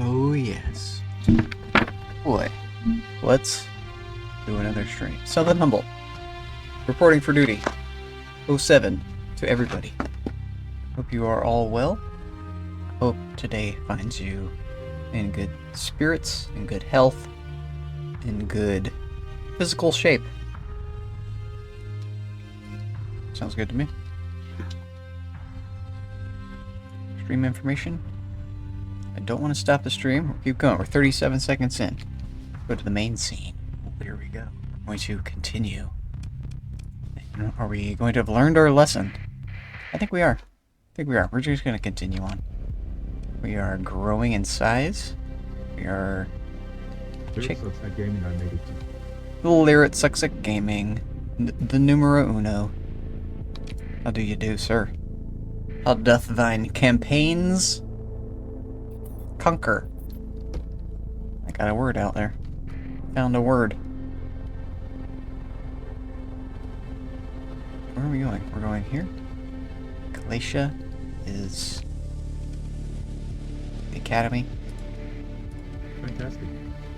Oh yes. Boy, let's do another stream. Southern Humble, reporting for duty. 07 to everybody. Hope you are all well. Hope today finds you in good spirits, in good health, in good physical shape. Sounds good to me. Stream information. I don't want to stop the stream. We'll keep going. We're 37 seconds in. Go to the main scene. Here we go. I'm going to continue. Are we going to have learned our lesson? I think we are. We're just going to continue on. We are growing in size. We are... Lyrit sucks at gaming, I made it to. The Lyrit sucks at gaming. The numero uno. How do you do, sir? How doth thine campaigns conquer? I got a word out there. Found a word. Where are we going? We're going here. Galatia is the academy. Fantastic.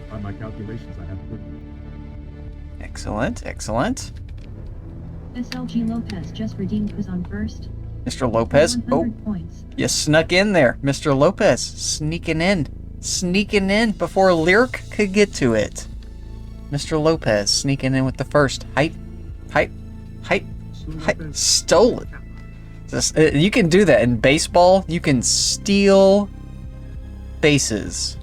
By my calculations, I have a good one. Excellent, excellent. SLG Lopez just redeemed who's on first. Mr. Lopez. Oh, points. you snuck in there. Mr. Lopez sneaking in. Sneaking in before Lyric could get to it. Mr. Lopez sneaking in with the first. Hype. Stole it. You can do that in baseball. You can steal bases.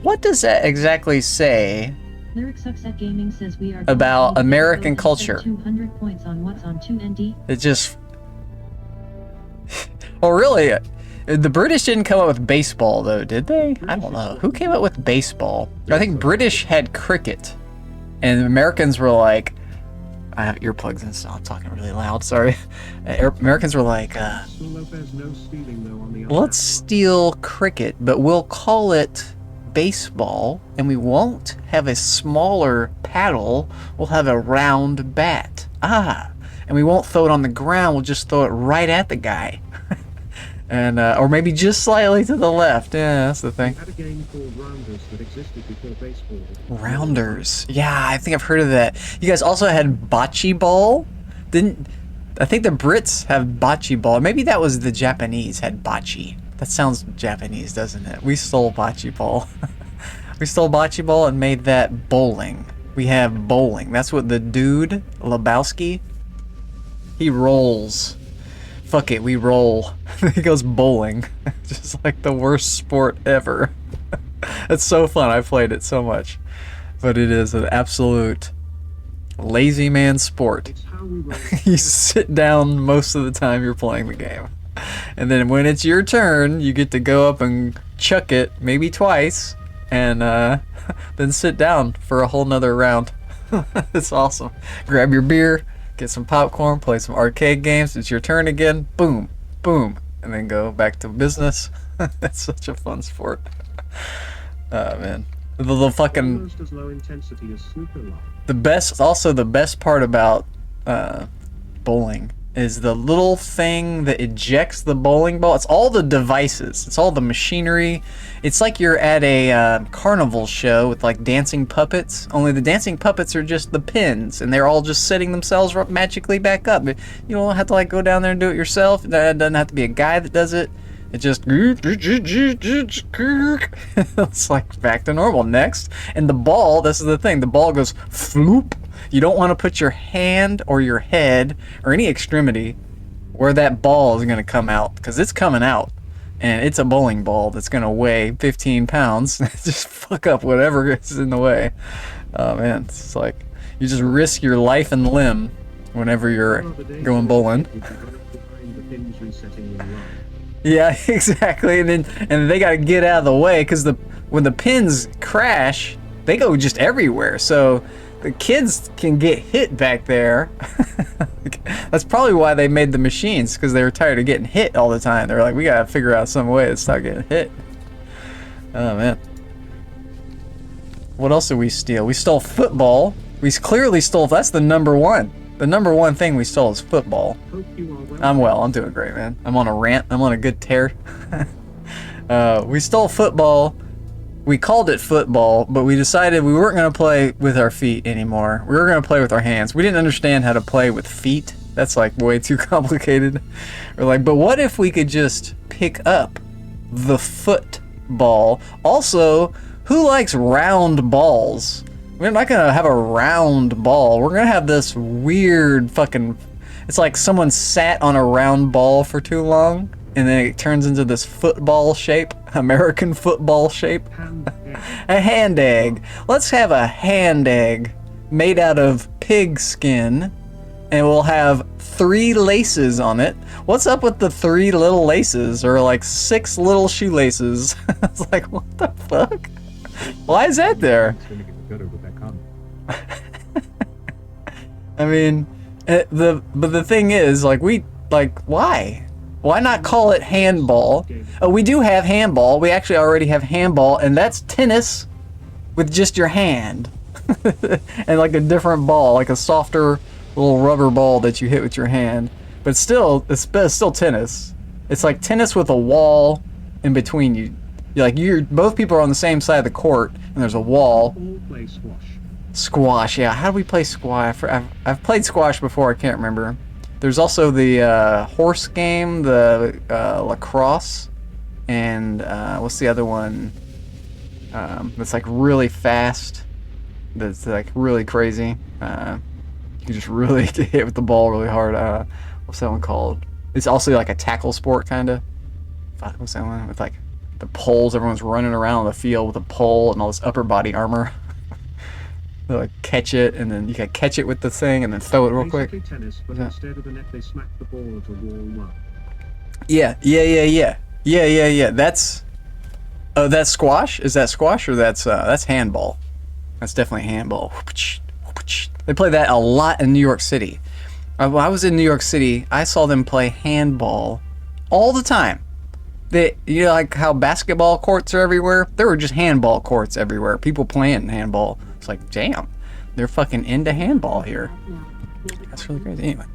What does that exactly say Lyric sucks at gaming says we are about American culture? 200 points on what's on 2ND. It just... Well, really, the British didn't come up with baseball, though, did they? I don't know. Who came up with baseball? I think British had cricket, and the Americans were like... I have earplugs in, so I'm talking really loud, sorry. Americans were like, let's steal cricket, but we'll call it baseball, and we won't have a smaller paddle, we'll have a round bat. And we won't throw it on the ground, we'll just throw it right at the guy. And or maybe just slightly to the left. Yeah, that's the thing. We had a game called Rounders that existed before baseball. Rounders. Yeah, I think I've heard of that. You guys also had bocce ball? I think the Brits have bocce ball. Maybe that was the Japanese had bocce. That sounds Japanese, doesn't it? We stole bocce ball. We stole bocce ball and made that bowling. We have bowling. That's what the dude, Lebowski, he rolls. Fuck it, we roll. He goes bowling. Just like the worst sport ever. It's so fun. I played it so much. But it is an absolute lazy man sport. You sit down most of the time you're playing the game. And then when it's your turn, you get to go up and chuck it, maybe twice, and then sit down for a whole nother round. It's awesome. Grab your beer, get some popcorn, play some arcade games. It's your turn again. Boom, boom, and then go back to business. It's such a fun sport. Oh man, the fucking Almost as low intensity as snooker line. the best part about bowling is the little thing that ejects the bowling ball. It's all the devices. It's all the machinery. It's like you're at a carnival show with like dancing puppets, only the dancing puppets are just the pins, and they're all just setting themselves magically back up. You don't have to like go down there and do it yourself. It doesn't have to be a guy that does it. It just... It's like back to normal. Next. And the ball, this is the thing, the ball goes floop. You don't want to put your hand or your head or any extremity where that ball is going to come out, because it's coming out. And it's a bowling ball that's going to weigh 15 pounds. Just fuck up whatever is in the way. Oh man, it's like you just risk your life and limb whenever you're going bowling. Yeah, exactly. And then they got to get out of the way, because when the pins crash, they go just everywhere. So the kids can get hit back there. That's probably why they made the machines, because they were tired of getting hit all the time. They're like, we gotta figure out some way to stop getting hit. Oh man. What else did we steal? We stole football. We clearly stole. That's the number one. The number one thing we stole is football. I'm well. I'm doing great, man. I'm on a rant. I'm on a good tear. We stole football. We called it football, but we decided we weren't going to play with our feet anymore. We were going to play with our hands. We didn't understand how to play with feet. That's like way too complicated. We're like, but what if we could just pick up the football? Also, who likes round balls? We're not going to have a round ball. We're going to have this weird fucking... It's like someone sat on a round ball for too long, and then it turns into this football shape, American football shape. A hand egg. Let's have a hand egg made out of pig skin, and we'll have 3 laces on it. What's up with the 3 little laces, or like 6 little shoelaces? It's like, what the fuck? Why is that there? It's gonna get better with that comment. I mean, but the thing is, like, why? Why not call it handball? Oh, we do have handball. We actually already have handball, and that's tennis with just your hand. And like a different ball, like a softer little rubber ball that you hit with your hand. But still, it's still tennis. It's like tennis with a wall in between you. Both people are on the same side of the court, and there's a wall. All play squash. Squash, yeah. How do we play squash? I've played squash before. I can't remember. There's also the horse game, the lacrosse, and what's the other one? That's like really fast. That's like really crazy. You just really get hit with the ball really hard. What's that one called? It's also like a tackle sport, kind of. Fuck, what's that one? With like the poles, everyone's running around the field with a pole and all this upper body armor. They like catch it, and then you can catch it with the thing, and then throw it real quick. Basically tennis, but instead of the net, they smack the ball at a wall mark. Yeah. That's squash. Is that squash, or that's handball? That's definitely handball. They play that a lot in New York City. When I was in New York City, I saw them play handball all the time. You know, like how basketball courts are everywhere? There were just handball courts everywhere. People playing handball. It's like, damn, they're fucking into handball here. That's really crazy. Anyway,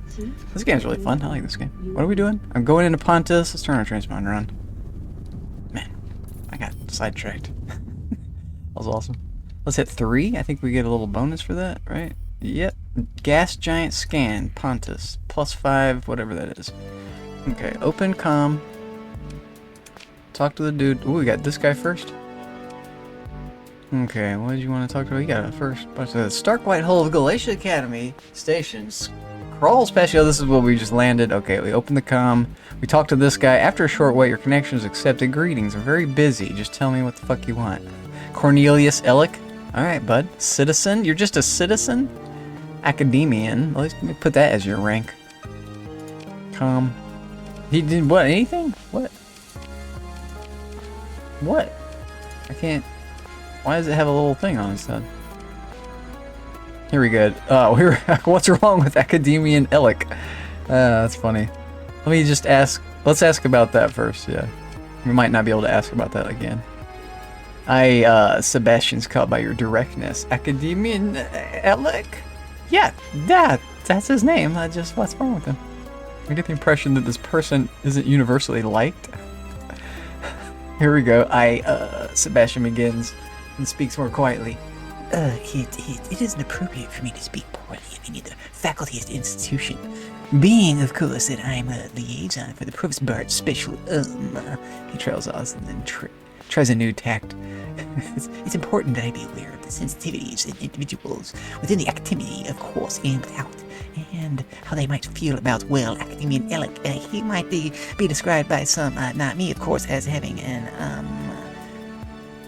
this game's really fun. I like this game. What are we doing? I'm going into Pontus. Let's turn our transponder on. Man, I got sidetracked. That was awesome. Let's hit 3. I think we get a little bonus for that, right? Yep. Gas giant scan, Pontus. +5, whatever that is. Okay, open comm. Talk to the dude. Ooh, we got this guy first. Okay, what did you want to talk to? You got it first. But the Stark White Hole of Galatia Academy Stations. Crawl special. This is what we just landed. Okay, we opened the comm. We talked to this guy. After a short wait, your connection is accepted. Greetings. I'm very busy. Just tell me what the fuck you want. Cornelius Ellick. Alright, bud. Citizen? You're just a citizen? Academian. Let me put that as your rank. Comm. He did what? Anything? What? What? I can't... Why does it have a little thing on its head? Here we go. Oh, what's wrong with Academian Ellick? That's funny. Let me just ask. Let's ask about that first, yeah. We might not be able to ask about that again. Sebastian's caught by your directness. Academian Ellick? Yeah, that's his name. What's wrong with him? I get the impression that this person isn't universally liked. Here we go. Sebastian begins and speaks more quietly. It isn't appropriate for me to speak poorly of any of the faculty at the institution. Being, of course, that I'm a liaison for the Provost Bard's special, he trails off and then tries a new tact. It's important that I be aware of the sensitivities of individuals within the academy, of course, and without, and how they might feel about, well, Academian Ellick. He might be described by some, not me, of course, as having an,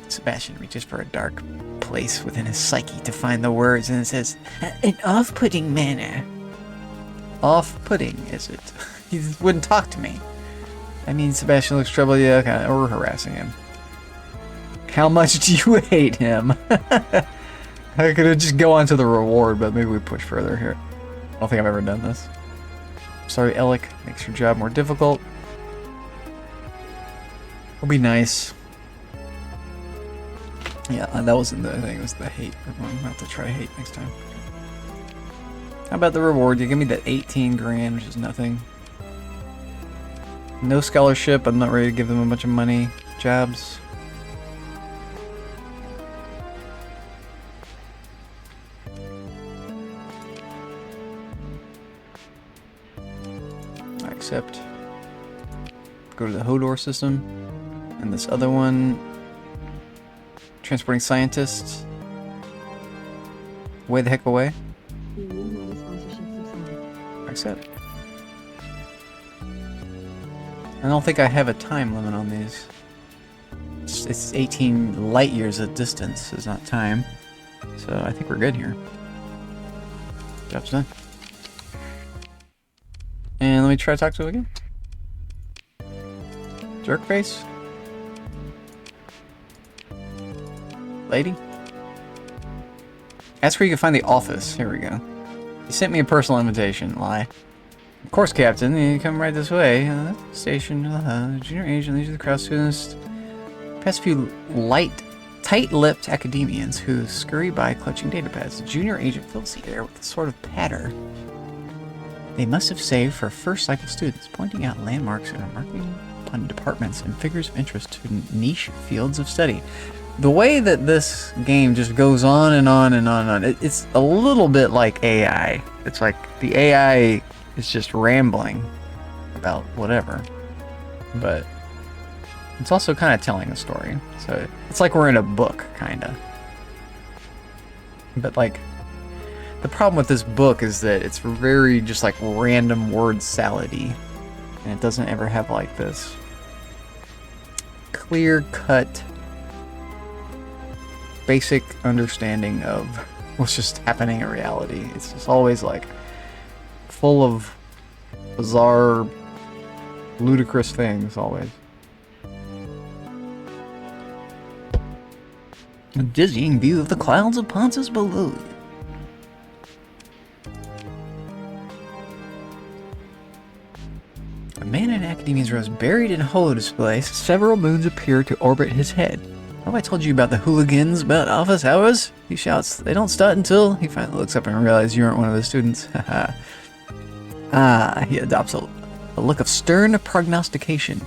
Sebastian reaches for a dark place within his psyche to find the words, and it says, an off-putting manner. Off-putting, is it? He wouldn't talk to me. I mean, Sebastian looks troubled, yeah, okay, we're harassing him. How much do you hate him? I could just go on to the reward, but maybe we push further here. I don't think I've ever done this. Sorry, Ellick. Makes your job more difficult. It'll be nice. Yeah, that wasn't the thing. It was the hate. I'm going to have to try hate next time. How about the reward? You give me that 18 grand, which is nothing. No scholarship. I'm not ready to give them a bunch of money. jobs. I accept. Go to the Hodor system. And this other one, transporting scientists. Way the heck away. Accept. I don't think I have a time limit on these. It's 18 light years of distance, is not time. So I think we're good here. Job's done. And let me try to talk to him again. Jerkface. Lady. Ask where you can find the office. Here we go. He sent me a personal invitation. Lie. Of course, Captain. You come right this way. Station. Junior agent. These are the crowd students. Past few tight-lipped academians who scurry by clutching datapads. The junior agent fills the air with a sort of patter. They must have saved for first cycle students, pointing out landmarks and remarking upon departments and figures of interest to niche fields of study. The way that this game just goes on and on and on and on, it's a little bit like AI. It's like the AI is just rambling about whatever. But it's also kind of telling a story. So it's like we're in a book, kind of. But like, the problem with this book is that it's very just like random word salad-y. And it doesn't ever have like this clear-cut basic understanding of what's just happening in reality. It's just always like full of bizarre, ludicrous things, always. A dizzying view of the clouds of Pontus below you. A man in Academia's rows buried in a holo-display. Several moons appear to orbit his head. Have I told you about the hooligans about office hours? He shouts. They don't start until... He finally looks up and realizes you aren't one of his students. He adopts a look of stern prognostication.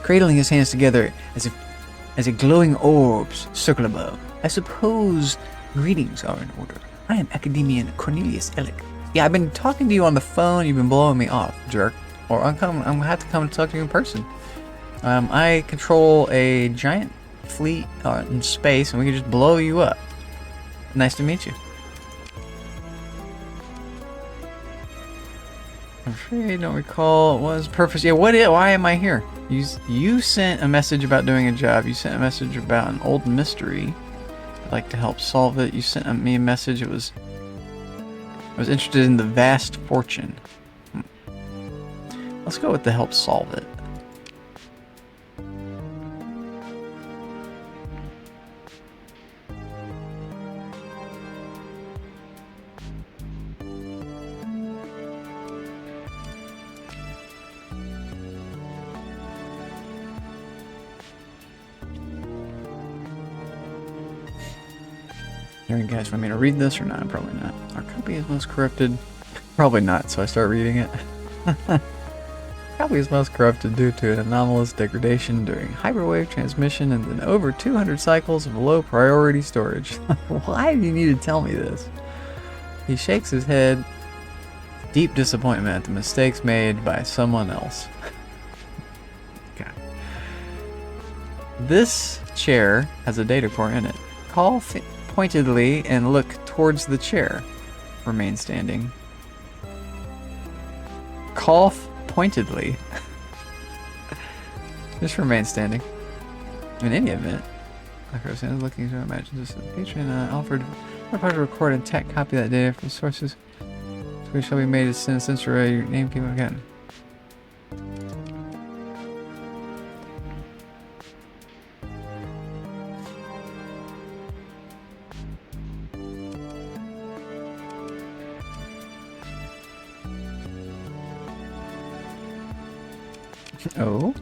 Cradling his hands together as a glowing orbs circle above. I suppose greetings are in order. I am Academian Cornelius Ellick. Yeah, I've been talking to you on the phone. You've been blowing me off, jerk. Or I'm gonna have to come and talk to you in person. I control a giant fleet in space, and we can just blow you up. Nice to meet you. I'm afraid I don't recall what was purpose. Yeah, why am I here? You sent a message about doing a job. You sent a message about an old mystery. I'd like to help solve it. You sent me a message. I was interested in the vast fortune. Let's go with the help solve it. You guys want me to read this or not? Probably not. Our copy is most corrupted. Probably not, so I start reading it. Copy is most corrupted due to an anomalous degradation during hyperwave transmission and then over 200 cycles of low priority storage. Why do you need to tell me this? He shakes his head. Deep disappointment at the mistakes made by someone else. Okay. This chair has a data core in it. Call pointedly and look towards the chair. Remain standing. Cough pointedly. Just remain standing. In any event, like I was saying, looking to imagine this patron offered a part to record and tech copy that data from sources. So it shall be made as soon as your name came again. Oh?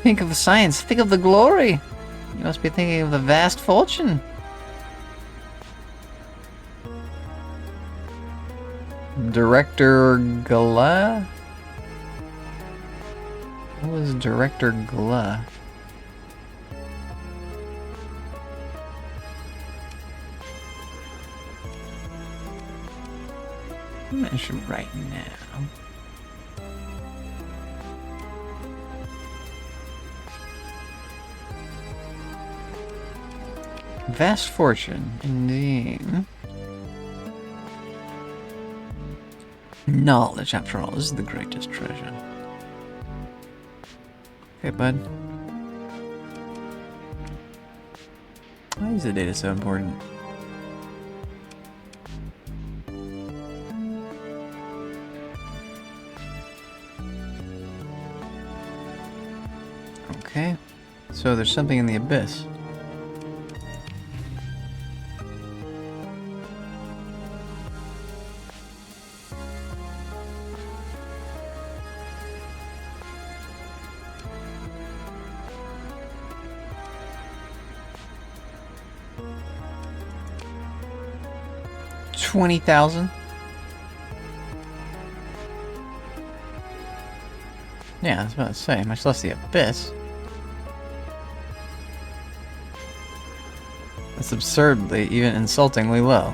Think of the science, think of the glory. You must be thinking of the vast fortune. Director Gla? What was Director Gla? Mention right now. Vast fortune, indeed. Knowledge, after all, is the greatest treasure. Okay, bud. Why is the data so important? Okay, so there's something in the abyss. $20,000. Yeah, I was about to say, much less the abyss. That's absurdly, even insultingly low.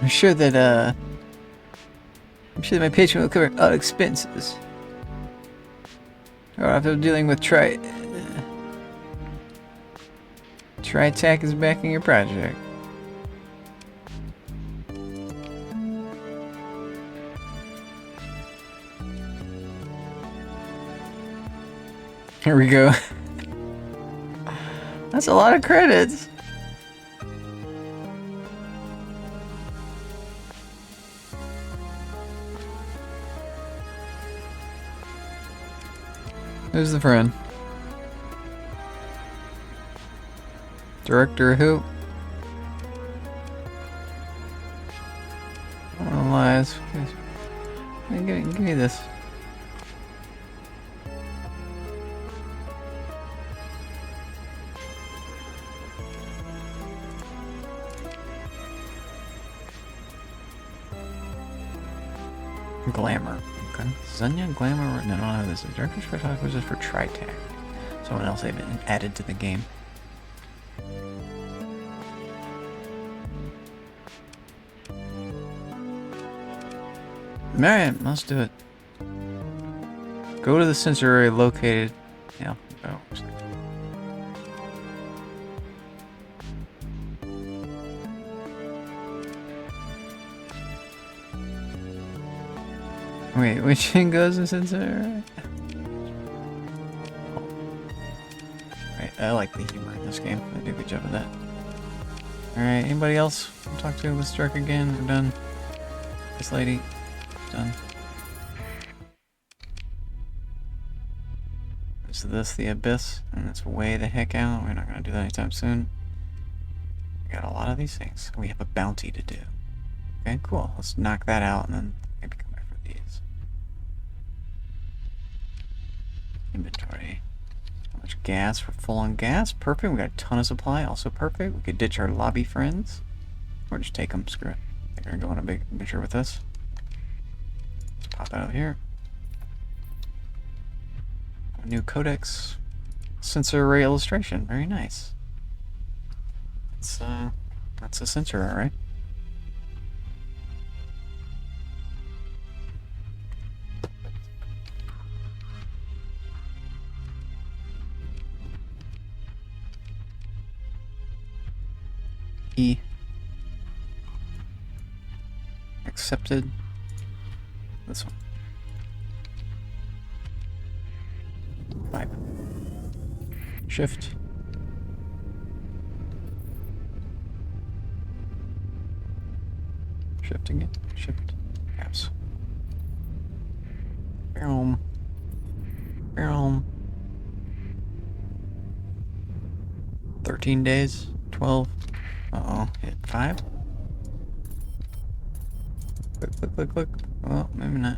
I'm sure that my patron will cover all expenses. Or after dealing with TriTac is backing your project. Here we go. That's a lot of credits. Who's the friend? Director who? Oh, lies. Give me this. Glamour. Okay. Zunya Glamour. No, I don't know who this is. Director's first was just for TriTac. Someone else they've been added to the game. Alright, let's do it. Go to the sensor area located. Yeah, oh. Wait, which one goes in sensor? Right, I like the humor in this game. I do a good job of that. Alright, anybody else talk to? Let's strike again. We're done. This lady. Done. So this the abyss, and it's way the heck out. We're not gonna do that anytime soon. We got a lot of these things. We have a bounty to do. Okay, cool. Let's knock that out and then maybe come back for these. Inventory. How much gas? We're full on gas. Perfect. We got a ton of supply. Also perfect. We could ditch our lobby friends. Or just take them. Screw it. They're gonna go on a big adventure with us. Let's pop out of here. A new codex. Sensor array illustration. Very nice. That's a sensor array. E. Accepted. This one. 5. Shift. Shift again. Shift. Caps. Boom. Boom. 13 days. 12. Uh-oh. Hit 5. Click, click, click, click. Well, maybe not.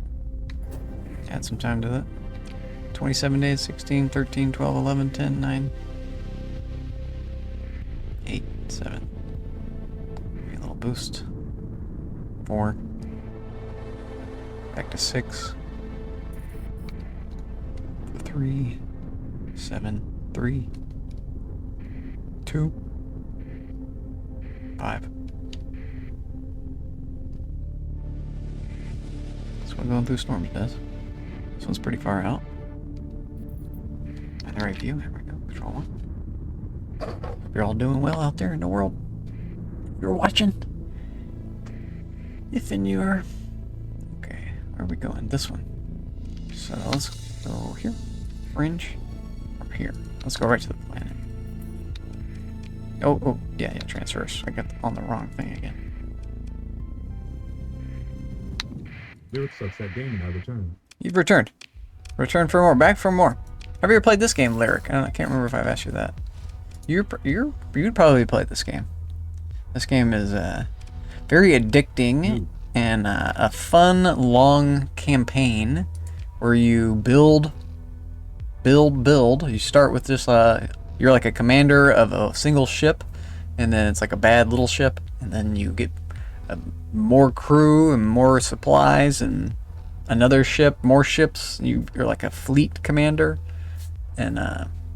Add some time to that. 27 days, 16, 13, 12, 11, 10, 9, 8, 7. Maybe a little boost. 4. Back to 6. 3, 7, 3, 2, 5. That's what going through storms does. This one's pretty far out. And the right view. There we go. Control 1. Hope you're all doing well out there in the world. You're watching. If and you are. Okay, where are we going? This one. So let's go here. Fringe. Or here. Let's go right to the planet. Oh, yeah, transfers. I got on the wrong thing again. Lyrics upset game and I returned. You've returned. Return for more. Back for more. Have you ever played this game, Lyric? I can't remember if I've asked you that. You'd probably play this game. This game is very addicting and a fun, long campaign where you build. You start with just you're like a commander of a single ship, and then it's like a bad little ship, and then you get more crew and more supplies and another ship, more ships. You're like a fleet commander, and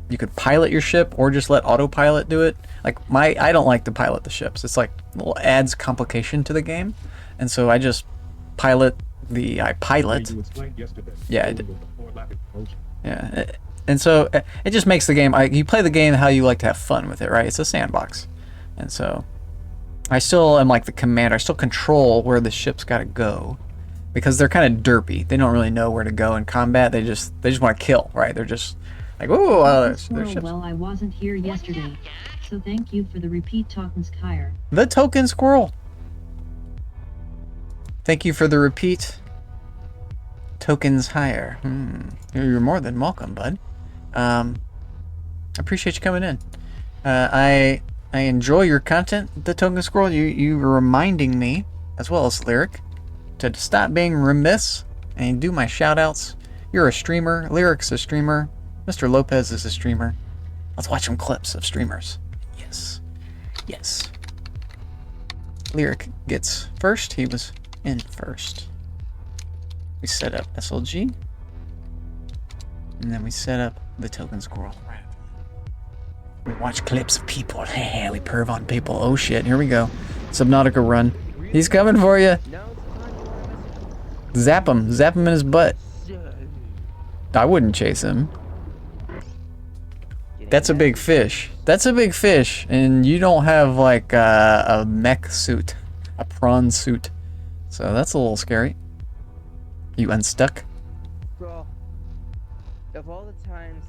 you could pilot your ship or just let autopilot do it. Like I don't like to pilot the ships. It's like adds complication to the game, and so I just pilot. Yeah, I did. Yeah, and so it just makes the game. You play the game how you like to have fun with it, right? It's a sandbox, and so I still am like the commander. I still control where the ship's got to go, because they're kind of derpy. They don't really know where to go in combat. They just want to kill, right? They're just like, oh, there's ships. Well, I wasn't here yesterday, so thank you for the repeat tokens, Kyre. The token squirrel. Thank you for the repeat tokens higher. You're more than welcome, bud. I appreciate you coming in. I enjoy your content, the token squirrel. You reminding me, as well as Lyric, to stop being remiss and do my shout outs. You're a streamer. Lyric's a streamer. Mr. Lopez is a streamer. Let's watch some clips of streamers. Yes. Lyric gets first. He was in first. We set up SLG, and then we set up the token squirrel. We watch clips of people. Hey, we perv on people. Oh shit, here we go. Subnautica run. He's coming for you. Zap him in his butt. I wouldn't chase him. That's a big fish. And you don't have like a mech suit, a prawn suit. So that's a little scary. You unstuck? Bro, of all the times...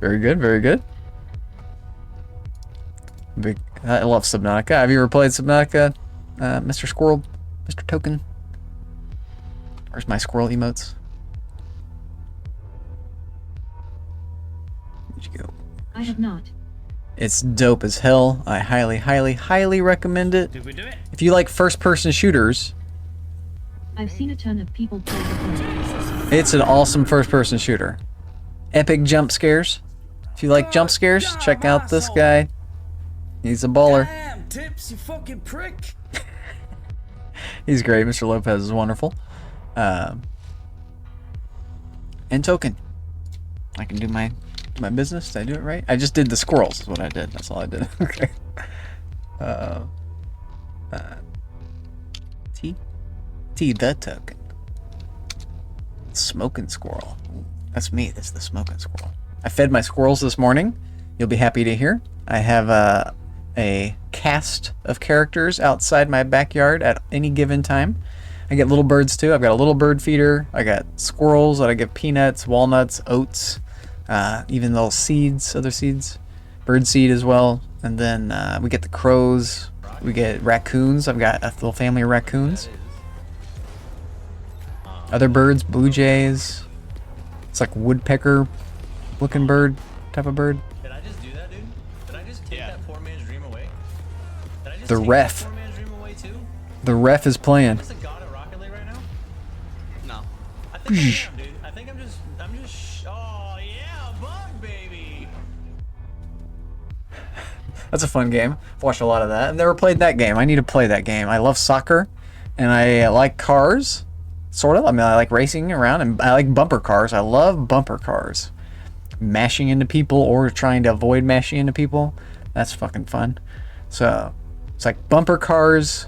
Very good. I love Subnautica. Have you ever played Subnautica, Mr. Squirrel, Mr. Token? Where's my squirrel emotes? Where'd you go? I have not. It's dope as hell. I highly recommend it. Did we do it? If you like first-person shooters, I've seen a ton of people play the game. it's an awesome first-person shooter. Epic jump scares. If you like jump scares, check out this guy. He's a baller. Damn, Tips, you fucking prick. He's great. Mr. Lopez is wonderful. And Token. I can do my business. Did I do it right? I just did the squirrels is what I did. That's all I did. Okay. T the Token. Smoking squirrel. That's me. That's the smoking squirrel. I fed my squirrels this morning. You'll be happy to hear. I have a cast of characters outside my backyard at any given time. I get little birds too. I've got a little bird feeder. I got squirrels that I give peanuts, walnuts, oats, even little seeds, other seeds, bird seed as well. And then we get the crows. We get raccoons. I've got a little family of raccoons. Other birds, blue jays. It's like woodpecker looking bird type of bird. Did I just do that, dude? Did I just take that poor man's dream away? Did I just The take ref. that poor man's dream away too? The ref is playing. Is a god at Rocket League right now? No. I think I am, dude. I think I'm just oh yeah, bug baby. That's a fun game. I've watched a lot of that. I've never played that game. I need to play that game. I love soccer, and I like cars, sort of. I mean, I like racing around, and I like bumper cars. I love bumper cars. Mashing into people or trying to avoid mashing into people. That's fucking fun. So, it's like bumper cars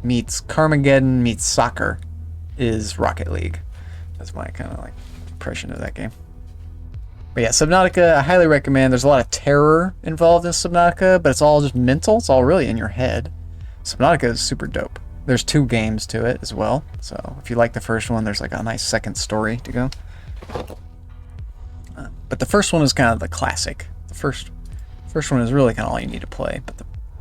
meets Carmageddon meets soccer is Rocket League. That's my kind of like impression of that game. But yeah, Subnautica, I highly recommend. There's a lot of terror involved in Subnautica, but it's all just mental. It's all really in your head. Subnautica is super dope. There's 2 games to it as well. So if you like the first one, there's like a nice second story to go. But the first one is kind of the classic. The first one is really kind of all you need to play. But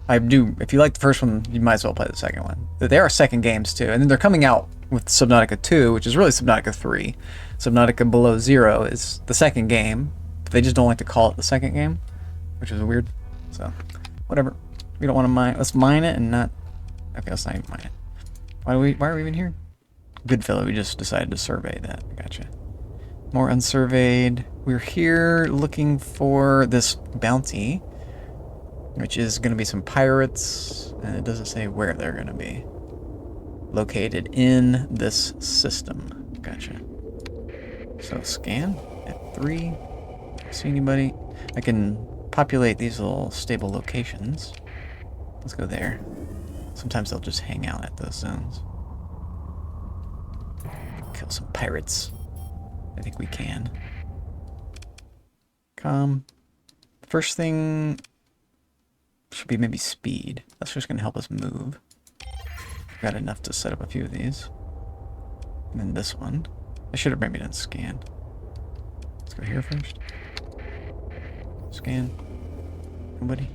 if you like the first one, you might as well play the second one. There are second games too, and then they're coming out with Subnautica 2, which is really Subnautica 3. Subnautica Below Zero is the second game, but they just don't like to call it the second game, which is weird. So, whatever. We don't want to mine. Let's mine it and not. Okay, let's not even mine it. Why are we even here? Goodfellow, we just decided to survey that. Gotcha. More unsurveyed. We're here looking for this bounty, which is going to be some pirates, and it doesn't say where they're going to be. Located in this system. Gotcha. So scan F3. See anybody? I can populate these little stable locations. Let's go there. Sometimes they'll just hang out at those zones. Kill some pirates. I think we can. First thing should be maybe speed. That's just going to help us move. Got enough to set up a few of these. And then this one. I should have maybe done scan. Let's go here first. Scan. Nobody.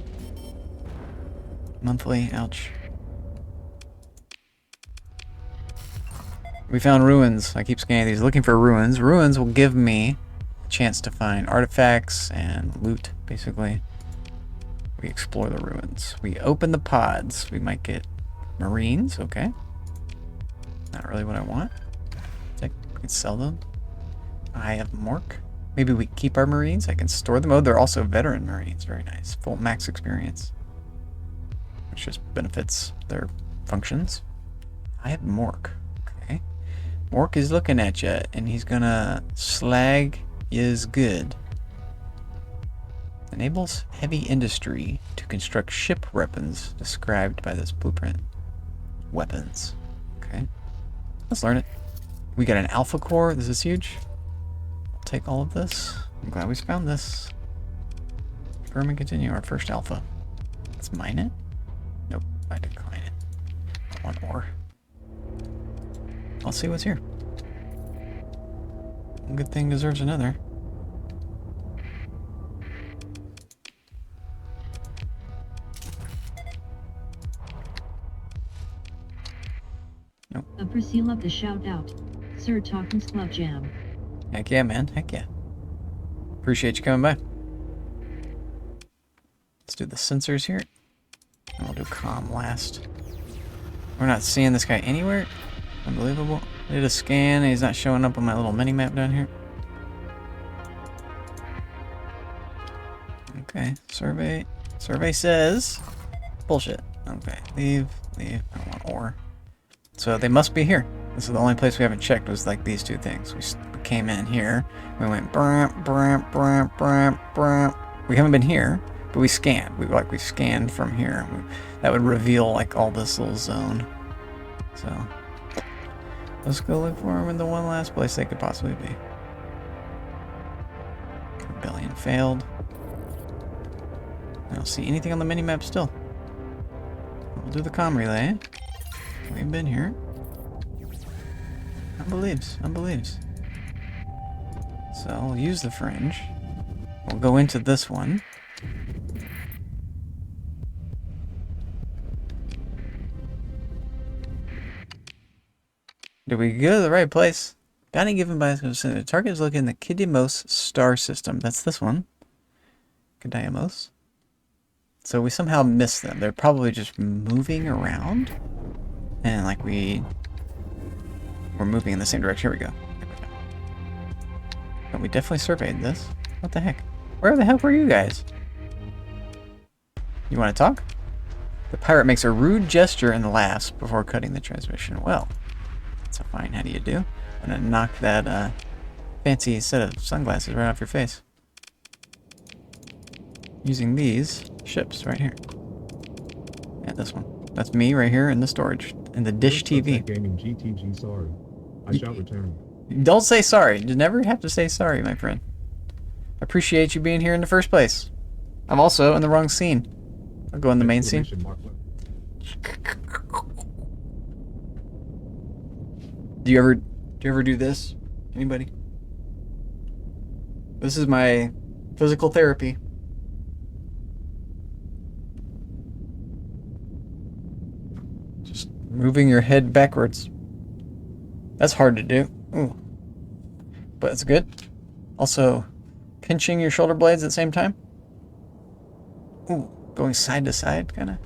Monthly. Ouch. We found ruins. I keep scanning these, looking for ruins. Ruins will give me a chance to find artifacts and loot, basically. We explore the ruins. We open the pods. We might get marines, okay. Not really what I want. I can sell them. I have Mork. Maybe we keep our marines. I can store them. Oh, they're also veteran marines. Very nice. Full max experience. Which just benefits their functions. I have Mork. Okay. Mork is looking at you, and he's gonna slag is good. Enables heavy industry to construct ship weapons described by this blueprint. Weapons. Okay. Let's learn it. We got an alpha core. This is huge. I'll take all of this. I'm glad we found this. Confirm and continue our first alpha. Let's mine it. Nope, I decline it. I want ore. I'll see what's here. One good thing deserves another. Nope. Appreciate love the shout out. Sir Talkins Club Jam. Heck yeah, man. Heck yeah. Appreciate you coming by. Let's do the sensors here. And we'll do comm last. We're not seeing this guy anywhere. Unbelievable. I did a scan and he's not showing up on my little mini map down here. Okay, survey. Survey says bullshit. Okay, leave. I want ore. So they must be here. This is the only place we haven't checked was like these two things. We came in here. We went bramp, bramp, bramp, bramp, bramp. We haven't been here, but we scanned. We scanned from here. That would reveal like all this little zone. So let's go look for them in the one last place they could possibly be. Rebellion failed. I don't see anything on the mini-map still. We'll do the comm relay. We've been here. Unbelieves. So we'll use the fringe. We'll go into this one. Did we go to the right place? Bounty given by the target is located in the Kidimos star system. That's this one. Kidimos. So we somehow missed them. They're probably just moving around. And like we're moving in the same direction. Here we go. But we definitely surveyed this. What the heck? Where the heck were you guys? You want to talk? The pirate makes a rude gesture and laughs before cutting the transmission. Well, that's a fine how do you do. I'm gonna knock that fancy set of sunglasses right off your face. Using these ships right here. And this one. That's me right here in the storage. In the dish TV. Gaming GTG, sorry. I shall return. Don't say sorry. You never have to say sorry, my friend. I appreciate you being here in the first place. I'm also in the wrong scene. I'll go in the main scene. Do you ever do this? Anybody? This is my physical therapy. Just moving your head backwards. That's hard to do. Ooh. But it's good. Also, pinching your shoulder blades at the same time. Ooh, going side to side, kind of.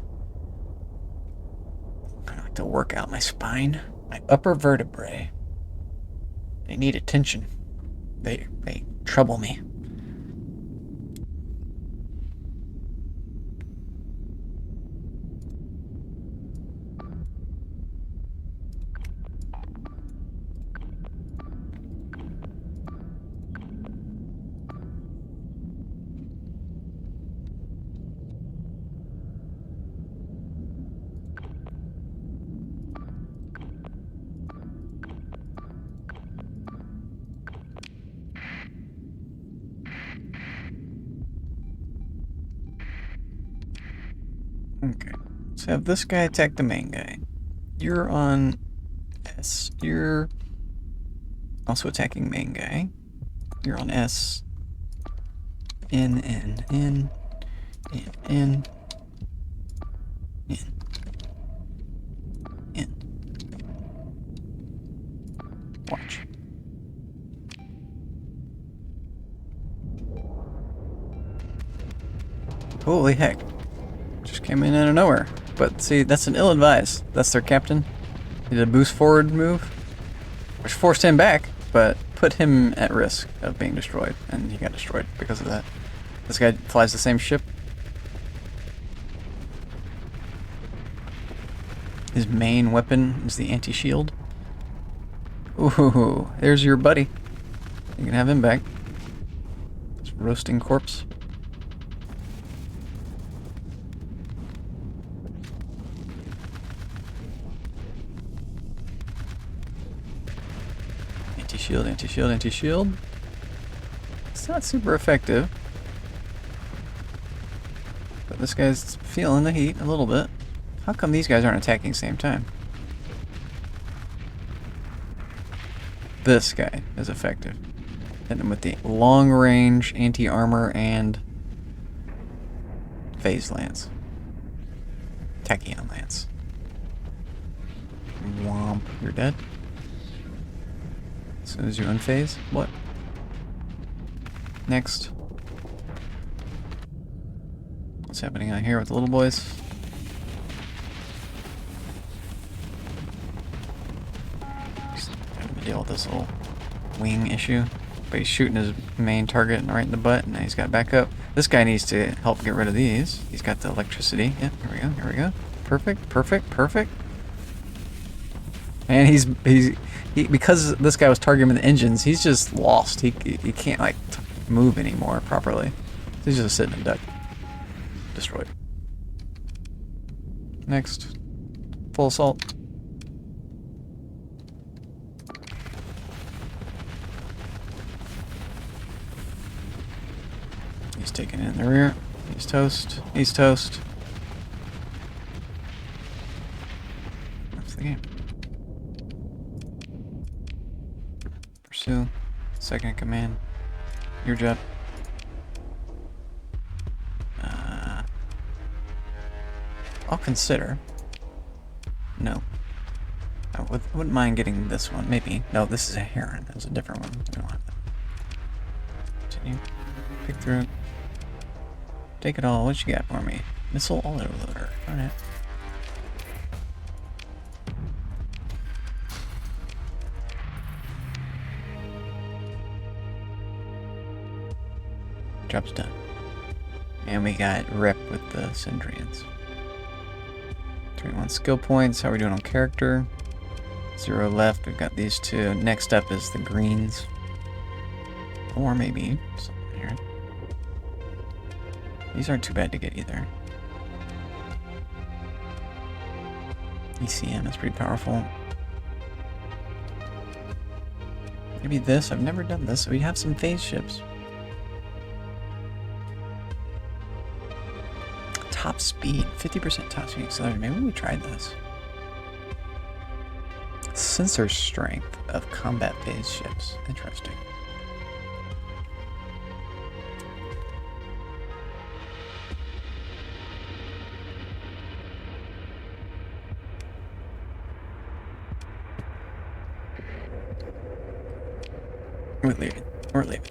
I like to work out my spine, my upper vertebrae. They need attention. They trouble me. Okay, let's have this guy attack the main guy. You're on S. You're also attacking main guy. You're on S. N. Watch. Holy heck. Just came in out of nowhere. But see, that's an ill-advised. That's their captain. He did a boost forward move, which forced him back, but put him at risk of being destroyed, and he got destroyed because of that. This guy flies the same ship. His main weapon is the anti-shield. Ooh, there's your buddy. You can have him back. This roasting corpse. Anti-shield, anti-shield, anti-shield. It's not super effective. But this guy's feeling the heat a little bit. How come these guys aren't attacking same time? This guy is effective. Hit him with the long-range anti-armor and phase lance. Tachyon lance. Womp. You're dead. As soon as you unphase. What? Next. What's happening out here with the little boys? Just having to deal with this little wing issue. But he's shooting his main target right in the butt, and now he's got backup. This guy needs to help get rid of these. He's got the electricity. Yep, here we go, here we go. Perfect, perfect, perfect. And he because this guy was targeting the engines, he's just lost. He can't like move anymore properly. He's just sitting in duck. Destroyed. Next. Full assault. He's taking it in the rear. He's toast. He's toast. That's the game. Pursue. Second in command. Your job. I'll consider. No. I wouldn't mind getting this one. Maybe. No, this is a heron. There's a different one. I don't want that. Continue. Pick through. Take it all. What you got for me? Missile autoloader. Alright. Job's done. And we got rep with the Syndrians. 21 skill points. How are we doing on character? 0 left. We've got these two. Next up is the greens. Or maybe something here. These aren't too bad to get either. ECM is pretty powerful. Maybe this. I've never done this. We have some phase ships. Top speed. 50% top speed accelerator. Maybe we tried this. Sensor strength of combat phase ships. Interesting. We're leaving. We're leaving.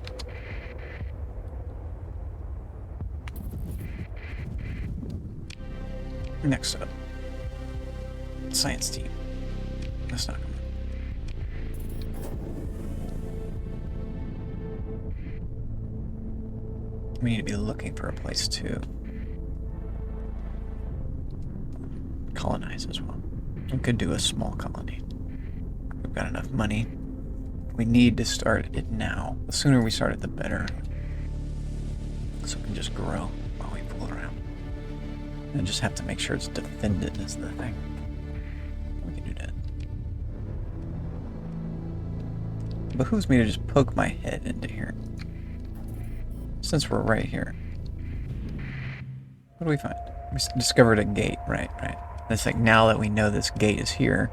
Next up. Science team. That's not coming. We need to be looking for a place to colonize as well. We could do a small colony. We've got enough money. We need to start it now. The sooner we start it, the better. So we can just grow while we fool around. And just have to make sure it's defended is the thing. We can do that. It behooves me to just poke my head into here. Since we're right here. What do we find? We discovered a gate. Right. It's like now that we know this gate is here,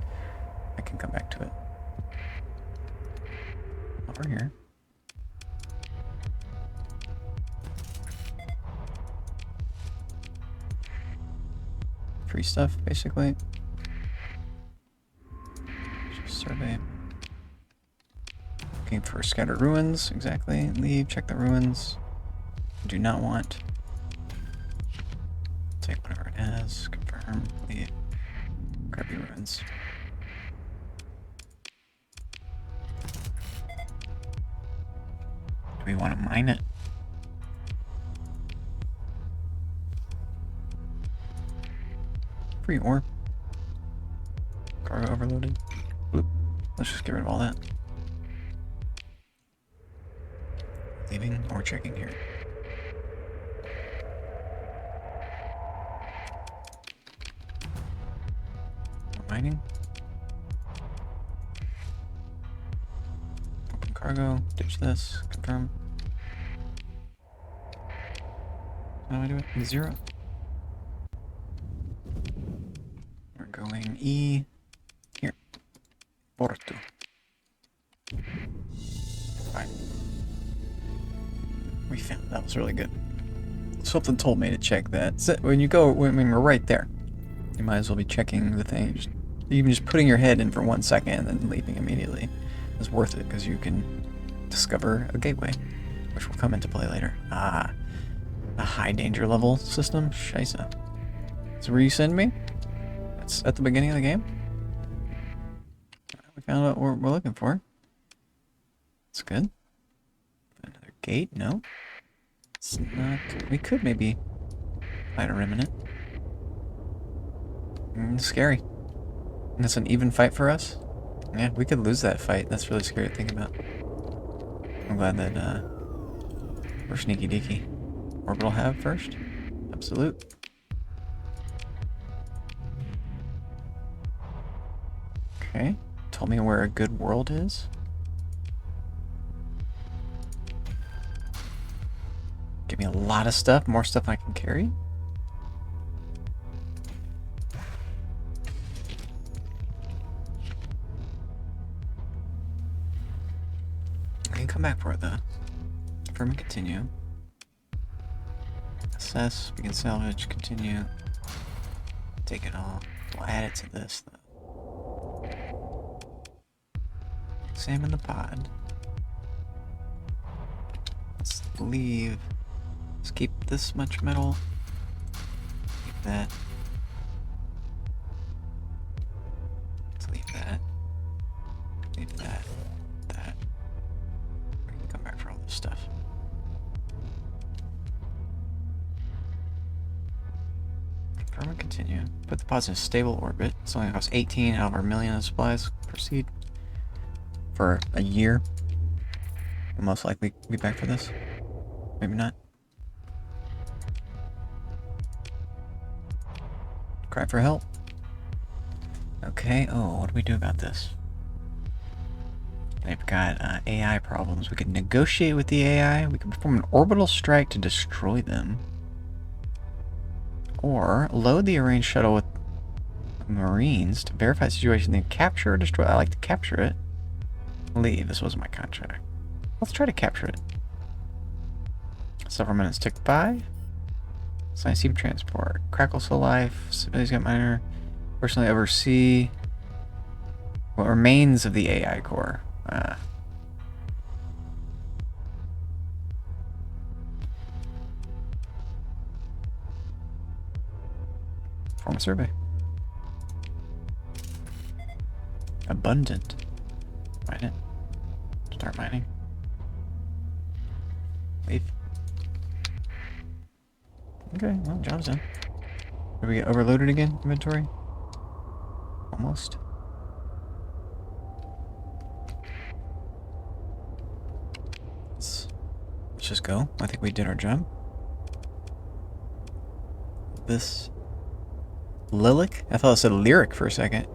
I can come back to it. Over here. Free stuff, basically. Just survey. Looking for scattered ruins, exactly. Leave, check the ruins. Do not want. Take whatever it has. Confirm, leave. Grab the ruins. Do we want to mine it? Free ore. Cargo overloaded. Bloop. Let's just get rid of all that. Leaving or checking here. More mining. Open cargo. Ditch this. Confirm. How do I do it? 0. We're going E. Here. Porto. Fine. We found that was really good. Something told me to check that. So when you go, when we're right there, you might as well be checking the thing. Even just putting your head in for 1 second and then leaving immediately is worth it because you can discover a gateway, which will come into play later. Ah, a high danger level system. Scheisse. So where you send me? That's at the beginning of the game. We found what we're looking for. That's good. Another gate? No. It's not. We could maybe fight a remnant. Scary. And it's an even fight for us? Yeah, we could lose that fight. That's really scary to think about. I'm glad that we're sneaky deaky. Orbital have first? Absolute. Okay. Tell me where a good world is. Give me a lot of stuff, more stuff I can carry. I can come back for it though. Confirm and continue. Assess, begin salvage, continue. Take it all. We'll add it to this though. Examine the pod. Let's leave. Let's keep this much metal. Keep that. Let's leave that. Leave that. That. We can come back for all this stuff. Confirm and continue. Put the pods in a stable orbit. It's only costs 18 out of our million of supplies. Proceed. For a year. We'll most likely be back for this. Maybe not. Cry for help. Okay, oh, what do we do about this? They've got AI problems. We can negotiate with the AI. We can perform an orbital strike to destroy them. Or load the arranged shuttle with Marines to verify the situation, then capture or destroy. I like to capture it. Leave. This was my contract. Let's try to capture it. Several minutes tick by. Science team transport. Crackle so life. Civilians got minor. Personally oversee what remains of the AI core. Form a survey. Abundant. Mine it. Start mining. Leave. Okay, well, job's done. Did we get overloaded again? Inventory? Almost. Let's just go. I think we did our job. This Lilac? I thought it said lyric for a second.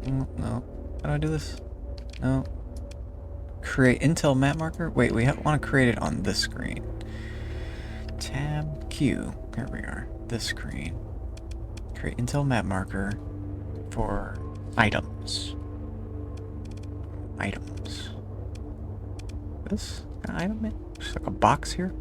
No. How do I do this? No. Create Intel map marker? Wait, we want to create it on this screen. Tab Q. Here we are. This screen. Create Intel map marker for items. Items. This kind of item? Just like a box here.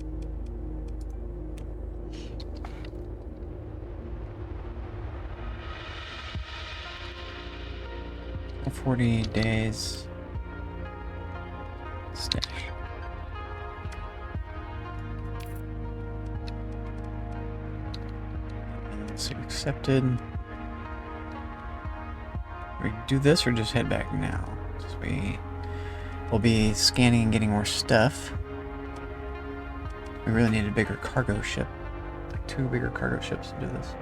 40 days. Stash. So accepted. We do this or just head back now? So we'll be scanning and getting more stuff. We really need a bigger cargo ship. Like 2 bigger cargo ships to do this.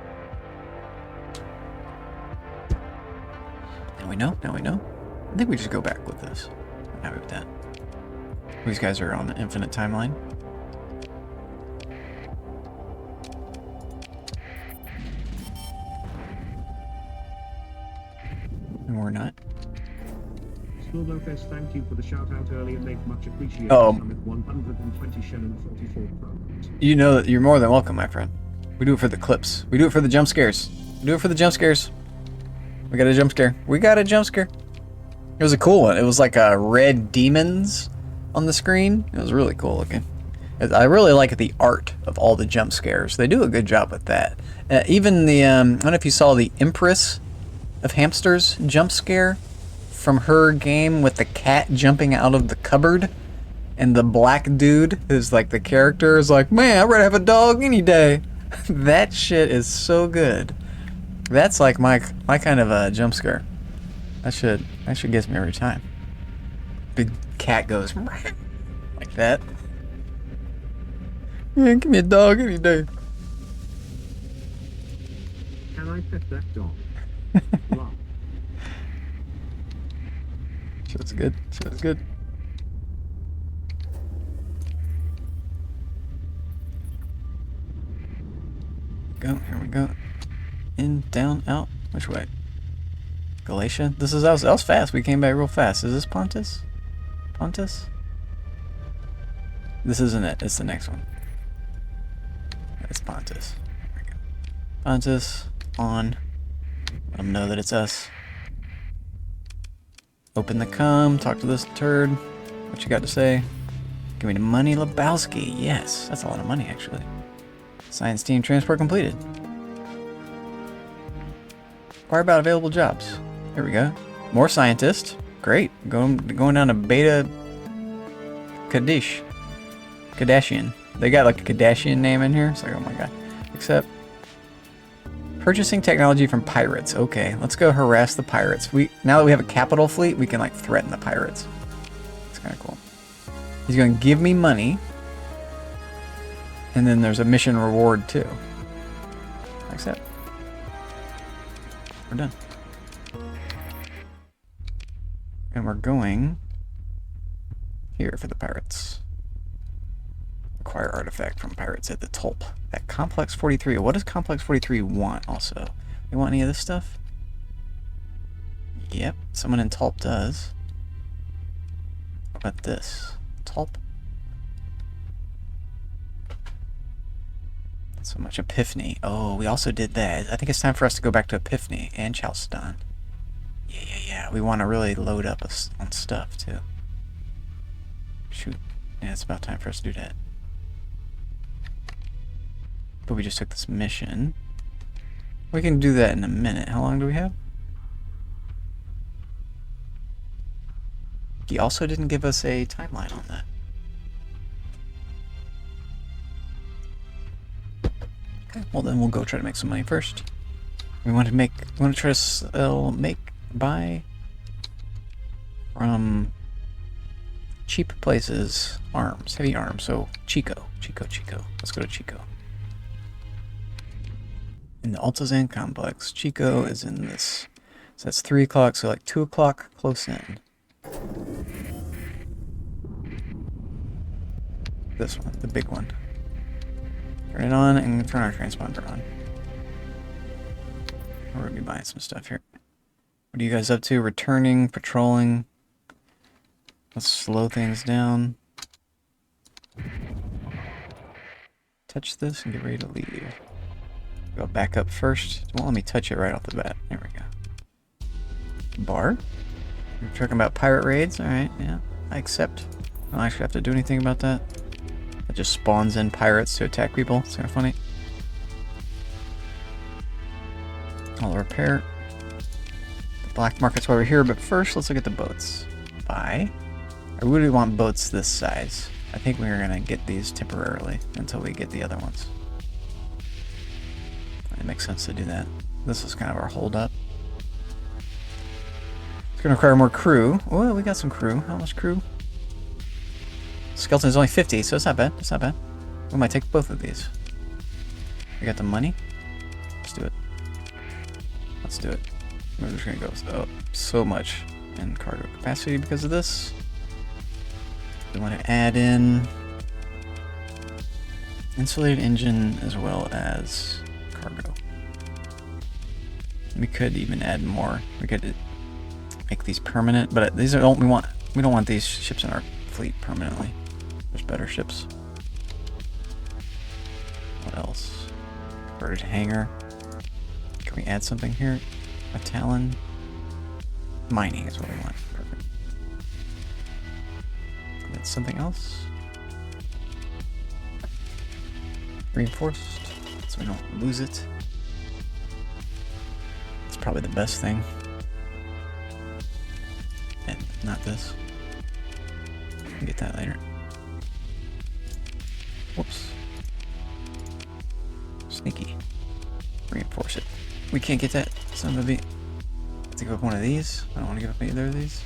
Now we know. Now we know. I think we just go back with this. I'm happy with that. These guys are on the infinite timeline. And we're not. Smuggler, thank you for the shout out earlier, mate. Much appreciated. Oh. Summit 120 Shannon 44 programs. You know that you're more than welcome, my friend. We do it for the clips. We do it for the jump scares. We do it for the jump scares. We got a jump scare. We got a jump scare. It was a cool one. It was like red demons on the screen. It was really cool looking. I really like the art of all the jump scares. They do a good job with that. Even the, I don't know if you saw the Empress of Hamsters jump scare from her game with the cat jumping out of the cupboard. And the black dude who's like the character is like, man, I'd rather have a dog any day. That shit is so good. That's like my kind of a jump scare. That should get me every time. Big cat goes like that. Yeah, give me a dog any day. Can I pet that dog? Wow. Shit's good. Shit's good. Go. Here we go. In, down, out. Which way? Galatia? That was fast. We came back real fast. Is this Pontus? Pontus? This isn't it. It's the next one. It's Pontus. There we go. Pontus. On. Let them know that it's us. Open the comm. Talk to this turd. What you got to say? Give me the money, Lebowski. Yes. That's a lot of money, actually. Science team transport completed. Inquire about available jobs. Here we go. More scientists. Great. Going down to Beta Kardashian. They got like a Kardashian name in here. It's like, oh my god. Except purchasing technology from pirates. Okay, let's go harass the pirates. Now that we have a capital fleet, we can like threaten the pirates. It's kind of cool. He's going to give me money. And then there's a mission reward too. Accept. We're done. And we're going here for the pirates. Acquire artifact from pirates at the Tulp. At Complex 43. What does Complex 43 want also? They want any of this stuff? Yep, someone in Tulp does. What about this? Tulp? Not so much Epiphany. Oh, we also did that. I think it's time for us to go back to Epiphany and Chalcedon. Yeah. We want to really load up on stuff, too. Shoot. Yeah, it's about time for us to do that. But we just took this mission. We can do that in a minute. How long do we have? He also didn't give us a timeline on that. Okay, well then we'll go try to make some money first. We want to try to buy from cheap places arms, heavy arms. So Chico. Let's go to Chico. In the Altazan complex, Chico is in this. So that's 3 o'clock, so like 2 o'clock close in. This one, the big one. Turn it on and turn our transponder on. We're gonna be buying some stuff here. What are you guys up to? Returning, patrolling. Let's slow things down. Touch this and get ready to leave. Go back up first. It won't let me touch it right off the bat. There we go. Bar? You're talking about pirate raids? Alright, yeah. I accept. I don't actually have to do anything about that. It just spawns in pirates to attack people. It's kind of funny. I'll repair. The black market's why we're here, but first let's look at the boats. Buy. I really want boats this size. I think we're going to get these temporarily until we get the other ones. It makes sense to do that. This is kind of our hold up. It's going to require more crew. Oh, we got some crew. How much crew? Skeleton is only 50, so it's not bad. It's not bad. We might take both of these. We got the money. Let's do it. Let's do it. We're just going to go so much in cargo capacity because of this. We want to add in insulated engine as well as cargo. We could even add more. We could make these permanent, but these are we don't want these ships in our fleet permanently. There's better ships. What else? Converted hangar. Can we add something here? A Talon. Mining is what we want. Perfect. That's something else. Reinforced, so we don't lose it. It's probably the best thing. And not this. We'll get that later. Whoops. Sneaky. Reinforce it. We can't get that. Son of a bee. Have to give up one of these. I don't want to give up either of these.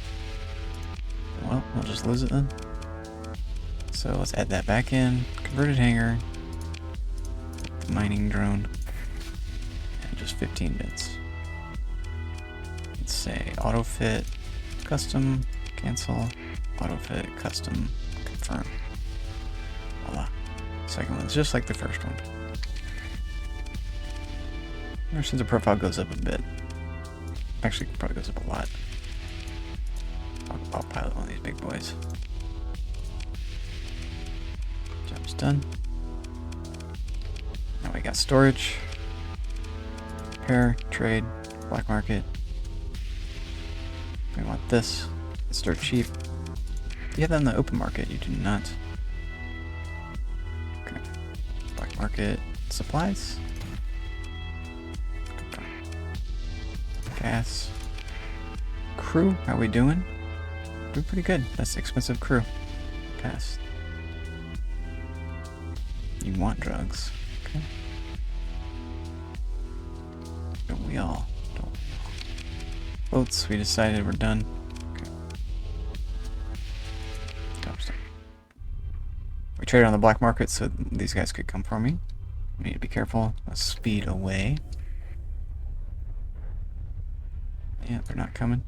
Well, we'll just lose it then. So let's add that back in. Converted hangar. The mining drone. And just 15 bits. Let's say auto fit, custom, cancel, auto fit, custom, confirm. Voila. Second one's just like the first one. Our sensor profile goes up a bit. Actually, it probably goes up a lot. I'll pilot one of these big boys. Job's done. Now we got storage, repair, trade, black market. We want this. It's dirt cheap. You have that in the open market. You do not. Okay. Black market supplies. Gas. Crew, how we doing? We're pretty good. That's expensive crew. Passed. You want drugs. Okay. Don't we all? Don't we all? Boats, we decided we're done. Okay. We traded on the black market so these guys could come for me. We need to be careful. Let's speed away. Yeah, they're not coming.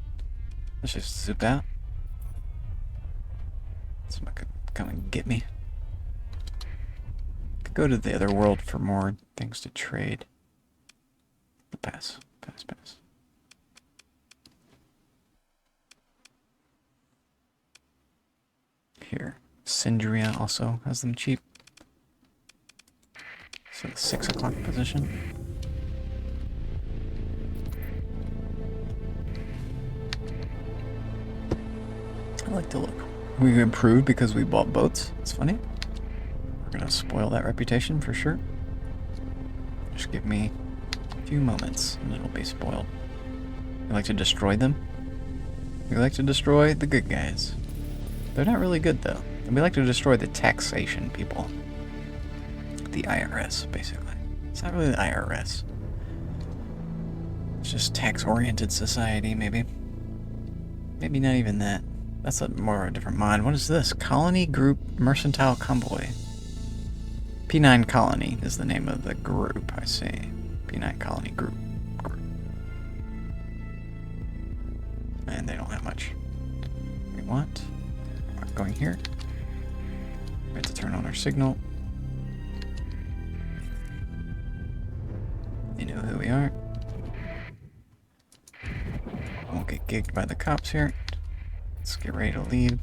Let's just zip out. Someone could come and get me. Could go to the other world for more things to trade. Pass. Pass, pass. Here. Syndria also has them cheap. So the 6 o'clock position. I like to look. We improved because we bought boats. It's funny. We're gonna spoil that reputation for sure. Just give me a few moments and it'll be spoiled. We like to destroy them. We like to destroy the good guys. They're not really good though. And we like to destroy the taxation people. The IRS, basically. It's not really the IRS. It's just tax-oriented society, maybe. Maybe not even that. That's a more of a different mod. What is this? Colony Group Mercantile Convoy. P9 Colony is the name of the group, I see. P9 Colony Group. And they don't have much. We want. We're going here. We have to turn on our signal. They know who we are. Won't get gigged by the cops here. Let's get ready to leave.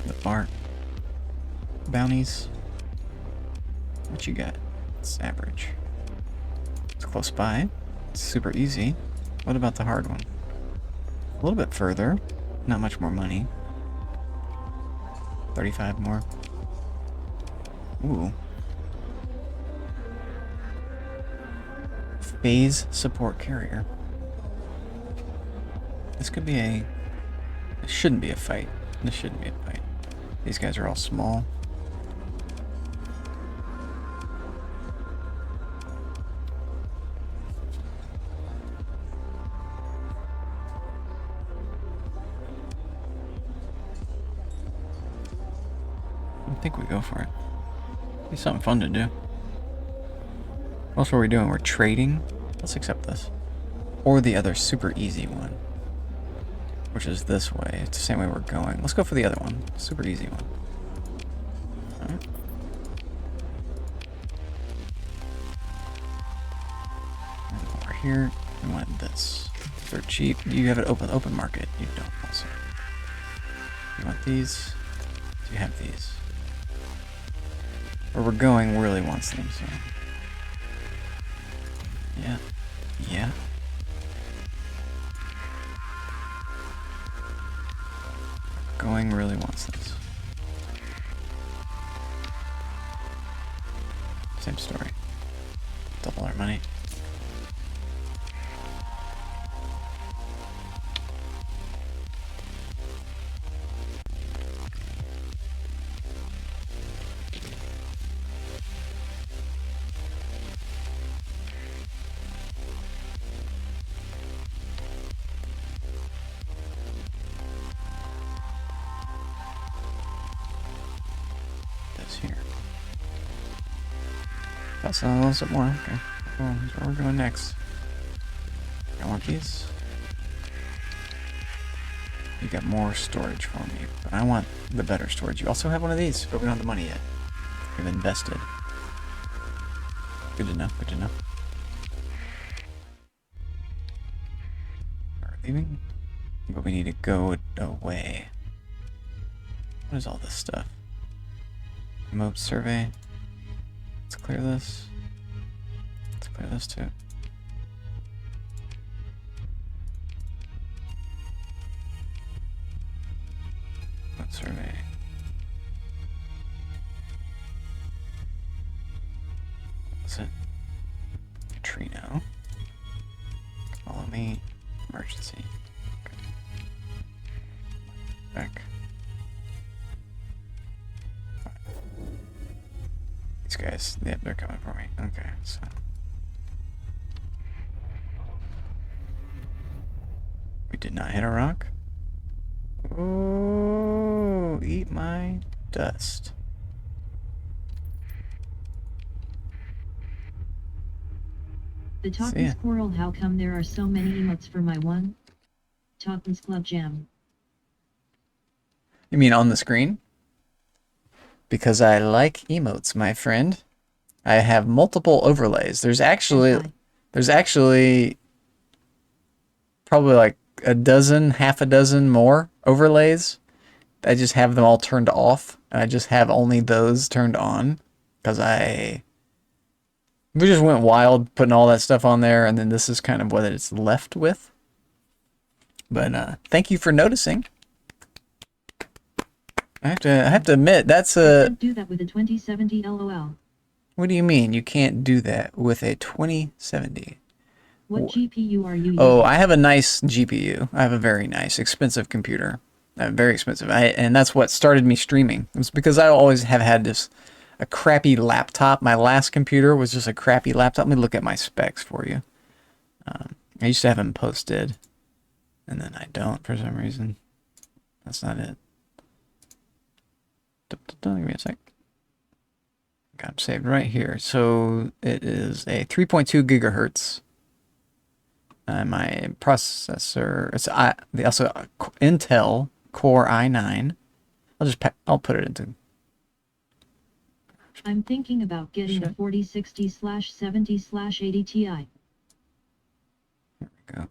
The bar. Bounties. What you got? It's average. It's close by. It's super easy. What about the hard one? A little bit further. Not much more money. 35 more. Ooh. Phase support carrier. This could be a... This shouldn't be a fight. This shouldn't be a fight. These guys are all small. I think we go for it. Be something fun to do. What else are we doing? We're trading? Let's accept this. Or the other super easy one. Which is this way. It's the same way we're going. Let's go for the other one. Super easy one. Alright. And over here, we want this. They're cheap. You have an open market. You don't also. You want these? Do you have these? Where we're going really wants them, so. Yeah. Yeah. Going really wants this. Same story. Double our money. Here. That's a little bit more. Okay. Well, here's where we're going next. I want these. You got more storage for me, but I want the better storage. You also have one of these, but we don't have the money yet. We've invested. Good to know. Good to know. We're leaving, but we need to go away. What is all this stuff? Remote survey. Let's clear this. Let's clear this too. Remote survey. What's it? Trino. Follow me. Emergency. Okay. Back. These guys, yep, they're coming for me. Okay, so. We did not hit a rock. Oh, eat my dust. The See ya. Talking Squirrel, how come there are so many emotes for my one? Talking's Club Jam. You mean on the screen? Because I like emotes, my friend. I have multiple overlays. There's actually probably like half a dozen more overlays. I just have them all turned off, and I just have only those turned on because we just went wild putting all that stuff on there, and then this is kind of what it's left with. But thank you for noticing. I have to admit that's I can't do that with a 2070 LOL. What do you mean you can't do that with a 2070? What GPU are you using? Oh, I have a nice GPU. I have a very nice, expensive computer. Very expensive. And that's what started me streaming. It was because I always have had a crappy laptop. My last computer was just a crappy laptop. Let me look at my specs for you. I used to have them posted, and then I don't for some reason. That's not it. Give me a sec. Got it saved right here. So it is a 3.2 gigahertz. My processor, it's also Intel Core i9. I'll put it into. I'm thinking about getting a 4060/70/80 Ti. There we go.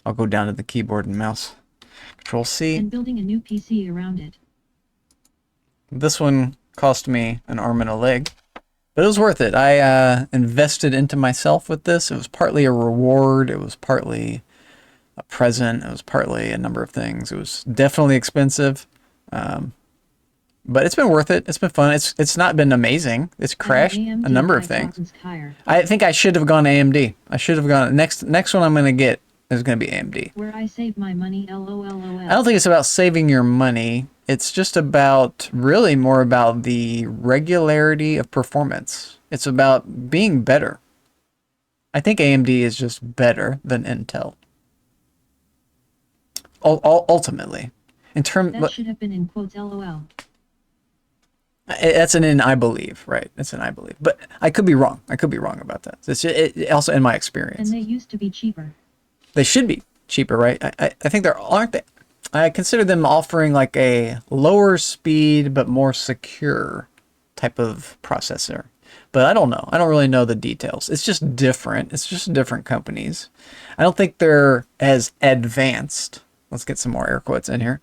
I'll go down to the keyboard and mouse. Control C. And building a new PC around it. This one cost me an arm and a leg, but it was worth it. I invested into myself with this. It was partly a reward. It was partly a present. It was partly a number of things. It was definitely expensive, but it's been worth it. It's been fun. It's not been amazing. It's crashed a number of things. I think I should have gone AMD. I should have gone next one I'm going to get is going to be AMD. Where I save my money, LOLOL. I don't think it's about saving your money. It's just about, really more about the regularity of performance. It's about being better. I think AMD is just better than Intel. Ultimately. That should have been in quotes, LOL. That's an in I believe, right? That's an I believe. But I could be wrong. I could be wrong about that. It's also in my experience. And they used to be cheaper. They should be cheaper, right? I think there aren't they. I consider them offering like a lower speed but more secure type of processor. But I don't know. I don't really know the details. It's just different. It's just different companies. I don't think they're as advanced. Let's get some more air quotes in here.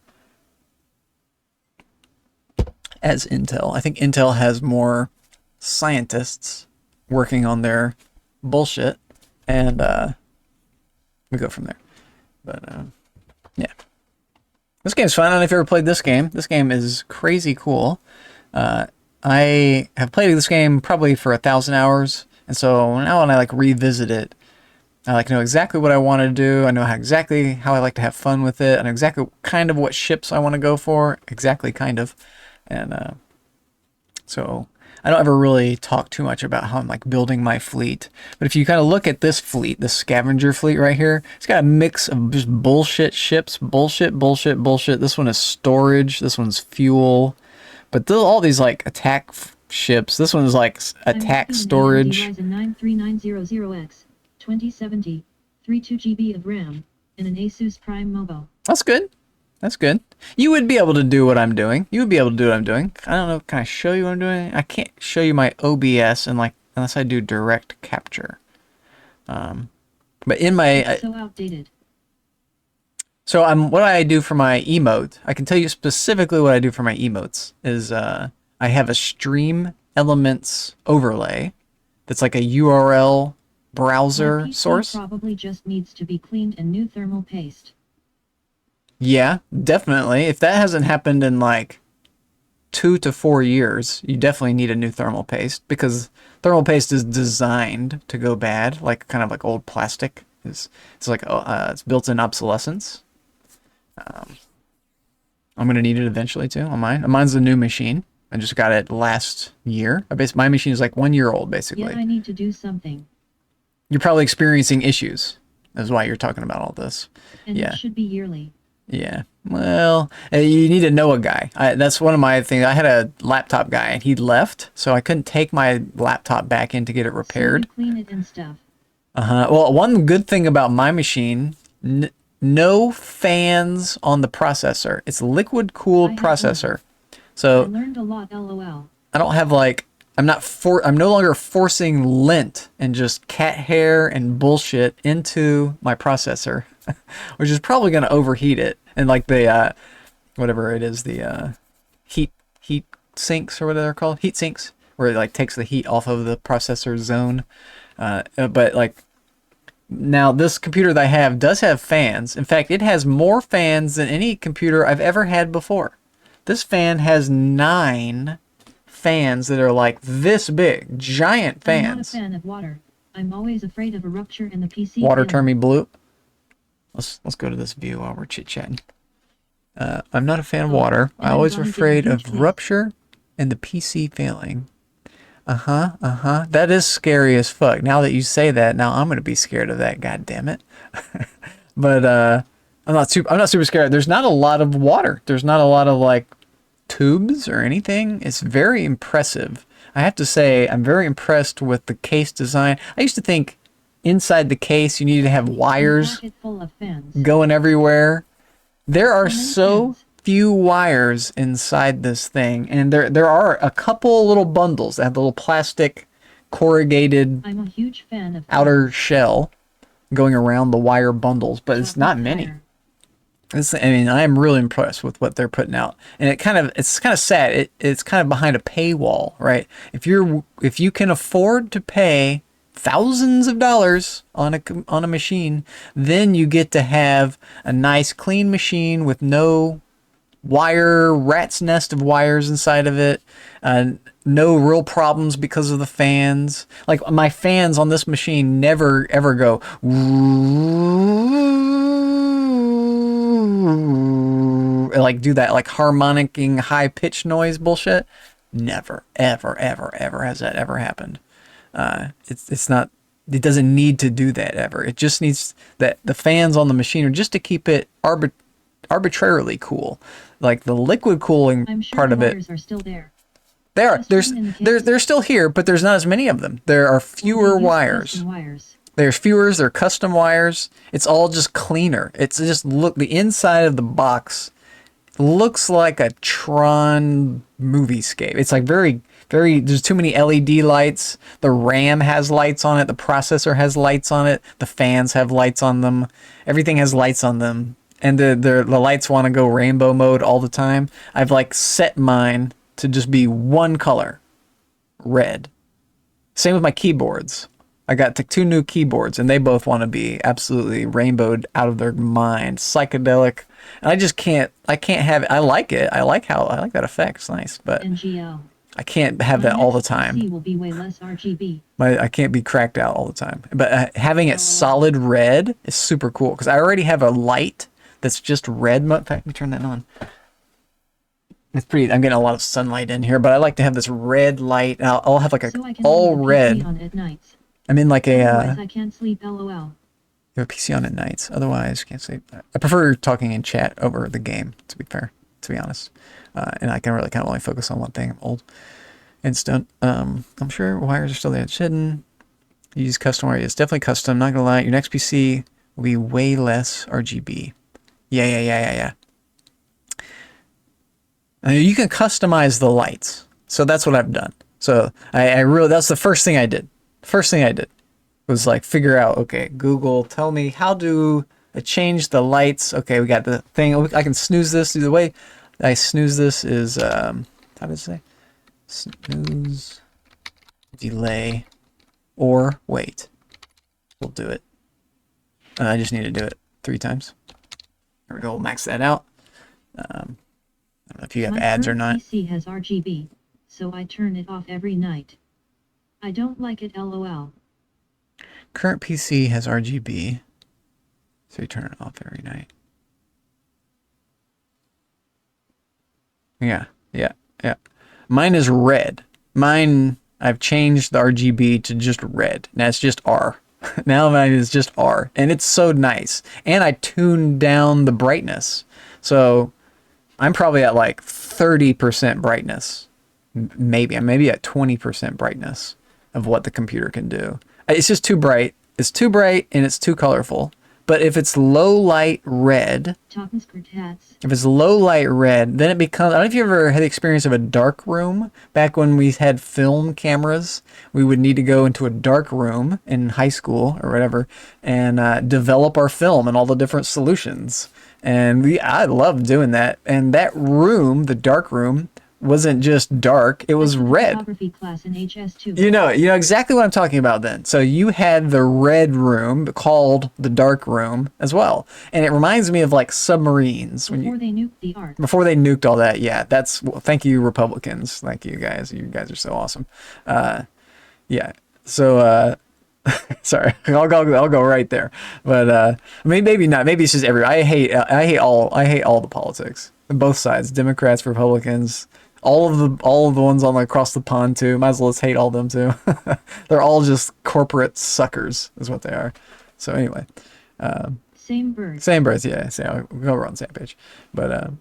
As Intel. I think Intel has more scientists working on their bullshit. And we go from there. But yeah. This game's fun. I don't know if you've ever played this game. This game is crazy cool. I have played this game probably for 1,000 hours, and so now when I like revisit it, I like know exactly what I want to do. I know exactly how I like to have fun with it. I know exactly kind of what ships I want to go for. Exactly, kind of, and so I don't ever really talk too much about how I'm like building my fleet. But if you kind of look at this fleet, this scavenger fleet right here, it's got a mix of just bullshit ships, bullshit. This one is storage. This one's fuel. But all these like attack ships. This one's like attack storage. Ryzen 93900X, 2070, 32 GB of RAM, and an Asus Prime Mobile. That's good. That's good. You would be able to do what I'm doing. You would be able to do what I'm doing. I don't know. Can I show you what I'm doing? I can't show you my OBS unless I do direct capture. But in my so outdated. So what I do for my emote, I can tell you specifically what I do for my emotes is I have a stream elements overlay that's like a URL browser source. Probably just needs to be cleaned and new thermal paste. Yeah, definitely. If that hasn't happened in like 2 to 4 years, you definitely need a new thermal paste because thermal paste is designed to go bad, like kind of like old plastic. It's like it's built-in obsolescence. I'm gonna need it eventually too on mine. Mine's a new machine. I just got it last year. My machine is like 1 year old basically. Yeah, I need to do something. You're probably experiencing issues. That's why you're talking about all this. And yeah. It should be yearly. Yeah. Well, you need to know a guy. That's one of my things. I had a laptop guy and he left, so I couldn't take my laptop back in to get it repaired. So clean it and stuff. Well, one good thing about my machine, no fans on the processor. It's a liquid cooled processor. I So learned a lot, lol. I don't have like, I'm no longer forcing lint and just cat hair and bullshit into my processor, which is probably going to overheat it. And like the, whatever it is, the heat sinks or whatever they're called, heat sinks, where it like takes the heat off of the processor zone. But like now this computer that I have does have fans. In fact, it has more fans than any computer I've ever had before. This fan has 9 fans that are like this big, giant I'm not a fans. fan of water. I'm always afraid of a rupture in the PC. Water film. turn me blue. Let's go to this view while we're chit chatting. I'm not a fan of water. and I'm I'm always gonna get a afraid huge of case. rupture and the PC failing. That is scary as fuck. Now that you say that, now I'm gonna be scared of that. God damn it. But I'm not super scared. There's not a lot of water. There's not a lot of like tubes or anything. It's very impressive. I have to say, I'm very impressed with the case design. I used to think inside the case you needed to have A wires packet full of fans. going everywhere. There are How many so fans? few wires inside this thing, and there are a couple little bundles that have the little plastic corrugated I'm a huge fan of outer shell going around the wire bundles, but it's not many. I mean, I am really impressed with what they're putting out, and it's kind of sad. It's kind of behind a paywall, right? If you can afford to pay thousands of dollars on a machine, then you get to have a nice clean machine with no rat's nest of wires inside of it, no real problems because of the fans. Like my fans on this machine never ever go like do that like harmonicking high pitch noise bullshit. Never ever has that ever happened. It's not, it doesn't need to do that ever. It just needs that the fans on the machine are just to keep it arbitrarily cool. Like the liquid cooling I'm sure part the of it, wires are still there. they are. Just one in the case. They're still here, but there's not as many of them. There are fewer They use wires. custom wires. There's fewer. They're custom wires. It's all just cleaner. It's just the inside of the box looks like a Tron moviescape. It's like very, there's too many LED lights. The RAM has lights on it. The processor has lights on it. The fans have lights on them. Everything has lights on them. And the lights want to go rainbow mode all the time. I've like set mine to just be one color, red. Same with my keyboards. I got 2 new keyboards, and they both want to be absolutely rainbowed out of their mind, psychedelic. And I can't have it. I like it. I like that effect. It's nice, but NGL. I can't have that all the time. PC will be way less RGB. I can't be cracked out all the time. But having it solid red is super cool because I already have a light that's just red. In fact, let me turn that on. It's pretty. I'm getting a lot of sunlight in here, but I like to have this red light. And I'll have like a So I can all leave the PC red. on at nights. I'm in like Otherwise a. I can't sleep, lol. You have a PC on at nights. Otherwise, can't sleep. I prefer talking in chat over the game. To be fair, to be honest, and I can really kind of only focus on one thing. I'm old. Instant. I'm sure wires are still there. It's hidden. Use custom wire. It's definitely custom. Not gonna lie. Your next PC will be way less RGB. Yeah. You can customize the lights. So that's what I've done. So I really, that's the first thing I did. First thing I did was like figure out, okay, Google, tell me how do I change the lights? Okay, we got the thing. I can snooze this. The way I snooze this is, how does it say? Snooze, delay, or wait. We'll do it. I just need to do it 3 times. There we go. We'll max that out. I don't know if you have My ads or current not. PC has RGB, so I turn it off every night. I don't like it, lol. Current PC has RGB, so you turn it off every night. Yeah. Mine is red. Mine, I've changed the RGB to just red. Now it's just R. Now mine is just R, and it's so nice. And I tuned down the brightness, so I'm probably at like 30% brightness. Maybe at 20% brightness of what the computer can do. It's just too bright. it's too bright and it's too colorful. But if it's low light red, if it's low light red, then it becomes, I don't know if you ever had the experience of a dark room. Back when we had film cameras, we would need to go into a dark room in high school or whatever and develop our film and all the different solutions. And I loved doing that. And that room, the dark room, wasn't just dark, it was red. Photography class in HS2. You know exactly what I'm talking about then. So you had the red room called the dark room as well. And it reminds me of like submarines. Before they nuked the art. Before they nuked all that, yeah. That's, well, thank you, Republicans. Thank you guys. You guys are so awesome. Yeah. So sorry, I'll go right there. But I mean, maybe not. Maybe it's just I hate all the politics. Both sides, Democrats, Republicans, all of the ones on across the pond too. Might as well just hate all them too. They're all just corporate suckers, is what they are. So anyway, Same bird. same birds, yeah. So we're on the same page. But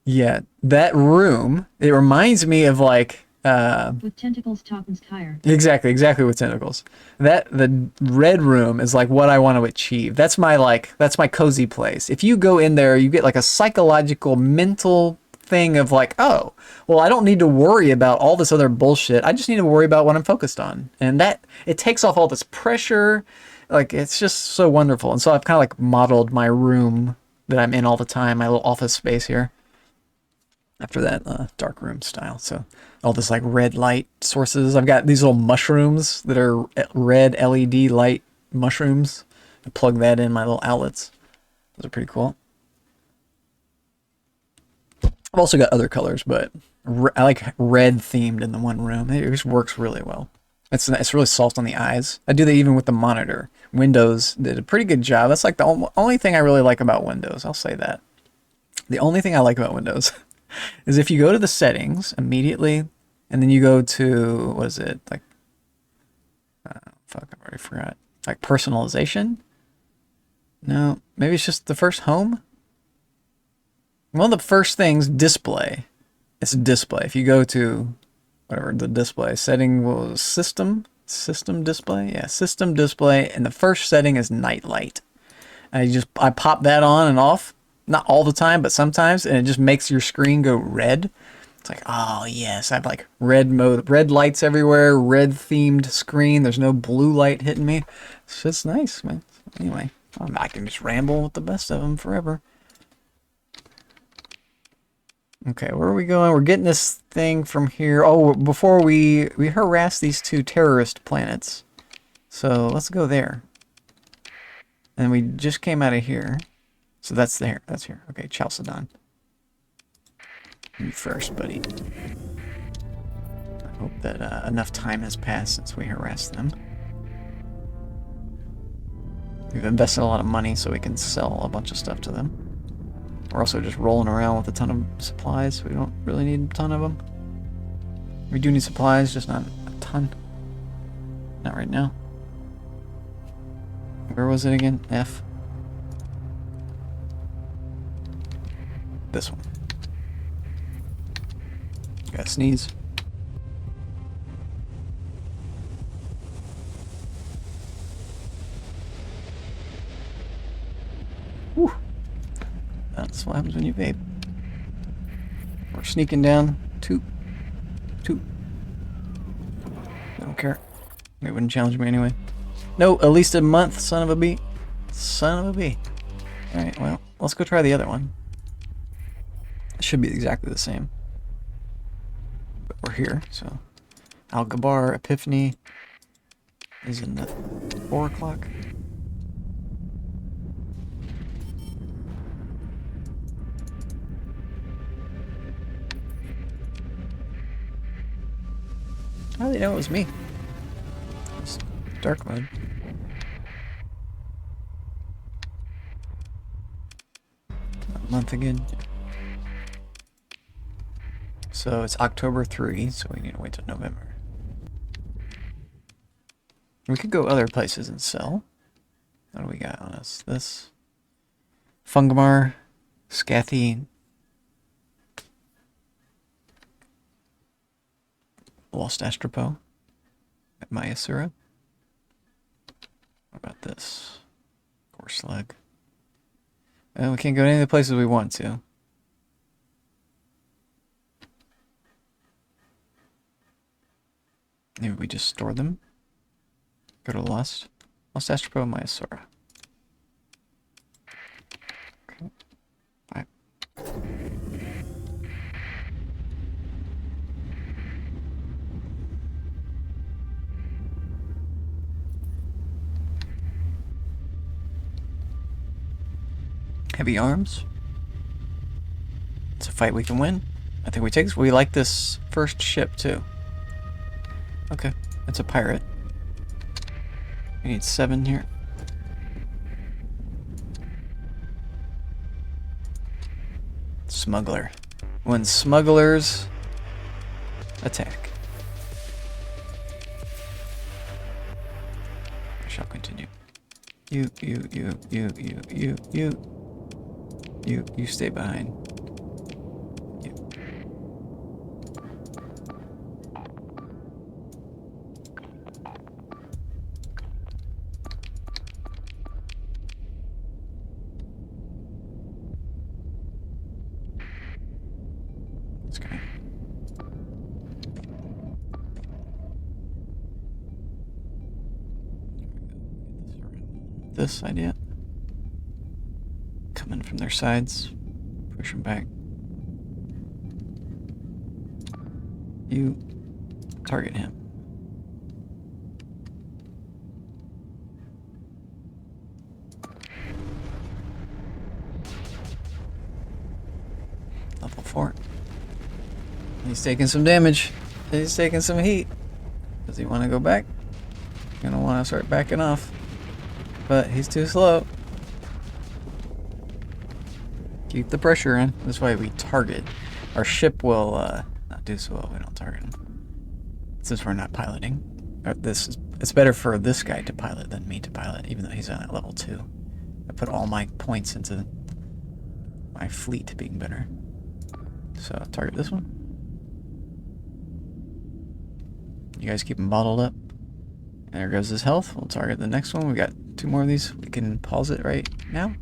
yeah, that room, it reminds me of like. With tentacles, Toppen's Kyre. Exactly with tentacles. The red room is like what I want to achieve. That's my cozy place. If you go in there, you get like a psychological, mental thing of like, oh, well, I don't need to worry about all this other bullshit. I just need to worry about what I'm focused on. And that, it takes off all this pressure. Like, it's just so wonderful. And so I've kind of like modeled my room that I'm in all the time, my little office space here, after that dark room style. So all this like red light sources. I've got these little mushrooms that are red LED light mushrooms. I plug that in my little outlets. Those are pretty cool. I've also got other colors, but I like red themed in the one room. It just works really well. It's really soft on the eyes. I do that even with the monitor. Windows did a pretty good job. That's like the only thing I really like about Windows. I'll say that. The only thing I like about Windows is if you go to the settings immediately, and then you go to, what is it, like, fuck, I already forgot. Like personalization? No, maybe it's just the first home? One of the first things, display. It's display. If you go to, whatever, the display setting was system display? Yeah, system display, and the first setting is night light. I pop that on and off. Not all the time, but sometimes, and it just makes your screen go red. It's like, oh yes, I have like red mode, red lights everywhere, red themed screen. There's no blue light hitting me. It's just nice, man. Anyway, I can just ramble with the best of them forever. Okay, where are we going? We're getting this thing from here. Oh, before we harass these two terrorist planets. So let's go there. And we just came out of here. So that's there. That's here. Okay, Chalcedon. You first, buddy. I hope that enough time has passed since we harassed them. We've invested a lot of money so we can sell a bunch of stuff to them. We're also just rolling around with a ton of supplies. We don't really need a ton of them. We do need supplies, just not a ton. Not right now. Where was it again? F. This one. Gotta sneeze. Whew. That's what happens when you vape. We're sneaking down. Toot. Toot. I don't care. It wouldn't challenge me anyway. No, at least a month, son of a bee. Son of a bee. Alright, well, let's go try the other one. It should be exactly the same. But we're here, so. Al-Gabar Epiphany is in the 4 o'clock. How do they know it was me? It's dark mode. A month again. So it's October 3, so we need to wait till November. We could go other places and sell. What do we got on us? This. Fungamar. Scathy. Lost Astropo. At Mayasura. about this? Core slug. And we can't go to any of the places we want to. Maybe we just store them. Go to Lost. Lost Astropro Myosora. Okay. Alright. Heavy arms. It's a fight we can win. I think we like this first ship too. Okay, it's a pirate. We need 7 here. Smuggler. When smugglers attack. I shall continue. You stay behind. You. This guy. This idea. Coming from their sides. Push them back. You target him. Level 4. He's taking some damage. He's taking some heat. Does he want to go back? Gonna want to start backing off. But he's too slow. Keep the pressure in. This way we target. Our ship will not do so well if we don't target him. Since we're not piloting. It's better for this guy to pilot than me to pilot, even though he's on at level 2. I put all my points into my fleet being better. So target this one. You guys keep him bottled up. And there goes his health. We'll target the next one. We got 2 more of these. We can pause it right now.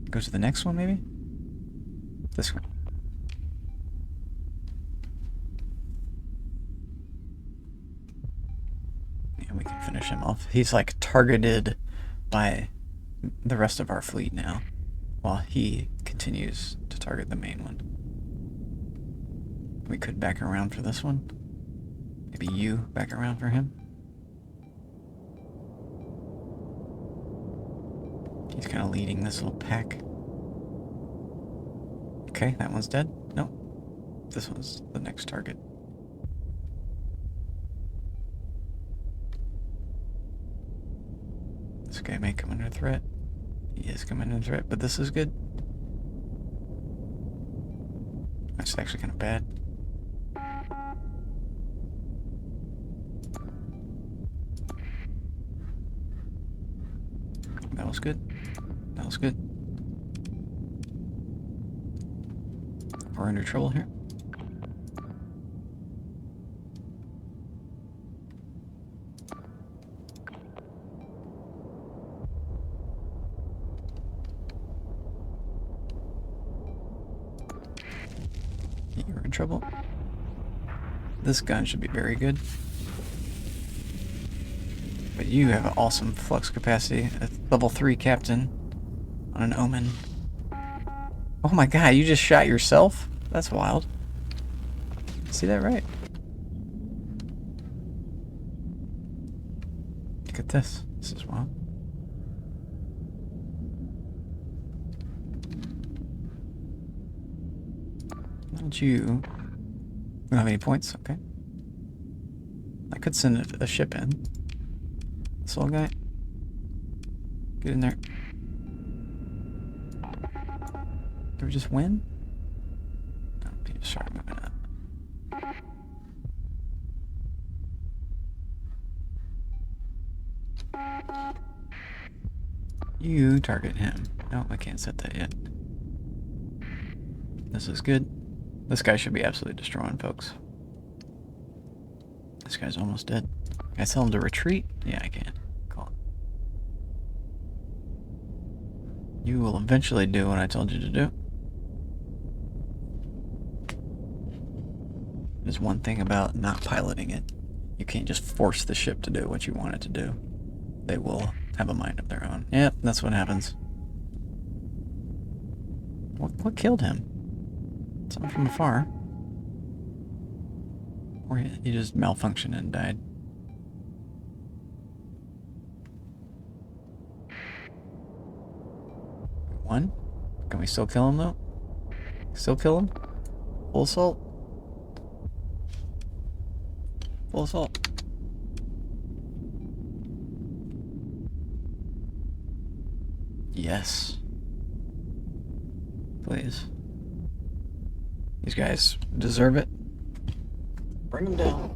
Go to the next one, maybe? This one. Yeah, we can finish him off. He's like targeted by the rest of our fleet now, while he continues to target the main one. We could back around for this one. Maybe you back around for him. He's kind of leading this little pack. Okay, that one's dead. No. This one's the next target. This guy may come under threat. He is coming under threat, but this is good. That's actually kind of bad. That was good. That was good. We're under trouble here. You're in trouble. This gun should be very good. But you have an awesome flux capacity. A level 3 captain on an Omen. Oh my god, you just shot yourself? That's wild. See that right? Look at this. This is wild. Not you. We don't have any points, okay. I could send a ship in. This little guy. Get in there. Did we just win? No, we just start moving up. You target him. No, I can't set that yet. This is good. This guy should be absolutely destroying, folks. This guy's almost dead. Can I tell him to retreat? Yeah, I can. Cool. You will eventually do what I told you to do. There's one thing about not piloting it. You can't just force the ship to do what you want it to do. They will have a mind of their own. Yep, that's what happens. What killed him? Something from afar. Or he just malfunctioned and died. One? Can we still kill him though? Still kill him? Full assault? Full assault. Yes. Please. These guys deserve it. Bring them down.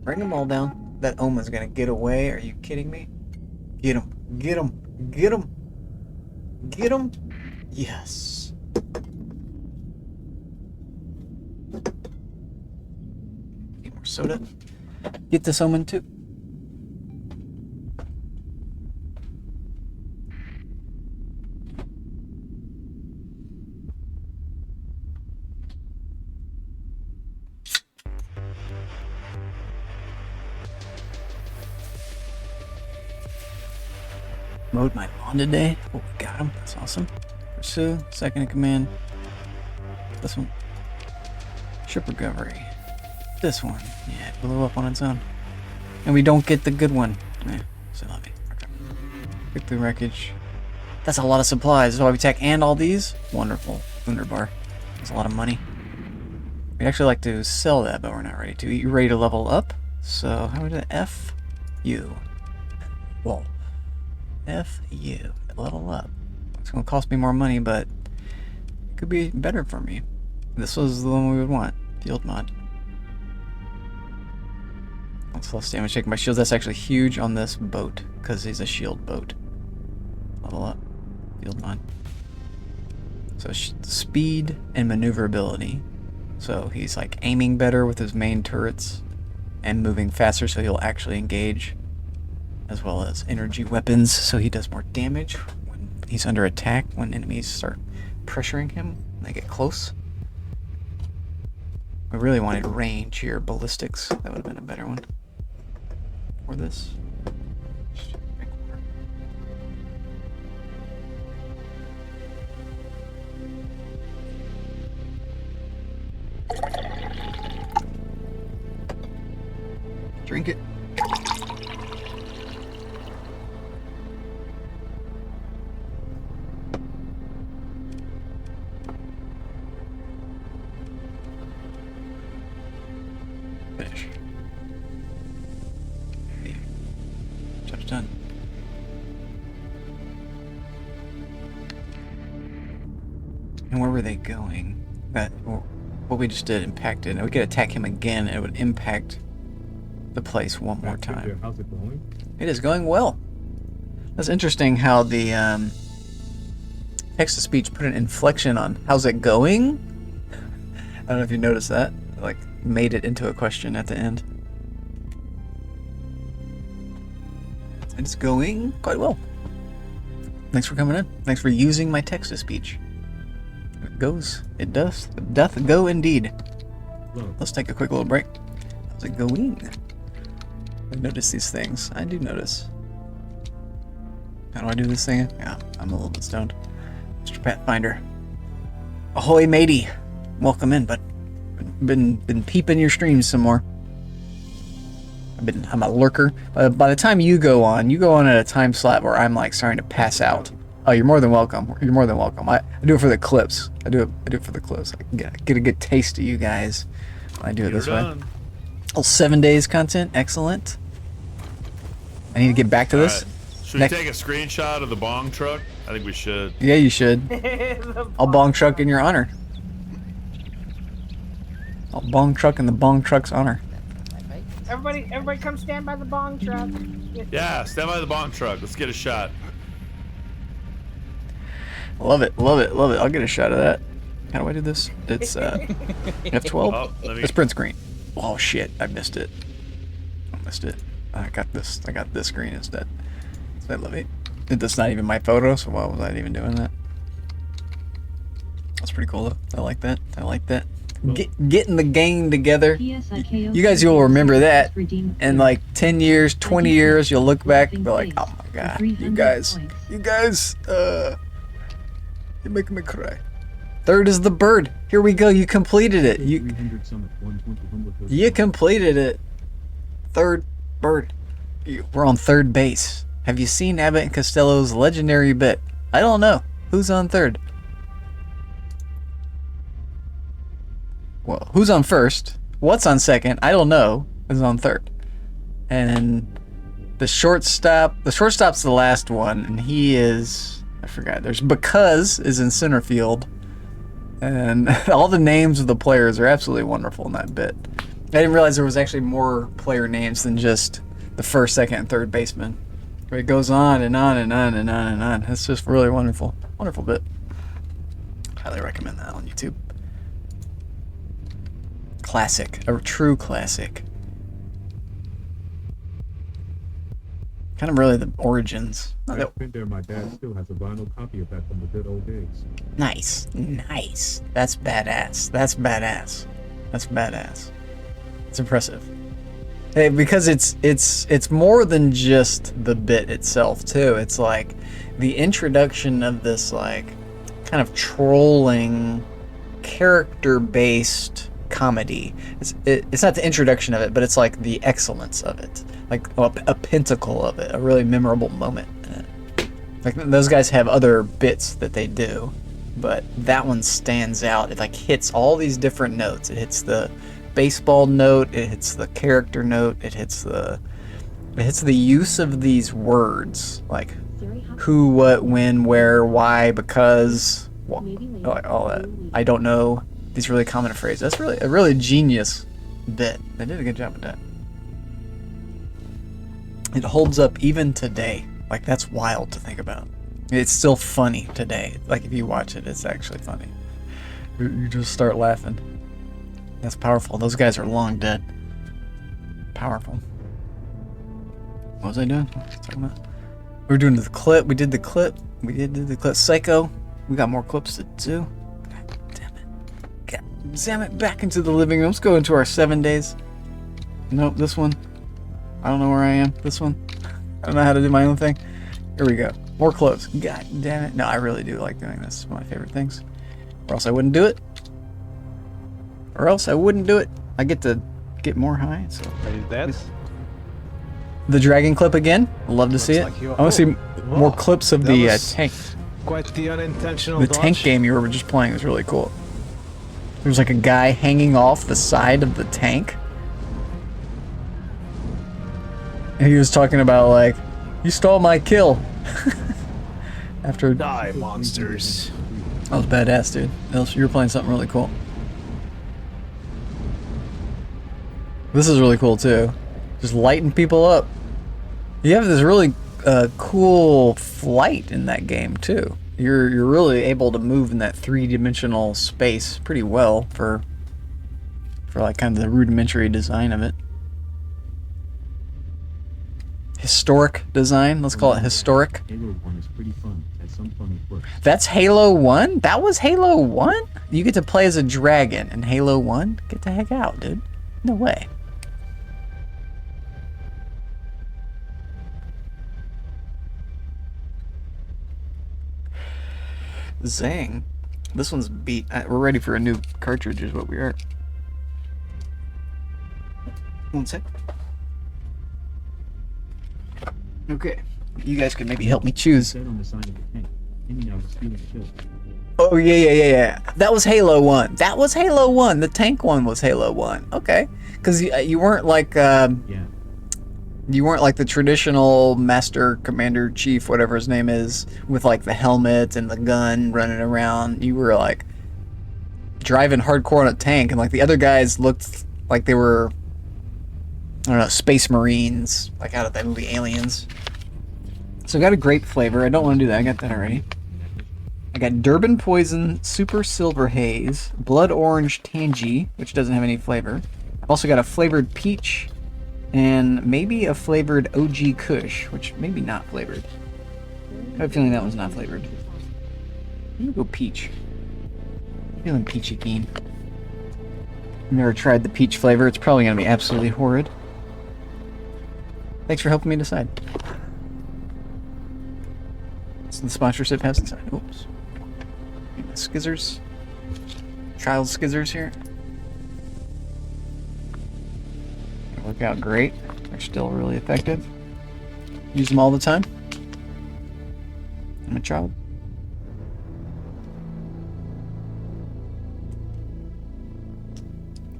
Bring them all down. That Oma's gonna get away. Are you kidding me? Get him. Get him. Get him. Get him. Yes. Get more soda. Get this Omen too. Mowed my lawn today. Oh, we got him. That's awesome. Pursue. Second in command. This one. Ship recovery. This one. Yeah, it blew up on its own. And we don't get the good one. Yeah, so let me. Okay. Pick through wreckage. That's a lot of supplies. So I attack and all these? Wonderful. Wunderbar. That's a lot of money. We'd actually like to sell that, but we're not ready to. You ready to level up? So, how would it F? U. Whoa. F you. Level up. It's gonna cost me more money, but it could be better for me. This was the one we would want. Field mod. That's less damage taken by shields. That's actually huge on this boat, because he's a shield boat. Level up. Field mod. So speed and maneuverability. So he's like aiming better with his main turrets and moving faster, so he'll actually engage. As well as energy weapons, so he does more damage when he's under attack, when enemies start pressuring him, when they get close. We really wanted range here, ballistics. That would have been a better one for this. Drink it. Finish. Leave. Job's done. And where were they going? That what we just did impacted, and we could attack him again, and it would impact the place one more time. How's it going? It is going well. That's interesting how the text-to-speech put an inflection on how's it going? I don't know if you noticed that. Like, made it into a question at the end. It's going quite well. Thanks for coming in. Thanks for using my text-to-speech. It goes. It does. It doth go indeed. Look, Let's take a quick little break. How's it going? I notice these things. I do notice. How do I do this thing? Yeah, I'm a little bit stoned. Mr. Pathfinder. Ahoy, matey. Welcome in, but been peeping your streams some more. I'm a lurker. By the time you go on at a time slot where I'm like starting to pass out. Oh, you're more than welcome. You're more than welcome. I do it for the clips. I do it for the clips. I get a good taste of you guys when I do it this way. Oh, 7 days content. Excellent. I need to get back to this. Should we take a screenshot of the bong truck? I think we should. Yeah, you should. I'll bong truck in your honor. I'll bong truck in the bong truck's honor. Everybody come stand by the bong truck. Yeah, stand by the bong truck. Let's get a shot. Love it, love it, love it. I'll get a shot of that. How do I do this? It's F12. Oh, let me... It's print screen. Oh shit, I missed it. missed it. I got this screen instead. So I love it. That's not even my photo, so why was I even doing that? That's pretty cool though. I like that. I like that. Getting the gang together. You guys will remember that. In like 10 years, 20 years, you'll look back and be like, oh my god, you guys, you're making me cry. Third is the bird. Here we go. You completed it. You completed it. Third bird. We're on third base. Have you seen Abbott and Costello's legendary bit? I don't know. Who's on third? Well, who's on first? What's on second? I don't know. Is on third. And the shortstop's the last one, and he is, I forgot. There's Because is in center field. And all the names of the players are absolutely wonderful in that bit. I didn't realize there was actually more player names than just the first, second, and third baseman. It goes on and on and on and on and on. It's just really wonderful. Wonderful bit. Highly recommend that on YouTube. Classic. A true classic. Kind of really the origins. I've been there. My dad still has a vinyl copy of that from the good old days. Nice. Nice. That's badass. That's badass. That's badass. It's impressive. Hey, because it's more than just the bit itself too. It's like the introduction of this like kind of trolling character-based comedy. It's not the introduction of it, but it's like the excellence of it. Like a pinnacle of it, a really memorable moment in it. Like those guys have other bits that they do, but that one stands out. It like hits all these different notes. It hits the baseball note, it hits the character note, it hits the use of these words like who, what, when, where, why, because, like all that. I don't know. These really common phrases. That's really a really genius bit. They did a good job with that. It holds up even today. Like that's wild to think about. It's still funny today. Like if you watch it, it's actually funny. You just start laughing. That's powerful. Those guys are long dead. Powerful. What was I doing? What was I talking about? We were doing the clip. We did the clip. We did the clip. Psycho. We got more clips to do. God damn it. God damn it. Back into the living room. Let's go into our 7 days. Nope, this one. I don't know where I am. This one. I don't know how to do my own thing. Here we go. More clips. God damn it. No, I really do like doing this. It's one of my favorite things. Or else I wouldn't do it. I get to get more high. So. Are you dead? The dragon clip again. I'd love to see it. Like I want to see more clips of the tank. Quite the unintentional The dodge. tank game you were just playing was really cool. There's like a guy hanging off the side of the tank. And he was talking about like, you stole my kill. After Die, monsters. That was badass, dude. You were playing something really cool. This is really cool too. Just lighting people up. You have this really cool flight in that game too. You're really able to move in that three-dimensional space pretty well for like kind of the rudimentary design of it. Historic design. Let's call it historic. Halo 1 is pretty fun. Has some funny quirks. That's Halo 1? That was Halo 1? You get to play as a dragon in Halo 1? Get the heck out, dude. No way. Zang. This one's beat. We're ready for a new cartridge is what we are. One sec. Okay. You guys could maybe help me choose. Said on the side of the tank. Aiming out stealing kills. Oh, yeah. That was Halo 1. That was Halo 1. The tank one was Halo 1. Okay. Because you weren't like... Yeah. You weren't like the traditional Master Commander Chief, whatever his name is, with like the helmet and the gun running around. You were like driving hardcore on a tank, and like the other guys looked like they were, I don't know, Space Marines, like out of that movie Aliens. So I got a grape flavor. I don't want to do that. I got that already. I got Durban Poison, Super Silver Haze, Blood Orange Tangy, which doesn't have any flavor. I've also got a flavored peach And maybe a flavored OG Kush, which maybe not flavored. I have a feeling that one's not flavored. I'm gonna go peach. I'm feeling peachy keen. I've never tried the peach flavor. It's probably gonna be absolutely horrid. Thanks for helping me decide. So the sponsorship has inside. Oops. Skizzers. Child skizzers here. They work out great. They're still really effective. Use them all the time. I'm a child.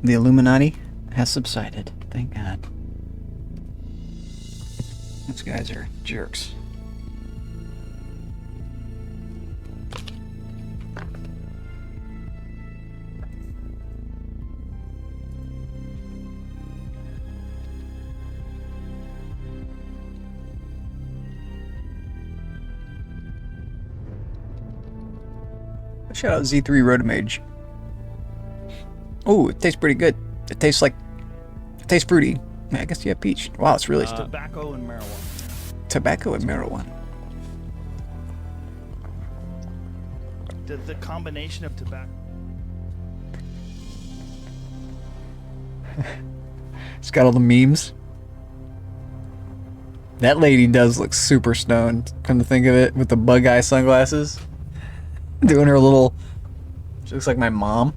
The Illuminati has subsided. Thank God. These guys are jerks. Shout out Z3 Rotomage. Oh, it tastes pretty good. It tastes fruity. I guess you have peach. Wow, it's really still. Tobacco and marijuana. Tobacco and marijuana. The combination of tobacco. It's got all the memes. That lady does look super stoned, come to think of it, with the bug eye sunglasses. Doing her little... She looks like my mom.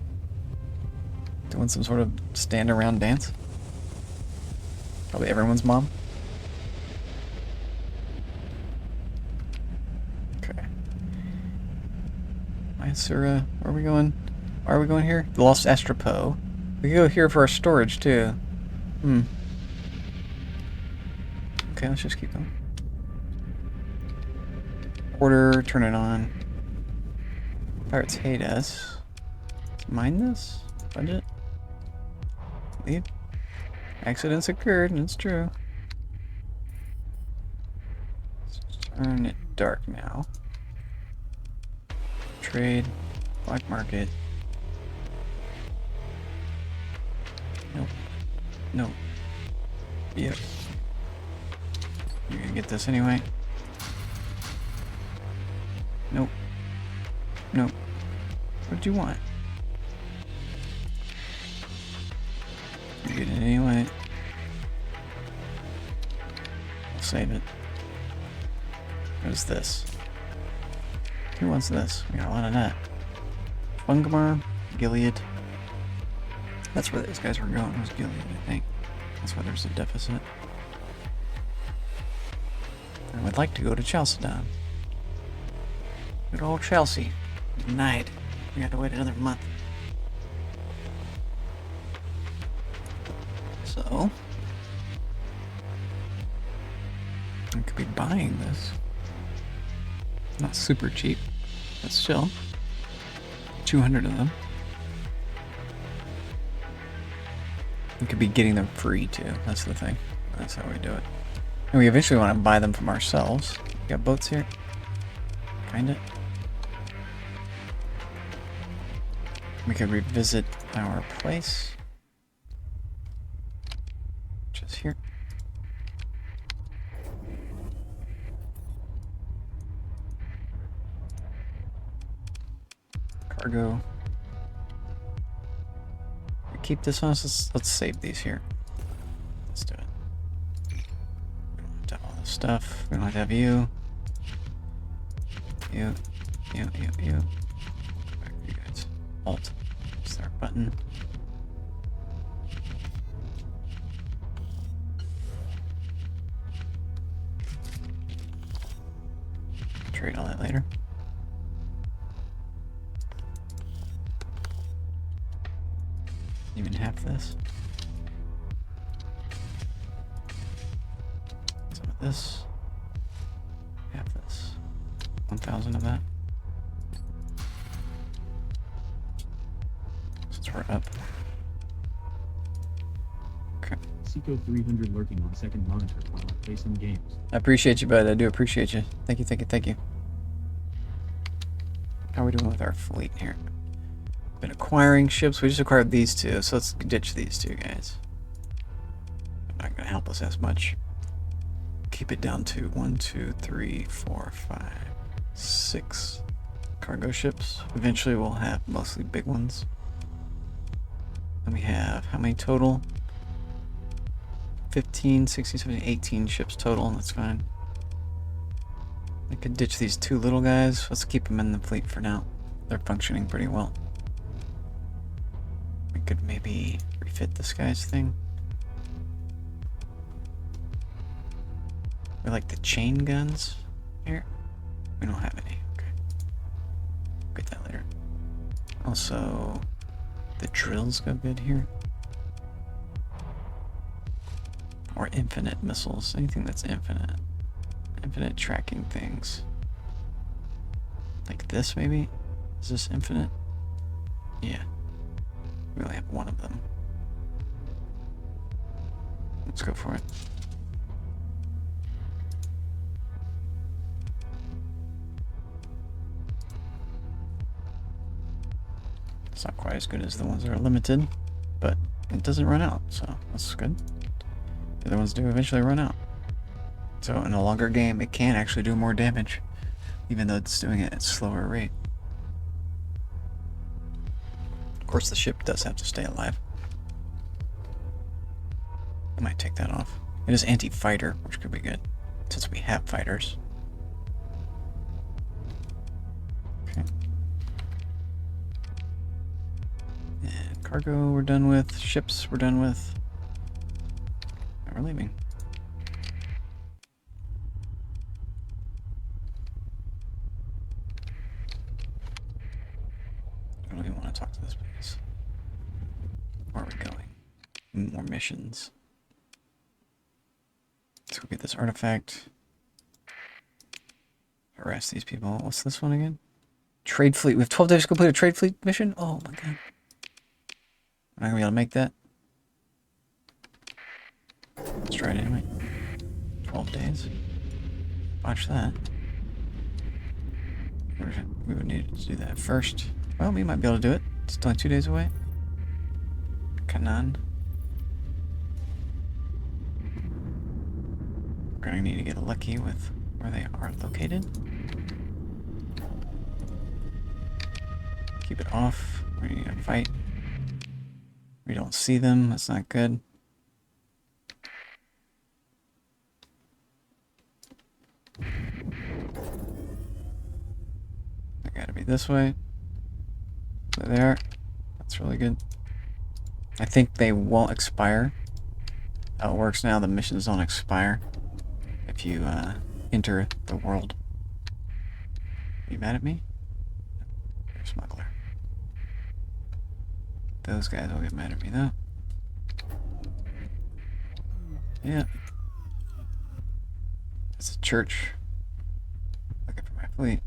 Doing some sort of stand around dance. Probably everyone's mom. Okay. Mysura, where are we going? Why are we going here? The Lost Astropo. We can go here for our storage too. Okay, let's just keep going. Order, turn it on. Pirates hate us. Mine this? Budget? Leave? Accidents occurred, and it's true. Let's turn it dark now. Trade. Black market. Nope. Nope. Yep. You're gonna get this anyway. Nope. Nope. What do you want? You get it anyway. I'll save it. What is this? Who wants this? We got a lot of that. Bungamar, Gilead. That's where those guys were going, was Gilead, I think. That's why there's a deficit. I would like to go to Chalcedon. Good old Chelsea. Denied. We had to wait another month. So, I could be buying this. Not super cheap, but still. 200 of them. We could be getting them free too. That's the thing. That's how we do it. And we eventually want to buy them from ourselves. We got boats here. Kinda. We could revisit our place. Which is here. Cargo. We keep this on us. Let's save these here. Let's do it. We don't have to have all this stuff. We don't have to have you. You. Back to you guys. Alt. Start button. Trade all that later. Even half this. Some of this. Half this. 1,000 of that. Since we're up. Okay. Seco 300 lurking on second monitor while I play some games. I appreciate you, bud. I do appreciate you. Thank you, thank you, thank you. How are we doing with our fleet here? Been acquiring ships. We just acquired these two, so let's ditch these two guys. I'm not not gonna help us as much. Keep it down to 1, 2, 3, 4, 5, 6 cargo ships. Eventually we'll have mostly big ones. And we have how many total? 15, 16, 17, 18 ships total. That's fine. I could ditch these 2 little guys. Let's keep them in the fleet for now. They're functioning pretty well. We could maybe refit this guy's thing. We like the chain guns here. We don't have any. Okay. Get that later. Also, the drills go good here. Or infinite missiles. Anything that's infinite. Infinite tracking things. Like this, maybe? Is this infinite? Yeah. We only have one of them. Let's go for it. It's not quite as good as the ones that are limited, but it doesn't run out, so that's good. The other ones do eventually run out. So in a longer game, it can actually do more damage, even though it's doing it at a slower rate. Of course, the ship does have to stay alive. I might take that off. It is anti-fighter, which could be good, since we have fighters. Okay. And cargo we're done with. Ships we're done with. And we're leaving. I don't even want to talk to this place. Where are we going? More missions. Let's go get this artifact. Harass these people. What's this one again? Trade fleet. We have 12 days to complete a trade fleet mission? Oh my god. Am I gonna be able to make that? Let's try it anyway. 12 days. Watch that. We would need to do that first. Well, we might be able to do it. It's only 2 days away. Canaan. We're gonna need to get lucky with where they are located. Keep it off. We're gonna fight. We don't see them. That's not good. They gotta be this way. There they are. That's really good. I think they won't expire. How it works now, the missions don't expire if you enter the world. Are you mad at me? You're a smuggler. Those guys will get mad at me though. Yeah. It's a church. Looking for my fleet.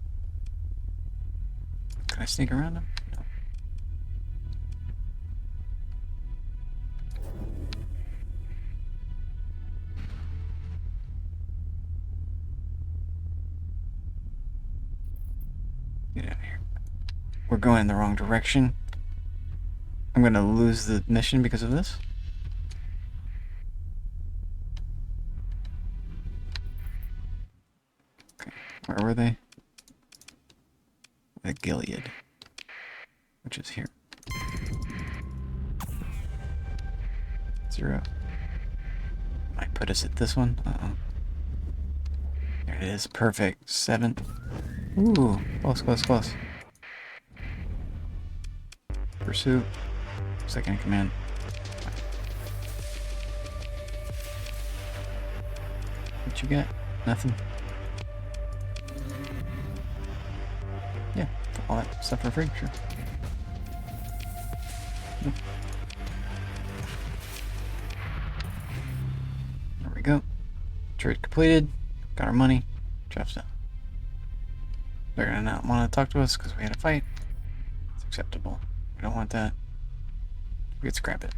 Can I sneak around them? No. Get out of here. We're going in the wrong direction. I'm gonna lose the mission because of this. Okay, where were they? The Gilead, which is here. 0. Might put us at this one. There it is. Perfect. 7. Ooh, close, close, close. Pursuit. Second in command. What you got? Nothing. Yeah, all that stuff for free, sure. Nope. There we go. Trade completed. Got our money. Job's done. They're gonna not want to talk to us because we had a fight. It's acceptable. We don't want that. We could scrap it.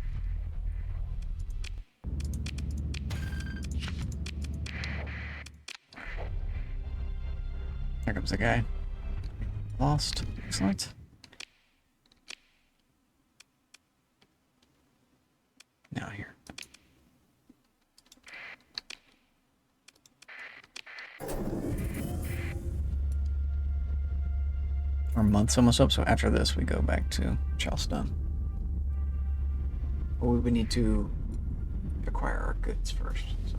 Here comes the guy. Lost. Excellent. Now here. month's almost up, so after this we go back to Charleston. But we would need to acquire our goods first, so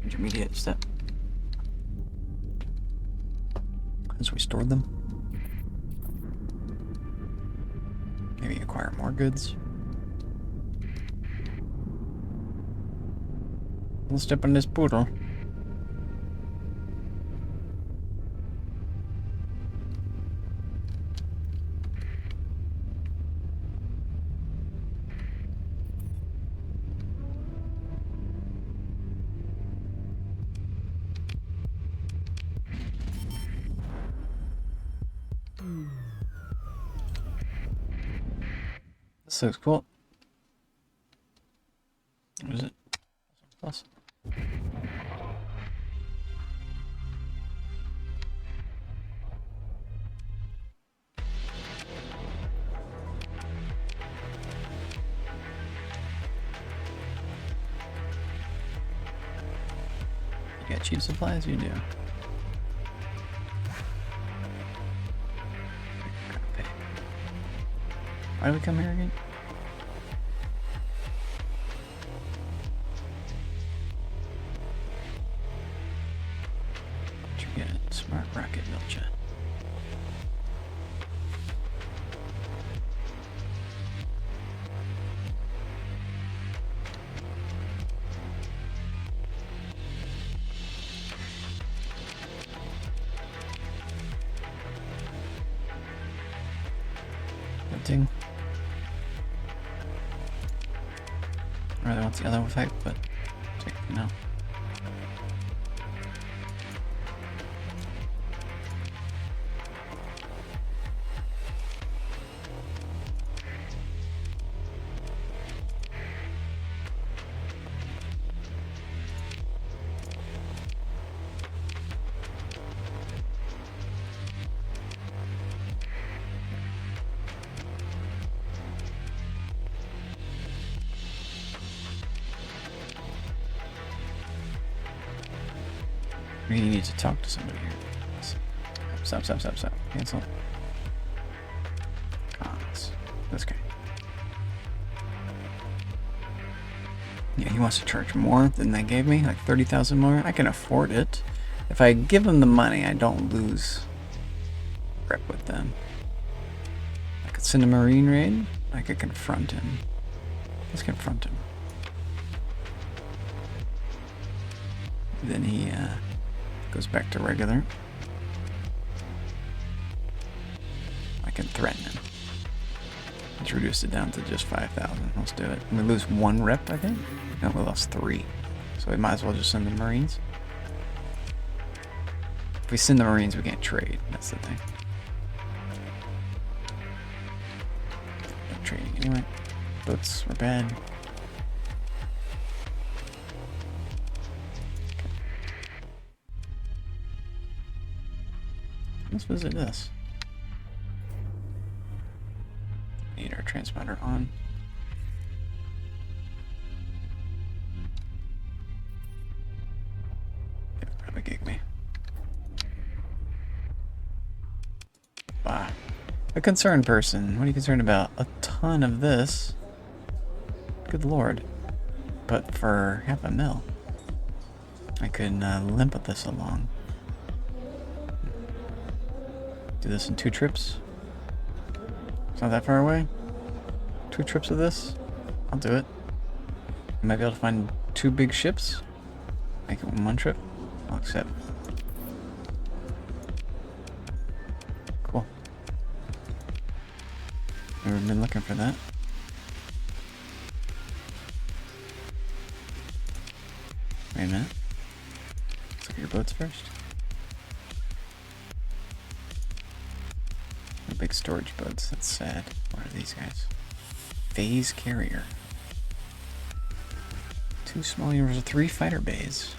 intermediate step. As we stored them. Maybe acquire more goods. We'll step on this poodle. This looks cool. What is it? Plus. You got cheap supplies? You do. Why did we come here again? What you get? Smart rocket milcha. Nothing. I really want the other effect, but take it now. We need to talk to somebody here. Stop. Cancel. Cons. This guy. Yeah, he wants to charge more than they gave me, like 30,000 more. I can afford it. If I give him the money, I don't lose rep with them. I could send a marine raid. I could confront him. Let's confront him. Then he goes back to regular. I can threaten him. Let's reduce it down to just 5,000. Let's do it. We lose 1 rep, I think. No, we lost 3. So we might as well just send the Marines. If we send the Marines, we can't trade. That's the thing. No trading anyway. Boats are bad. Let's visit this. Need our transponder on. It would probably gig me. Bah. A concerned person. What are you concerned about? A ton of this. Good lord. But for $500,000, I could limp this along. Do this in 2 trips. It's not that far away. 2 trips of this. I'll do it. I might be able to find 2 big ships. Make it in 1 trip. I'll accept. Cool. Never been looking for that. Wait a minute. Let's look at your boats first. Big storage boats. That's sad. What are these guys? Phase carrier. 2 small units, 3 fighter bays.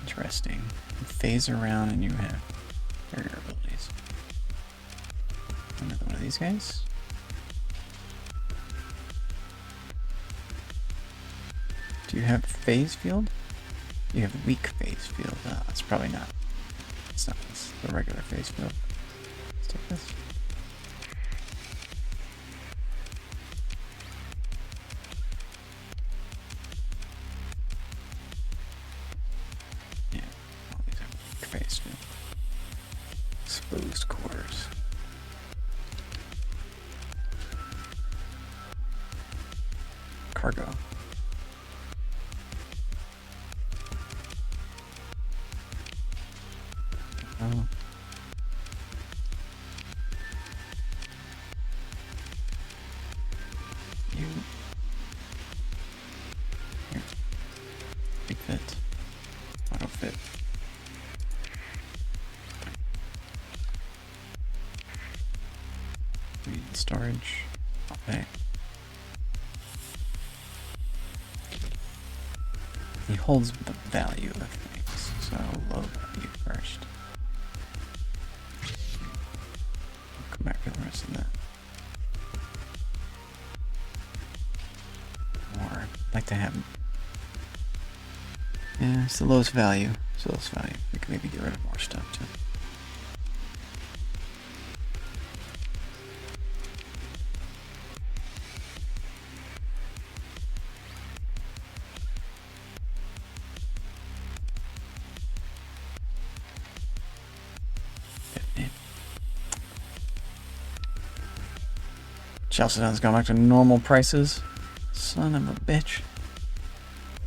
Interesting. You phase around and you have carrier abilities. Another one of these guys. Do you have phase field? You have weak phase field. It's probably not. It's not the regular phase field. take this. Yeah, all these are weak faced. Exposed cores. Cargo. Oh. You. Here. Big fit. Auto fit. Need storage. Okay. He holds the value of things, so low value first. Come back for the rest of that. Or I'd like to have. Yeah, it's the lowest value. It's the lowest value. We can maybe get rid of more stuff too. Chalcedon's gone back to normal prices. Son of a bitch.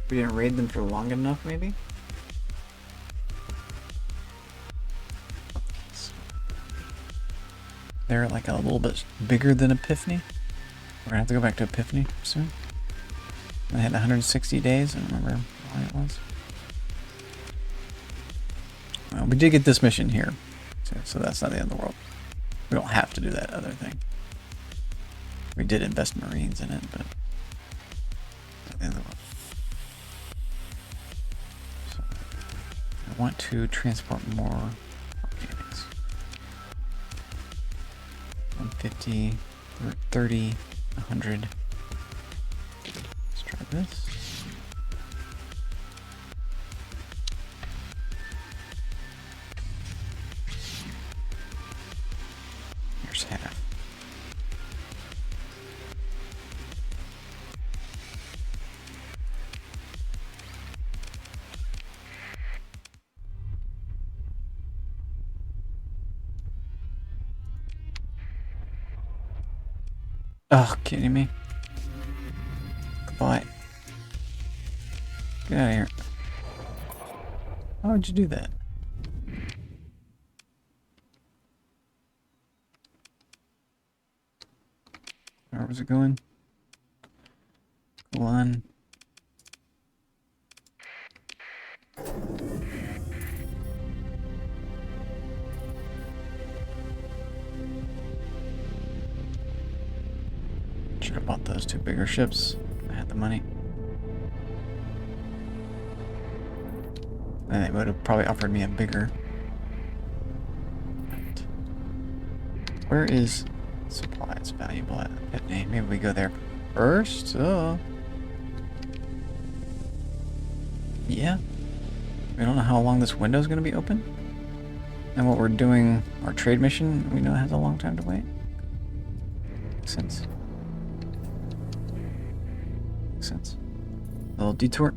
We didn't raid them for long enough, maybe? They're like a little bit bigger than Epiphany. We're gonna have to go back to Epiphany soon. They had 160 days, I don't remember why it was. Well, we did get this mission here, so that's not the end of the world. We don't have to do that other thing. We did invest Marines in it, but not the end of the world. So I want to transport more organics. 150, 30, 100. Let's try this. Here's half. Oh, kidding me? Goodbye. Get out of here. Why would you do that? Where was it going? Go on. Should have bought those two bigger ships. I had the money. And they would have probably offered me a bigger. Where is supplies valuable at Epiphany? Maybe we go there first. Oh. Yeah. We don't know how long this window is going to be open. And what we're doing, our trade mission, we know it has a long time to wait. Makes sense. Makes sense. A little detour.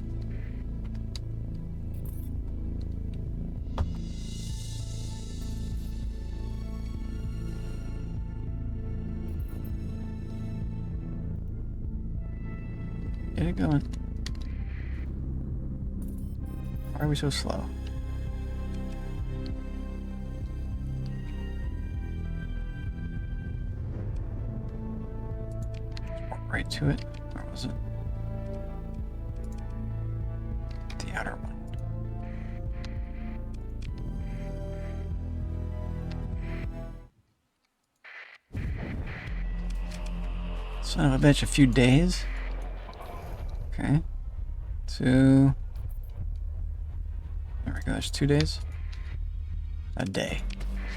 Get it going. Why are we so slow? Walk right to it. Where was it? The outer one. Son of a bitch, a few days. Okay. There we go, there's 2 days. A day.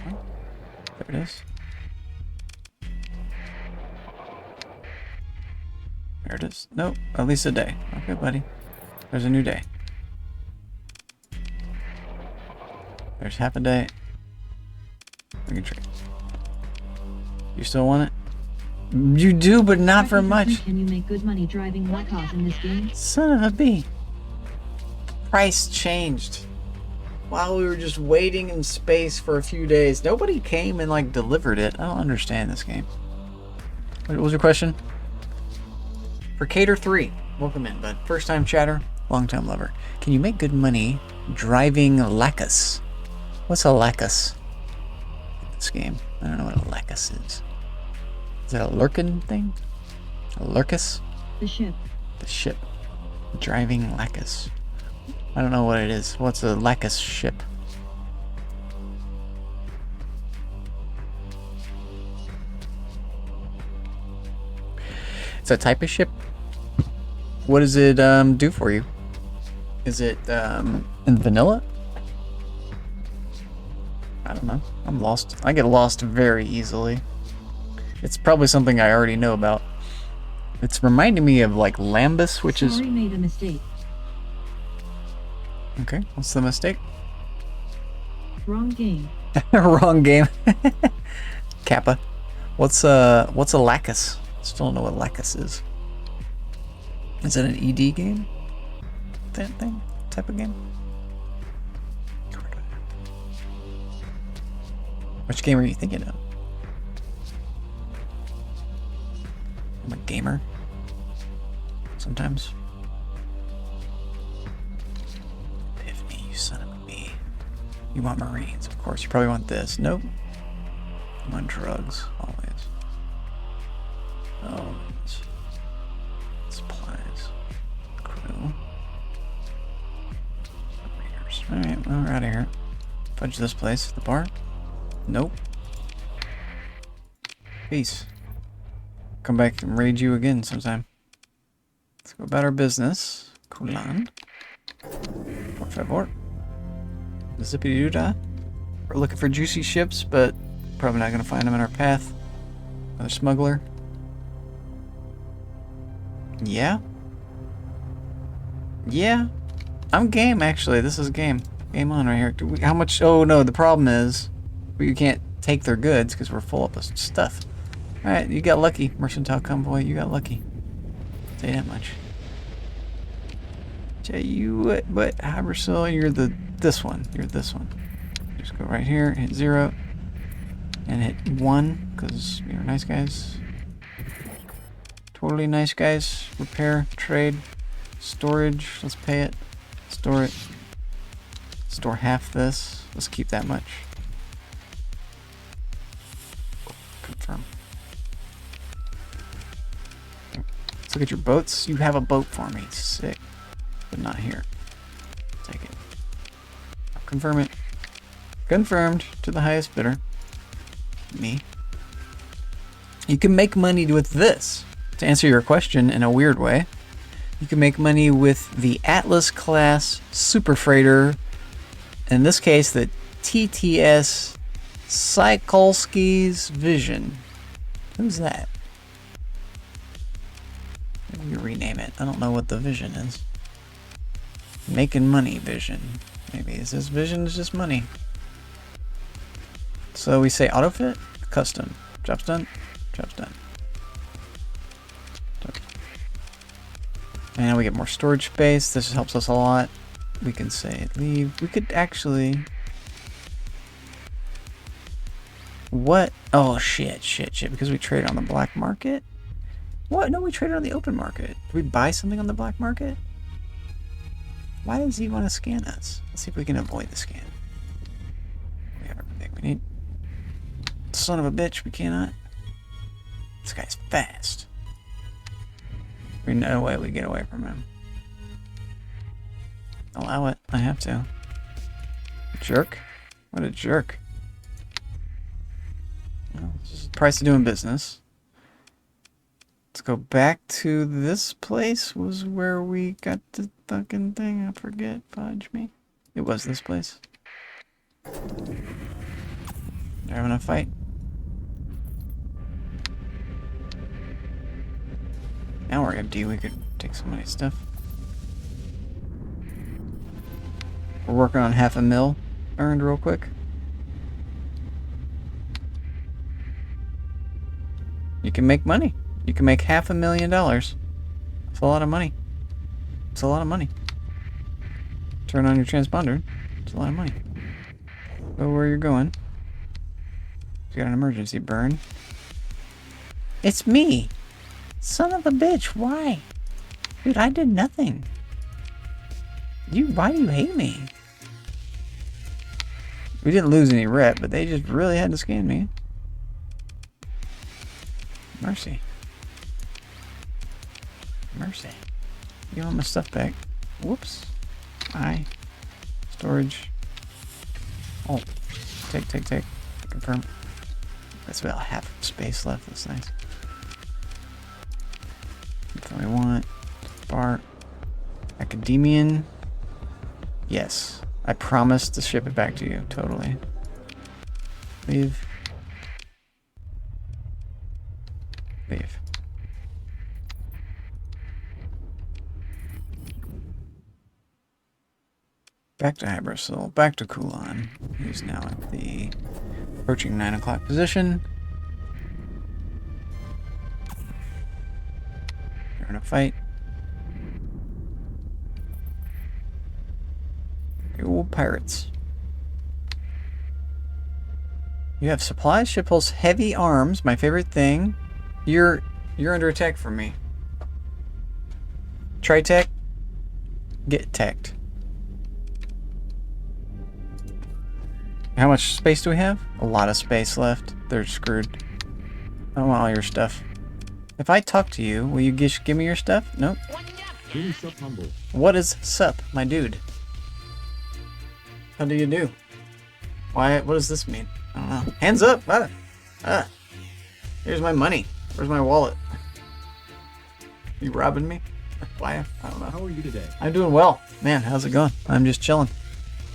Oh, there it is. There it is. Nope, at least a day. Okay, buddy. There's a new day. There's half a day. We can trade. You still want it? You do, but not for Cracky much. Can you make good money driving Lycos in this game? Son of a bee. Price changed. While we were just waiting in space for a few days, nobody came and like delivered it. I don't understand this game. What was your question? For Cater 3. Welcome in, bud. First time chatter, long time lover. Can you make good money driving Lacus? What's a Lacus? This game. I don't know what a Lacus is. Is that a lurkin thing? A lurkus? The ship. The ship. Driving Lacus. I don't know what it is. What's a Lacus ship? It's a type of ship? What does it do for you? Is it in vanilla? I don't know. I'm lost. I get lost very easily. It's probably something I already know about. It's reminding me of like Lambus, which is... Sorry, made a mistake. Okay, what's the mistake? Wrong game. Wrong game. Kappa. What's a Lacus? Still don't know what Lacus is. Is it an ED game? That thing? Type of game? Which game are you thinking of? I'm a gamer. Sometimes. Epiphany, you son of a bee. You want Marines, of course. You probably want this. Nope. You want drugs, always. Always. Supplies. Crew. Raiders. Alright, well, we're out of here. Fudge this place. The bar? Nope. Peace. Come back and raid you again sometime. Let's go about our business. Kulan. 454. Zippity-doo-dah. We're looking for juicy ships, but probably not going to find them in our path. Another smuggler. Yeah? Yeah? I'm game, actually. This is game. Game on right here. How much? Oh, no. The problem is we can't take their goods because we're full up of stuff. Alright, you got lucky, Mercantile Convoy. You got lucky. I'll tell you that much. Tell you what, Habersil, you're this one. You're this one. Just go right here, hit 0, and hit 1, because you're nice guys. Totally nice guys. Repair, trade, storage. Let's pay it. Store it. Store half this. Let's keep that much. Confirm. Let's look at your boats. You have a boat for me. Sick. But not here. Take it. I'll confirm it. Confirmed to the highest bidder. Me. You can make money with this. To answer your question in a weird way, you can make money with the Atlas class super freighter. In this case, the TTS Sikorsky's Vision. Who's that? Maybe you rename it. I don't know what the Vision is. Making money Vision. Maybe is this Vision is just money. So we say autofit, custom. Job's done. Job's done. And now we get more storage space. This helps us a lot. We can say leave. We could actually... What? Oh, shit. Because we traded on the black market? What? No, we traded on the open market. Did we buy something on the black market? Why does he want to scan us? Let's see if we can avoid the scan. We have everything we need. Son of a bitch, we cannot. This guy's fast. There's no way we get away from him. Allow it. I have to. Jerk? What a jerk. Well, this is the price of doing business. Let's go back to this place. Was where we got the fucking thing. I forget. Fudge me. It was this place. They're having a fight. Now we're empty. We could take somebody's stuff. We're working on $500,000 earned real quick. You can make money. You can make $500,000. That's a lot of money. It's a lot of money. Turn on your transponder. It's a lot of money. Go where you're going. You got an emergency burn. It's me. Son of a bitch. Why? Dude, I did nothing. Why do you hate me? We didn't lose any rep, but they just really had to scan me. Mercy. Mercy. You want my stuff back? Whoops. Storage. Oh. Take. Confirm. That's about half space left. That's nice. That's what we want. Bar. Academian. Yes. I promise to ship it back to you. Totally. Leave. Leave. Back to Hybersil. Back to Kulan. He's now at the approaching 9 o'clock position. They're in a fight. Old pirates. You have supplies, ship hulls, heavy arms. My favorite thing. You're under attack from me. Tritech. Get teched. How much space do we have? A lot of space left. They're screwed. I don't want all your stuff. If I talk to you, will you give me your stuff? Nope. What is sup, my dude? How do you do? Why? What does this mean? I don't know. Hands up! Here's my money. Where's my wallet? You robbing me? Why? I don't know. How are you today? I'm doing well. Man, how's it going? I'm just chilling.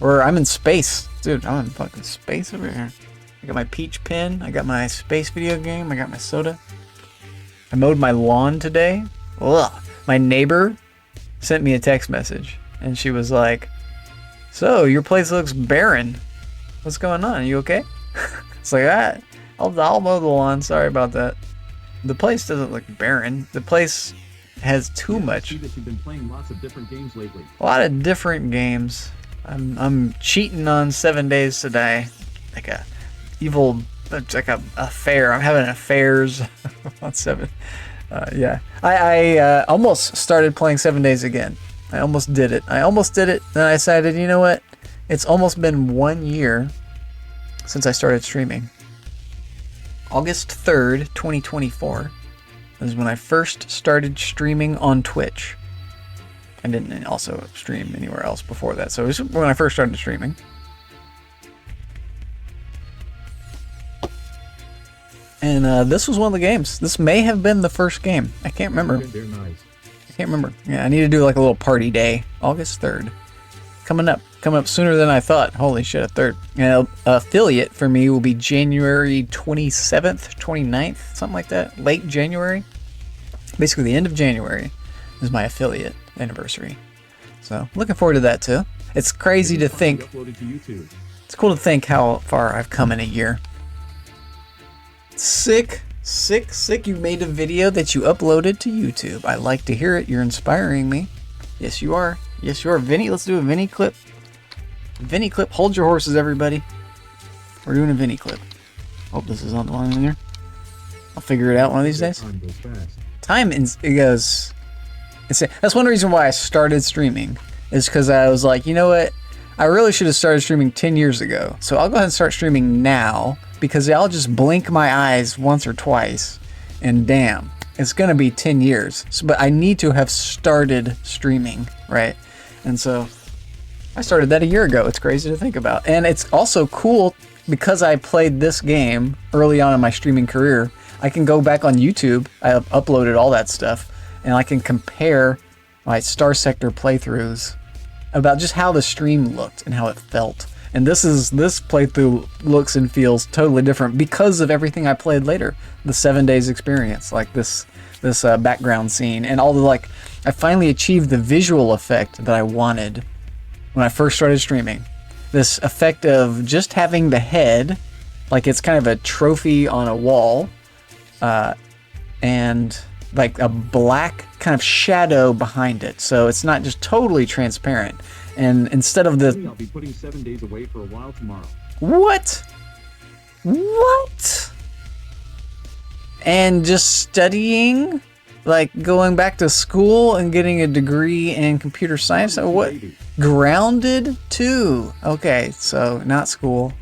I'm in space. Dude, I'm in fucking space over here. I got my peach pen. I got my space video game. I got my soda. I mowed my lawn today. Ugh. My neighbor sent me a text message. And she was like, so, your place looks barren. What's going on? Are you okay? It's like, I'll mow the lawn. Sorry about that. The place doesn't look barren. The place has too much. I see that you've been playing lots of different games lately. A lot of different games. I'm cheating on 7 Days to Die. Like a evil, like a affair. I'm having affairs on 7. Yeah. I almost started playing 7 Days again. I almost did it. Then I decided, you know what? It's almost been 1 year since I started streaming. August 3rd, 2024 is when I first started streaming on Twitch. I didn't also stream anywhere else before that. So it was when I first started streaming. And this was one of the games. This may have been the first game. I can't remember. They're nice. I can't remember. Yeah, I need to do like a little party day. August 3rd. Coming up sooner than I thought. Holy shit, a 3rd. And affiliate for me will be January 27th, 29th, something like that. Late January. Basically the end of January is my affiliate anniversary. So looking forward to that too. It's crazy to think. It's cool to think how far I've come in a year. Sick. You made a video that you uploaded to YouTube. I like to hear it. You're inspiring me. Yes, you are. Vinny, let's do a Vinny clip. Vinny clip. Hold your horses, everybody. We're doing a Vinny clip. Hope this is on the line in there. I'll figure it out one of these days. It goes. That's one reason why I started streaming. Is because I was like, you know what? I really should have started streaming 10 years ago. So I'll go ahead and start streaming now. Because I'll just blink my eyes once or twice. And damn. It's going to be 10 years. But I need to have started streaming. Right? And so I started that a year ago. It's crazy to think about. And it's also cool because I played this game early on in my streaming career. I can go back on YouTube. I uploaded all that stuff. And I can compare my Star Sector playthroughs about just how the stream looked and how it felt. And this playthrough looks and feels totally different because of everything I played later. The 7 Days experience, like this background scene, and all the I finally achieved the visual effect that I wanted when I first started streaming. This effect of just having the head, like it's kind of a trophy on a wall, and like a black kind of shadow behind it. So it's not just totally transparent. And instead of the... I'll be putting 7 days away for a while tomorrow. What? What? And just studying? Like going back to school and getting a degree in computer science? Or what? Grounded 2. Okay, so not school.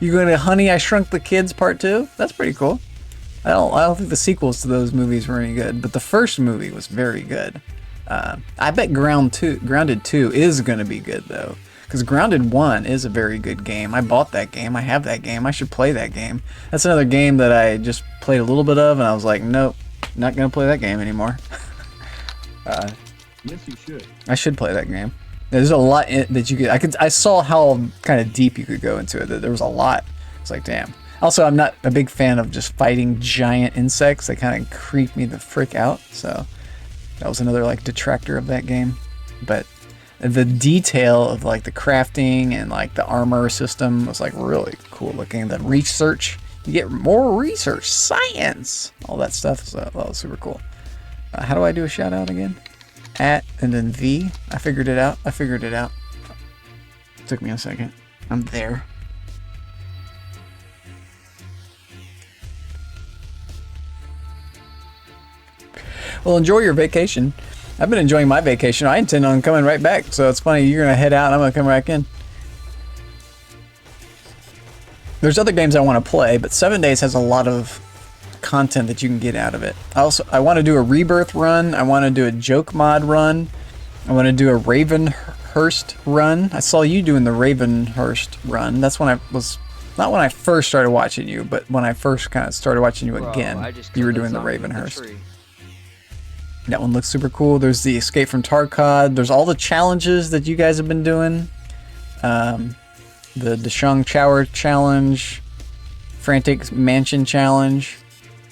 You going to Honey, I Shrunk the Kids Part 2? That's pretty cool. I don't think the sequels to those movies were any good, but the first movie was very good. I bet Grounded 2 is going to be good though, because Grounded 1 is a very good game. I bought that game. I have that game. I should play that game. That's another game that I just played a little bit of, and I was like, nope, not going to play that game anymore. Yes, you should. I should play that game. There's a lot that you could. I saw how kind of deep you could go into it. There was a lot. It's like, damn. Also, I'm not a big fan of just fighting giant insects. They kind of creep me the frick out. So that was another like detractor of that game. But the detail of like the crafting and like the armor system was like really cool looking. The research, you get more research, science, all that stuff. So that was super cool. How do I do a shout out again? At and then V. I figured it out. Took me a second. I'm there. Well, enjoy your vacation. I've been enjoying my vacation. I intend on coming right back. So it's funny, you're going to head out and I'm going to come back in. There's other games I want to play, but 7 Days has a lot of content that you can get out of it. I want to do a Rebirth run. I want to do a Joke Mod run. I want to do a Ravenhurst run. I saw you doing the Ravenhurst run. That's when I was... Not when I first started watching you, but when I first kind of started watching you again, you were doing the Ravenhurst. That one looks super cool. There's the Escape from Tarkod. There's all the challenges that you guys have been doing. The Deshung Chower Challenge, Frantic Mansion Challenge.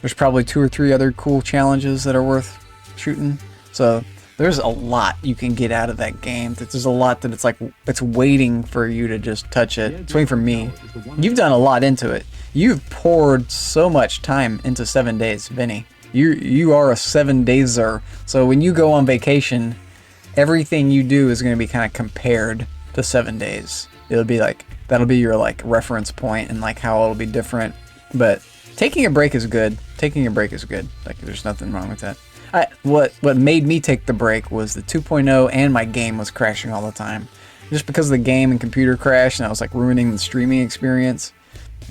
There's probably 2 or 3 other cool challenges that are worth shooting. So there's a lot you can get out of that game. There's a lot that it's like it's waiting for you to just touch it. It's waiting for me. You've done a lot into it. You've poured so much time into 7 Days, Vinny. You are a 7-dayser. So when you go on vacation, everything you do is going to be kind of compared to 7 days. It'll be like that'll be your like reference point and like how it'll be different. But taking a break is good. Like there's nothing wrong with that. What made me take the break was the 2.0 and my game was crashing all the time. Just because of the game and computer crash, and I was like ruining the streaming experience.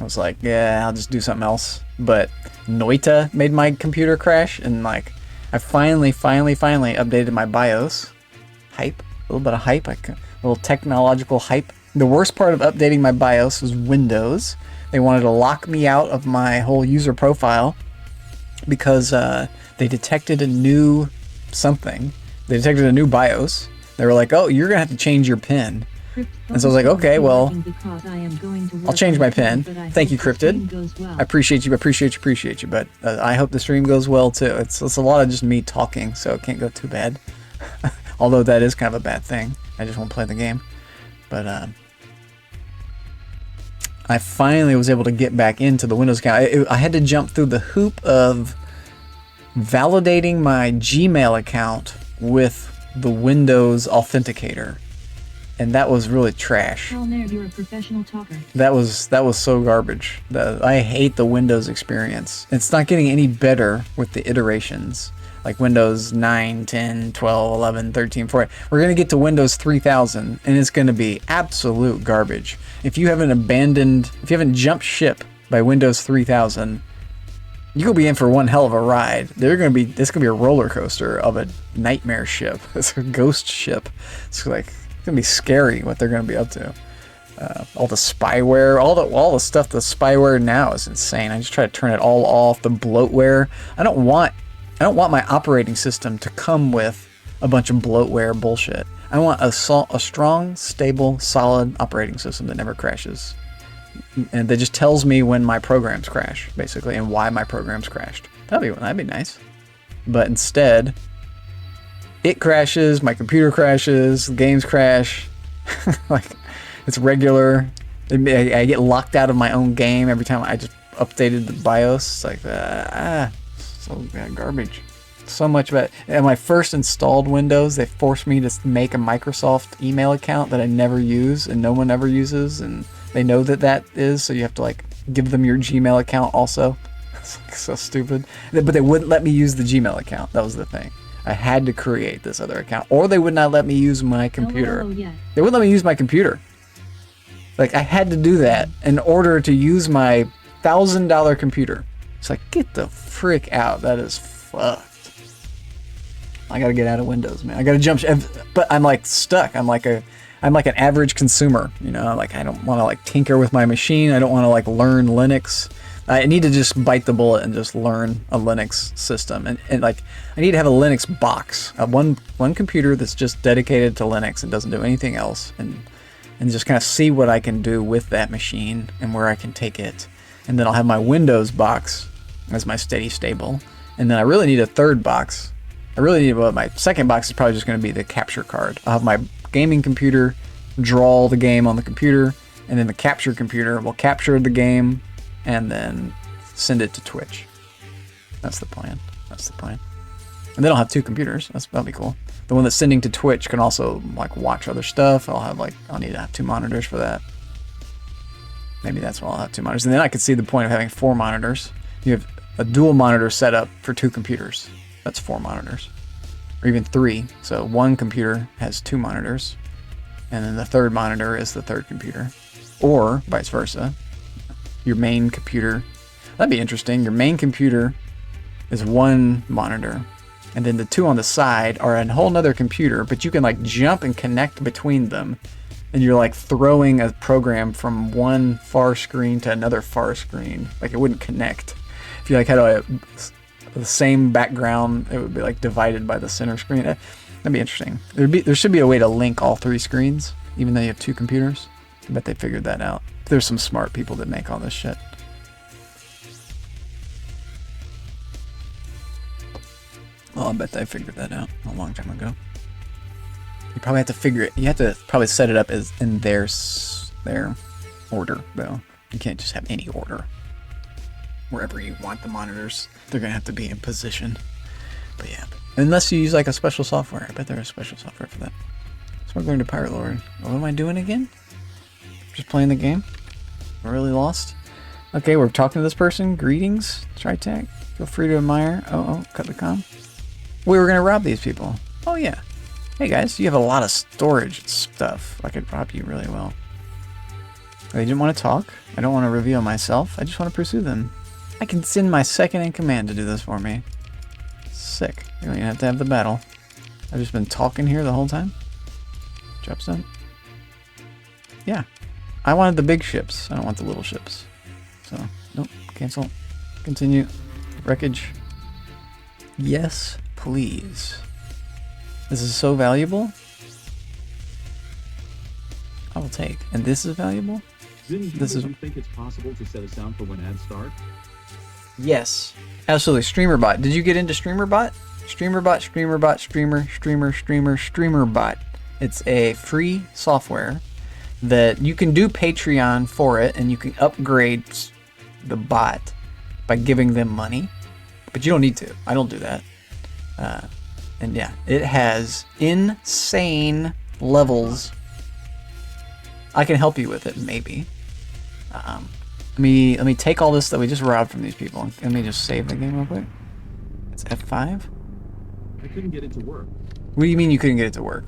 I was like, yeah, I'll just do something else. But Noita made my computer crash, and like I finally updated my BIOS. Hype, a little bit of hype, a little technological hype. The worst part of updating my BIOS was Windows. They wanted to lock me out of my whole user profile because they detected a new something. They detected a new BIOS. They were like, oh, you're gonna have to change your PIN. And so I was like, okay, well, I'll change my PIN. Thank you, Cryptid. I appreciate you, but I hope the stream goes well too. It's a lot of just me talking, so it can't go too bad. Although that is kind of a bad thing. I just won't play the game. But I finally was able to get back into the Windows account. I had to jump through the hoop of validating my Gmail account with the Windows Authenticator. And that was really trash. Oh, nerd, you're a professional talker. That was so garbage. I hate the Windows experience. It's not getting any better with the iterations. Like Windows 9, 10, 12, 11, 13, 14. We're going to get to Windows 3000 and it's going to be absolute garbage. If you haven't jumped ship by Windows 3000, you'll be in for one hell of a ride. It's going to be a roller coaster of a nightmare ship. It's a ghost ship. It's gonna be scary what they're gonna be up to. All the spyware, all the stuff. The spyware now is insane. I just try to turn it all off. The bloatware. I don't want my operating system to come with a bunch of bloatware bullshit. I want a strong, stable, solid operating system that never crashes, and that just tells me when my programs crash, basically, and why my programs crashed. That'd be nice. But instead, it crashes, my computer crashes, games crash. Like, it's regular. I get locked out of my own game every time I just updated the BIOS. It's like, So yeah, garbage. So much about it. And my first installed Windows, they forced me to make a Microsoft email account that I never use and no one ever uses, and they know that that is, so you have to like give them your Gmail account also. It's like so stupid. But they wouldn't let me use the Gmail account. That was the thing. I had to create this other account, or they would not let me use my computer. Oh, yeah. They wouldn't let me use my computer. Like, I had to do that in order to use my $1,000 computer. It's like, get the frick out. That is fucked. I gotta get out of Windows, man. I gotta jump. But I'm like stuck. I'm like an average consumer. You know, like I don't want to like tinker with my machine. I don't want to like learn Linux. I need to just bite the bullet and just learn a Linux system. And like, I need to have a Linux box. One computer that's just dedicated to Linux and doesn't do anything else. And just kind of see what I can do with that machine and where I can take it. And then I'll have my Windows box as my steady stable. And then I really need a third box. My second box is probably just going to be the capture card. I'll have my gaming computer draw the game on the computer. And then the capture computer will capture the game and then send it to Twitch. That's the plan. And then I'll have two computers. That'll be cool. The one that's sending to Twitch can also like watch other stuff. I'll need to have 2 monitors for that. Maybe that's why I'll have 2 monitors. And then I could see the point of having 4 monitors. You have a dual monitor setup for 2 computers. That's 4 monitors. Or even 3. So one computer has 2 monitors. And then the third monitor is the third computer. Or vice versa. Your main computer. That'd be interesting. Your main computer is 1 monitor. And then the 2 on the side are a whole nother computer, but you can like jump and connect between them. And you're like throwing a program from one far screen to another far screen. Like it wouldn't connect. If you like had the same background, it would be like divided by the center screen. That'd be interesting. There should be a way to link all 3 screens, even though you have 2 computers. I bet they figured that out. There's some smart people that make all this shit. Well, I bet they figured that out a long time ago. You probably have to figure it. You have to probably set it up as in their order, though. You can't just have any order. Wherever you want the monitors, they're gonna have to be in position. But yeah, unless you use like a special software. I bet there's special software for that. Smuggler into Pirate Lord. What am I doing again? Just playing the game. I'm really lost. Okay, we're talking to this person. Greetings, TriTac. Feel free to admire. Oh, cut the comm. We were gonna rob these people. Oh yeah. Hey guys, you have a lot of storage stuff. I could rob you really well. They didn't want to talk. I don't want to reveal myself. I just want to pursue them. I can send my second in command to do this for me. Sick. You don't even have to have the battle. I've just been talking here the whole time. Drop some. Yeah. I wanted the big ships. I don't want the little ships. So, nope. Cancel. Continue. Wreckage. Yes, please. This is so valuable. I will take. And this is valuable? This is. You think it's possible to set a sound for when ads start? Yes, absolutely. StreamerBot. Did you get into StreamerBot? StreamerBot. It's a free software that you can do Patreon for it, and you can upgrade the bot by giving them money, but you don't need to. I don't do that. And yeah, it has insane levels. I can help you with it, maybe. Let me take all this that we just robbed from these people. Let me just save the game real quick. It's F5. I couldn't get it to work. What do you mean you couldn't get it to work?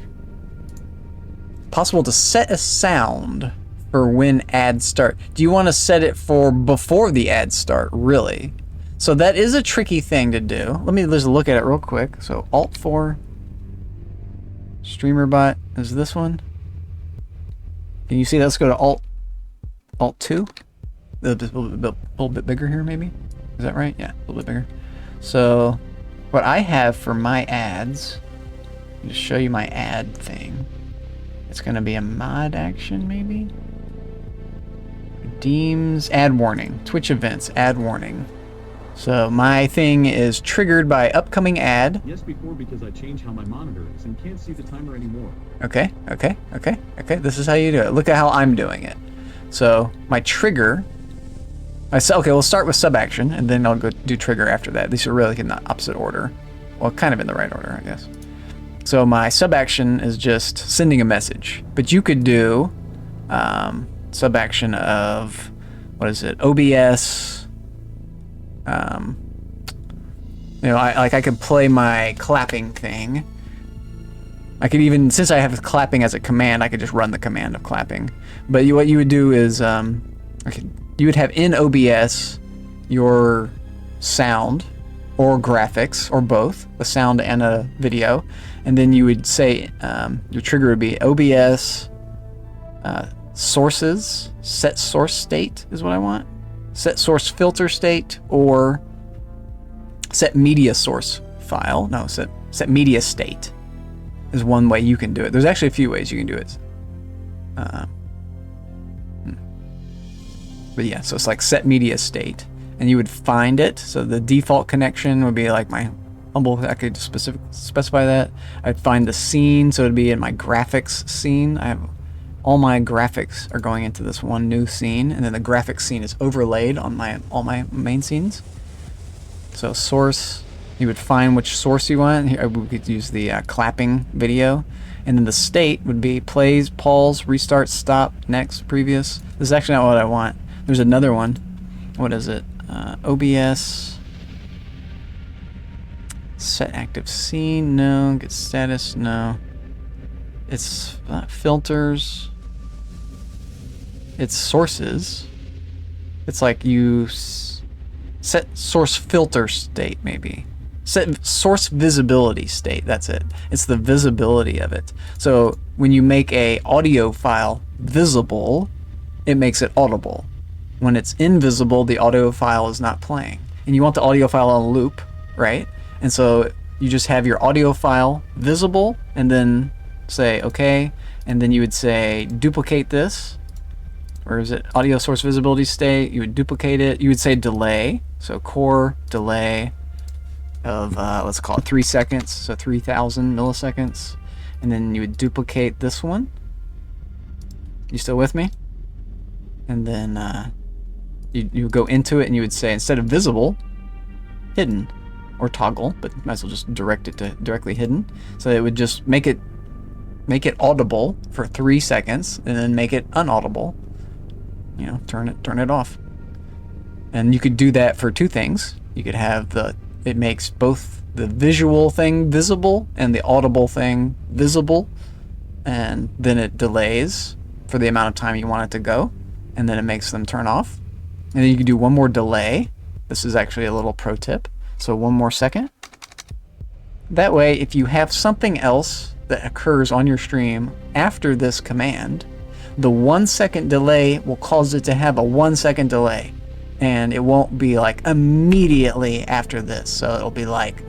Possible to set a sound for when ads start. Do you want to set it for before the ads start, really? So that is a tricky thing to do. Let me just look at it real quick. So Alt 4. StreamerBot is this one. Can you see that? Let's go to Alt 2. A little bit bigger here, maybe? Is that right? Yeah, a little bit bigger. So what I have for my ads, just show you my ad thing. It's going to be a mod action, maybe? Redeems ad warning. Twitch events, ad warning. So my thing is triggered by upcoming ad. Yes, before because I changed how my monitor is and can't see the timer anymore. Okay. This is how you do it. Look at how I'm doing it. So my trigger Okay, we'll start with sub action, and then I'll go do trigger after that. These are really in the opposite order. Well, kind of in the right order, I guess. So my sub action is just sending a message, but you could do sub action of, what is it, OBS. You know, I could play my clapping thing. I could even, since I have clapping as a command, I could just run the command of clapping. But what you would do is, you would have in OBS your sound or graphics or both, a sound and a video, and then you would say your trigger would be OBS sources, set source state is what I want, set source filter state, or set media source file. No, set media state is one way you can do it. There's actually a few ways you can do it. But yeah, so it's like set media state, and you would find it. So the default connection would be like my humble. I could specify that. I'd find the scene, so it'd be in my graphics scene. I have all my graphics are going into this one new scene, and then the graphics scene is overlaid on all my main scenes. So source, you would find which source you want. Here we could use the clapping video. And then the state would be plays, pause, restart, stop, next, previous. This is actually not what I want. There's another one. What is it? OBS. Set active scene, no. Get status, no. It's filters. It's sources. It's like you set source filter state, maybe. Set source visibility state, that's it. It's the visibility of it. So when you make a audio file visible, it makes it audible. When it's invisible, the audio file is not playing. And you want the audio file on loop, right? And so you just have your audio file visible, and then say okay, and then you would say duplicate this. Or is it audio source visibility state? You would duplicate it. You would say delay. So core delay of, let's call it 3 seconds. So 3,000 milliseconds. And then you would duplicate this one. You still with me? And then you would go into it and you would say, instead of visible, hidden. Or toggle, but might as well just direct it to directly hidden. So it would just make it audible for 3 seconds, and then make it unaudible. You know, turn it off. And you could do that for two things. You could have it makes both the visual thing visible and the audible thing visible, and then it delays for the amount of time you want it to go, and then it makes them turn off. And then you can do one more delay. This is actually a little pro tip. So 1 more second. That way, if you have something else that occurs on your stream after this command, the 1 second delay will cause it to have a 1 second delay, and it won't be like immediately after this. So it'll be like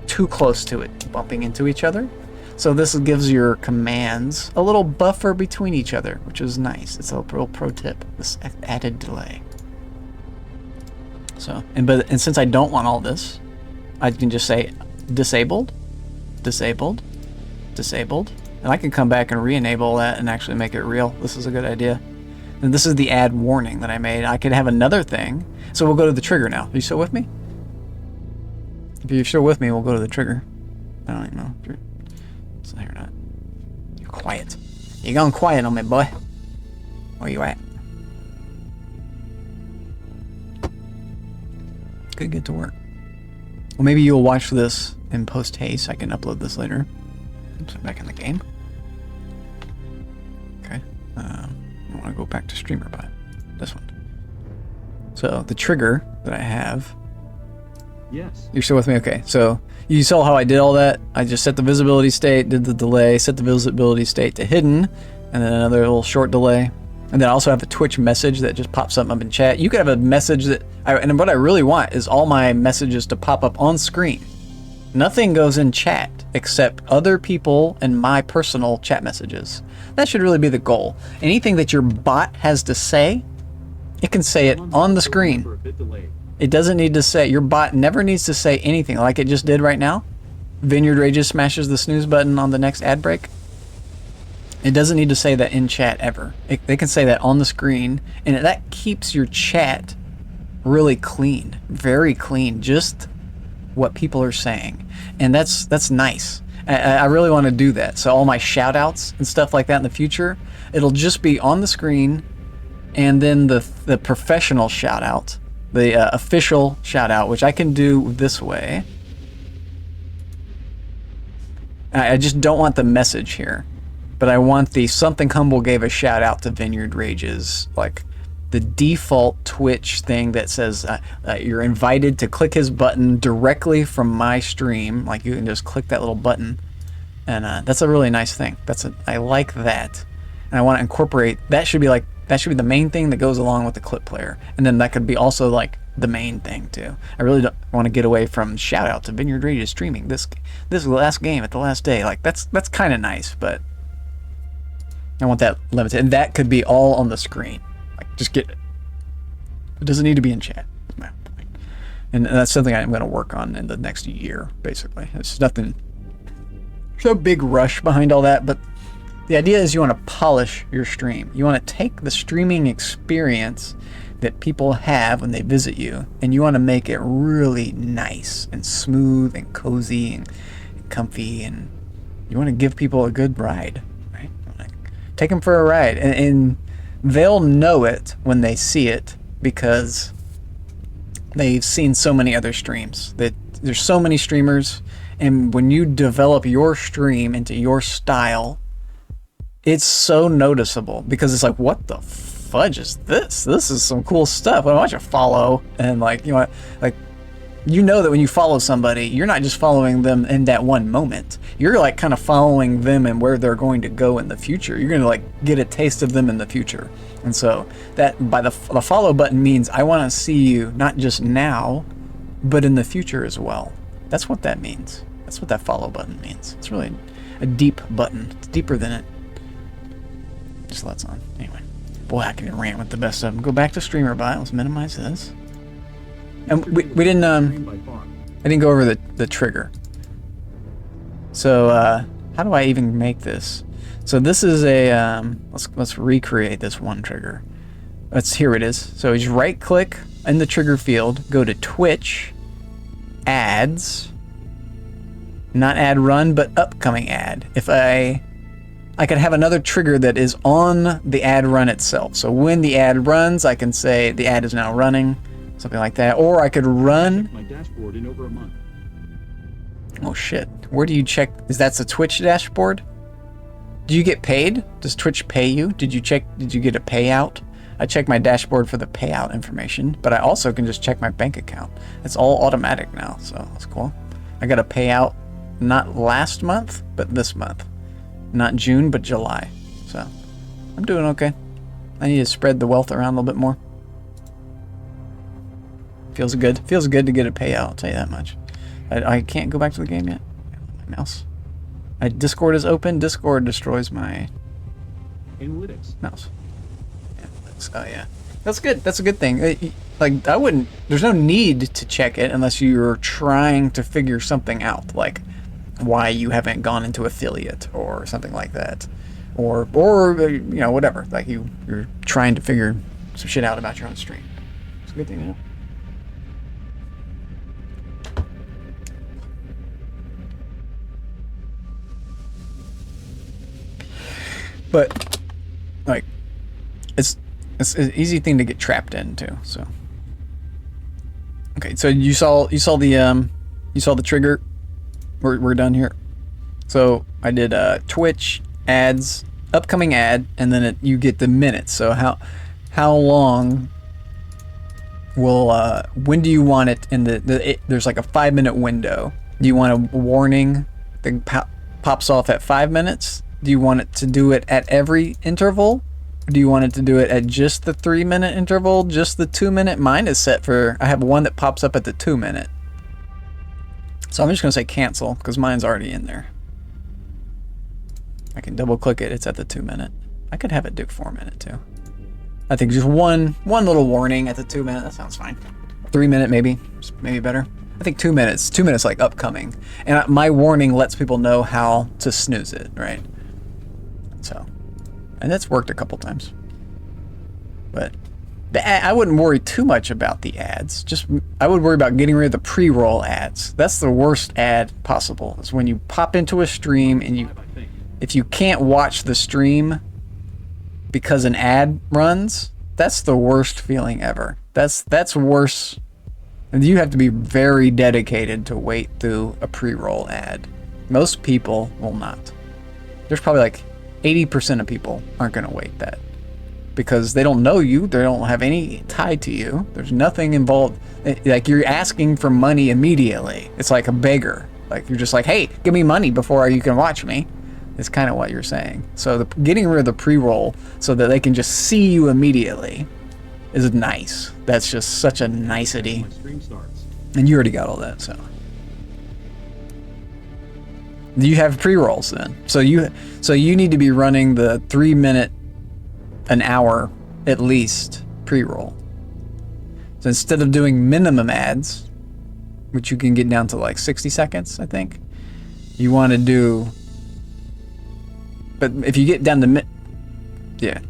too close to it, bumping into each other. So this gives your commands a little buffer between each other, which is nice. It's a real pro tip, this added delay. So, and since I don't want all this, I can just say disabled, disabled, disabled, and I can come back and re-enable that and actually make it real. This is a good idea. And this is the add warning that I made. I could have another thing. So we'll go to the trigger now. Are you still with me? If you're still with me, we'll go to the trigger. I don't even know if you're still here or not. You're quiet. You're going quiet on me, boy. Where you at? Could get to work. Well, maybe you'll watch this in post haste. I can upload this later. Oops, I'm back in the game. Okay. I want to go back to streamer bot. This one. So the trigger that I have. Yes. You're still with me? Okay. So you saw how I did all that. I just set the visibility state, did the delay, set the visibility state to hidden, and then another little short delay. And then I also have a Twitch message that just pops up in chat. You could have a message that, and what I really want is all my messages to pop up on screen. Nothing goes in chat except other people and my personal chat messages. That should really be the goal. Anything that your bot has to say, it can say it on the screen. It doesn't need to say, your bot never needs to say anything like it just did right now. Vineyard Rages smashes the snooze button on the next ad break. It doesn't need to say that in chat ever. They can say that on the screen, and that keeps your chat really clean, very clean, just what people are saying. And that's nice. I really want to do that. So all my shout outs and stuff like that in the future, it'll just be on the screen, and then the professional shout out, the official shout out, which I can do this way. I just don't want the message here, but I want the something humble gave a shout out to Vineyard Rages, like the default Twitch thing that says you're invited to click his button directly from my stream. Like you can just click that little button, and that's a really nice thing. I like that, and I want to incorporate that. Should be the main thing that goes along with the clip player, and then that could be also like the main thing too. I really don't want to get away from shout out to Vineyard Rages streaming this last game at the last day. Like that's kind of nice, but I want that limited, and that could be all on the screen. Like, just get it. It doesn't need to be in chat. And that's something I'm going to work on in the next year, basically. It's nothing, there's no big rush behind all that, but the idea is you want to polish your stream. You want to take the streaming experience that people have when they visit you, and you want to make it really nice and smooth and cozy and comfy, and you want to give people a good ride, right? Take them for a ride, and they'll know it when they see it because they've seen so many other streams. That there's so many streamers, and when you develop your stream into your style, it's so noticeable because it's like, what the fudge is this? This is some cool stuff. I want you to follow, and you know that when you follow somebody, you're not just following them in that one moment. You're like kind of following them and where they're going to go in the future. You're going to like get a taste of them in the future. And so that by the follow button means I want to see you not just now, but in the future as well. That's what that means. That's what that follow button means. It's really a deep button. It's deeper than it just lets on. Anyway, boy, I can rant with the best of them. Go back to StreamerBot. Let's minimize this. And we didn't I didn't go over the trigger. So how do I even make this? So this is a let's recreate this one trigger. Here it is. So you just right click in the trigger field, go to Twitch, ads, not ad run, but upcoming ad. If I could have another trigger that is on the ad run itself. So when the ad runs, I can say the ad is now running. Something like that. Or I could run My dashboard in over a month. Oh shit. Where do you check? That's a Twitch dashboard? Do you get paid? Does Twitch pay you? Did you get a payout? I check my dashboard for the payout information, but I also can just check my bank account. It's all automatic now, so that's cool. I got a payout not last month, but this month. Not June, but July. So I'm doing okay. I need to spread the wealth around a little bit more. Feels good. Feels good to get a payout, I'll tell you that much. I can't go back to the game yet. My mouse. Discord is open. Discord destroys my Analytics. mouse. Yeah, oh yeah. That's good. That's a good thing. Like, I wouldn't... There's no need to check it unless you're trying to figure something out. Like, why you haven't gone into affiliate or something like that. Or you know, whatever. Like, you're trying to figure some shit out about your own stream. It's a good thing to know. But like, it's an easy thing to get trapped into. So okay, so you saw the trigger. We're done here. So I did Twitch ads, upcoming ad, and then you get the minutes. So how long will when do you want it in there's like a 5-minute window. Do you want a warning that pops off at 5 minutes? Do you want it to do it at every interval? Or do you want it to do it at just the 3-minute interval, just the 2-minute? Mine is set for, I have one that pops up at the 2-minute. So I'm just going to say cancel, because mine's already in there. I can double click it, it's at the 2-minute. I could have it do 4-minute too. I think just one little warning at the 2-minute, that sounds fine. 3-minute maybe better. I think 2 minutes. 2 minutes like upcoming. And my warning lets people know how to snooze it, right? So, and that's worked a couple times. But I wouldn't worry too much about the ads. Just I would worry about getting rid of the pre-roll ads. That's the worst ad possible. Is when you pop into a stream and if you can't watch the stream because an ad runs, that's the worst feeling ever. That's worse. And you have to be very dedicated to wait through a pre-roll ad. Most people will not. There's probably like 80% of people aren't going to wait that. Because they don't know you, they don't have any tie to you. There's nothing involved. Like you're asking for money immediately. It's like a beggar. Like you're just like, hey, give me money before you can watch me. It's kind of what you're saying. So getting rid of the pre-roll so that they can just see you immediately is nice. That's just such a nicety. My stream starts. And you already got all that, so. You have pre-rolls then. So you need to be running the 3 minute, an hour at least pre-roll. So instead of doing minimum ads, which you can get down to like 60 seconds, I think, you want to do, but if you get down to yeah,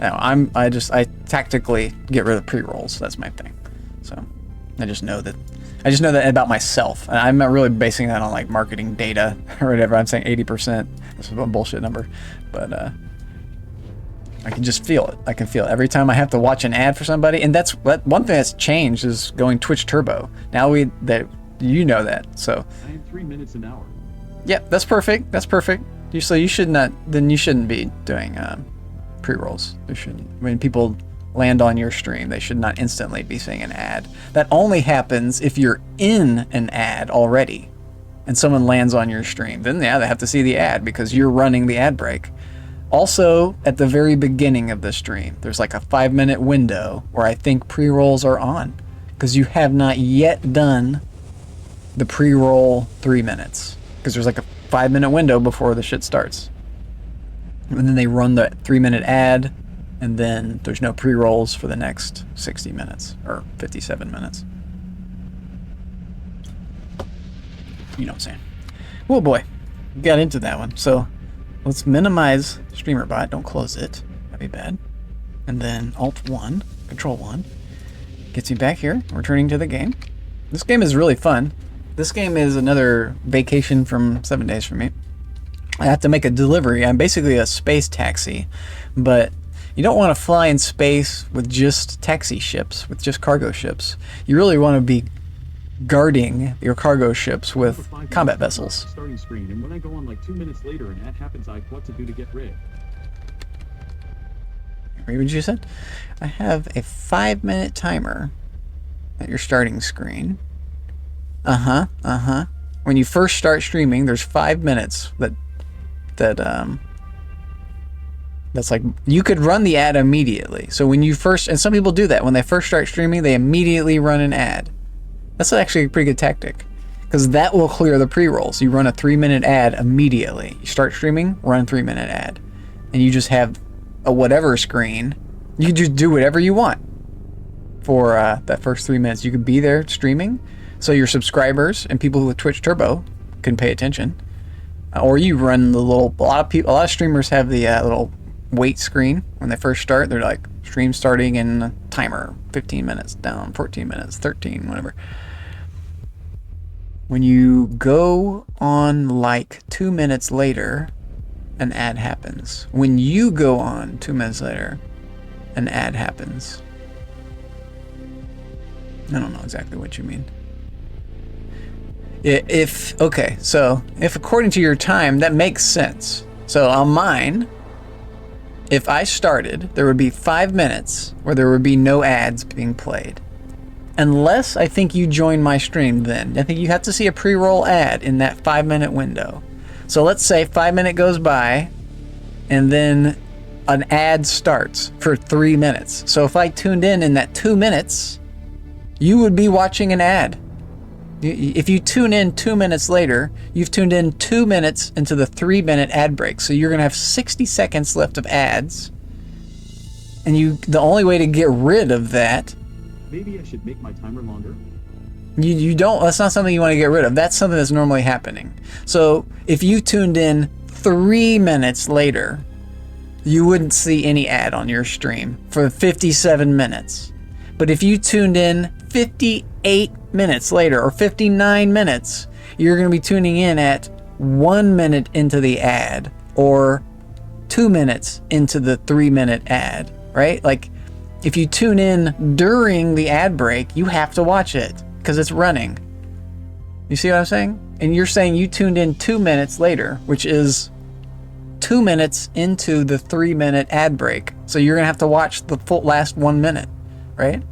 no, I tactically get rid of pre-rolls. That's my thing. So I just know that about myself. And I'm not really basing that on like marketing data or whatever. I'm saying 80%. That's a bullshit number, but I can just feel it. I can feel it every time I have to watch an ad for somebody. And that's one thing that's changed is going Twitch Turbo. Now you know that. So I have 3 minutes an hour. yeah, that's perfect. That's perfect. So you shouldn't be doing pre-rolls. When people land on your stream, they should not instantly be seeing an ad. That only happens if you're in an ad already and someone lands on your stream. Then yeah, they have to see the ad because you're running the ad break. Also, at the very beginning of the stream, there's like a 5-minute window where I think pre-rolls are on because you have not yet done the pre-roll 3 minutes because there's like a 5-minute window before the shit starts. And then they run the 3-minute ad, and then there's no pre-rolls for the next 60 minutes or 57 minutes. You know what I'm saying? Oh boy, got into that one. So let's minimize StreamerBot. Don't close it. That'd be bad. And then Alt-1, Control-1 gets you back here, returning to the game. This game is really fun. This game is another vacation from 7 days for me. I have to make a delivery. I'm basically a space taxi, but you don't want to fly in space with just taxi ships, with just cargo ships. You really want to be guarding your cargo ships with combat vessels. Starting screen, and when I go on like 2 minutes later and that happens, I have what to do to get rid. Read what you said? I have a 5-minute timer at your starting screen. When you first start streaming, there's 5 minutes that's like, you could run the ad immediately. So when you first, and some people do that, when they first start streaming, they immediately run an ad. That's actually a pretty good tactic because that will clear the pre-rolls. You run a 3-minute ad immediately. You start streaming, run a 3-minute ad. And you just have a whatever screen. You can just do whatever you want for that first 3 minutes. You could be there streaming, so your subscribers and people with Twitch Turbo can pay attention. Or you run the little, a lot of streamers have the little wait screen when they first start. They're like, stream starting in a timer, 15 minutes down, 14 minutes, 13, whatever. When you go on like 2 minutes later, an ad happens. When you go on 2 minutes later, an ad happens. I don't know exactly what you mean. If according to your time, that makes sense. So on mine, if I started, there would be 5 minutes where there would be no ads being played. Unless I think you join my stream then. I think you have to see a pre-roll ad in that 5-minute window. So let's say 5 minutes goes by and then an ad starts for 3 minutes. So if I tuned in that 2 minutes, you would be watching an ad. If you tune in 2 minutes later, you've tuned in 2 minutes into the 3-minute ad break. So you're going to have 60 seconds left of ads. And the only way to get rid of that... Maybe I should make my timer longer. You don't, that's not something you want to get rid of. That's something that's normally happening. So if you tuned in 3 minutes later, you wouldn't see any ad on your stream for 57 minutes. But if you tuned in 58 minutes later or 59 minutes, you're going to be tuning in at 1 minute into the ad or 2 minutes into the 3-minute ad, right? Like if you tune in during the ad break, you have to watch it because it's running. You see what I'm saying? And you're saying you tuned in 2 minutes later, which is 2 minutes into the 3-minute ad break. So you're going to have to watch the full last 1 minute, right?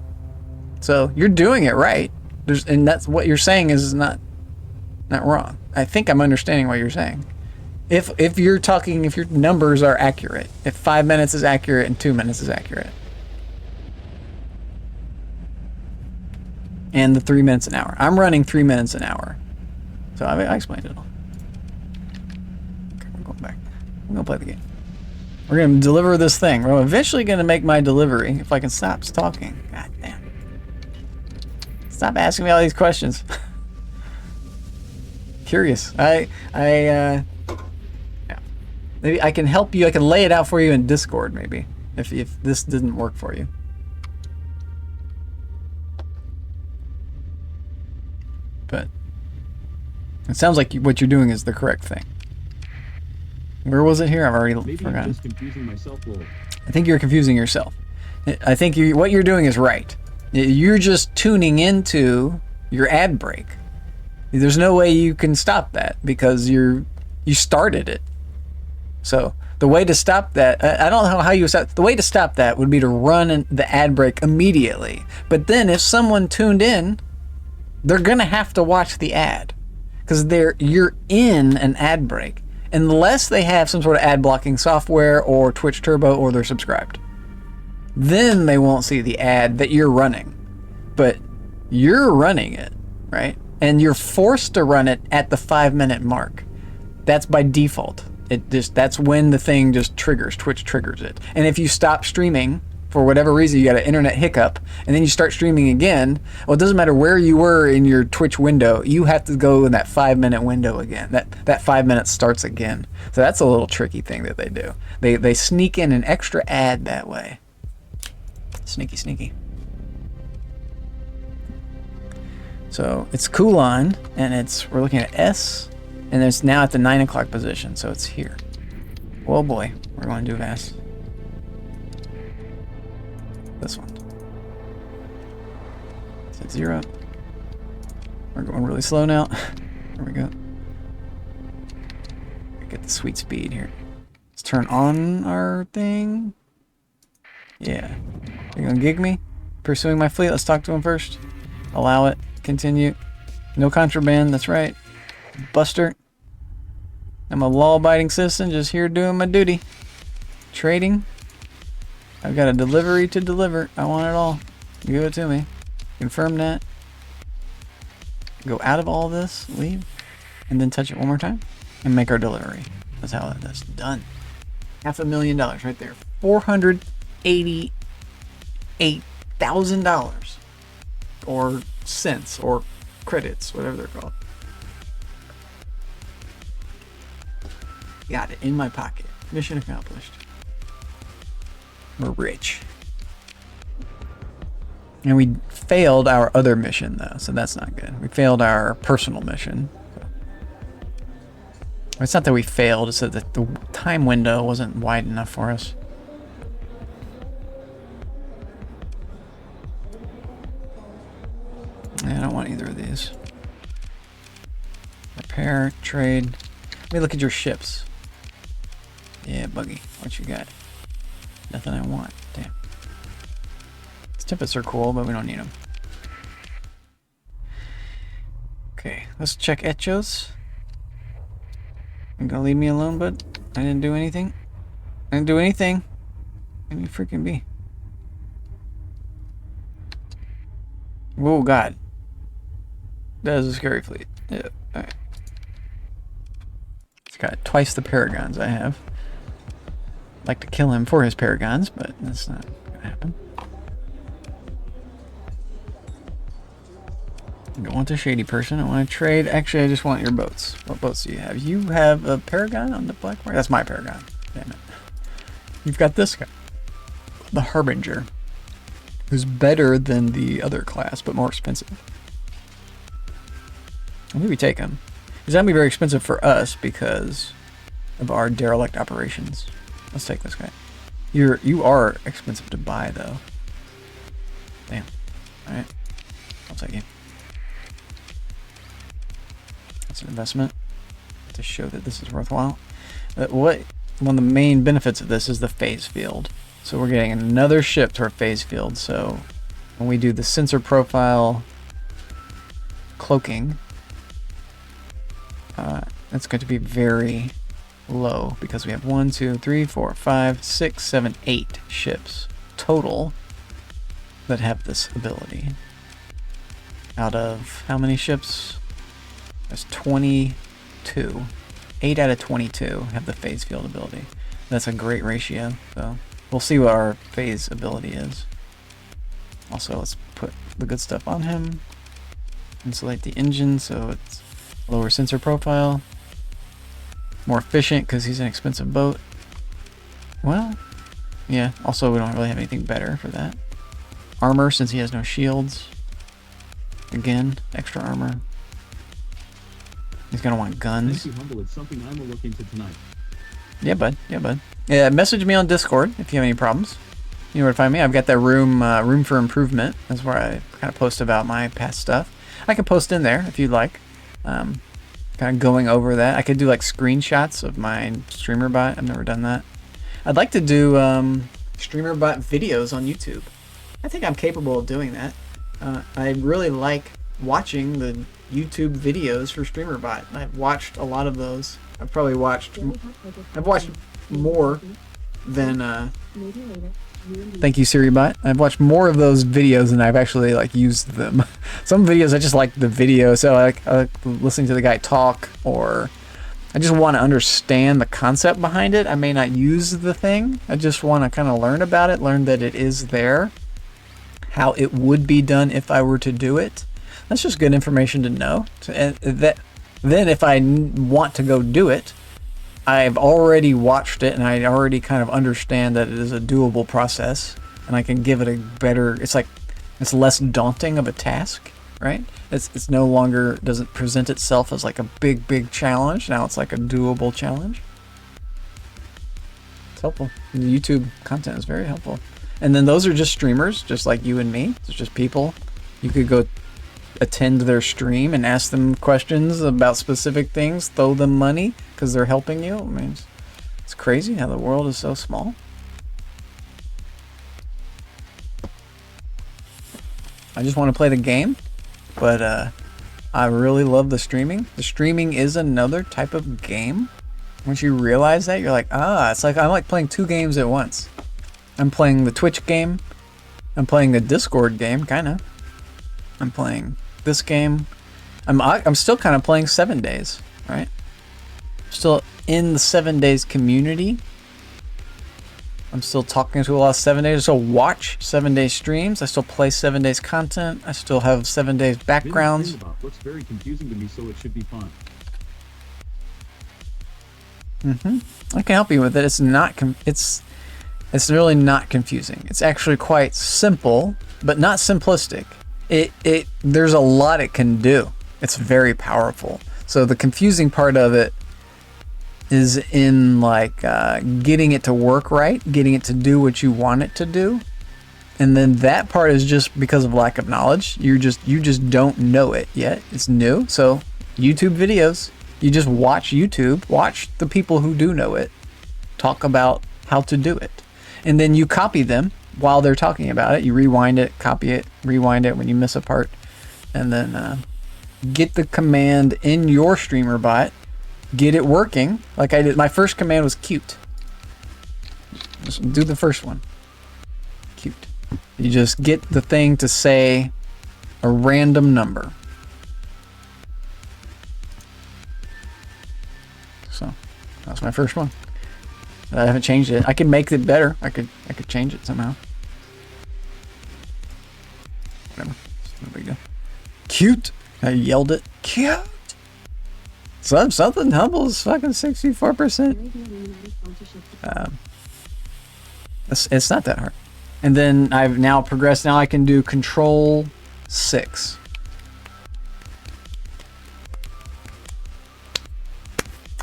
So you're doing it right. And that's what you're saying is not wrong. I think I'm understanding what you're saying. If you're talking, if your numbers are accurate, if 5 minutes is accurate and 2 minutes is accurate. And the 3 minutes an hour. I'm running 3 minutes an hour. So I explained it all. Okay, we're going back. I'm going to play the game. We're going to deliver this thing. We're eventually going to make my delivery if I can stop talking. God damn. Stop asking me all these questions. Curious. Yeah. Maybe I can help you. I can lay it out for you in Discord, maybe, if this didn't work for you. But it sounds like what you're doing is the correct thing. Where was it here? I've already forgotten. I'm just confusing myself a little. I think you're confusing yourself. I think what you're doing is right. You're just tuning into your ad break. There's no way you can stop that because you started it. So the way to stop that, I don't know how you stop. The way to stop that would be to run the ad break immediately. But then if someone tuned in, they're gonna have to watch the ad because you're in an ad break unless they have some sort of ad blocking software or Twitch Turbo or they're subscribed. Then they won't see the ad that you're running, but you're running it, right? And you're forced to run it at the 5-minute mark. That's by default. That's when the thing just triggers. Twitch triggers it. And if you stop streaming for whatever reason, you got an internet hiccup, and then you start streaming again, well, it doesn't matter where you were in your Twitch window, you have to go in that 5-minute window again. That 5 minutes starts again. So that's a little tricky thing that they do. They sneak in an extra ad that way. Sneaky, sneaky. So it's Coolon, and we're looking at S, and it's now at the 9 o'clock position, so it's here. Oh boy, we're going to do fast. This one. It's at 0. We're going really slow now. There we go. Get the sweet speed here. Let's turn on our thing. Yeah. You're gonna gig me? Pursuing my fleet. Let's talk to him first. Allow it. Continue. No contraband. That's right. Buster. I'm a law-abiding citizen, just here doing my duty. Trading. I've got a delivery to deliver. I want it all. Give it to me. Confirm that. Go out of all this. Leave. And then touch it one more time. And make our delivery. That's how that's done. $500,000 right there. $488,000 or cents or credits, whatever they're called. Got it in my pocket. Mission accomplished. We're rich. And we failed our other mission though, so that's not good. We failed our personal mission. It's not that we failed, it's that the time window wasn't wide enough for us. I don't want either of these. Repair, trade. Let me look at your ships. Yeah, Buggy, what you got? Nothing I want. Damn. These tippets are cool, but we don't need them. Okay, let's check Echos. You gonna leave me alone, bud? I didn't do anything. I didn't do anything. Let me freaking be. Whoa, God. That is a scary fleet. Yeah, alright. It's got twice the paragons I have. I'd like to kill him for his paragons, but that's not gonna happen. I don't want the shady person. I want to trade. Actually, I just want your boats. What boats do you have? You have a paragon on the black market? That's my paragon. Damn it. you've got this guy, the Harbinger, who's better than the other class, but more expensive. I think we take him. He's going to be very expensive for us because of our derelict operations. Let's take this guy. You are expensive to buy, though. Damn. Alright. I'll take you. That's an investment to show that this is worthwhile. One of the main benefits of this is the phase field. So we're getting another ship to our phase field. So when we do the sensor profile cloaking, it's going to be very low because we have 1, 2, 3, 4, 5, 6, 7, 8 ships total that have this ability. Out of how many ships? There's 22. 8 out of 22 have the phase field ability. That's a great ratio. So we'll see what our phase ability is. Also, let's put the good stuff on him. Insulate the engine so it's lower sensor profile. More efficient because he's an expensive boat. Well, yeah. Also, we don't really have anything better for that. Armor, since he has no shields. Again, extra armor. He's gonna want guns. Thank you, Humble. It's something I'm gonna look into tonight. Yeah, bud. Yeah, bud. Yeah, message me on Discord if you have any problems. You know where to find me. I've got that room for improvement. That's where I kind of post about my past stuff. I can post in there if you'd like. Kind of going over that. I could do like screenshots of my streamer bot. I've never done that. I'd like to do streamer bot videos on YouTube. I think I'm capable of doing that. I really like watching the YouTube videos for StreamerBot. I've watched a lot of those. I've watched more than thank you, SiriBot. I've watched more of those videos than I've actually like used them. Some videos I just like the video, so I like listening to the guy talk, or I just want to understand the concept behind it. I may not use the thing. I just want to kind of learn about it, learn that it is there, how it would be done if I were to do it. That's just good information to know. And then if I want to go do it, I've already watched it and I already kind of understand that it is a doable process, and I can give it a better, it's less daunting of a task, right? It's no longer, doesn't present itself as like a big challenge. Now it's like a doable challenge. It's helpful. The YouTube content is very helpful. And then those are just streamers, just like you and me. It's just people. You could go attend their stream and ask them questions about specific things, throw them money because they're helping you. I mean, it's crazy how the world is so small. I just want to play the game, but I really love the streaming. The streaming is another type of game. Once you realize that, you're like, it's like I'm like playing 2 games at once. I'm playing the Twitch game. I'm playing the Discord game, kind of. I'm playing this game. I'm still kind of playing 7 Days, right? Still in the 7 Days community. I'm still talking to a lot of 7 Days. I still watch 7 Days streams. I still play 7 Days content. I still have 7 Days backgrounds. Looks very confusing to me, so it should be fun. I can help you with it. It's not. It's really not confusing. It's actually quite simple, but not simplistic. There's a lot it can do. It's very powerful. So the confusing part of it is in like getting it to work right, getting it to do what you want it to do, and then that part is just because of lack of knowledge. You just don't know it yet. It's new. So YouTube videos, you just watch YouTube, watch the people who do know it talk about how to do it, and then you copy them while they're talking about it. You rewind it, copy it, rewind it when you miss a part, and then get the command in your streamer bot, get it working like I did. My first command was cute. Just do the first one. Cute. You just get the thing to say a random number. So that's my first one. I haven't changed it. I can make it better. I could change it somehow. Whatever. No big deal. Cute. I yelled it. Cute. Something Humble is fucking 64%. It's not that hard. And then I've now progressed. Now I can do Control 6.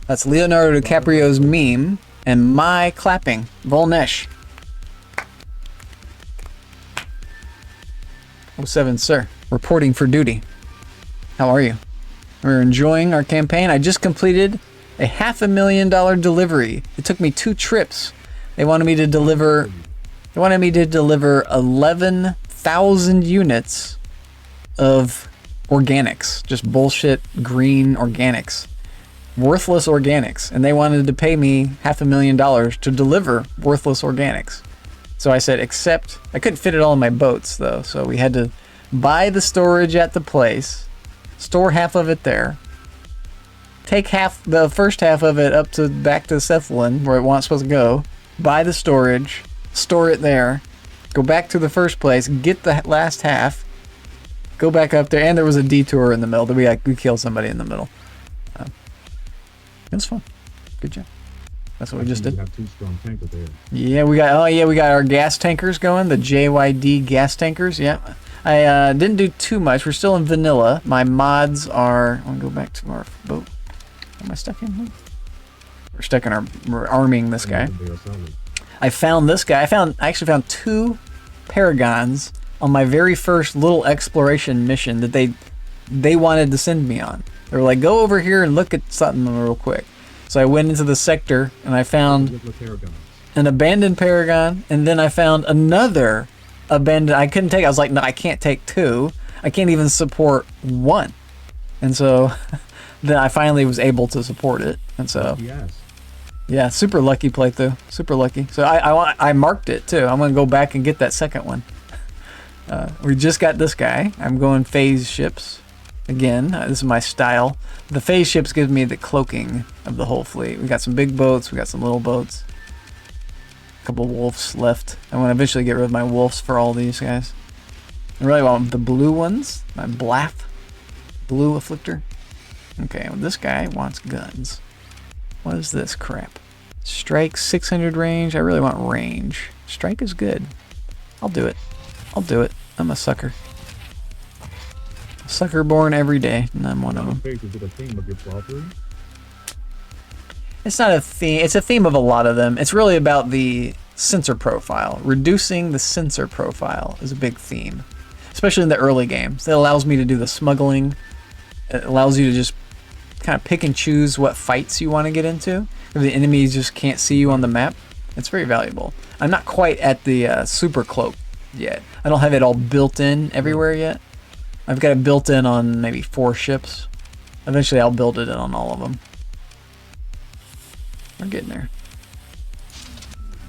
That's Leonardo DiCaprio's meme and my clapping. Volnesh. 07, sir. Reporting for duty. How are you? We're enjoying our campaign. I just completed a $500,000 delivery. It took me 2 trips. They wanted me to deliver 11,000 units of organics. Just bullshit green organics. Worthless organics. And they wanted to pay me $500,000 to deliver worthless organics. So I said, accept. I couldn't fit it all in my boats, though. So we had to buy the storage at the place, store half of it there, take the first half of it back to Cephalon, where it wasn't supposed to go, buy the storage, store it there, go back to the first place, get the last half, go back up there, and there was a detour in the middle. We killed somebody in the middle. It was fun. Good job. That's what we just did. You have 2 strong tankers there. Yeah, we got our gas tankers going, the JYD gas tankers. Yeah. I didn't do too much. We're still in vanilla. My mods are... I'm going to go back to our boat. Am I stuck in here? We're arming this guy. I found this guy. I actually found 2 paragons on my very first little exploration mission that they wanted to send me on. They were like, go over here and look at something real quick. So I went into the sector and I found an abandoned paragon, and then I found another abandoned. I couldn't take. I was like, no, I can't take 2. I can't even support 1. And so then I finally was able to support it. And so yeah, super lucky playthrough. Super lucky. So I marked it too. I'm gonna go back and get that second one. We just got this guy. I'm going phase ships. Again, this is my style. The phase ships give me the cloaking of the whole fleet. We got some big boats, we got some little boats. A couple wolves left. I want to eventually get rid of my wolves for all these guys. I really want the blue ones. My Blaff. Blue afflictor. Okay, well, this guy wants guns. What is this crap? Strike 600 range. I really want range. Strike is good. I'll do it. I'm a sucker. Sucker born every day, and I'm one of them. It's not a theme. It's a theme of a lot of them. It's really about the sensor profile. Reducing the sensor profile is a big theme, especially in the early games. It allows me to do the smuggling. It allows you to just kind of pick and choose what fights you want to get into. If the enemies just can't see you on the map, it's very valuable. I'm not quite at the super cloak yet. I don't have it all built in everywhere yet. I've got it built in on maybe 4 ships. Eventually I'll build it in on all of them. We're getting there.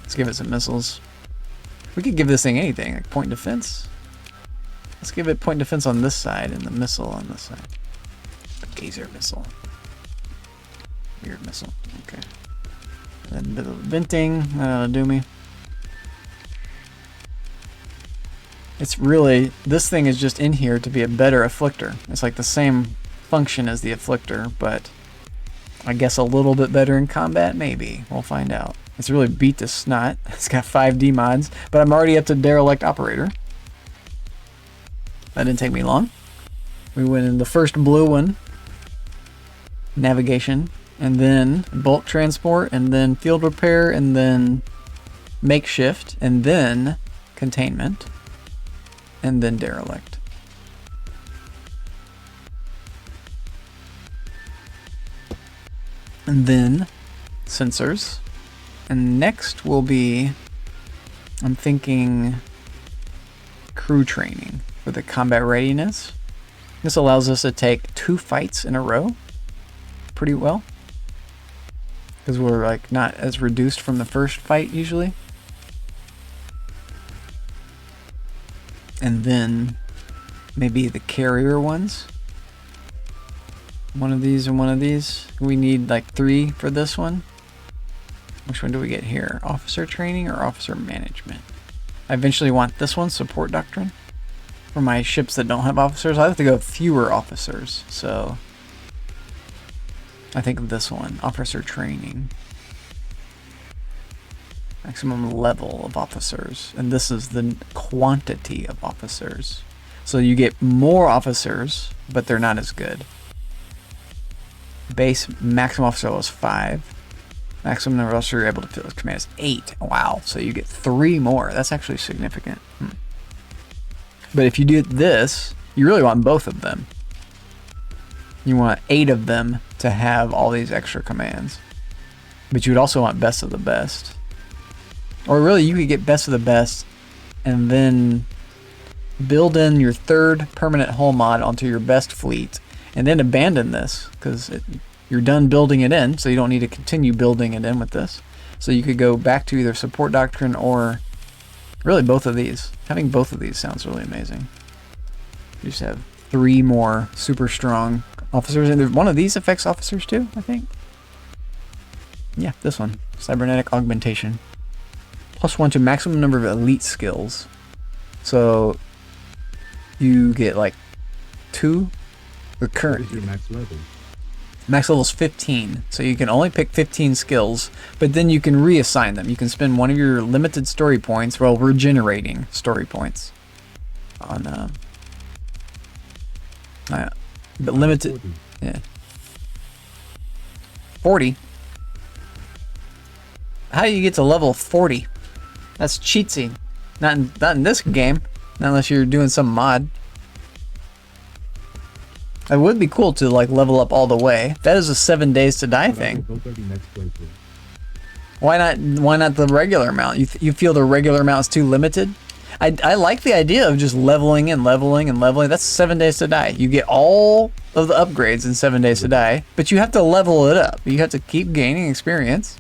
Let's give it some missiles. We could give this thing anything, like point defense. Let's give it point defense on this side and the missile on this side. The gazer missile. Weird missile. Okay. And a bit of venting. That'll do me. It's really, this thing is just in here to be a better afflictor. It's like the same function as the afflictor, but I guess a little bit better in combat, maybe. We'll find out. It's really beat to snot. It's got 5D mods, but I'm already up to derelict operator. That didn't take me long. We went in the first blue one, navigation, and then bulk transport, and then field repair, and then makeshift, and then containment. And then derelict. And then sensors. And next will be, I'm thinking, crew training for the combat readiness. This allows us to take 2 fights in a row pretty well, because we're like not as reduced from the first fight usually. And then maybe the carrier ones. One of these and one of these. We need like 3 for this one. Which one do we get here? Officer training or officer management? I eventually want this one, support doctrine. For my ships that don't have officers, I have to go fewer officers. So I think this one, officer training. Maximum level of officers. And this is the quantity of officers. So you get more officers, but they're not as good. Base maximum officer level is 5. Maximum number of officers you're able to fill with command is 8. Wow, so you get 3 more. That's actually significant. But if you do this, you really want both of them. You want 8 of them to have all these extra commands. But you would also want best of the best. Or really, you could get best of the best and then build in your 3rd permanent hull mod onto your best fleet and then abandon this because you're done building it in, so you don't need to continue building it in with this. So you could go back to either support doctrine or really both of these. Having both of these sounds really amazing. You just have 3 more super strong officers, and one of these affects officers too, I think. Yeah, this one. Cybernetic augmentation. +1 to maximum number of elite skills. So you get like 2 the What current is your max level? max level is 15, so you can only pick 15 skills, but then you can reassign them. You can spend one of your limited story points while regenerating story points on but limited 40. yeah 40. How do you get to level 40? That's cheatsy. Not in this game, not unless you're doing some mod. It would be cool to like level up all the way. That is a 7 days to die thing. Go 30 next playthrough. Why not the regular amount? You feel the regular amount is too limited? I like the idea of just leveling and leveling and leveling. That's 7 days to die. You get all of the upgrades in 7 days to die, but you have to level it up. You have to keep gaining experience.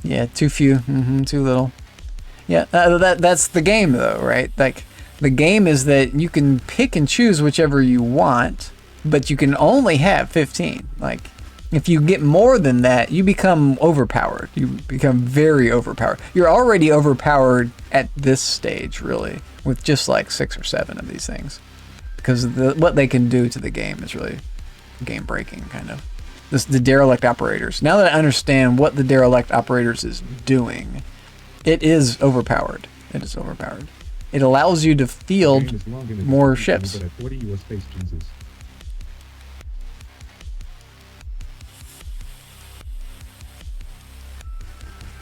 Yeah, too few, too little. Yeah, that's the game though, right? Like, the game is that you can pick and choose whichever you want, but you can only have 15. Like, if you get more than that, you become overpowered. You become very overpowered. You're already overpowered at this stage, really, with just like 6 or 7 of these things. Because what they can do to the game is really game-breaking, kind of. The derelict operators. Now that I understand what the derelict operators is doing, it is overpowered. It is overpowered. It allows you to The game field is long and it's more easy, ships. But at 40, you are Space Jesus.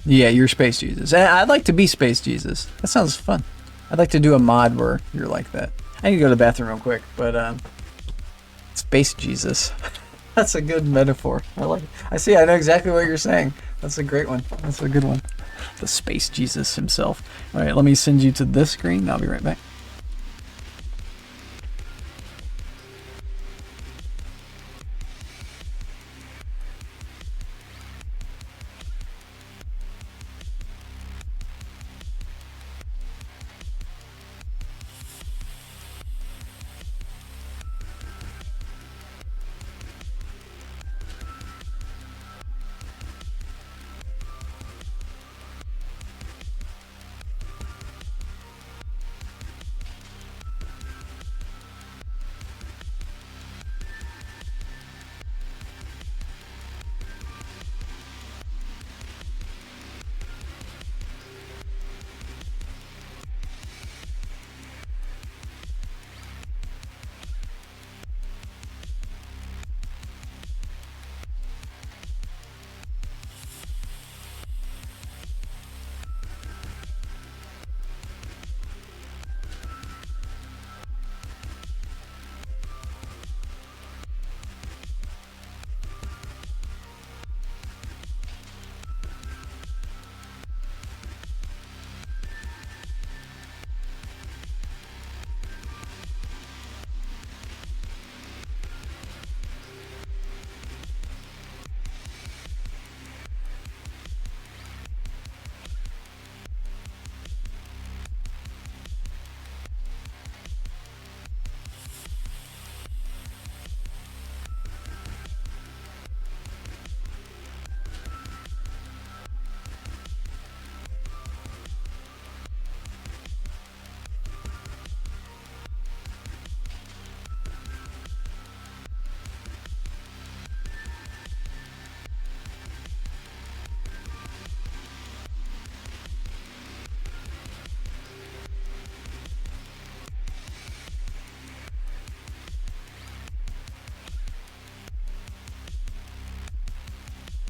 Yeah, you're Space Jesus. And I'd like to be Space Jesus. That sounds fun. I'd like to do a mod where you're like that. I need to go to the bathroom real quick, but Space Jesus. That's a good metaphor. I like it. I see. I know exactly what you're saying. That's a great one. That's a good one. The Space Jesus himself. All right, let me send you to this screen. I'll be right back.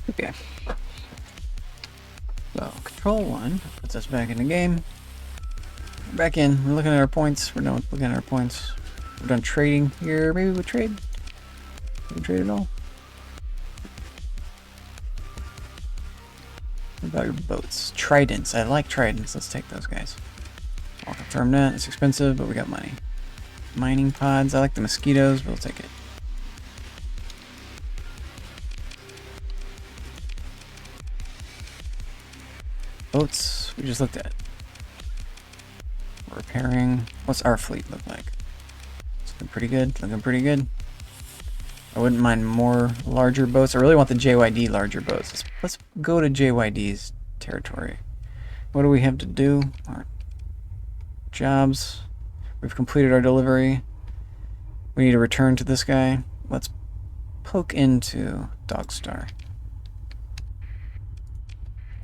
Okay. So, control 1 puts us back in the game. We're back in. We're looking at our points. We're done with looking at our points. We're done trading here. Maybe we'll trade. Can we trade at all? What about your boats? Tridents. I like tridents. Let's take those guys. I'll confirm that. It's expensive, but we got money. Mining pods. I like the mosquitoes, but we'll take it. Boats. We just looked at. Repairing. What's our fleet look like? It's looking pretty good. Looking pretty good. I wouldn't mind more larger boats. I really want the JYD larger boats. Let's go to JYD's territory. What do we have to do? Our jobs. We've completed our delivery. We need to return to this guy. Let's poke into Dogstar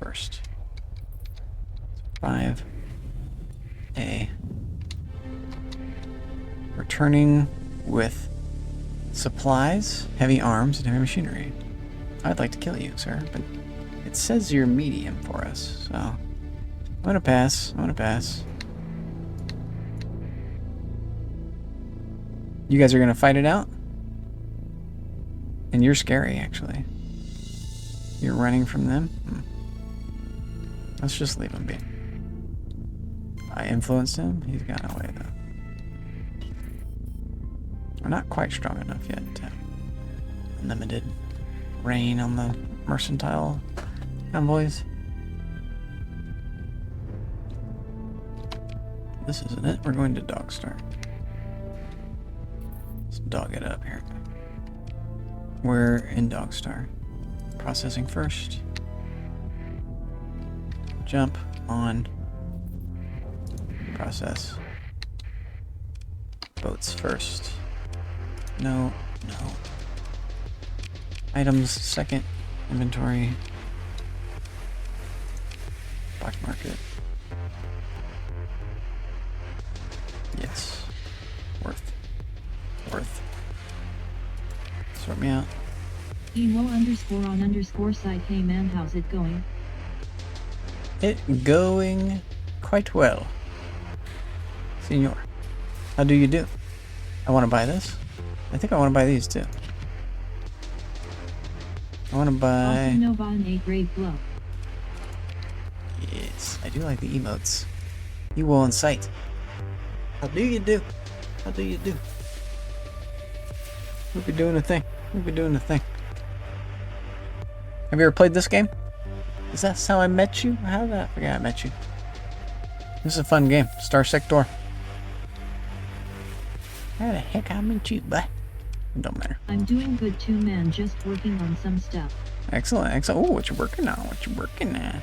first. 5A. Returning with supplies, heavy arms, and heavy machinery. I'd like to kill you, sir, but it says you're medium for us, so I'm gonna pass. I'm gonna pass. You guys are gonna fight it out? And you're scary, actually. You're running from them? Let's just leave him be. I influenced him. He's gone away, though. We're not quite strong enough yet to have unlimited rain on the mercantile convoys. This isn't it. We're going to Dogstar. Let's dog it up here. We're in Dogstar. Processing first. Jump on. Process. Boats first. No, no. Items second. Inventory. Black market. Yes. Worth. Sort me out. emo_on_site. Hey man, how's it going? It going quite well. Senor. How do you do? I want to buy this. I think I want to buy these too. I want to buy... Also Nova and a grave blow. Yes, I do like the emotes. You will in sight. How do you do? How do you do? We'll be doing a thing. We'll be doing a thing. Have you ever played this game? Is that how I met you? How did I forget I met you? This is a fun game. Star Sector. How the heck I met you, but it don't matter. I'm doing good too, man. Just working on some stuff. Excellent, excellent. Oh, what you working on? What you working on?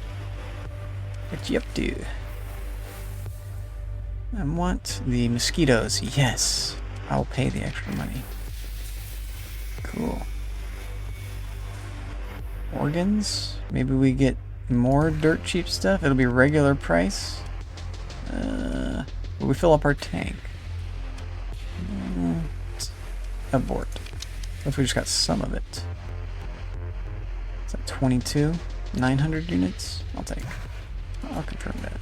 What you up to? I want the mosquitoes. Yes, I'll pay the extra money. Cool. Organs. Maybe we get more dirt cheap stuff. It'll be regular price. Will we fill up our tank? Abort. What if we just got some of it? Is that 22? 900 units? I'll take it. I'll confirm that.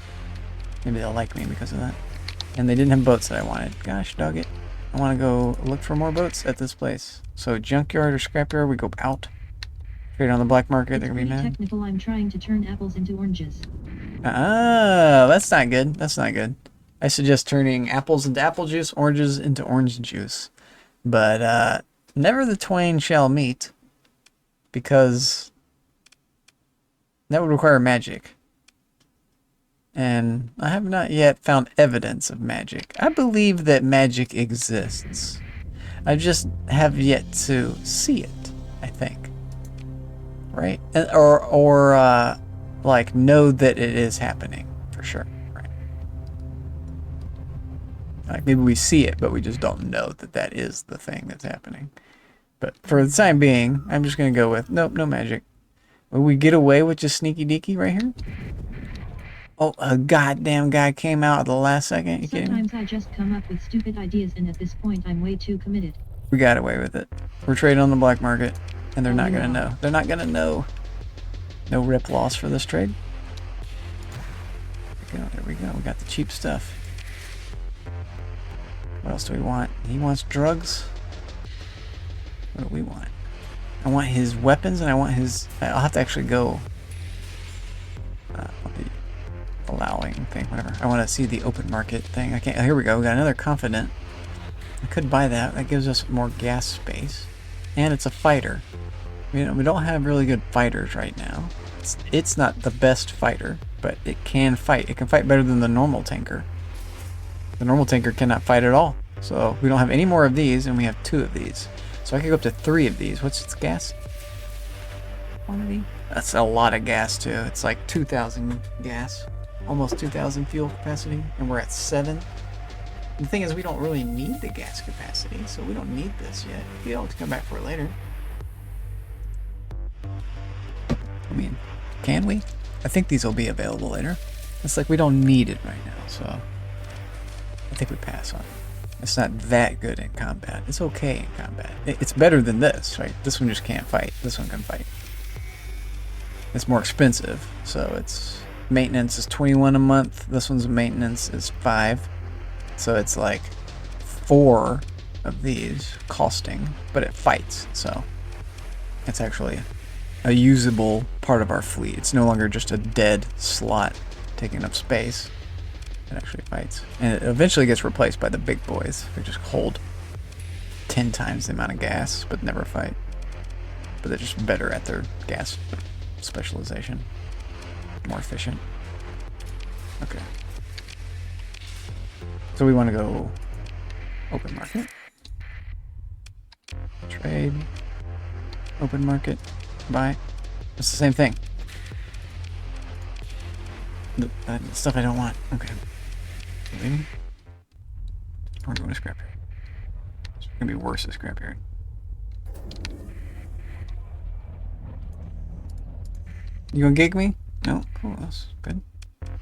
Maybe they'll like me because of that. And they didn't have boats that I wanted. Gosh, dog it. I want to go look for more boats at this place. So junkyard or scrapyard, we go out. Trade on the black market, they're gonna be mad. Technical, I'm trying to turn apples into oranges. Oh, that's not good. That's not good. I suggest turning apples into apple juice, oranges into orange juice. But never the twain shall meet, because that would require magic. And I have not yet found evidence of magic. I believe that magic exists. I just have yet to see it, I think. Right? Or like know that it is happening for sure. Right? Like maybe we see it, but we just don't know that that is the thing that's happening. But for the time being, I'm just gonna go with nope, no magic. Will we get away with just sneaky deaky right here? Oh, a goddamn guy came out at the last second. You kidding me? Sometimes I just come up with stupid ideas, and at this point I'm way too committed. We got away with it. We're trading on the black market, and they're not gonna know. They're not gonna know. No rip loss for this trade. There we go. We got the cheap stuff. What else do we want? He wants drugs. What do we want? I want his weapons and I want his... I'll have to actually go... the allowing thing, whatever. I want to see the open market thing. I can't... Here we go. We got another confident. I could buy that. That gives us more gas space. And it's a fighter. We don't have really good fighters right now. It's not the best fighter, but it can fight. It can fight better than the normal tanker. The normal tanker cannot fight at all. So we don't have any more of these, and we have 2 of these. So I could go up to 3 of these. What's its gas quantity? That's a lot of gas too. It's like 2,000 gas. Almost 2,000 fuel capacity, and we're at 7. The thing is, we don't really need the gas capacity, so we don't need this yet. We'll have to come back for it later. I mean, can we? I think these will be available later. It's like we don't need it right now, so I think we pass on it. It's not that good in combat. It's okay in combat. It's better than this, right? This one just can't fight. This one can fight. It's more expensive, so it's maintenance is 21 a month. This one's maintenance is 5. So it's like 4 of these costing, but it fights, so it's actually a usable part of our fleet. It's no longer just a dead slot taking up space. It actually fights. And it eventually gets replaced by the big boys. They just hold 10 times the amount of gas, but never fight. But they're just better at their gas specialization. More efficient. Okay. So we want to go open market. Trade. Open market. Buy. It's the same thing. The stuff I don't want. Okay. Leaving? We're going to scrapyard. It's going to be worse at scrapyard. You gonna gig me? No? Cool, that's good.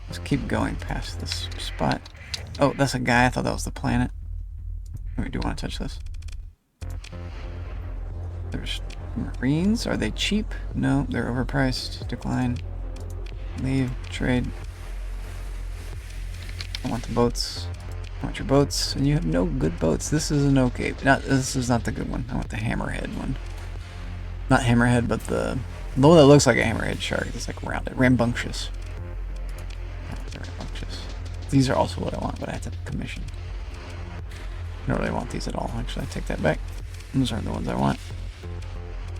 Let's keep going past this spot. Oh, that's a guy. I thought that was the planet. We do want to touch this. There's Marines. Are they cheap? No, they're overpriced. Decline. Leave. Trade. I want the boats. I want your boats. And you have no good boats. This is an okay. This is not the good one. I want the hammerhead one. Not hammerhead, but the one that looks like a hammerhead shark. It's like rounded. Rambunctious. These are also what I want, but I have to commission. I don't really want these at all. Actually, I take that back. Those aren't the ones I want.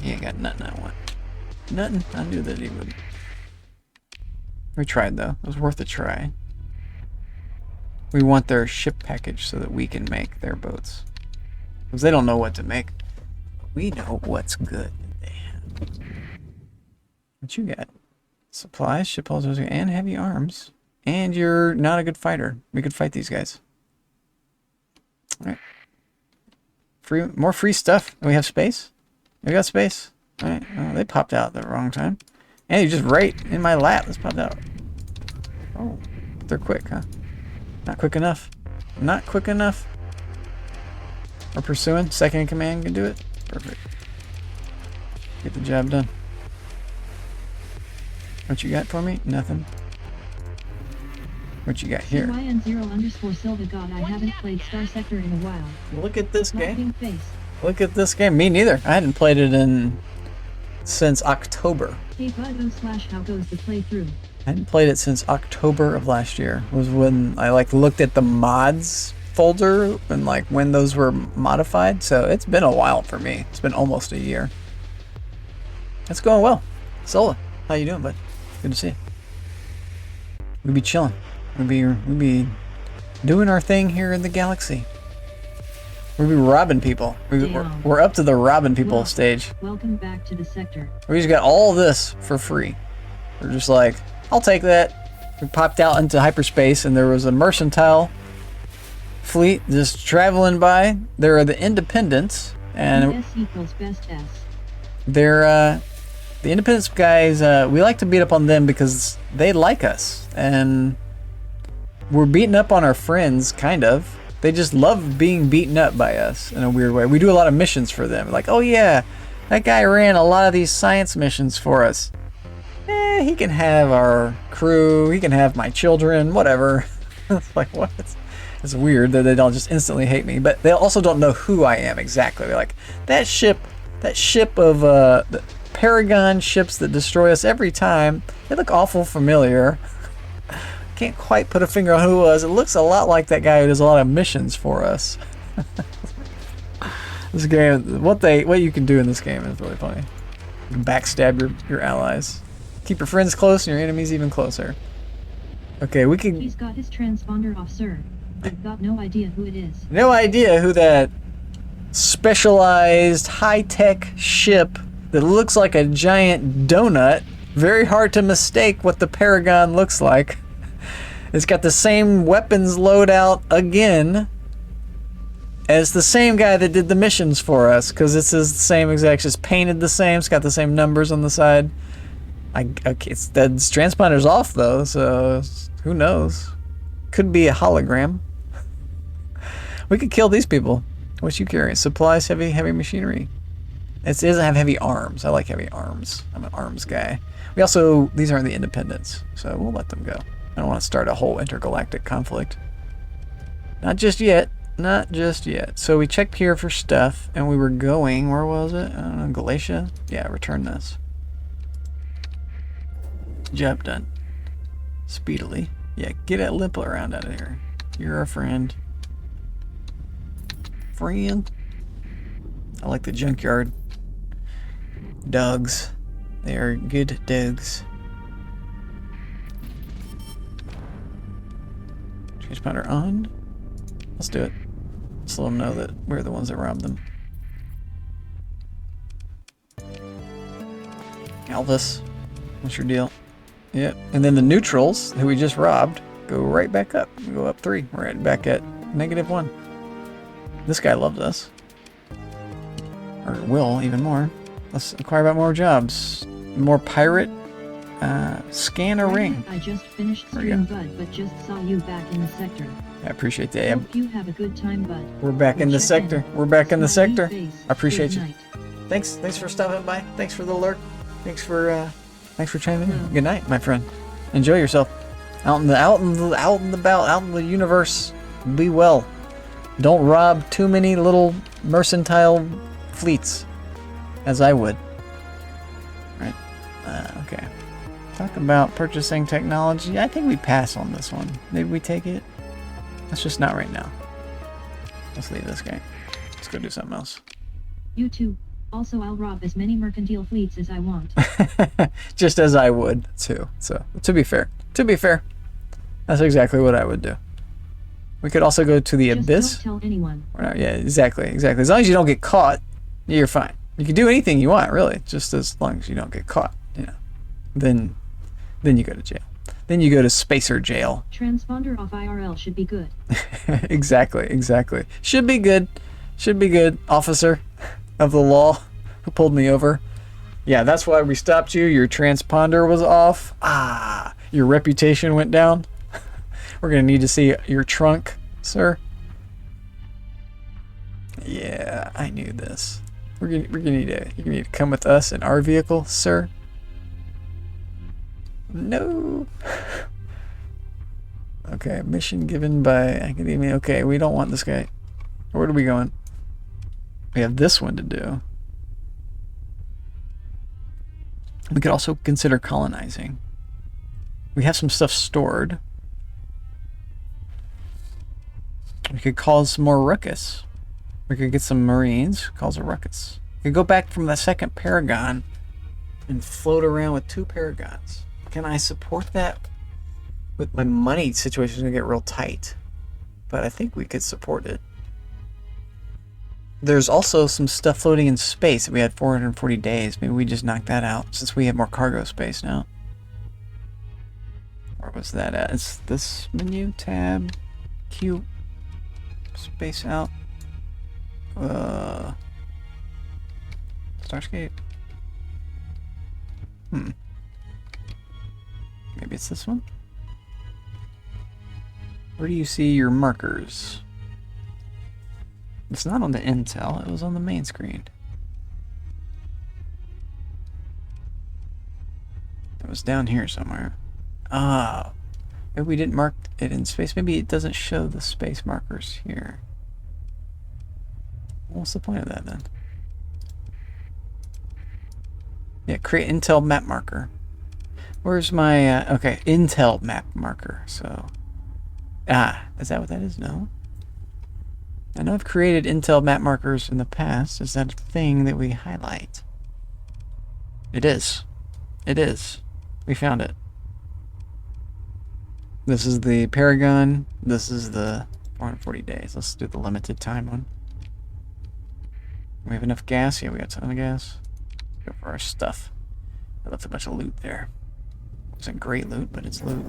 He ain't got nothing I want. Nothing. I knew that he would. We tried, though. It was worth a try. We want their ship package so that we can make their boats. Because they don't know what to make. We know what's good. What you got? Supplies, ship hulls, and heavy arms. And you're not a good fighter. We could fight these guys. Alright. More free stuff. We have space? We got space. Alright. Oh, they popped out at the wrong time. And you just right in my lap. This popped out. Oh. They're quick, huh? Not quick enough. Not quick enough. We're pursuing. Second in command can do it. Perfect. Get the job done. What you got for me? Nothing. What you got here? CYN0_Silva God, I haven't played Star Sector in a while. Look at this game. Face. Look at this game. Me neither. I hadn't played it since October. Hey bud, how goes the playthrough? I hadn't played it since October of last year. It was when I looked at the mods folder and when those were modified. So it's been a while for me. It's been almost a year. It's going well. Sola, how you doing, bud? Good to see you. We be chilling. We be doing our thing here in the galaxy. We be robbing people. We're up to the robbing people stage. Welcome back to the sector. We just got all this for free. We're just like, I'll take that. We popped out into hyperspace and there was a mercantile fleet just traveling by. There are the Independents and S equals best S. they're the Independence guys. We like to beat up on them because they like us and we're beating up on our friends, kind of. They just love being beaten up by us in a weird way. We do a lot of missions for them. Like, oh yeah, that guy ran a lot of these science missions for us. he can have our crew, he can have my children, whatever. It's like, what? It's weird that they don't just instantly hate me, but they also don't know who I am exactly. They're like, that ship of the Paragon ships that destroy us every time, they look awful familiar. Can't quite put a finger on who it was. It looks a lot like that guy who does a lot of missions for us. This game, what you can do in this game is really funny. You can backstab your allies. Keep your friends close and your enemies even closer. Okay, we can... He's got his transponder off, sir. I've got no idea who it is. No idea who that specialized high-tech ship that looks like a giant donut. Very hard to mistake what the Paragon looks like. It's got the same weapons loadout again as the same guy that did the missions for us, because it's the same exact, just painted the same. It's got the same numbers on the side. It's the transponder's off though, so who knows? Could be a hologram. We could kill these people. What you carrying? Supplies, heavy machinery. It doesn't have heavy arms. I like heavy arms. I'm an arms guy. We also, these aren't the independents, so we'll let them go. I don't want to start a whole intergalactic conflict. Not just yet. Not just yet. So we checked here for stuff, and we were going, where was it? I don't know, Galatia? Yeah, return this. Job done. Speedily. Yeah, get that limp around out of here. You're our friend. Friend. I like the junkyard. Dogs. They are good dogs. Transponder on. Let's do it. Just let them know that we're the ones that robbed them. Elvis, what's your deal? Yep. And then the neutrals, who we just robbed, go right back up. We go up 3. We're back at -1. This guy loves us. Or will, even more. Let's inquire about more jobs. More pirate. Scan a ring. I just finished stream, bud, but just saw you back in the sector. I appreciate that. Hope you have a good time, bud. We're back in the sector. We're back in the sector. I appreciate Good you. night. Thanks for stopping by. Thanks for the alert. Thanks for chiming in. Good night, my friend. Enjoy yourself. Out in the universe. Be well. Don't rob too many little mercantile fleets, as I would. Right. Okay. Talk about purchasing technology. I think we pass on this one. Maybe we take it. Let's just not right now. Let's leave this guy. Let's go do something else. You too. Also, I'll rob as many mercantile fleets as I want. Just as I would too. So to be fair, that's exactly what I would do. We could also go to the Just abyss. don't tell anyone. Or not, yeah, exactly. As long as you don't get caught, you're fine. You can do anything you want, really, just as long as you don't get caught. You know, then you go to jail. Then you go to spacer jail. Transponder off IRL should be good. Exactly. Should be good, officer of the law who pulled me over. Yeah, that's why we stopped you. Your transponder was off. Your reputation went down. We're gonna need to see your trunk, sir. Yeah, I knew this. You're gonna need to come with us in our vehicle, sir. No. Okay, mission given by academia. Okay, we don't want this guy. Where are we going? We have this one to do. We could also consider colonizing. We have some stuff stored. We could cause some more ruckus. We could get some Marines, cause a ruckus. We could go back from the second Paragon and float around with 2 Paragons. Can I support that? With my money situation is gonna get real tight, but I think we could support it. There's also some stuff floating in space that we had 440 days. Maybe we just knock that out since we have more cargo space now. Where was that at? It's this menu tab, Q, space out. Starscape. Maybe it's this one? Where do you see your markers? It's not on the intel, it was on the main screen. It was down here somewhere. Ah, maybe we didn't mark it in space. Maybe it doesn't show the space markers here. What's the point of that then? Yeah, create Intel map marker. Where's my, okay, Intel map marker, so. Is that what that is? No. I know I've created Intel map markers in the past. Is that a thing that we highlight? It is. It is. We found it. This is the Paragon. This is the 440 days. Let's do the limited time one. We have enough gas? Yeah, we got a ton of gas. Go for our stuff. I left a bunch of loot there. It wasn't great loot, but it's loot.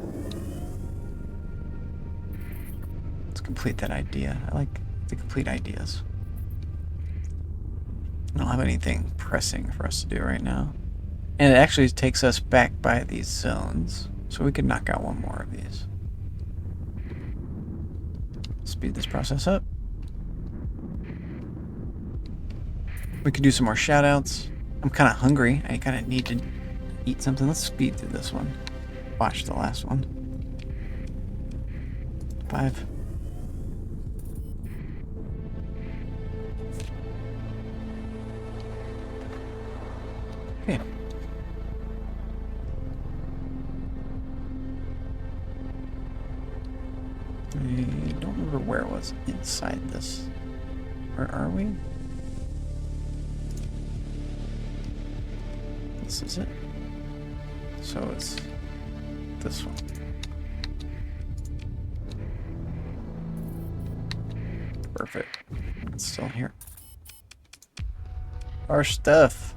Let's complete that idea. I like to complete ideas. I don't have anything pressing for us to do right now. And it actually takes us back by these zones. So we could knock out one more of these. Speed this process up. We could do some more shoutouts. I'm kind of hungry. I kind of need to eat something. Let's speed through this one. Watch the last one. 5. Okay. I don't remember where it was inside this. Where are we? This is it. So it's this one. Perfect. It's still here. Our stuff.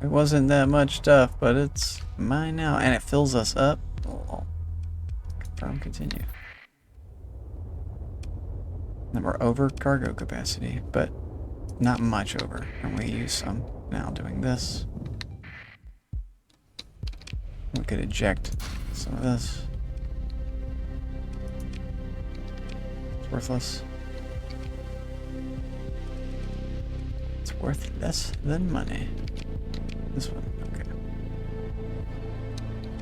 It wasn't that much stuff, but it's mine now. And it fills us up. Oh. Confirm, continue. And we're over cargo capacity, but not much over. And we use some now doing this. We could eject some of this. It's worthless. It's worth less than money. This one, okay.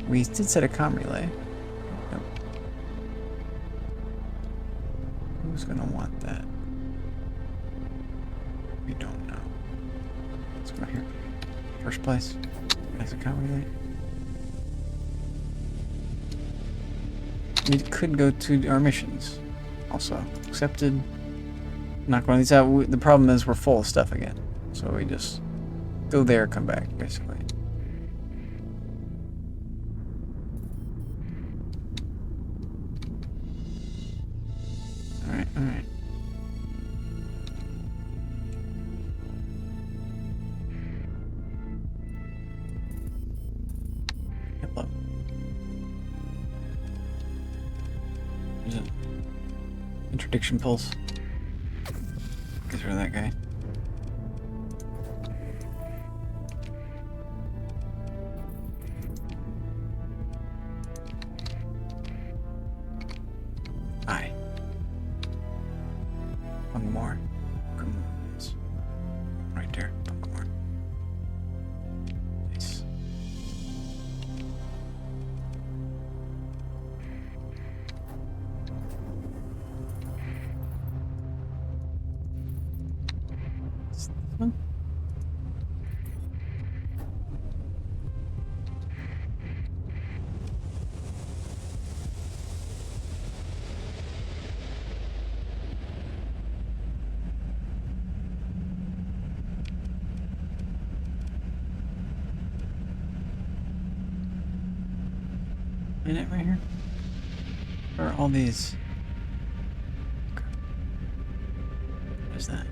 We did set a comm relay. Nope. Who's gonna want that? We don't know. Let's go here. First place. That's a comm relay. It could go to our missions. Also, accepted. Knock one of these out. The problem is we're full of stuff again. So we just go there, come back, basically. Alright, alright. Hello. There's an interdiction pulse. Get rid of that guy. Aye. One more. Come on. Yes. Right there. One more. Nice. Is this one? In it right here? Where are all these? Okay. What is that?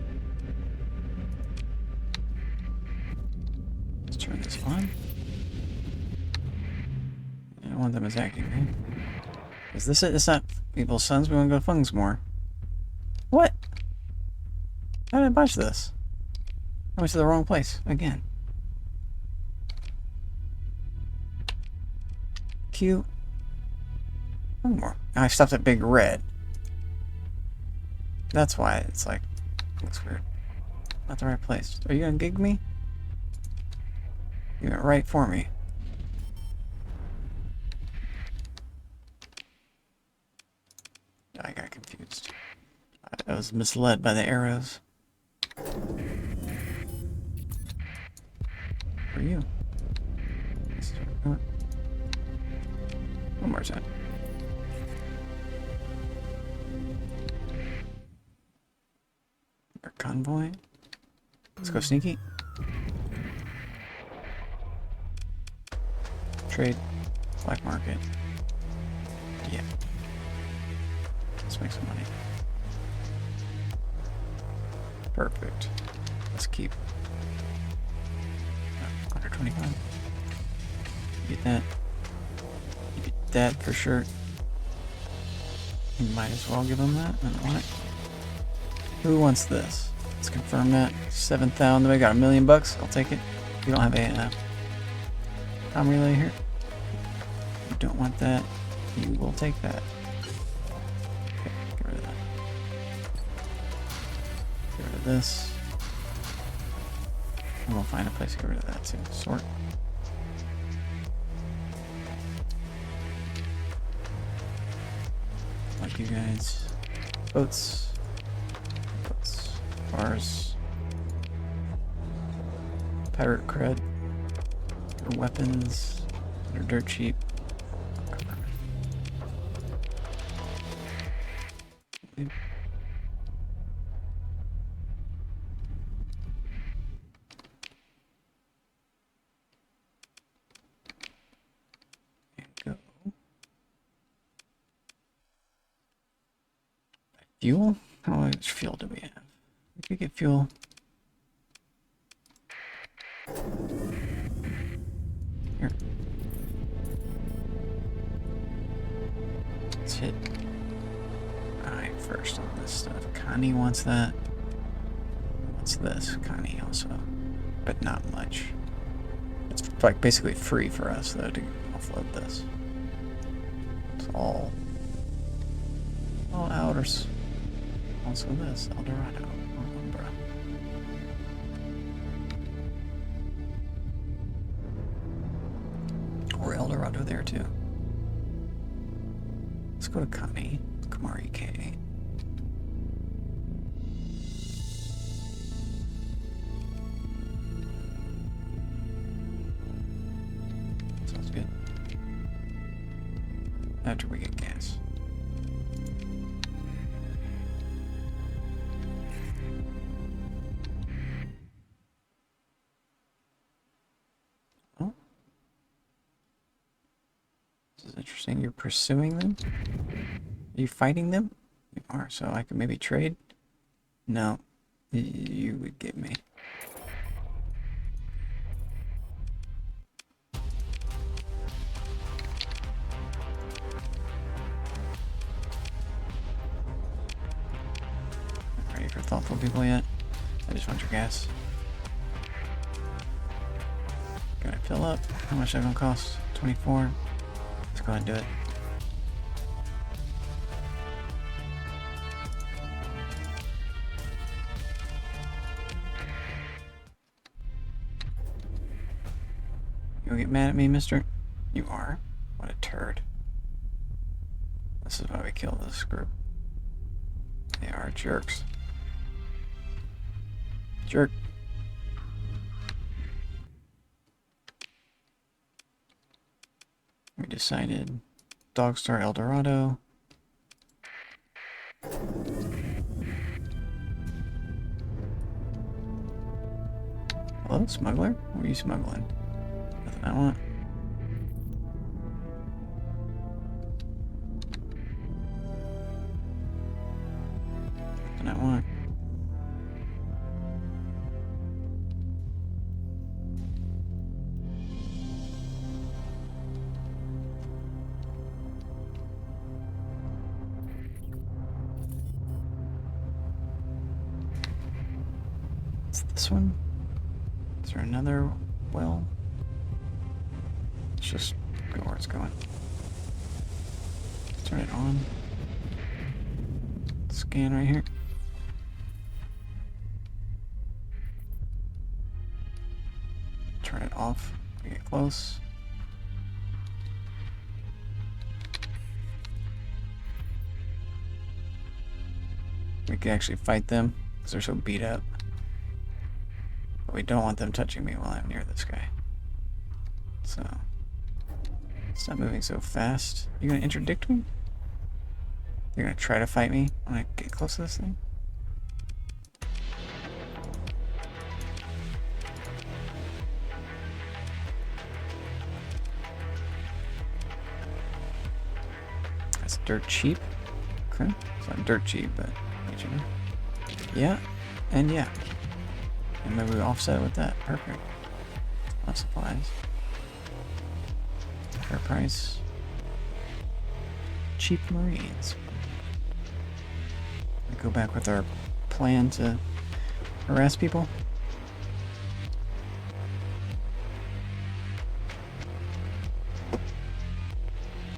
Let's turn this on. Yeah, one of them is acting, right? Is this it? It's not Evil Sons. We want to go to Fungsmore. What? How did I botch this? I went to the wrong place again. Q. One more. I stopped at Big Red. That's why it's like, looks weird. Not the right place. Are you gonna gig me? You went right for me. was misled by the arrows. Where are you? One more time. Our convoy. Let's go sneaky. Trade. Black market. Yeah. Let's make some money. Perfect. Let's keep 125. Get that. You get that for sure. You might as well give them that. I don't want it. Who wants this? Let's confirm that. 7,000. We got $1 million bucks. I'll take it. You don't have a comm relay here. You don't want that. You will take that. Okay, get rid of that. Get rid of this. And we'll find a place to get rid of that too. Sort. Like you guys. Boats. Boats. Bars. Pirate cred. Or weapons. They're dirt cheap. Go. Fuel? How much fuel do we have? We could get fuel. Here. Let's hit I first on this stuff. Connie wants that. What's this? Connie also. But not much. It's like basically free for us though to offload this. It's all outers. Also this, Eldorado. Umbra. Or Eldorado there too. Let's go to Connie. Kamari K. Sounds good. After we get gas. Oh. This is interesting. You're pursuing them? Are you fighting them? You are, so I could maybe trade? No. You would get me. Not ready for thoughtful people yet? I just want your gas. Gotta fill up. How much is that gonna cost? 24. Let's go ahead and do it. You'll get mad at me, mister? You are? What a turd. This is why we kill this group. They are jerks. Jerk. We decided Dogstar Eldorado. Hello, smuggler? What are you smuggling? Nothing I want. Nothing I want. It's this one. Is there another well? Let's just go where it's going. Turn it on. Scan right here. Turn it off. We get close. We can actually fight them because they're so beat up. But we don't want them touching me while I'm near this guy. So, stop moving so fast. You gonna interdict me? You're gonna try to fight me when I get close to this thing? That's dirt cheap. Okay, it's not dirt cheap, but yeah, and yeah. And maybe we offset it with that. Perfect. Less supplies. Fair price. Cheap Marines. We go back with our plan to harass people.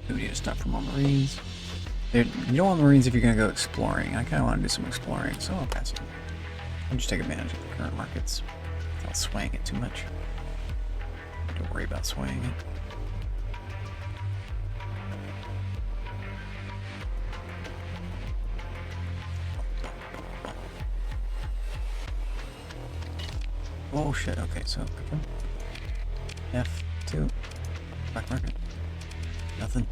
We need to stop for more Marines. You don't want Marines if you're going to go exploring. I kind of want to do some exploring, so I'll pass it. I'll just take advantage of the current markets without swaying it too much. Don't worry about swaying it. Oh shit, okay, so F2, black market, nothing.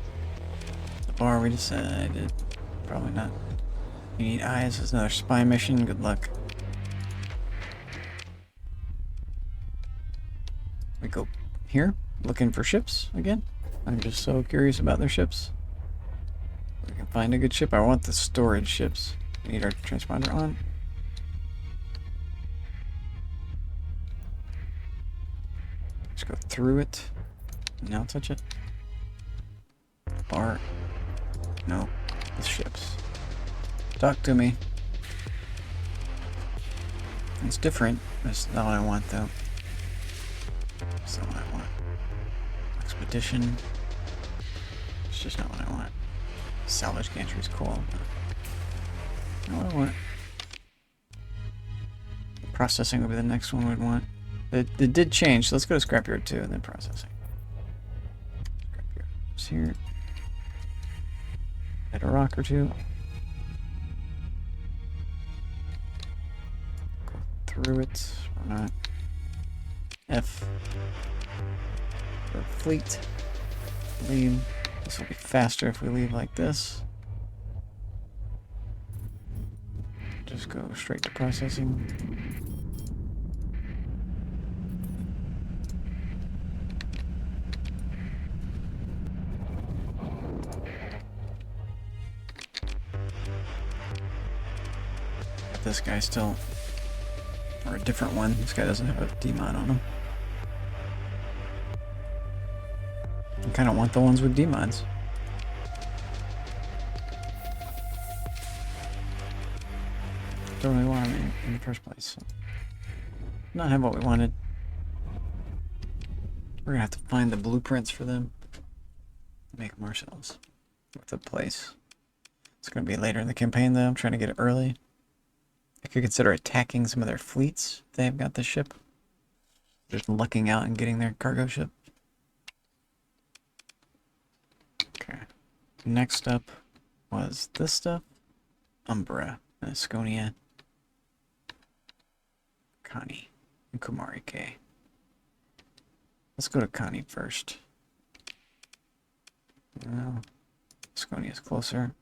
The bar we decided, probably not. You need eyes, there's another spy mission, good luck. We go here, looking for ships again. I'm just so curious about their ships. We can find a good ship. I want the storage ships. We need our transponder on. Just go through it. Now touch it. Bar. No. The ships. Talk to me. It's different. That's not what I want though. That's not what I want. Expedition. It's just not what I want. Salvage gantry is cool. But not what I want. Processing would be the next one we'd want. It did change, so let's go to Scrapyard 2 and then processing. Scrapyard is here. Hit a rock or two. Go through it or not. F. For fleet. Leave. This will be faster if we leave like this. Just go straight to processing. This guy still, or a different one. This guy doesn't have a D-mod on him. I kind of want the ones with D-mods. Don't really want them in the first place. So. Not have what we wanted. We're gonna have to find the blueprints for them. Make them ourselves. With a place. It's gonna be later in the campaign though. I'm trying to get it early. I could consider attacking some of their fleets if they have got the ship. Just lucking out and getting their cargo ship. Okay. Next up was this stuff. Umbra, Asconia, Connie, and Kumari K. Let's go to Connie first. Well, Asconia is closer.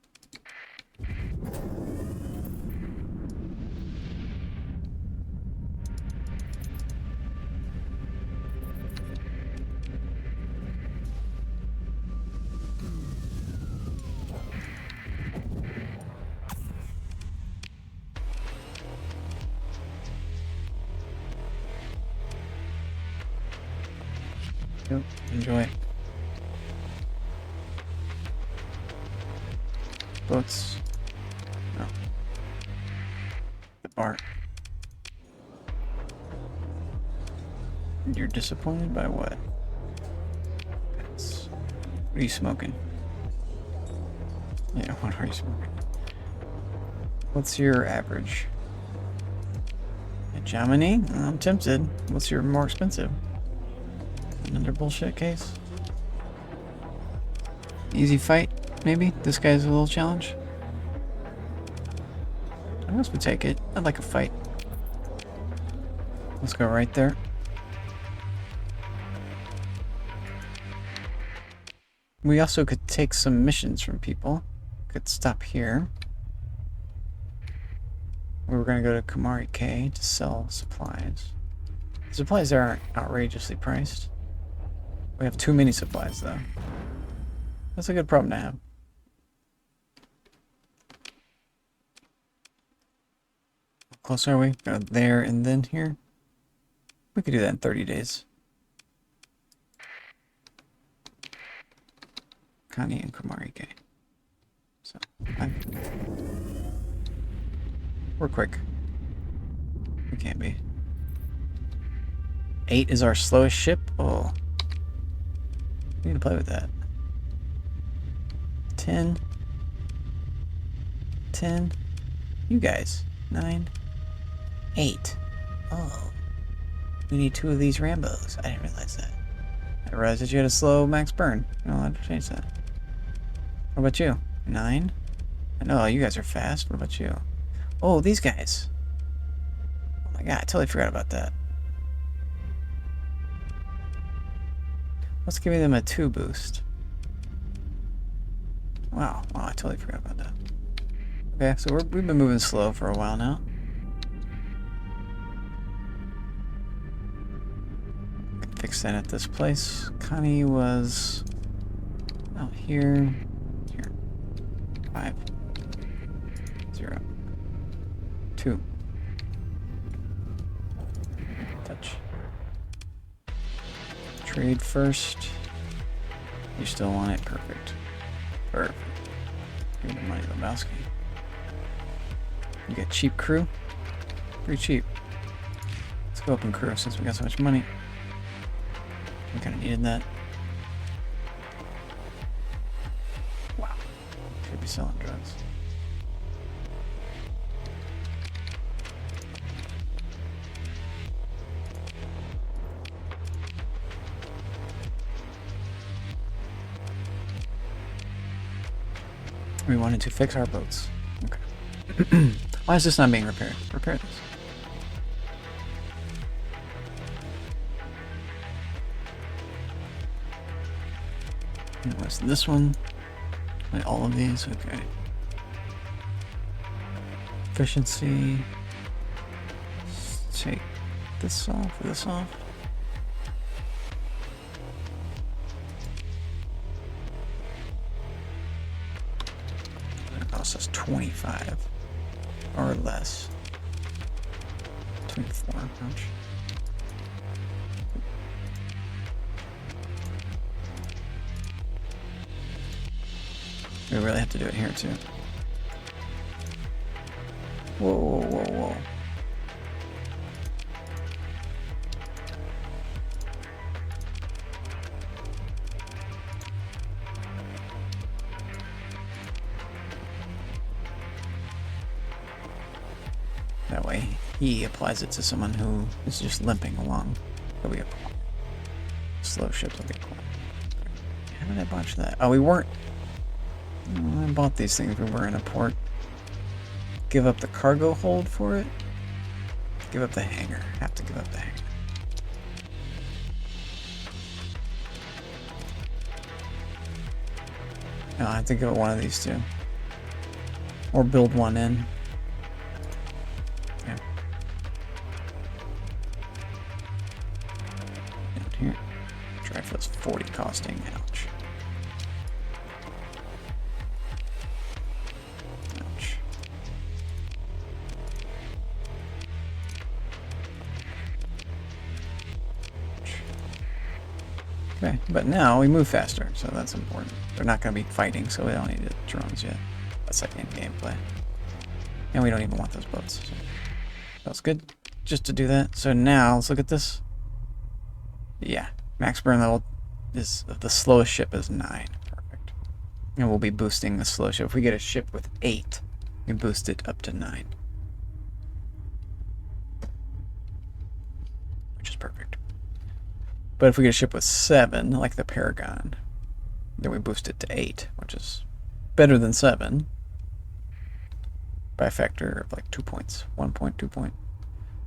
Yep, enjoy. Boats. No. The bar. You're disappointed by what? What are you smoking? Yeah, what are you smoking? What's your average? Hegemony? I'm tempted. What's your more expensive? Another bullshit case? Easy fight, maybe? This guy's a little challenge? I guess we take it. I'd like a fight. Let's go right there. We also could take some missions from people. Could stop here. We were going to go to Kumari K to sell supplies. The supplies there aren't outrageously priced. We have too many supplies, though. That's a good problem to have. How close are we? Go there and then here? We could do that in 30 days. Connie and Kumari K. So, we're quick. We can't be. 8 is our slowest ship? Oh. We need to play with that. 10. 10. You guys. 9. 8. Oh. We need 2 of these Rambos. I didn't realize that. I realized that you had a slow max burn. I'll have to change that. What about you? 9? I know you guys are fast. What about you? Oh, these guys. Oh my god, I totally forgot about that. Let's give them a 2 boost. Wow, I totally forgot about that. Okay, so we've been moving slow for a while now. Fix that at this place. Connie was out here. Here. 5. 0. 2. Touch. Trade first. You still want it? Perfect. Perfect. Give me the money, Lebowski. You get cheap crew? Pretty cheap. Let's go up in crew since we got so much money. We kind of needed that. Wow. Should be selling drugs. We wanted to fix our boats. Okay. Why is this not being repaired? Repair this. And what's this one? Wait, all of these? Okay. Efficiency. Let's take this off, this off. That costs us 25 or less. 24, ouch. We really have to do it here too. Whoa, whoa, whoa, whoa. That way he applies it to someone who is just limping along. So we have slow ships will get caught. How did I botch that? Oh, we weren't. I bought these things. We were in a port. Give up the cargo hold for it. Give up the hangar. Have to give up the hangar. No, I have to give it one of these two. Or build one in. Yeah. Down here. Try for this 40 costing. Ouch. Ouch. Okay, but now we move faster, so that's important. They're not going to be fighting, so we don't need the drones yet. That's like in gameplay. And we don't even want those boats. So that's good, just to do that. So now, let's look at this. Yeah, max burn level is, the slowest ship is 9. Perfect. And we'll be boosting the slow ship. If we get a ship with 8, we boost it up to 9. Which is perfect. But if we get a ship with 7, like the Paragon, then we boost it to 8, which is better than 7. by a factor of like 2 points. 1 point, 2 point.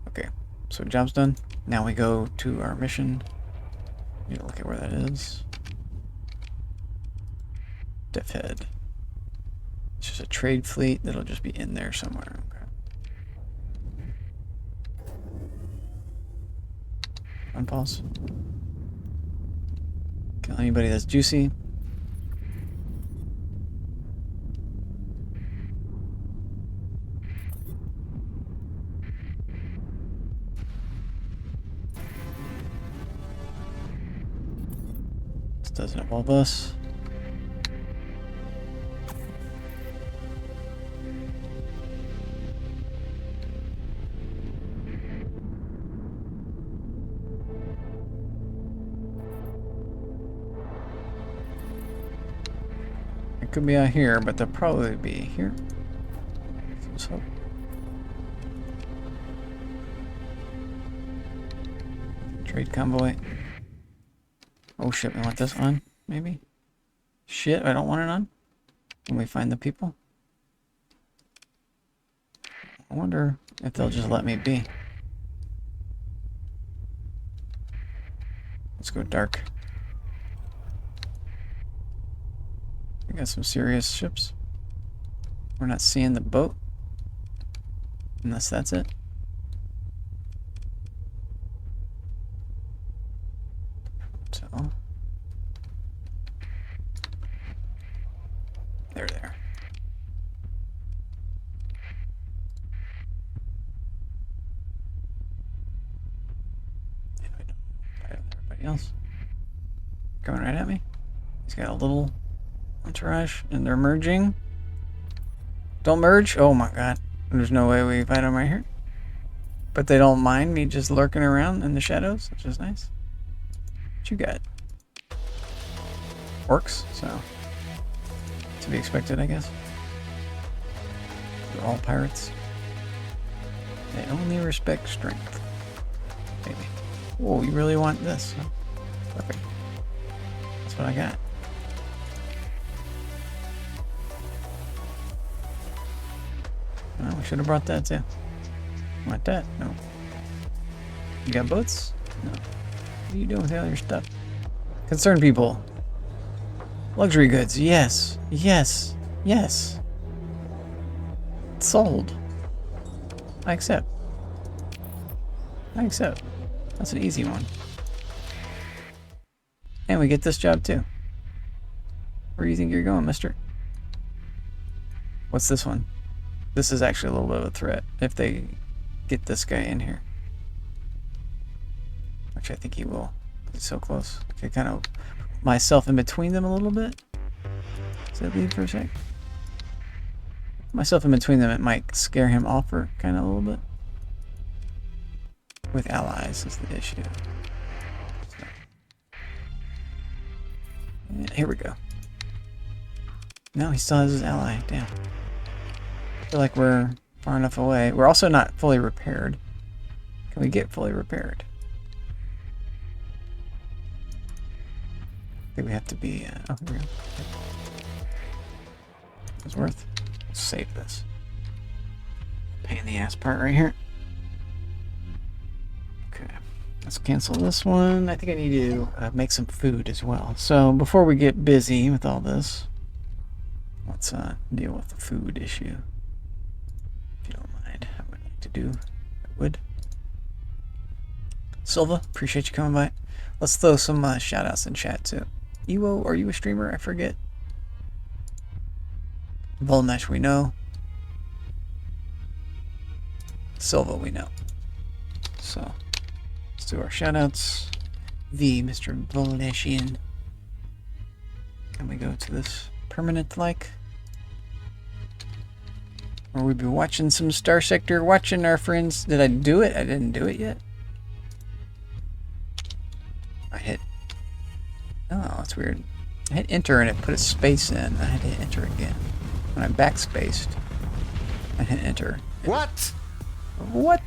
Okay, so job's done. Now we go to our mission. Need to look at where that is. Death Head. It's just a trade fleet that'll just be in there somewhere. Okay. Unpause. Kill anybody that's juicy. This doesn't involve us. It could be out here, but they'll probably be here. Let's hope. Trade convoy. Oh shit, we want this on, maybe? Shit, I don't want it on. Can we find the people? I wonder if they'll just let me be. Let's go dark. We got some serious ships. We're not seeing the boat. Unless that's it. So. They're there. Everybody else. Coming right at me. He's got a little entourage, and they're merging. Don't merge? Oh my god. There's no way we fight them right here. But they don't mind me just lurking around in the shadows, which is nice. What you got? Orcs, so to be expected, I guess. They're all pirates. They only respect strength. Maybe. Oh, you really want this? Huh? Perfect. That's what I got. Oh, we should have brought that too. Want that? No. You got boats? No. What are you doing with all your stuff? Concerned people. Luxury goods. Yes. Yes. Yes. Sold. I accept. I accept. That's an easy one. And we get this job too. Where do you think you're going, mister? What's this one? This is actually a little bit of a threat if they get this guy in here. Which I think he will. He's so close. Okay, kind of myself in between them a little bit. Does that leave for a sec? Myself in between them, it might scare him off for kind of a little bit. With allies is the issue. So. Yeah, here we go. No, he still has his ally. Damn. I feel like we're far enough away. We're also not fully repaired. Can we get fully repaired? I think we have to be... oh, here we go. It's worth. Let's save this. Pain in the ass part right here. Okay. Let's cancel this one. I think I need to make some food as well. So before we get busy with all this, let's deal with the food issue. If you don't mind, I would like to do. I would. Silva, appreciate you coming by. Let's throw some shout outs in chat too. Ewo, are you a streamer? I forget. Volnesh, we know. Silva, we know. So, let's do our shout outs. Mr. Volneshian. Can we go to this permanent like? Or we've been watching some Star Sector, watching our friends. Did I do it? I didn't do it yet. I hit. Oh, that's weird. I hit enter and it put a space in. I had to hit enter again. When I backspaced, I hit enter. What? What?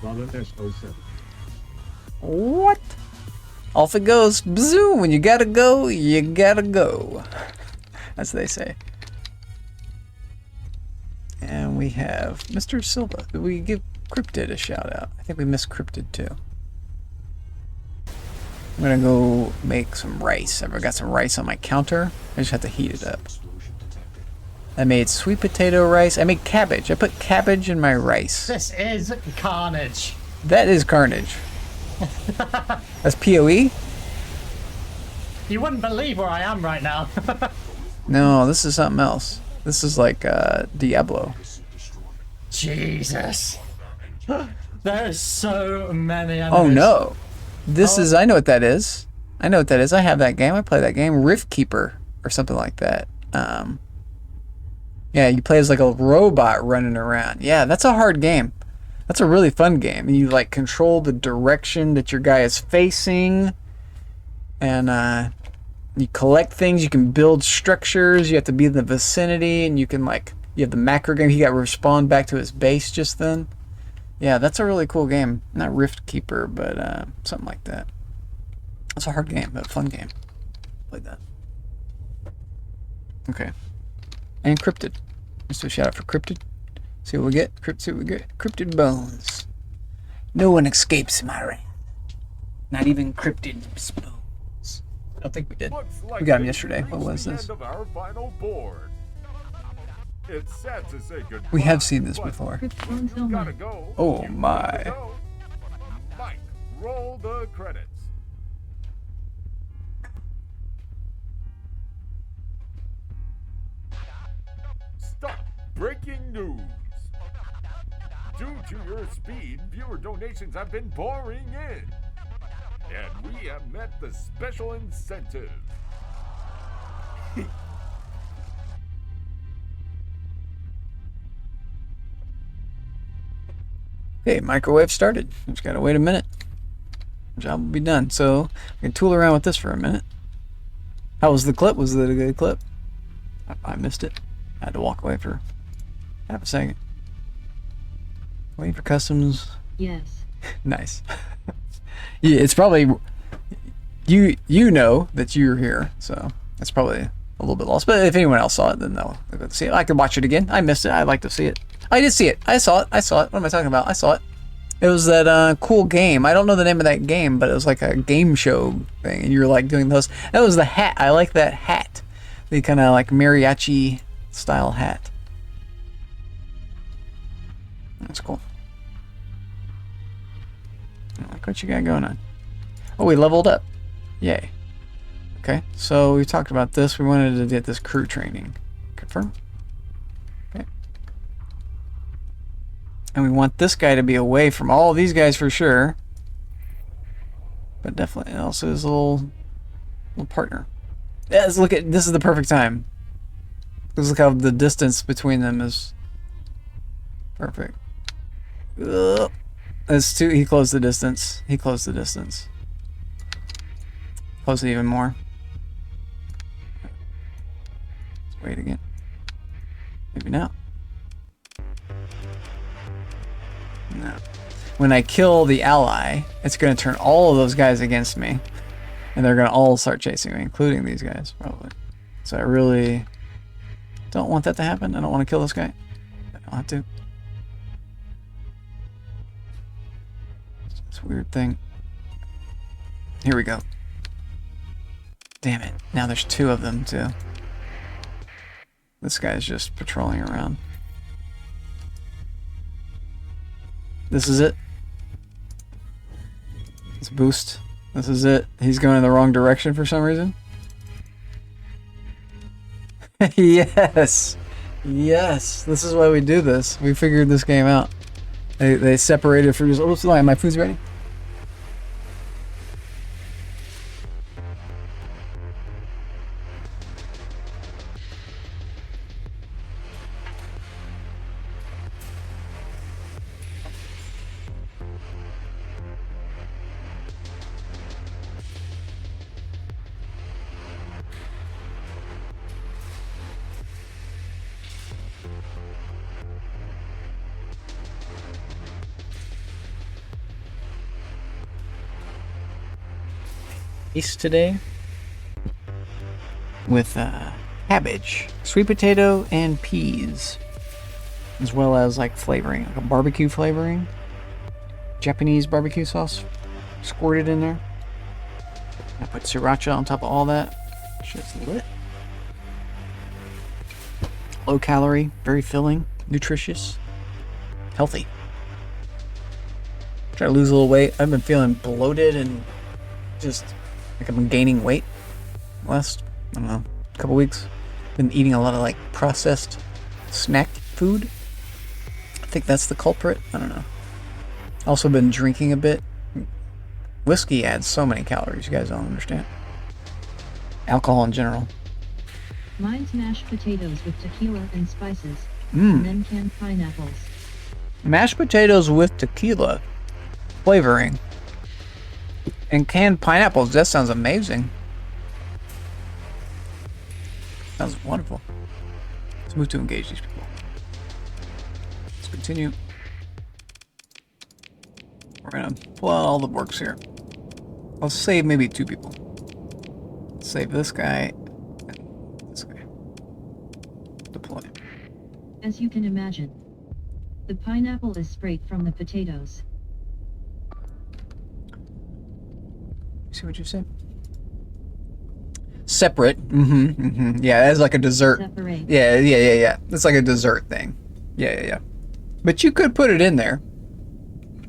Bangladesh 07. What? Off it goes. Bzoo! When you gotta go, you gotta go. As they say. And we have Mr. Silva. Did we give Cryptid a shout out? I think we missed Cryptid too. I'm gonna go make some rice. I've got some rice on my counter. I just have to heat it up. I made sweet potato rice. I made cabbage. I put cabbage in my rice. This is carnage. That is carnage. That's POE? You wouldn't believe where I am right now. No, this is something else. This is like Diablo. Jesus. There is so many enemies. Oh no. This is, I know what that is. I know what that is. I have that game. I play that game. Rift Keeper or something like that. Yeah, you play as like a robot running around. Yeah, that's a hard game. That's a really fun game. You like control the direction that your guy is facing. And you collect things. You can build structures. You have to be in the vicinity. And you can like, you have the macro game. He got respawned back to his base just then. Yeah, that's a really cool game. Not Rift Keeper, but something like that. That's a hard game, but a fun game. Played that. Okay. And Cryptid. Let's do a shout out for Cryptid. See what we get. See what we get. Cryptid bones. No one escapes my wrath. Not even Cryptid bones. I don't think we did. We got him yesterday. What was this? It's sad to say goodbye. We have seen this before. You gotta go. Oh You my. gotta go. Mike, roll the credits. Stop. Breaking news. Due to your speed, viewer donations have been pouring in. And we have met the special incentive. Okay, microwave started. Just gotta wait a minute. Job will be done. So I can tool around with this for a minute. How was the clip? Was it a good clip? I missed it. I had to walk away for half a second. Waiting for customs. Yes. Nice. Yeah, it's probably you know that you're here, so that's probably a little bit lost. But if anyone else saw it, then they'll go to see it. I could watch it again. I missed it. I'd like to see it. I did see it. I saw it. What am I talking about? I saw it. It was that cool game. I don't know the name of that game, but it was like a game show thing, and you were like doing those. That was the hat. I like that hat. The kind of like mariachi style hat. That's cool. Look what you got going on. Oh, we leveled up. Yay. Okay, so we talked about this. We wanted to get this crew training. Confirm. Okay. And we want this guy to be away from all these guys for sure. But definitely also his little partner. Yeah, let's look at, this is the perfect time. Let's look how the distance between them is perfect. Ugh. That's two. He closed the distance. He closed the distance. Close it even more. Let's wait again. Maybe now. No. When I kill the ally, it's going to turn all of those guys against me. And they're going to all start chasing me, including these guys, probably. So I really don't want that to happen. I don't want to kill this guy. I don't have to. It's a weird thing. Here we go. Damn it. Now there's two of them, too. This guy's just patrolling around. This is it. Let's boost. This is it. He's going in the wrong direction for some reason. Yes. Yes. This is why we do this. We figured this game out. They separated for just... Oh, my food's ready. Today with cabbage, sweet potato, and peas. as well as like flavoring, like a barbecue flavoring, Japanese barbecue sauce squirted in there. I put sriracha on top of all that. Shit's lit. Low calorie, very filling, nutritious, healthy. Try to lose a little weight. I've been feeling bloated and just like I've been gaining weight last, I don't know, couple weeks. Been eating a lot of like processed snack food. I think that's the culprit. I don't know. Also been drinking a bit. Whiskey adds so many calories, you guys don't understand. Alcohol in general. Mine's mashed potatoes with tequila and spices. Mm. And then canned pineapples. Mashed potatoes with tequila flavoring and canned pineapples. That sounds amazing. Sounds wonderful. Let's move to engage these people. Let's continue. We're gonna pull out all the works here. Let's save maybe 2 people. Let's save this guy and this guy. Deploy. As you can imagine, the pineapple is sprayed from the potatoes. See what you said? Separate. Yeah, that's like a dessert. Separate. Yeah. It's like a dessert thing. Yeah. But you could put it in there.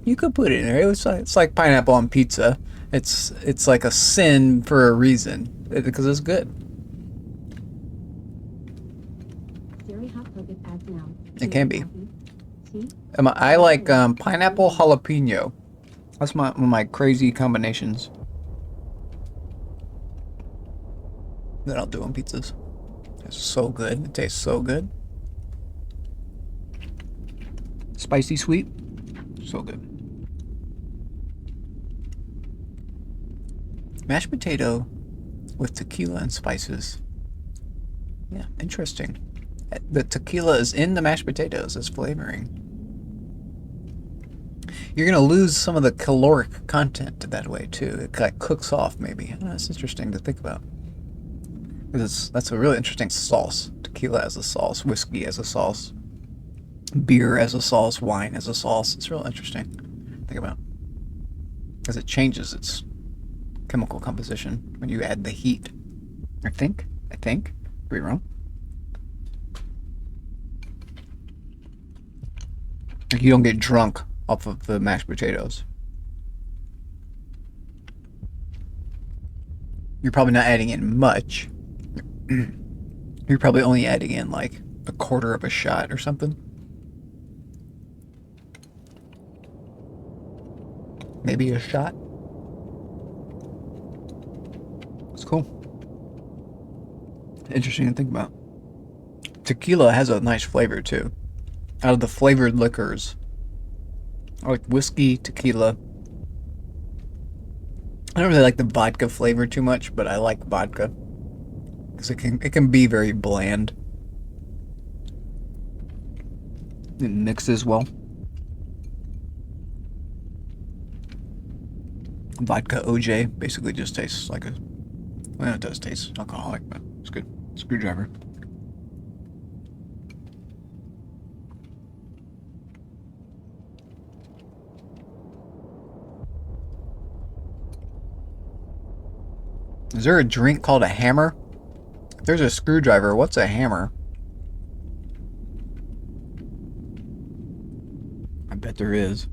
You could put it in there. It's like pineapple on pizza. It's like a sin for a reason because it's good. It can be. I like pineapple jalapeno. That's one of my crazy combinations that I'll do on pizzas. It's so good. It tastes so good. Spicy sweet. So good. Mashed potato with tequila and spices. Yeah, interesting. The tequila is in the mashed potatoes as flavoring. You're gonna lose some of the caloric content that way too. It like cooks off maybe. I don't know, that's interesting to think about. Because that's a really interesting sauce. Tequila as a sauce, whiskey as a sauce, beer as a sauce, wine as a sauce. It's real interesting to think about. Because it changes its chemical composition when you add the heat. I think. Could be wrong. You don't get drunk off of the mashed potatoes. You're probably not adding in much. You're probably only adding in like a quarter of a shot or something. Maybe a shot. It's cool. Interesting to think about. Tequila has a nice flavor too. Out of the flavored liquors, I like whiskey, tequila. I don't really like the vodka flavor too much, but I like vodka because it can be very bland. It mixes well. Vodka OJ basically just tastes like a. Well, it does taste alcoholic, but it's good. Screwdriver. Is there a drink called a hammer? If there's a screwdriver, what's a hammer? I bet there is.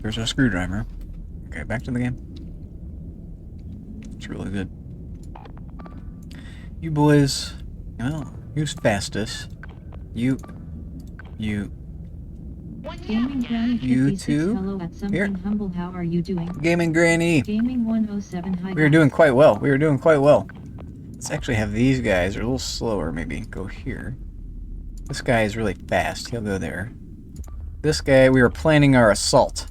There's a screwdriver. Okay, back to the game. It's really good. You boys, oh, who's fastest? You too? Hello at something Here. humble. How are you doing? Gaming Granny. Gaming 107. Hi. We were doing quite well. Let's actually have these guys, are a little slower maybe, go here. This guy is really fast. He'll go there. This guy, we were planning our assault.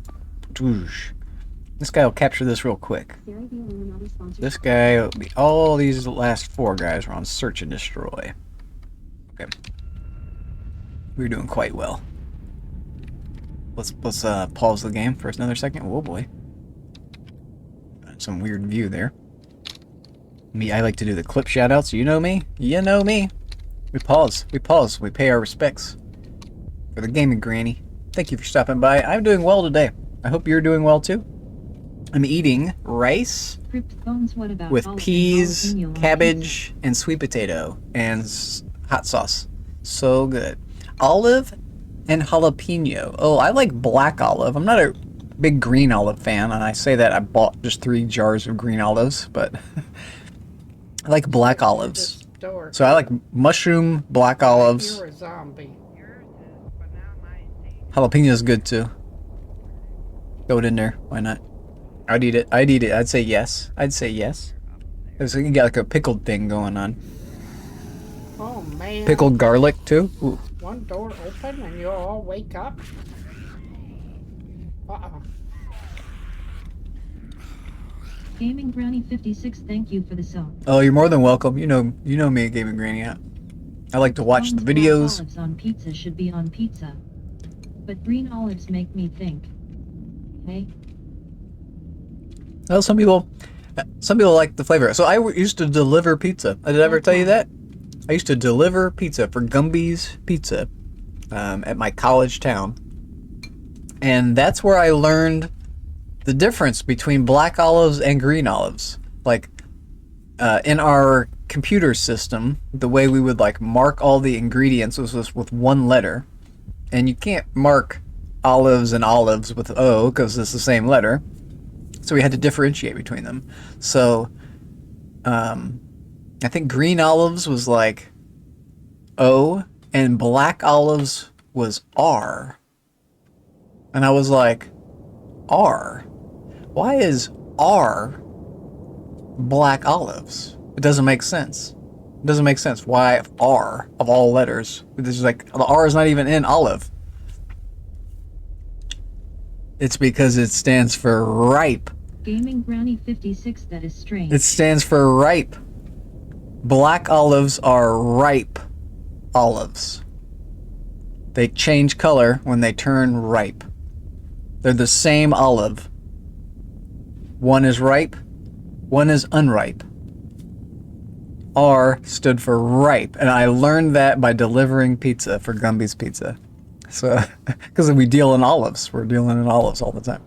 Doosh. This guy will capture this real quick. This guy, all these last 4 guys are on search and destroy. Okay. We're doing quite well. Let's pause the game for another second. Oh boy. Some weird view there. Me, I like to do the clip shoutouts. You know me. You know me. We pause. We pause. We pay our respects for the gaming granny. Thank you for stopping by. I'm doing well today. I hope you're doing well too. I'm eating rice with peas, cabbage, and sweet potato and hot sauce. So good. Olive and jalapeno. Oh, I like black olive. I'm not a big green olive fan, and I say that I bought just 3 jars of green olives, but I like black olives. So I like mushroom black olives. You're a zombie. Jalapeno is good too. Throw it in there. Why not? I'd eat it. I'd eat it. I'd say yes. I'd say yes. It's like you got like a pickled thing going on. Oh man. Pickled garlic too. Ooh. One door open and you all wake up. Uh-oh. Gaming Brownie 56, thank you for the sub. Oh, you're more than welcome. You know me, Gaming Granny. I like to watch the videos. Olives on pizza should be on pizza. But green olives make me think. Hey? Well, some people like the flavor. So I used to deliver pizza. Did I ever tell you that? I used to deliver pizza for Gumby's Pizza at my college town. And that's where I learned the difference between black olives and green olives. Like, in our computer system, the way we would like mark all the ingredients was with one letter. And you can't mark olives and olives with O because it's the same letter. So we had to differentiate between them. So, I think green olives was like O and black olives was R. And I was like, R? Why is R black olives? It doesn't make sense. It doesn't make sense. Why R of all letters? This is like, the R is not even in olive. It's because it stands for ripe. Gaming Brownie 56, that is strange. It stands for ripe. Black olives are ripe olives. They change color when they turn ripe. They're the same olive. One is ripe, one is unripe. R stood for ripe, and I learned that by delivering pizza for Gumby's Pizza. So, because we deal in olives. We're dealing in olives all the time.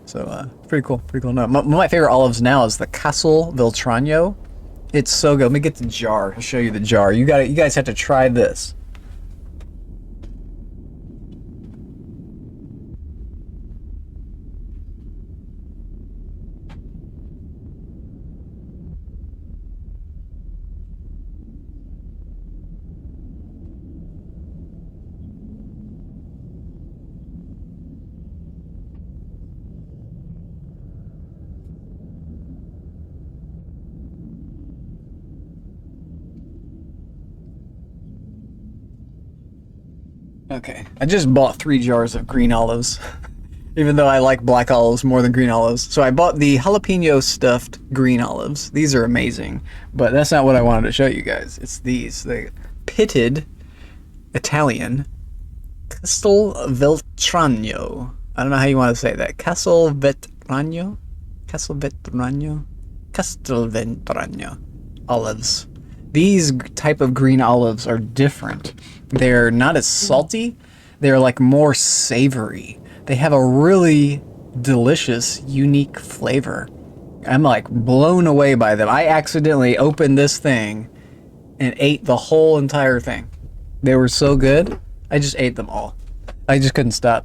So, pretty cool. Pretty cool. No, one of my favorite olives now is the Castle Viltrano. It's so good. Let me get the jar. I'll show you the jar. You guys have to try this. Okay, I just bought 3 jars of green olives, even though I like black olives more than green olives. So I bought the jalapeno stuffed green olives. These are amazing, but that's not what I wanted to show you guys. It's these, the pitted Italian Castel Veltrano. I don't know how you want to say that. Castel Veltrano? Castel Veltrano? Castel Veltrano olives. These type of green olives are different. They're not as salty. They're like more savory. They have a really delicious, unique flavor. I'm like blown away by them. I accidentally opened this thing and ate the whole entire thing. They were so good. I just ate them all. I just couldn't stop.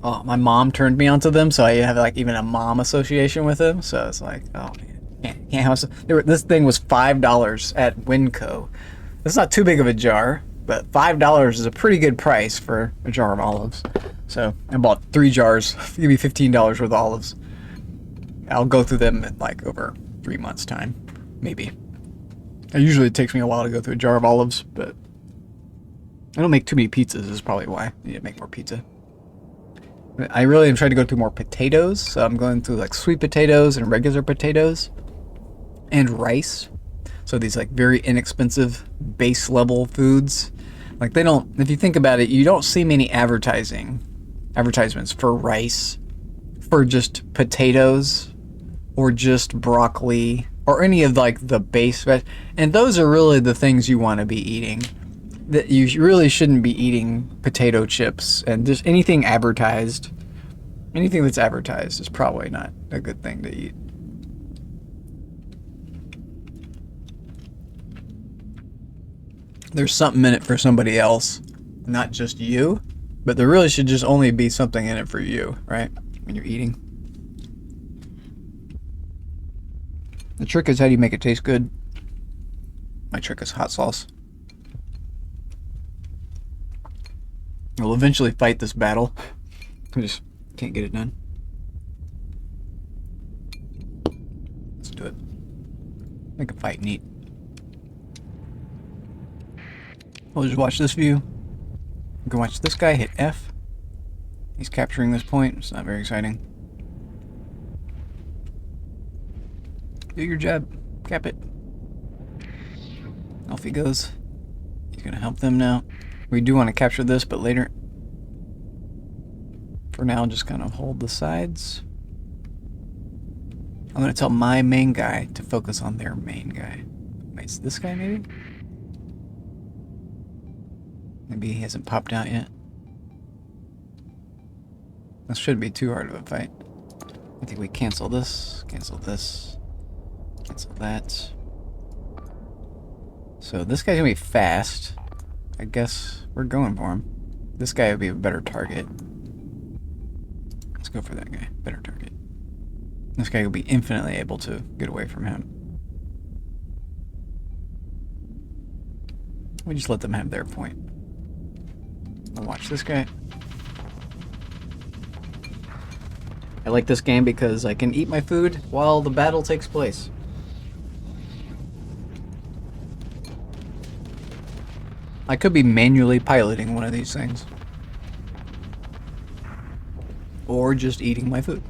Oh, my mom turned me onto them, so I have like even a mom association with them. So it's like, oh man, can't have. This thing was $5 at Winco. It's not too big of a jar, but $5 is a pretty good price for a jar of olives. So I bought 3 jars, give me $15 worth of olives. I'll go through them in like over 3 months' time, maybe. Usually it takes me a while to go through a jar of olives, but I don't make too many pizzas is probably why. I need to make more pizza. I really am trying to go through more potatoes, so I'm going through like sweet potatoes and regular potatoes and rice. So these like very inexpensive base level foods. Like they don't, if you think about it, you don't see many advertisements for rice, for just potatoes, or just broccoli, or any of like the base and those are really the things you want to be eating. That you really shouldn't be eating potato chips and just anything advertised. Anything that's advertised is probably not a good thing to eat. There's something in it for somebody else, not just you, but there really should just only be something in it for you, right? When you're eating. The trick is how do you make it taste good? My trick is hot sauce. We'll eventually fight this battle. I just can't get it done. Let's do it. Make a fight neat. We'll just watch this view. We can watch this guy hit F. He's capturing this point. It's not very exciting. Do your job. Cap it. Off he goes. He's gonna help them now. We do want to capture this, but later. For now, just kind of hold the sides. I'm gonna tell my main guy to focus on their main guy. Wait, it's this guy maybe? Maybe he hasn't popped out yet. This shouldn't be too hard of a fight. I think we cancel this, cancel that. So this guy's gonna be fast. I guess we're going for him. This guy would be a better target. Let's go for that guy. Better target. This guy will be infinitely able to get away from him. We just let them have their point. I'll watch this guy. I like this game because I can eat my food while the battle takes place. I could be manually piloting one of these things. Or just eating my food.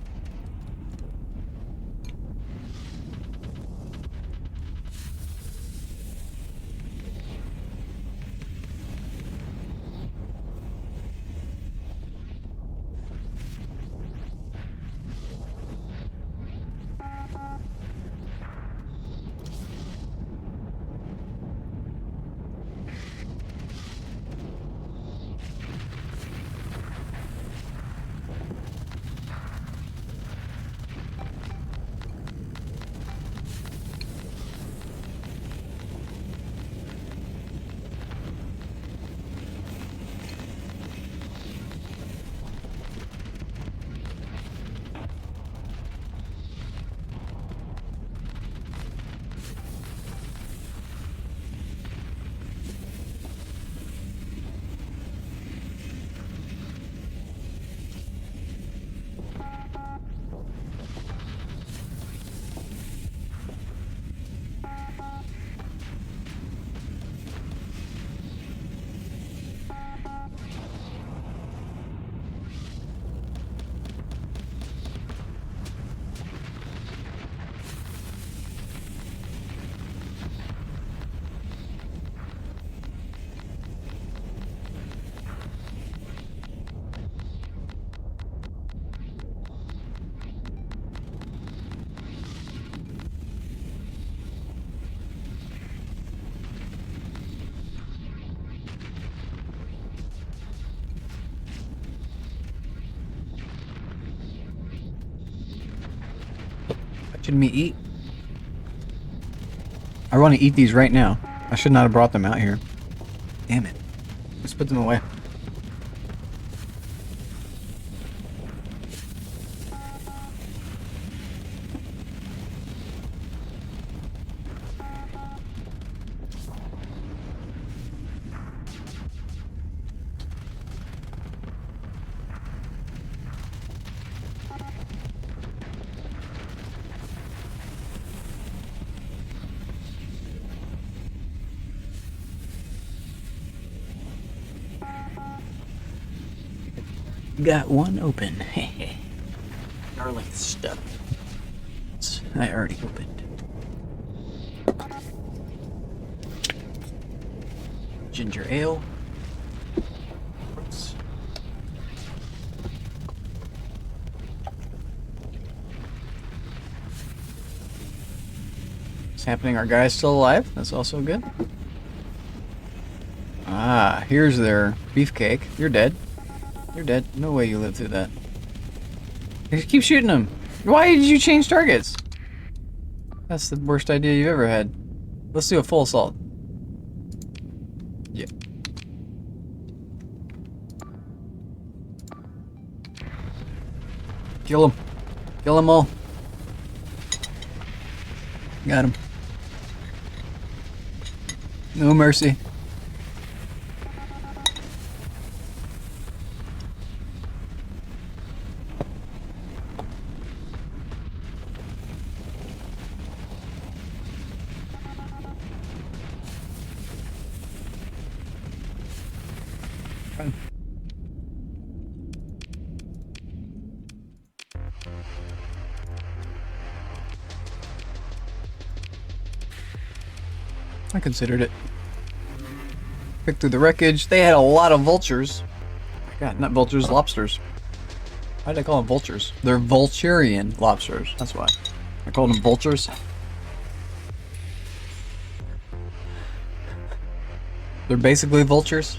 Watching me eat. I want to eat these right now. I should not have brought them out here. Damn it. Let's put them away. Got one open. Darling stuff. I already opened. Ginger ale. Oops. What's happening? Our guy's still alive. That's also good. Ah, here's their beefcake. You're dead. You're dead. No way you lived through that. You keep shooting them. Why did you change targets? That's the worst idea you've ever had. Let's do a full assault. Yeah. Kill him. Kill them all. Got him. No mercy. I considered it. Picked through the wreckage. They had a lot of vultures. God, not vultures, lobsters. Why did I call them vultures? They're Vulturian lobsters. That's why. I called them vultures. They're basically vultures.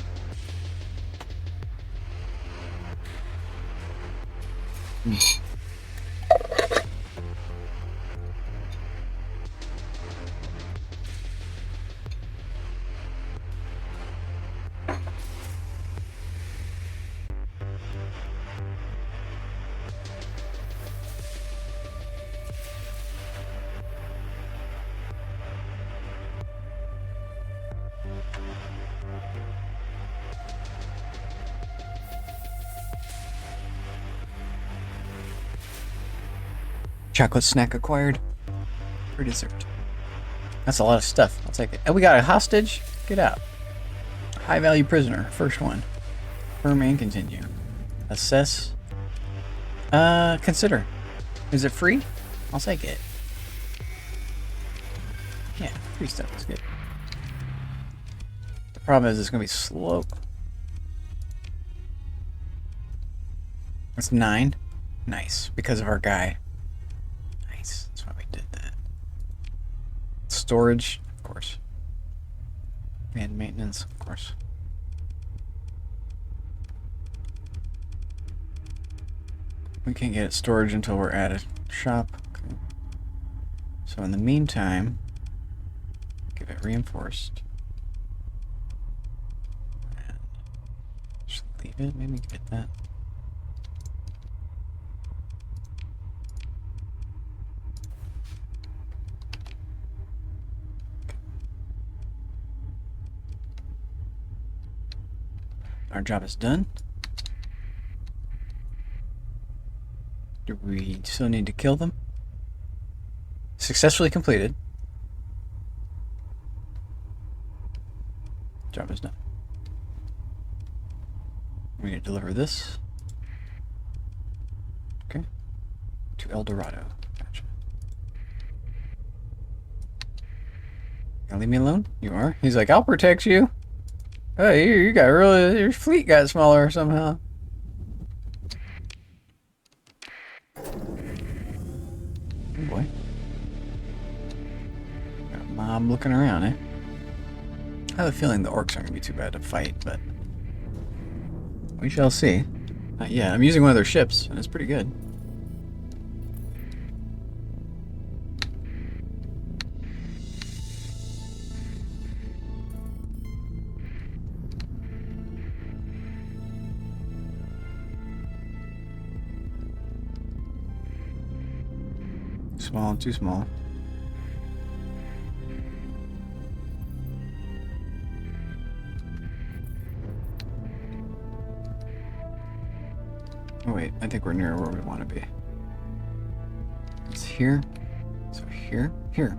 Chocolate snack acquired for dessert. That's a lot of stuff. I'll take it. And we got a hostage. Get out. High value prisoner. First one. Firm and continue. Assess. Consider. Is it free? I'll take it. Yeah, free stuff is good. The problem is it's gonna be slow. That's 9. Nice. Because of our guy. That's why we did that. Storage, of course. And maintenance, of course. We can't get it storage until we're at a shop. Okay. So in the meantime, give it reinforced. And just leave it, maybe get that. Our job is done. Do we still need to kill them? Successfully completed. Job is done. We need to deliver this. Okay. To El Dorado. Gotcha. Gonna leave me alone? You are? He's like, I'll protect you. Oh, you got really, your fleet got smaller somehow. Oh boy. Got a mob looking around, eh? I have a feeling the orcs aren't gonna be too bad to fight, but we shall see. Yeah, I'm using one of their ships, and it's pretty good. Small, too small. Oh wait, I think we're near where we want to be. It's here. So here, here.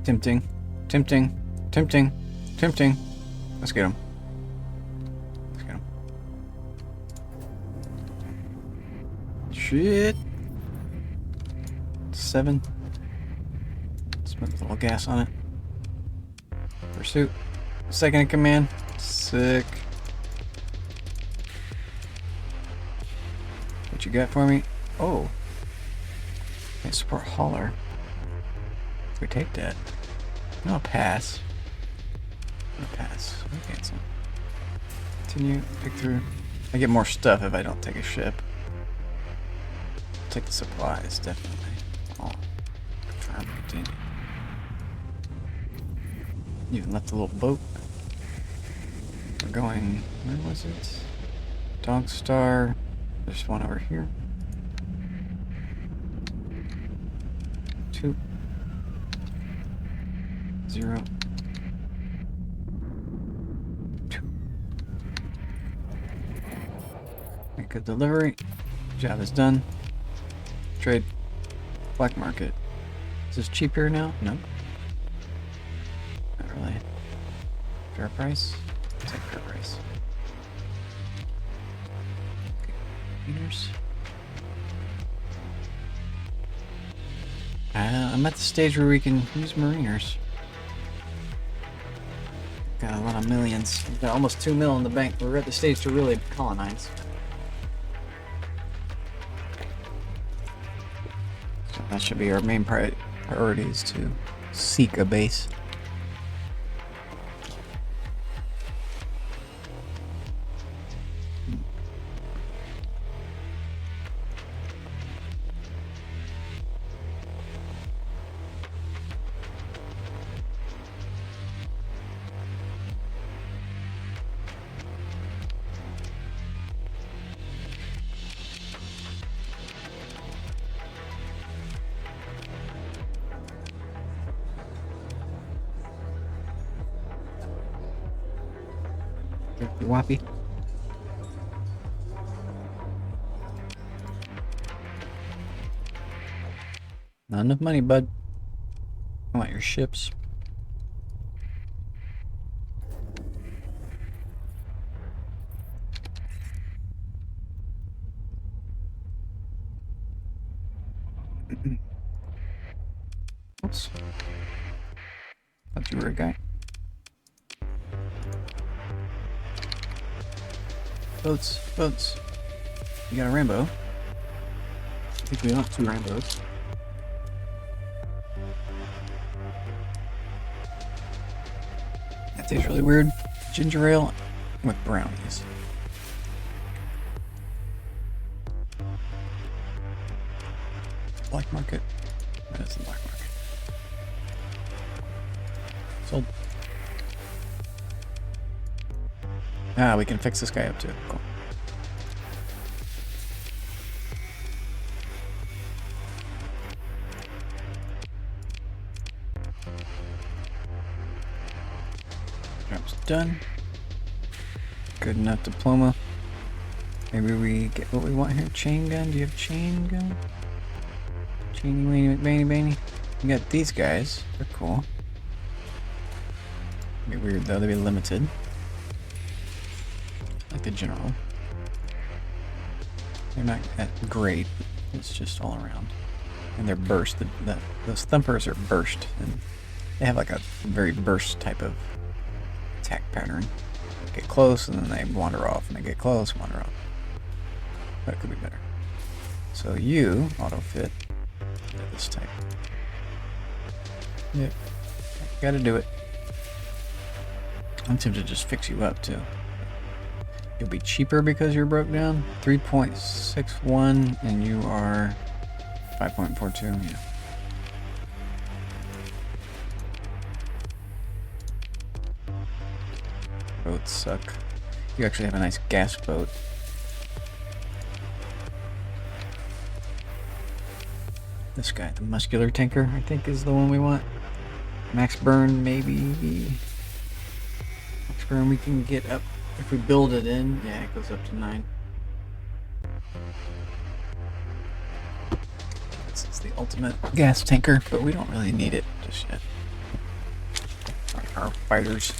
Tempting, tempting, tempting, tempting. Let's get him. Shit. 7. Let's put a little gas on it. Pursuit. Second in command. Sick. what you got for me? Oh. Okay, support hauler. If we take that. No, pass. No, pass. We cancel. Continue, pick through. I get more stuff if I don't take a ship. Take the supplies, definitely. Oh. Try and continue. Even left a little boat. We're going, where was it? Dog Star. There's one over here. 2 0 2. Make a delivery. Job is done. Trade. Black market. Is this cheaper now? No. Not really. Fair price? Take fair price. Okay. Meters. I'm at the stage where we can use mariners. Got a lot of millions. We've got almost 2 mil in the bank. We're at the stage to really colonize. So that should be our main priority, is to seek a base. Wappy. Not enough money, bud. I want your ships. Oops. Thought you were a guy. Boats, boats. You got a Rambo. I think we have 2 Rambos. That tastes really weird. Ginger ale with brownies. Black market. That is the black market. Sold. Ah, we can fix this guy up too. Cool. Job's done. Good enough diploma. Maybe we get what we want here. Chain gun. Do you have chain gun? Chainy weeny McBaney Baney. We got these guys. They're cool. Be weird though. They'd be limited. Like the general. They're not that great. It's just all around. And they're burst. Those thumpers are burst. And they have like a very burst type of attack pattern. They get close and then they wander off. And they get close, wander off. That could be better. So you, auto fit. This type. Yep. Gotta do it. I'm tempted to just fix you up too. You'll be cheaper because you're broke down. 3.61 and you are 5.42. Yeah. Boats suck. You actually have a nice gas boat. This guy, the muscular tanker, I think is the one we want. Max burn, maybe. Max burn we can get up if we build it in. Yeah, it goes up to 9. This is the ultimate gas tanker, but we don't really need it just yet. Our fighters.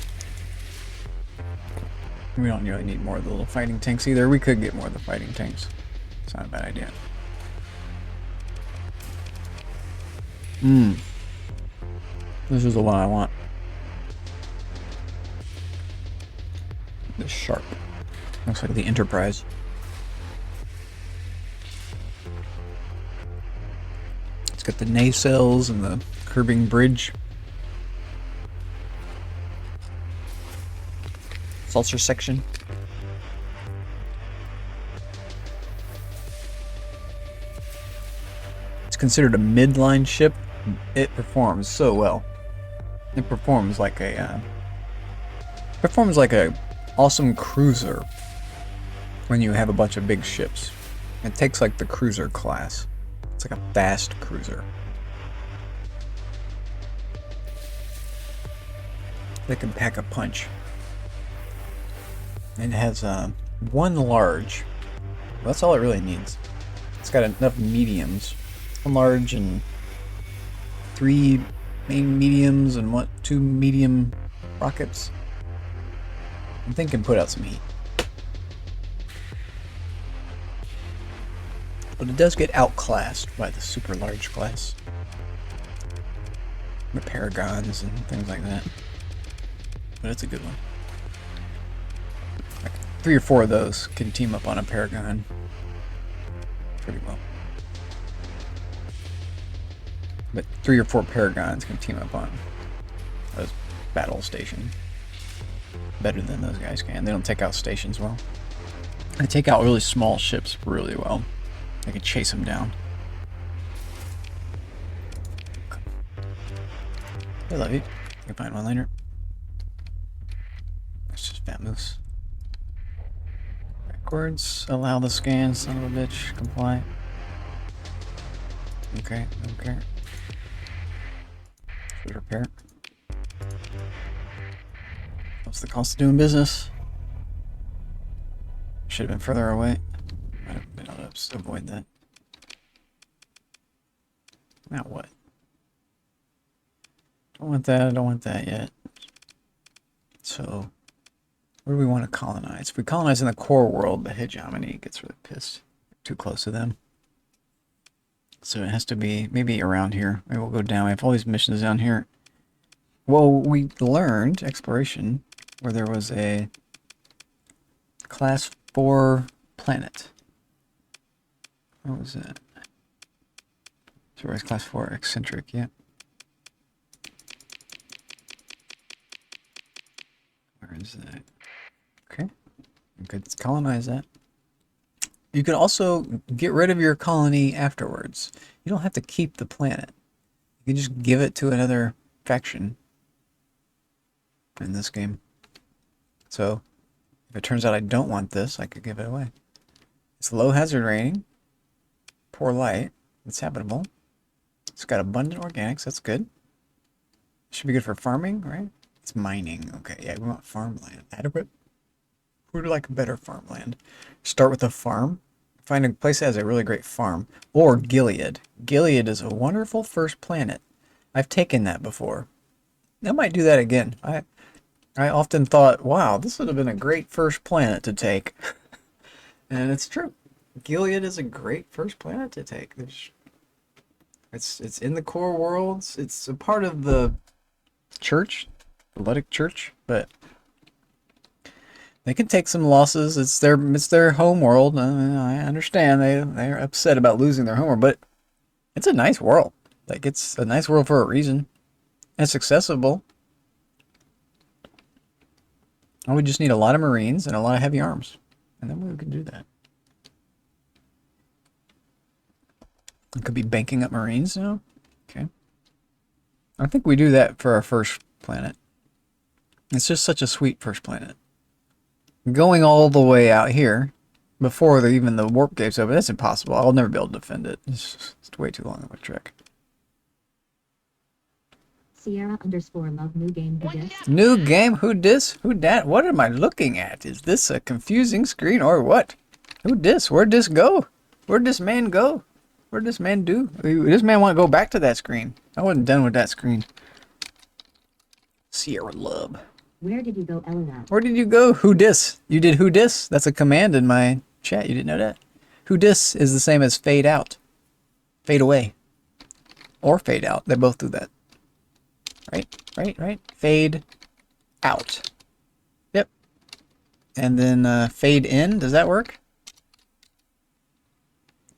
We don't really need more of the little fighting tanks either. We could get more of the fighting tanks. It's not a bad idea. This is the one I want. The sharp. Looks like the Enterprise. got the nacelles and the curbing bridge. Saucer section. It's considered a midline ship. It performs so well. It performs like a awesome cruiser when you have a bunch of big ships. It takes like the cruiser class. It's like a fast cruiser. They can pack a punch. And it has one large. Well, that's all it really needs. It's got enough mediums. One large and 3 main mediums and what? 2 medium rockets. I think can put out some heat. But it does get outclassed by the super large class. The Paragons and things like that. But it's a good one. Like 3 or 4 of those can team up on a Paragon pretty well. But 3 or 4 Paragons can team up on a battle station better than those guys can. They don't take out stations well. They take out really small ships really well. They can chase them down. I love you. You can find one later. That's just Fat Moose. Backwards. Allow the scan, son of a bitch. Comply. Okay, okay. Should repair. What's the cost of doing business? Should have been further away. Might have been able to avoid that. Now what? Don't want that, I don't want that yet. So, where do we want to colonize? If we colonize in the core world, the hegemony gets really pissed. Too close to them. So it has to be maybe around here. Maybe we'll go down. We have all these missions down here. Well, we learned exploration where there was a class 4 planet. What was that? So it's class 4 eccentric, yeah. Where is that? Okay. We could colonize that. You can also get rid of your colony afterwards. You don't have to keep the planet. You can just give it to another faction in this game. So, if it turns out I don't want this, I could give it away. It's low hazard rating, poor light, it's habitable. It's got abundant organics, that's good. Should be good for farming, right? It's mining. Okay, yeah, we want farmland. Adequate. Who would like a better farmland? Start with a farm. Find a place that has a really great farm. Or Gilead. Gilead is a wonderful first planet. I've taken that before. I might do that again. I often thought, wow, this would have been a great first planet to take. And it's true. Gilead is a great first planet to take. It's in the core worlds. It's a part of the church, the Ludic church, but they can take some losses. It's their home world. I understand they're upset about losing their home world, but it's a nice world. Like, it's a nice world for a reason. It's accessible. And we just need a lot of Marines and a lot of heavy arms, and then we can do that. We could be banking up Marines now. Okay. I think we do that for our first planet. It's just such a sweet first planet. Going all the way out here before even the warp gate's open, that's impossible. I'll never be able to defend it. It's way too long of a trek. Sierra_love new game who dis? New game? Who dis? Who dat? What am I looking at? Is this a confusing screen or what? Who dis? Where'd this go? Where'd this man go? What'd this man do? This man want to go back to that screen. I wasn't done with that screen. Sierra Love. Where did you go, LOL? Where did you go? Who dis? You did who dis? That's a command in my chat. You didn't know that? Who dis is the same as fade out. Fade away. Or fade out. They both do that. Right? Fade out. Yep. And then fade in. Does that work?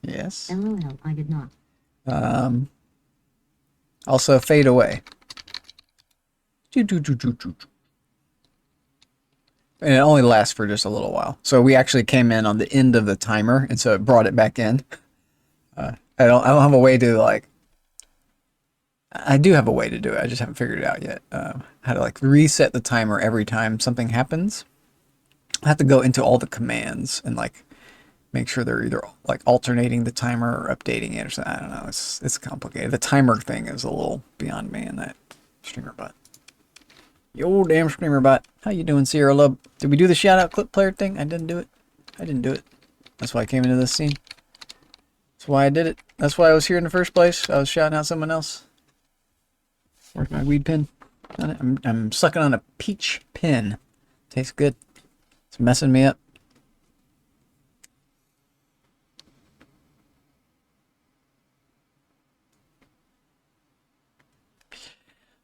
Yes. LOL, I did not. Also fade away. And it only lasts for just a little while. So we actually came in on the end of the timer, and so it brought it back in. I don't have a way to like. I do have a way to do it. I just haven't figured it out yet. How to like reset the timer every time something happens. I have to go into all the commands and like make sure they're either like alternating the timer or updating it or something. I don't know. It's complicated. The timer thing is a little beyond me in that streamer bot. Yo, damn streamer bot. How you doing, Sierra Love? Did we do the shout out clip player thing? I didn't do it. That's why I came into this scene. That's why I did it. That's why I was here in the first place. I was shouting out someone else. Where's my weed pen? I'm sucking on a peach pen. Tastes good. It's messing me up.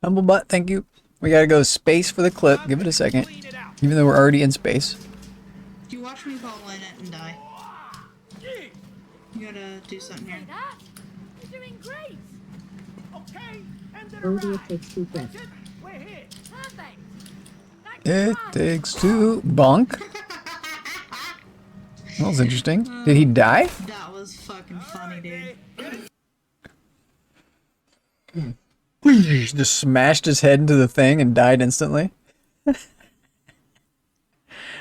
Humblebutt, thank you. We gotta go space for the clip. Give it a second. Even though we're already in space. Do you watch me fall in it and die? You gotta do something here. You're doing great. Okay, and Odie, it takes two breaths. we're here. Perfect. It takes two. Bonk. That was interesting. Did he die? That was fucking funny, dude. Just smashed his head into the thing and died instantly.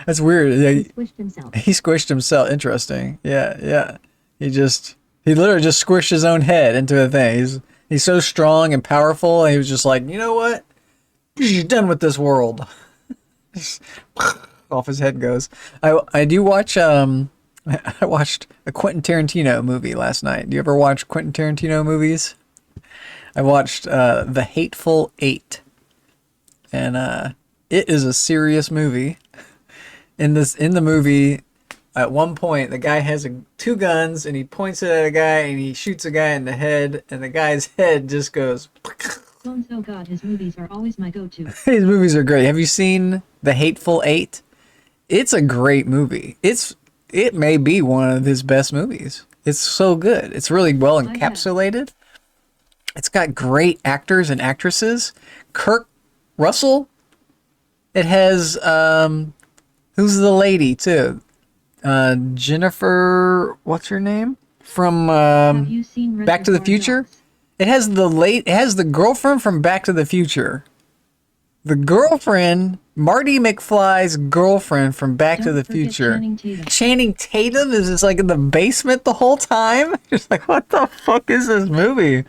That's weird. Yeah, He squished himself. he squished himself. Interesting. Yeah. He literally just squished his own head into a thing. He's so strong and powerful. And he was just like, you know what? You're done with this world. Off his head goes. I do watch. I watched a Quentin Tarantino movie last night. Do you ever watch Quentin Tarantino movies? I watched The Hateful Eight, and it is a serious movie. In the movie, at one point, the guy has two guns, and he points it at a guy, and he shoots a guy in the head, and the guy's head just goes. Oh God, his movies are always my go-to. His movies are great. Have you seen The Hateful Eight? It's a great movie. It may be one of his best movies. It's so good. It's really well encapsulated. It's got great actors and actresses. Kurt Russell. It has who's the lady too? Jennifer, what's her name? From Have you seen Back to the Reservoir Future? Dogs? It has the girlfriend from Back to the Future. The girlfriend, Marty McFly's girlfriend from Back to Don't the forget Future. Channing Tatum. Channing Tatum is just like in the basement the whole time. Just like, what the fuck is this movie?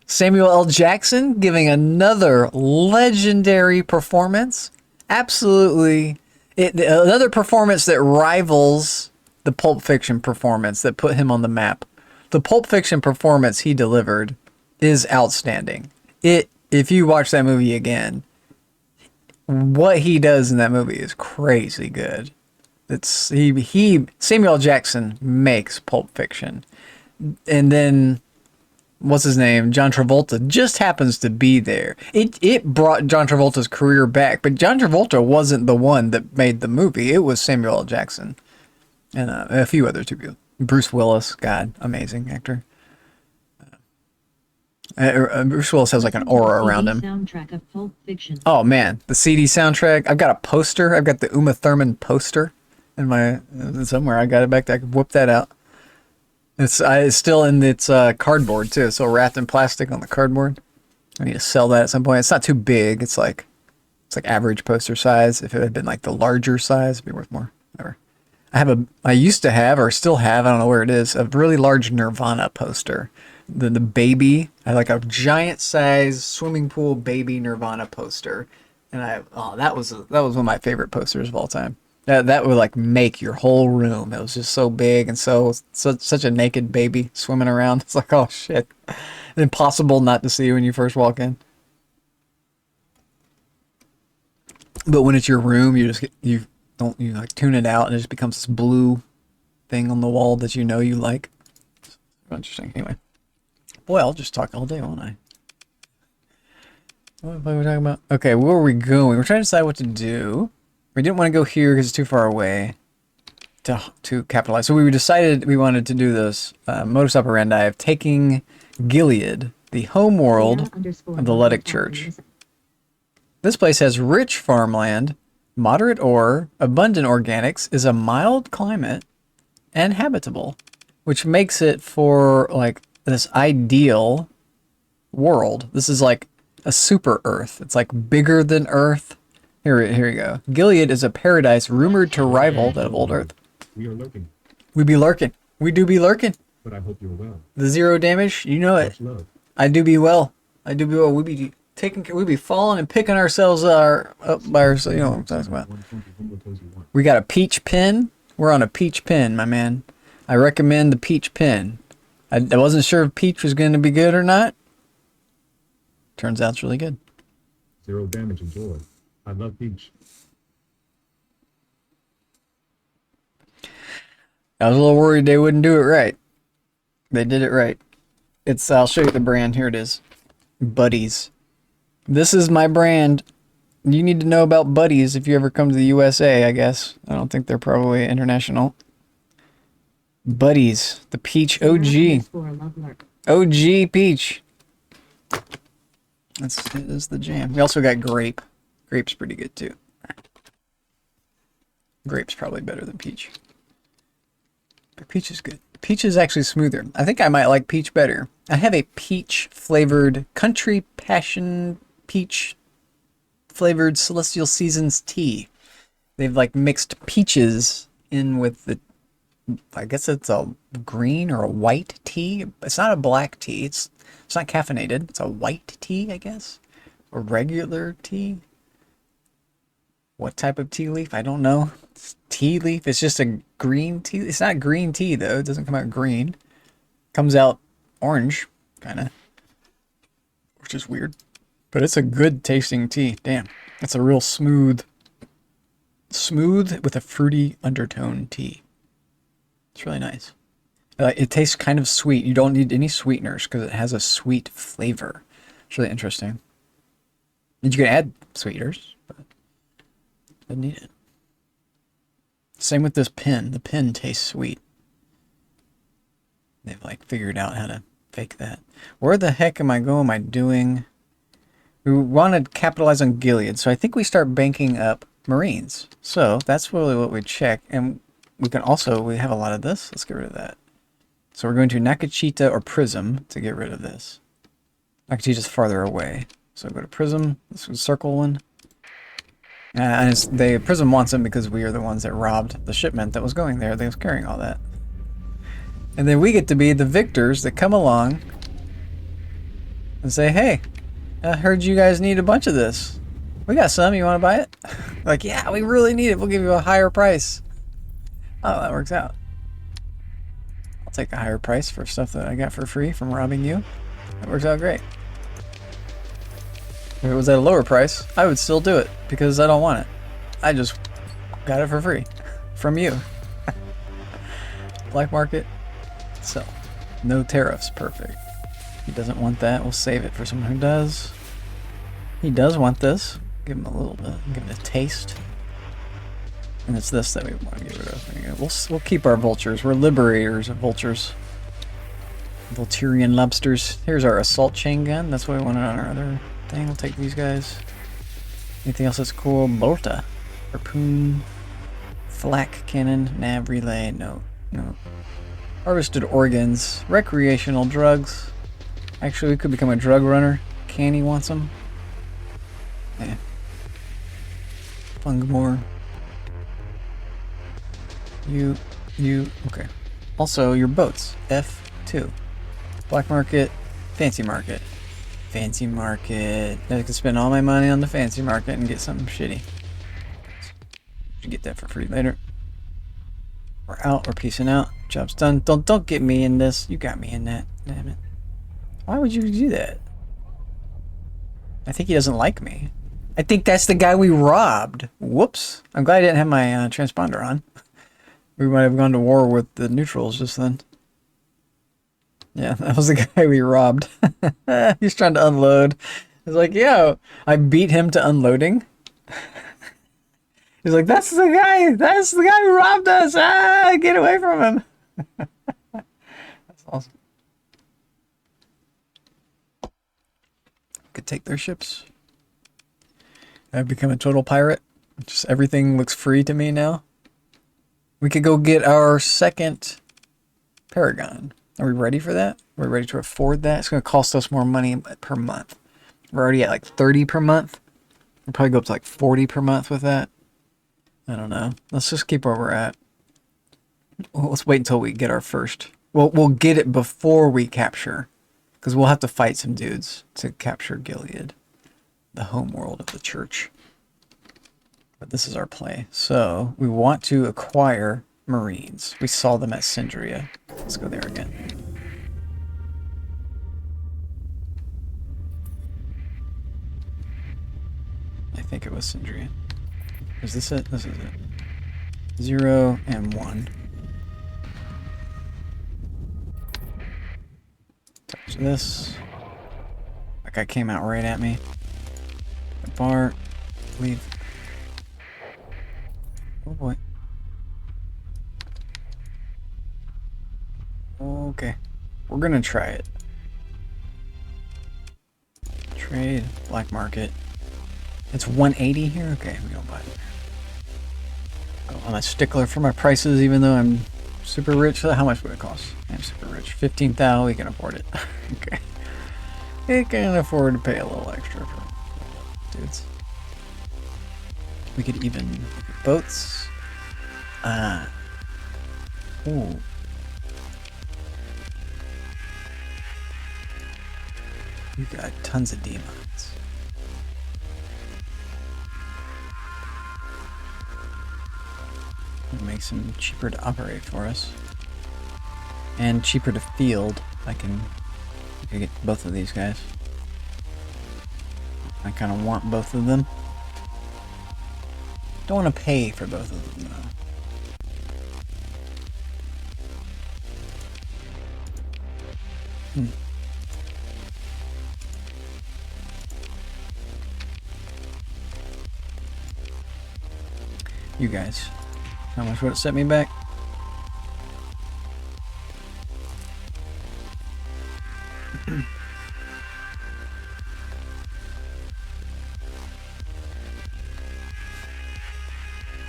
Samuel L. Jackson giving another legendary performance. Absolutely. Another performance that rivals the Pulp Fiction performance that put him on the map. The Pulp Fiction performance he delivered is outstanding. If you watch that movie again, what he does in that movie is crazy good. Samuel L. Jackson makes Pulp Fiction. And then what's his name? John Travolta just happens to be there. It brought John Travolta's career back, but John Travolta wasn't the one that made the movie. It was Samuel L. Jackson and a few other two people. Bruce Willis, God, amazing actor. Bruce Willis has like an aura around him. Soundtrack of Pulp Fiction. Oh man, the CD soundtrack. I've got a poster. I've got the Uma Thurman poster in my somewhere. I got it back there. I could whip that out. It's still in its cardboard too. It's still wrapped in plastic on the cardboard. I need to sell that at some point. It's not too big. It's like average poster size. If it had been like the larger size, it'd be worth more. Whatever. I used to have, or still have, I don't know where it is, a really large Nirvana poster. The baby, I had like a giant size swimming pool baby Nirvana poster. And that was one of my favorite posters of all time. That would like make your whole room. It was just so big and such a naked baby swimming around. It's like, oh shit. Impossible not to see when you first walk in. But when it's your room, you like tune it out and it just becomes this blue thing on the wall that you know you like. It's interesting. Anyway. Boy, I'll just talk all day, won't I? What are we talking about? Okay, where are we going? We're trying to decide what to do. We didn't want to go here because it's too far away to capitalize. So we decided we wanted to do this modus operandi of taking Gilead the home world of the Ludic Church. This place has rich farmland, moderate ore, abundant organics, is a mild climate, and habitable, which makes it for like this ideal world. This is like a super Earth. It's like bigger than Earth. Here you go. Gilead is a paradise rumored to rival that of old Earth. We are lurking, We be lurking. We do be lurking. but I hope you're well. The 0 damage, you know it. Much love. I do be well. I do be well. We be taking. We be falling and picking ourselves up by ourselves. You know what I'm talking about. We got a peach pin. We're on a peach pin, my man. I recommend the peach pin. I wasn't sure if peach was going to be good or not. Turns out it's really good. 0 damage, enjoy. I love peach. I was a little worried they wouldn't do it right. They did it right. I'll show you the brand. Here it is. Buddies. This is my brand. You need to know about Buddies if you ever come to the USA, I guess. I don't think they're probably international. Buddies. The peach OG. OG peach. It is the jam. We also got grape. Grape's pretty good too. Grape's probably better than peach. But peach is good. Peach is actually smoother. I think I might like peach better. I have a peach flavored country passion peach flavored Celestial Seasons tea. They've like mixed peaches in with the, I guess it's a green or a white tea. It's not a black tea. It's not caffeinated. It's a white tea, I guess. Or regular tea. What type of tea leaf? I don't know. It's tea leaf. It's just a green tea. It's not green tea though. It doesn't come out green. Comes out orange, kind of. Which is weird. But it's a good tasting tea. Damn. It's a real smooth with a fruity undertone tea. It's really nice. It tastes kind of sweet. You don't need any sweeteners because it has a sweet flavor. It's really interesting. And you can add sweeteners, but doesn't need it. Same with this pin. The pin tastes sweet. They've like figured out how to fake that. Where the heck am I going? Am I doing? We want to capitalize on Gilead, so I think we start banking up Marines. So that's really what we check, and we can also, we have a lot of this. Let's get rid of that. So we're going to Nakachita or Prism to get rid of this. Nakachita's farther away. So go to Prism. This is circle one. And Prism wants them because we are the ones that robbed the shipment that was going there. They was carrying all that. And then we get to be the victors that come along and say, hey, I heard you guys need a bunch of this. We got some. You want to buy it? Like, yeah, we really need it. We'll give you a higher price. Oh, that works out. I'll take a higher price for stuff that I got for free from robbing you. That works out great. If it was at a lower price, I would still do it because I don't want it. I just got it for free from you. Black market, sell. No tariffs, perfect. He doesn't want that. We'll save it for someone who does. He does want this. Give him a little bit. Give him a taste. And it's this that we want to get rid of. There you go. We'll keep our vultures. We're liberators of vultures. Volturian lobsters. Here's our assault chain gun. That's what we wanted on our other thing. We'll take these guys. Anything else that's cool? Bolta. Harpoon. Flak cannon. Nav relay. No. Harvested organs. Recreational drugs. Actually, we could become a drug runner. Canny wants them. Yeah. Fungmore. You, okay. Also, your boats. F2. Black market, fancy market. Fancy market. I can spend all my money on the fancy market and get something shitty. You get that for free later. We're out, we're peacing out. Job's done. Don't get me in this. You got me in that. Damn it. Why would you do that? I think he doesn't like me. I think that's the guy we robbed. Whoops. I'm glad I didn't have my transponder on. We might have gone to war with the neutrals just then. Yeah, that was the guy we robbed. He's trying to unload. He's like, yo, I beat him to unloading. He's like, that's the guy who robbed us. Ah, get away from him. That's awesome. take their ships. I've become a total pirate. Just everything looks free to me now. We could go get our second Paragon. Are we ready for that? We're ready to afford that? It's going to cost us more money per month. We're already at like 30 per month. We'll probably go up to like 40 per month with that. I don't know. Let's just keep where we're at. Well, let's wait until we get our first. We'll get it before we capture. Because we'll have to fight some dudes to capture Gilead. The home world of the church. But this is our play. So, we want to acquire Marines. We saw them at Syndria. Let's go there again. I think it was Syndria. Is this it? This is it. 0 and 1. Touch this. That guy came out right at me. Bar. Leave. Oh boy. Okay. We're gonna try it. Trade. Black market. It's 180 here? Okay, we don't buy it. Oh, I'm a stickler for my prices even though I'm super rich. How much would it cost? I'm super rich. 15,000, we can afford it. Okay. We can afford to pay a little extra for dudes. We could even boats. Ooh. You got tons of demons. It makes them cheaper to operate for us. And cheaper to field. I can get both of these guys. I kind of want both of them. Don't want to pay for both of them though. You guys. How much would it set me back?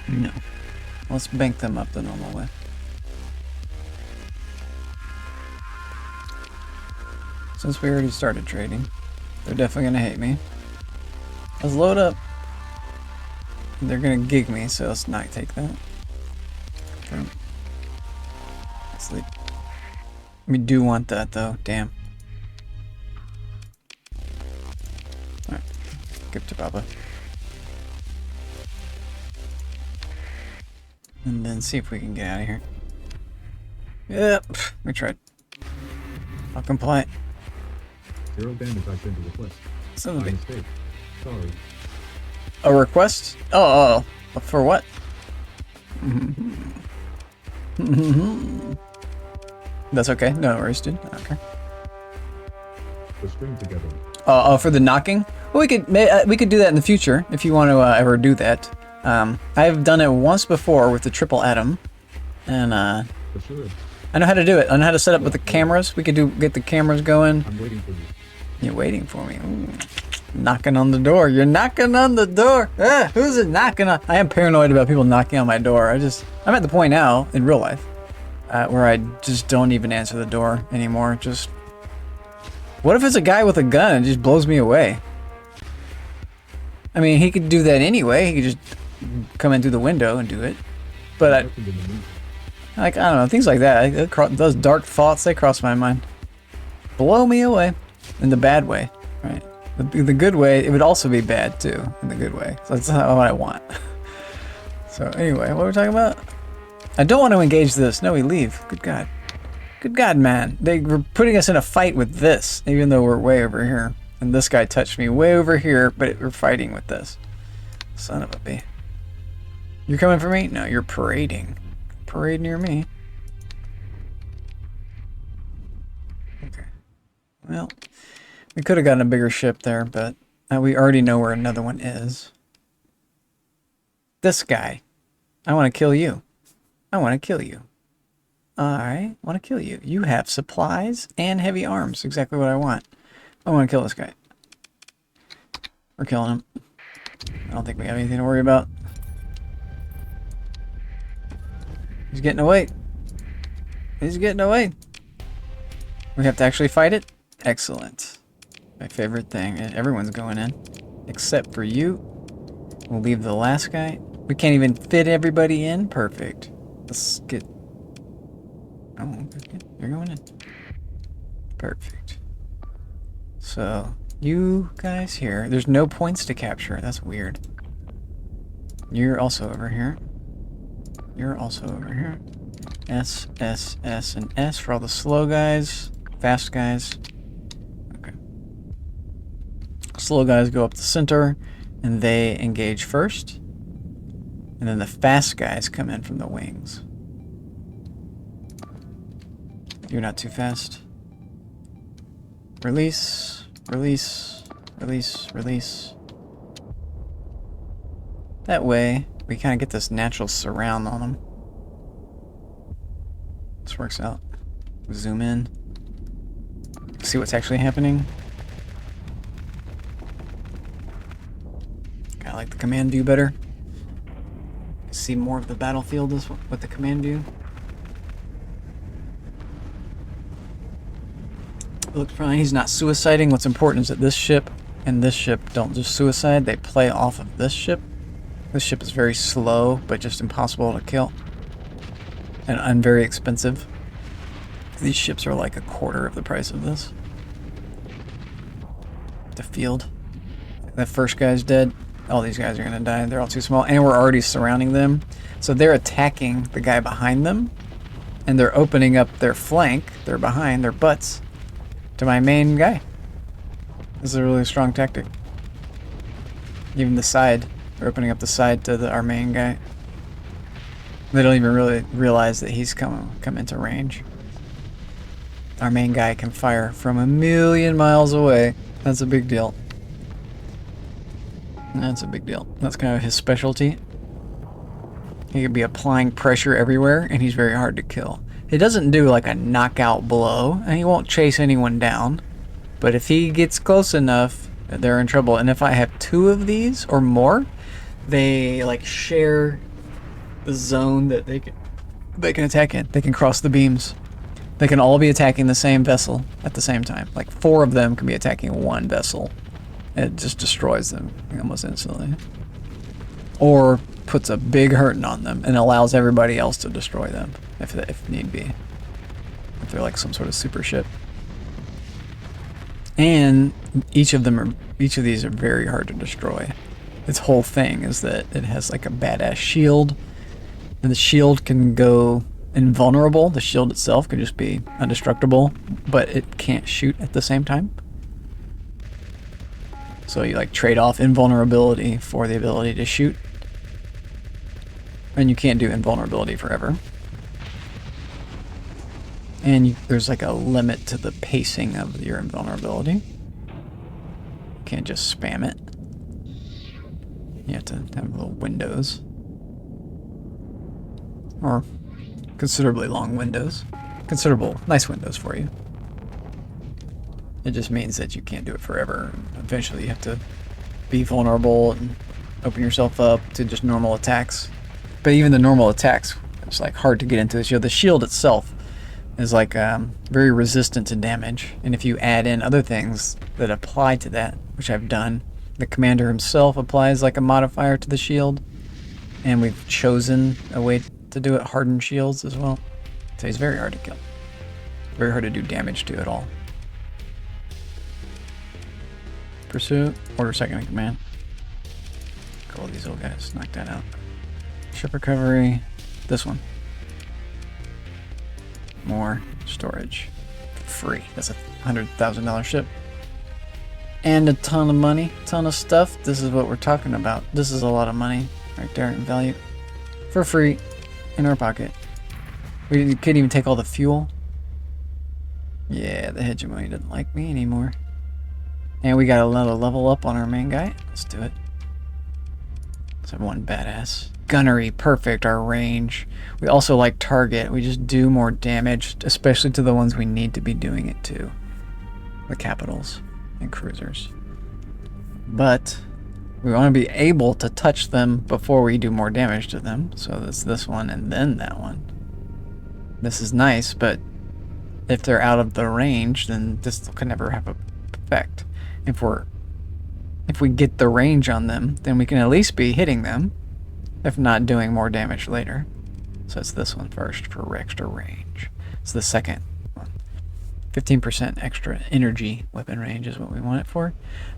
No. Let's bank them up the normal way. Since we already started trading, they're definitely gonna hate me. Let's load up. They're gonna gig me, so let's not take that. Sleep. We do want that though, damn. Alright, give to Papa. And then see if we can get out of here. Yep, we tried. I'll comply. 0 damage I sent to request. Son of a mistake. Sorry. A request? Oh, for what? That's okay. No worries, dude. Okay. The string together. Oh, for the knocking? Well, we could do that in the future if you want to ever do that. I've done it once before with the triple atom, and For sure. I know how to do it. I know how to set up with the cameras. We could get the cameras going. I'm waiting for you. You're waiting for me. Ooh. Knocking on the door. You're knocking on the door. Who's it knocking on? I am paranoid about people knocking on my door. I'm at the point now in real life where I just don't even answer the door anymore. Just, what if it's a guy with a gun and just blows me away? I mean, he could do that anyway. He could just come in through the window and do it. But I don't know, things like that. Those dark thoughts, they cross my mind. Blow me away in the bad way, right? The good way, it would also be bad too, in the good way. So that's not what I want. So anyway, what were we talking about? I don't want to engage this. No, we leave. Good God. Good God, man. They were putting us in a fight with this, even though we're way over here. And this guy touched me way over here, but we're fighting with this. Son of a bee. You're coming for me? No, you're parading. Parade near me. Okay. Well, we could have gotten a bigger ship there, but we already know where another one is. This guy. I want to kill you. I want to kill you. I want to kill you. You have supplies and heavy arms. Exactly what I want. I want to kill this guy. We're killing him. I don't think we have anything to worry about. He's getting away. He's getting away. We have to actually fight it? Excellent. My favorite thing. Everyone's going in. Except for you. We'll leave the last guy. We can't even fit everybody in? Perfect. Let's get... Oh, okay. You're going in. Perfect. So, you guys here. There's no points to capture. That's weird. You're also over here. You're also over here. S, S, S, and S for all the slow guys. Fast guys. Okay. Slow guys go up the center, and they engage first. And then the fast guys come in from the wings. You're not too fast. Release, release, release, release. That way, we kind of get this natural surround on them. This works out. Zoom in. See what's actually happening. I like the command view better. See more of the battlefield with the command view. Looks fine. He's not suiciding. What's important is that this ship and this ship don't just suicide. They play off of this ship. This ship is very slow, but just impossible to kill. And very expensive. These ships are like a quarter of the price of this. The field. That first guy's dead. All these guys are going to die. They're all too small. And we're already surrounding them. So they're attacking the guy behind them. And they're opening up their flank. They're behind their butts. To my main guy. This is a really strong tactic. Even the side. They're opening up the side to our main guy. They don't even really realize that he's come into range. Our main guy can fire from 1,000,000 miles away. That's a big deal. That's a big deal. That's kind of his specialty. He could be applying pressure everywhere, and he's very hard to kill. He doesn't do like a knockout blow, and he won't chase anyone down. But if he gets close enough, they're in trouble. And if I have 2 of these or more, they like share the zone that they can attack in. They can cross the beams. They can all be attacking the same vessel at the same time. Like 4 of them can be attacking one vessel. It just destroys them almost instantly. Or puts a big hurting on them and allows everybody else to destroy them if need be. If they're like some sort of super ship. And each of these are very hard to destroy. Its whole thing is that it has like a badass shield. And the shield can go invulnerable. The shield itself can just be indestructible, but it can't shoot at the same time. So you like trade off invulnerability for the ability to shoot. And you can't do invulnerability forever. And there's like a limit to the pacing of your invulnerability. You can't just spam it. You have to have little windows. Or considerably long windows. Nice windows for you. It just means that you can't do it forever. Eventually you have to be vulnerable and open yourself up to just normal attacks. But even the normal attacks, it's like hard to get into the shield. The shield itself is like very resistant to damage. And if you add in other things that apply to that, which I've done, the commander himself applies like a modifier to the shield. And we've chosen a way to do it, hardened shields as well. So he's very hard to kill. Very hard to do damage to at all. Pursuit, order second in command. Cool, these little guys, knock that out. Ship recovery, this one. More storage, free. That's a $100,000 ship. And a ton of money, ton of stuff. This is what we're talking about. This is a lot of money right there in value. For free, in our pocket. We couldn't even take all the fuel. Yeah, the hegemony doesn't like me anymore. And we got another level up on our main guy. Let's do it. Let's have one badass. Gunnery, perfect, our range. We also like target. We just do more damage, especially to the ones we need to be doing it to. The capitals and cruisers. But We want to be able to touch them before we do more damage to them. So it's this one and then that one. This is nice, but if they're out of the range, then this can never have an effect. If we get the range on them, then we can at least be hitting them, if not doing more damage later. So it's this one first for extra range. It's the second one. 15% extra energy weapon range is what we want it for.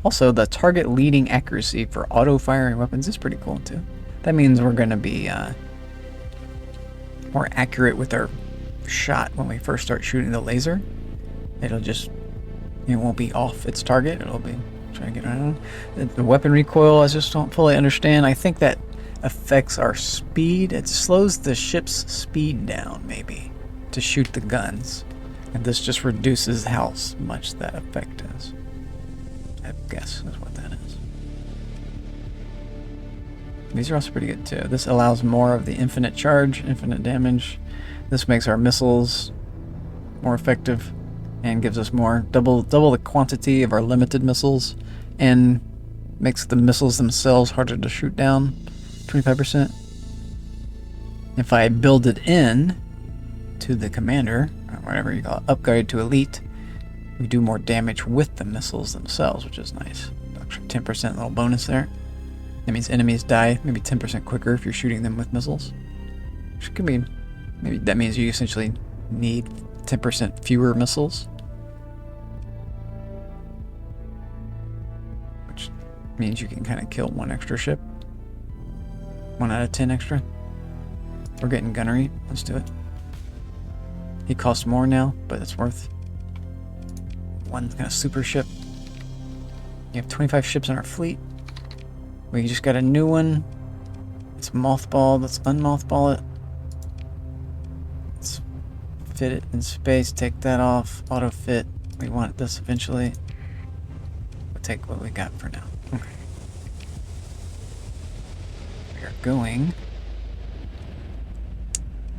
Also, the target leading accuracy for auto-firing weapons is pretty cool too. That means we're going to be more accurate with our shot when we first start shooting the laser. It won't be off its target. It'll be trying to get around. The weapon recoil, I just don't fully understand. I think that affects our speed. It slows the ship's speed down, maybe, to shoot the guns. And this just reduces how much that effect is. I guess is what that is. These are also pretty good too. This allows more of the infinite charge, infinite damage. This makes our missiles more effective and gives us more, double the quantity of our limited missiles, and makes the missiles themselves harder to shoot down, 25%. If I build it in to the commander, or whatever you call it, upgrade to elite, we do more damage with the missiles themselves, which is nice. Extra 10% little bonus there. That means enemies die maybe 10% quicker if you're shooting them with missiles. Which could be, maybe that means you essentially need 10% fewer missiles. Which means you can kind of kill one extra ship. 1 out of 10 extra. We're getting gunnery. Let's do it. He costs more now, but it's worth one kind of super ship. You have 25 ships in our fleet. We just got a new one. It's mothballed. Let's unmothball it. Let's fit it in space. Take that off. Auto fit. We want this eventually. We'll take what we got for now. Okay. We are going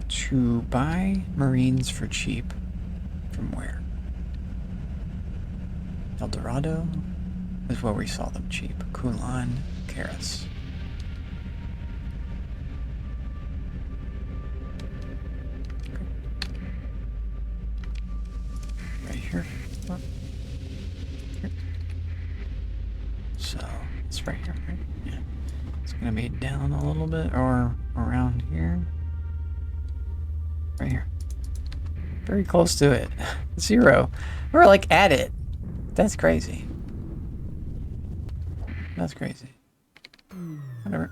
to buy Marines for cheap. From where? El Dorado is where we saw them cheap. Kulan, Karis. Okay. Right here. Oh. Here. So it's right here, right? Yeah. It's gonna be down a little bit or around here. Right here. Very close to it. 0. We're like at it. That's crazy. That's crazy. Whatever.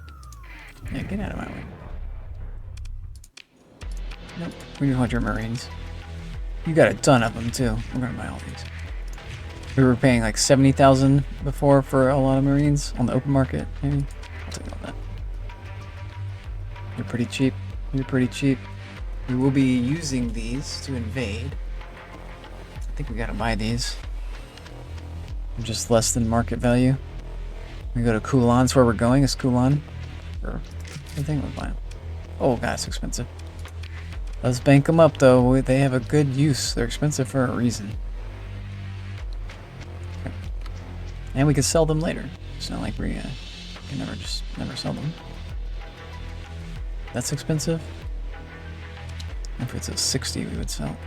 Yeah, get out of my way. Nope. We need 100 Marines. You got a ton of them too. We're gonna buy all these. We were paying like 70,000 before for a lot of Marines on the open market, maybe. I'll take all that. You're pretty cheap. You're pretty cheap. We will be using these to invade. I think we gotta buy these. They're just less than market value. We go to Kulan. That's where we're going. Is Kulan? Or I think we'll buy them. Oh god, it's expensive. Let's bank them up though. They have a good use. They're expensive for a reason. Okay. And we can sell them later. It's not like we can never sell them. That's expensive. If it's a 60, we would sell.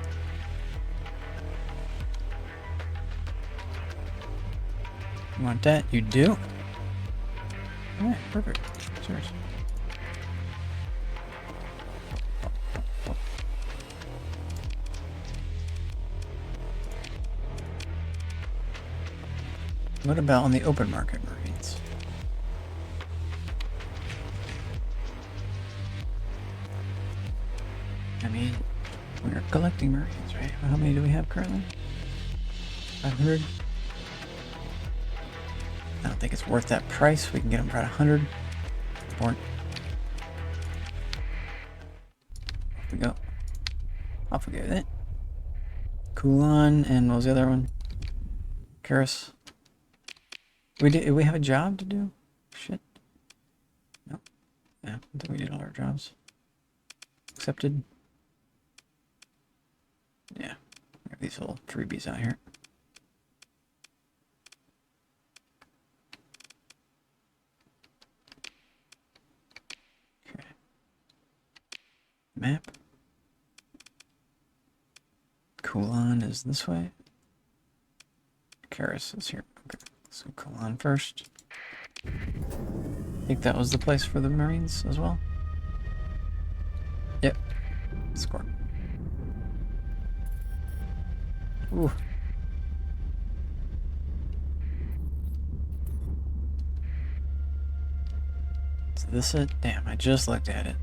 You want that? You do? Alright, perfect. Cheers. What about on the open market Marines? I mean, we are collecting Marines, right? How many do we have currently? 500? I don't think it's worth that price. We can get them for 100. Or off we go. Off we go with it. Kulan and what was the other one? Karis. We have a job to do? Shit. Nope. Yeah, I think we did all our jobs. Accepted. Yeah. We have these little freebies out here. Map. Kulan is this way. Karis is here. Okay, so Kulan first. I think that was the place for the Marines as well. Yep. Score. Ooh. Is this it? Damn, I just looked at it.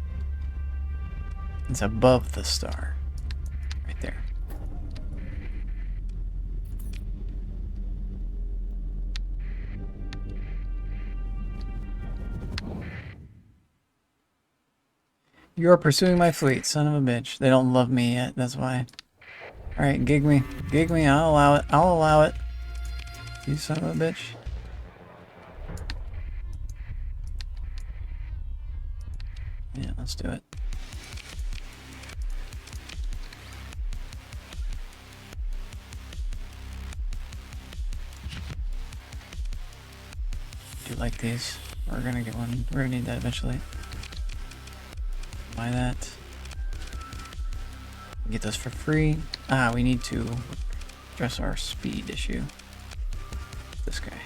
It's above the star. Right there. You're pursuing my fleet, son of a bitch. They don't love me yet, that's why. Alright, gig me. Gig me, I'll allow it. I'll allow it. You son of a bitch. Yeah, let's do it. Do you like these? We're gonna get one. We're gonna need that eventually. Buy that. Get those for free. Ah, we need to address our speed issue. This guy.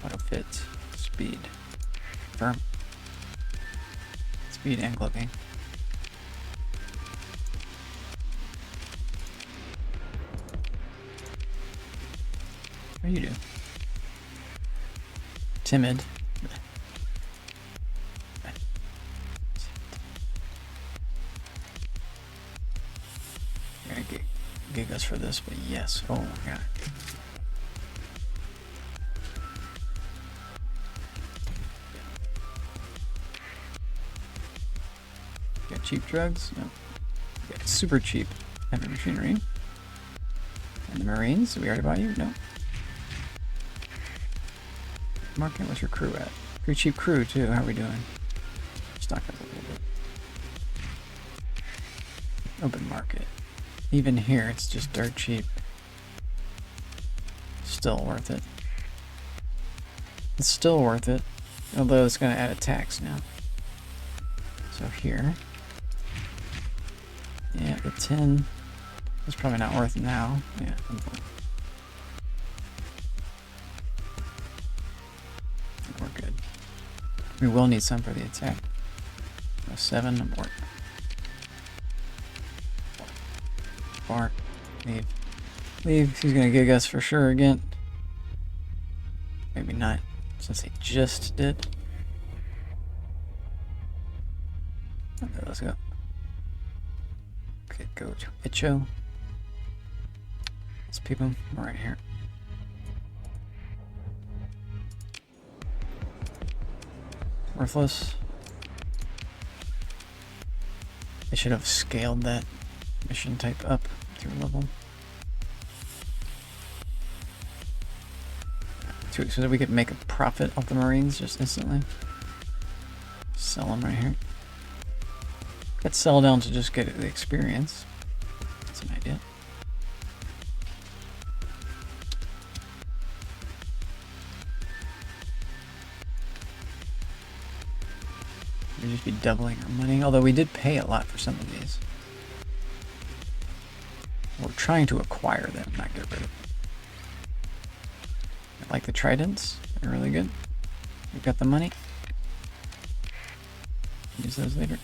Auto fit. Speed. Confirm. Speed and cloaking. What do you do? Timid. Gig us for this, but yes. Oh my god. Got cheap drugs? No. Got super cheap heavy machinery. And the Marines? We already bought you? No. Market, what's your crew at? Pretty cheap crew too. How are we doing? Stock up a little bit. Open market. Even here, it's just dirt cheap. Still worth it. It's still worth it. Although it's going to add a tax now. So here. Yeah, the 10. It's probably not worth it now. Yeah. We're good. We will need some for the attack. 7, abort. Fart. Leave. Leave. He's gonna gig us for sure again. Maybe not, since he just did. Okay, let's go. Okay, go to Icho. Let's peep him right here. Worthless. I should have scaled that mission type up to a level. So that we could make a profit off the Marines just instantly. Sell them right here. Let's sell down to just get the experience. That's an idea. We'd just be doubling our money, although we did pay a lot for some of these. We're trying to acquire them, not get rid of them. I like the tridents, they're really good. We've got the money. Use those later.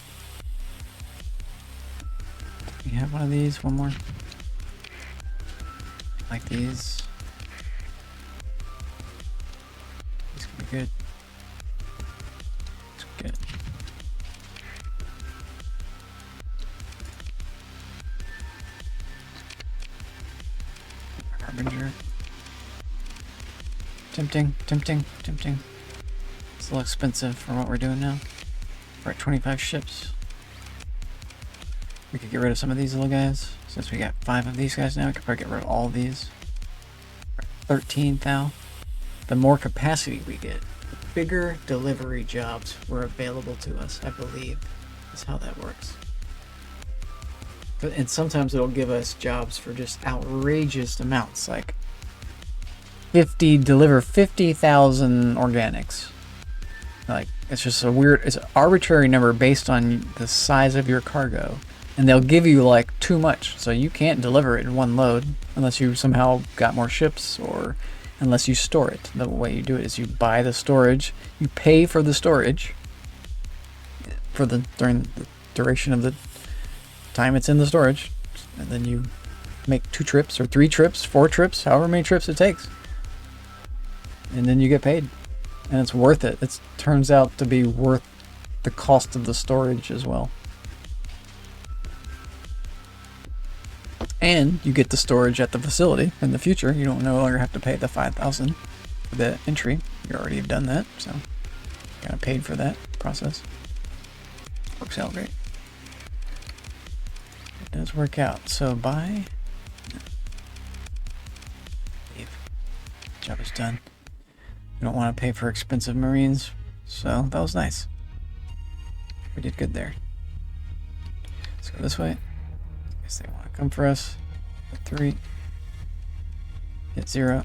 We have one of these, one more. Like these. These can be good. It's good. Harbinger. Tempting, tempting, tempting. It's a little expensive for what we're doing now. We're at 25 ships. We could get rid of some of these little guys. Since we got 5 of these guys now, we could probably get rid of all of these. 13 thou. The more capacity we get, the bigger delivery jobs were available to us, I believe. Is how that works. But, and sometimes it'll give us jobs for just outrageous amounts, like deliver 50,000 organics. Like It's just it's an arbitrary number based on the size of your cargo. And they'll give you like too much, so you can't deliver it in one load unless you somehow got more ships or unless you store it. The way you do it is you buy the storage, you pay for the storage during the duration of the time it's in the storage, and then you make 2 trips or 3 trips, 4 trips, however many trips it takes, and then you get paid, and it's worth it. It turns out to be worth the cost of the storage as well. And you get the storage at the facility in the future. You don't no longer have to pay the $5,000 for the entry. You already have done that, so kind of paid for that process. Works out great. It does work out. So buy. Leave. Job is done. You don't want to pay for expensive Marines, so that was nice. We did good there. Let's go this way. Guess they want to come for us. Hit 3. Hit 0.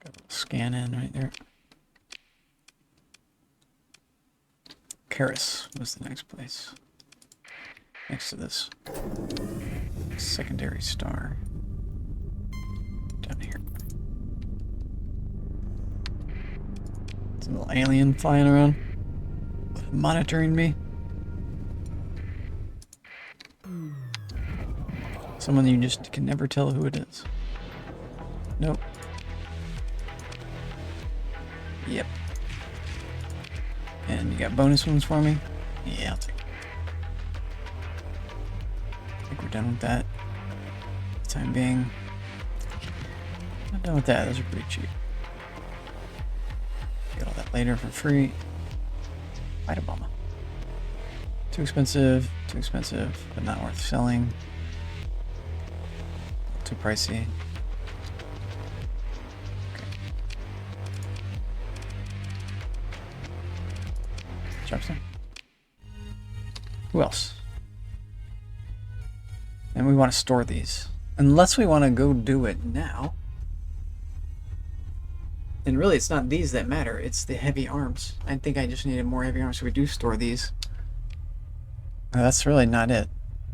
Got a little scan in right there. Karis was the next place. Next to this secondary star. Down here. Some little alien flying around, monitoring me. Someone you just can never tell who it is. Nope. Yep. And you got bonus ones for me? Yeah, I'll take it. I think we're done with that. For the time being. Not done with that, those are pretty cheap. Get all that later for free. Fight a bomber. Too expensive, but not worth selling. Too pricey. Okay. Job's Who else? And we want to store these. Unless we want to go do it now. And really, it's not these that matter. It's the heavy arms. I think I just needed more heavy arms, so we do store these. That's really not it.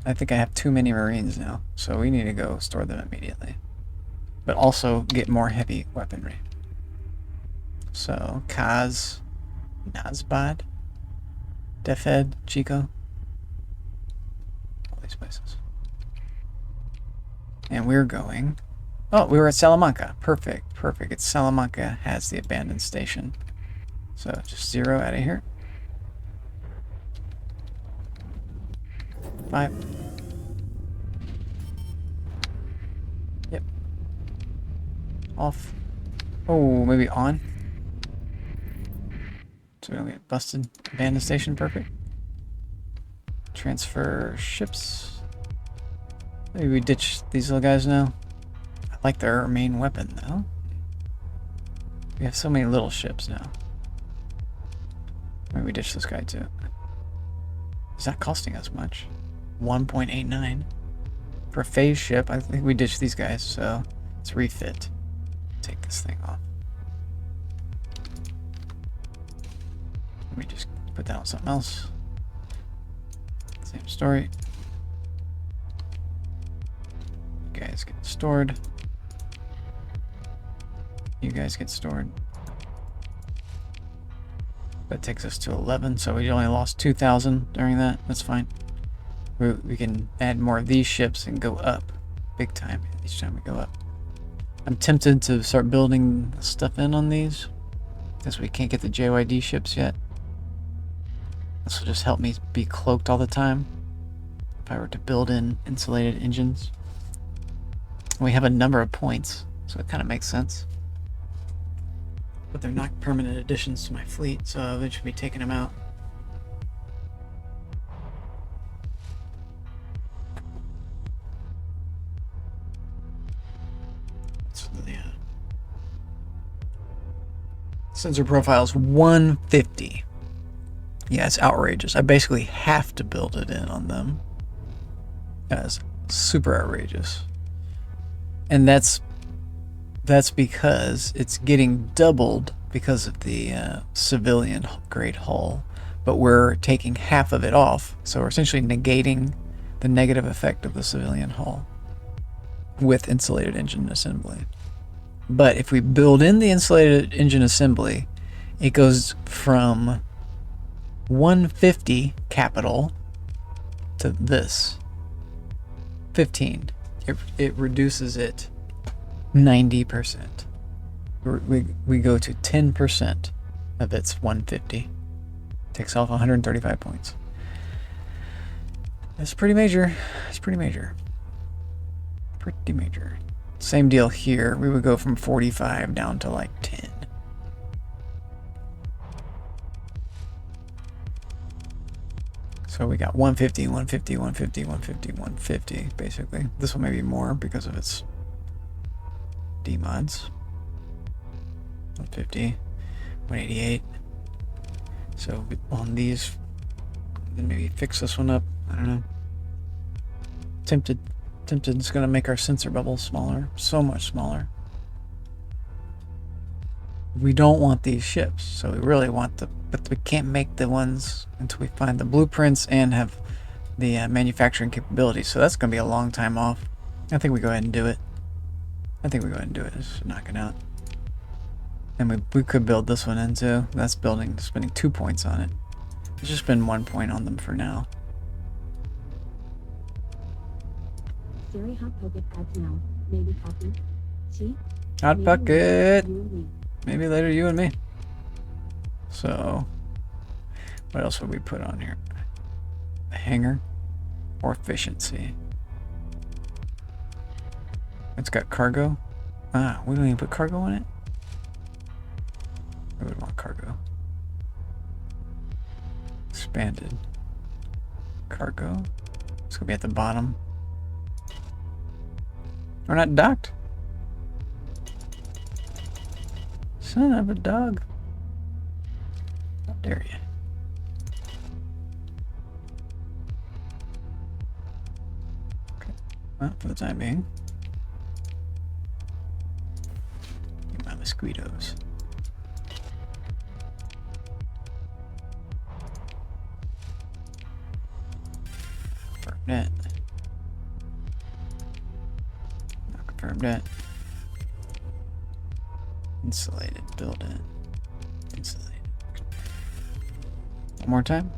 I think I have too many Marines now, so we need to go store them immediately. But also get more heavy weaponry. So, Kaz, Nazbad, Defed, Chico. All these places. And we're going... Oh, we were at Salamanca. Perfect, perfect. It's Salamanca has the abandoned station. So just 0 out of here. 5. Yep. Off. Oh, maybe on. So we don't get busted. Abandoned station, perfect. Transfer ships. Maybe we ditch these little guys now. I like their main weapon though. We have so many little ships now. Maybe we ditch this guy too. Is that costing us much? 1.89 for a phase ship. I think we ditch these guys, so let's refit. Take this thing off. Let me just put that on something else. Same story. You guys get stored. You guys get stored. That takes us to 11, so we only lost 2,000 during that. That's fine. We can add more of these ships and go up big time each time we go up. I'm tempted to start building stuff in on these because we can't get the JYD ships yet. This will just help me be cloaked all the time if I were to build in insulated engines. We have a number of points, so it kind of makes sense. But they're not permanent additions to my fleet, so I'll eventually be taking them out. So the sensor profile is 150. Yeah, it's outrageous. I basically have to build it in on them. That is super outrageous. And that's That's because it's getting doubled because of the civilian grade hull, but we're taking half of it off, so we're essentially negating the negative effect of the civilian hull with insulated engine assembly. But if we build in the insulated engine assembly, it goes from 150 capital to this 15. It reduces it 90%. We go to 10% of its 150. Takes off 135 points. That's pretty major. It's pretty major. Pretty major. Same deal here. We would go from 45 down to like 10. So we got 150, 150, 150, 150, 150, basically. This one may be more because of its D-mods. 150, 188. So on these, then maybe fix this one up. I don't know. Tempted it's gonna make our sensor bubble smaller, so much smaller. We don't want these ships, so we really want but we can't make the ones until we find the blueprints and have the manufacturing capabilities. So that's gonna be a long time off. I think we go ahead and do it. Just knock it out. And we could build this one in too. That's spending 2 points on it. Let's just spend 1 point on them for now. Sorry, Hot Pocket adds now. Maybe Pocket. See? Hot Pocket! You and me. Maybe later you and me. So, what else would we put on here? A hangar or efficiency? It's got cargo. Ah, we don't even put cargo on it? We would want cargo. Expanded. Cargo. It's gonna be at the bottom. We're not docked. Son of a dog. How dare you? Okay. Well, for the time being. Get my mosquitoes. Confirm that. Not confirm that. Insulated, build it. Insulated. One more time.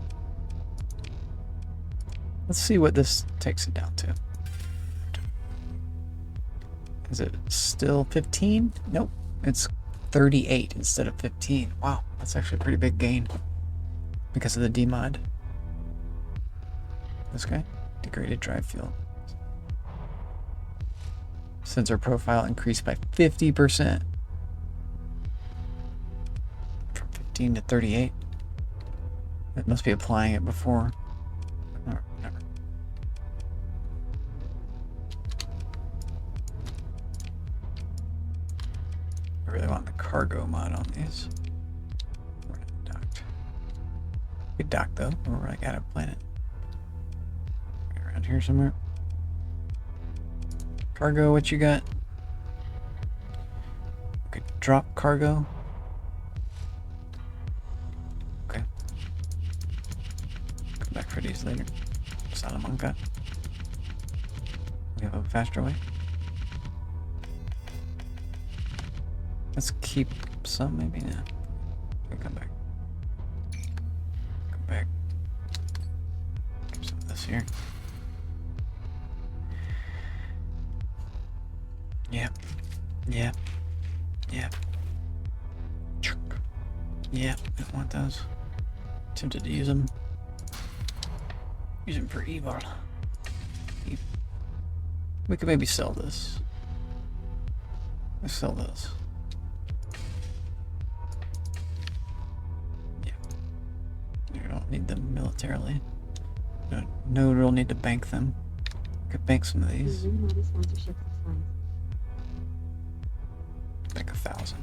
Let's see what this takes it down to. Is it still 15? Nope. It's 38 instead of 15. Wow, that's actually a pretty big gain because of the D-mod. This guy? Degraded drive fuel. Sensor profile increased by 50%. 15 to 38. It must be applying it before. No, never. I really want the cargo mod on these. We're not docked. We docked though. We're like out of planet. Around here somewhere. Cargo, what you got? Okay, drop cargo. Back for these later. Salamanca. We have a faster way. Let's keep some, maybe now. We'll come back. Come back. Keep some of this here. Yep. Yep. Yep. Yep. I don't want those. Tempted to use them. Use them for evil. We could maybe sell this. Let's sell those. Yeah. We don't need them militarily. No real need to bank them. Could bank some of these. Bank 1,000.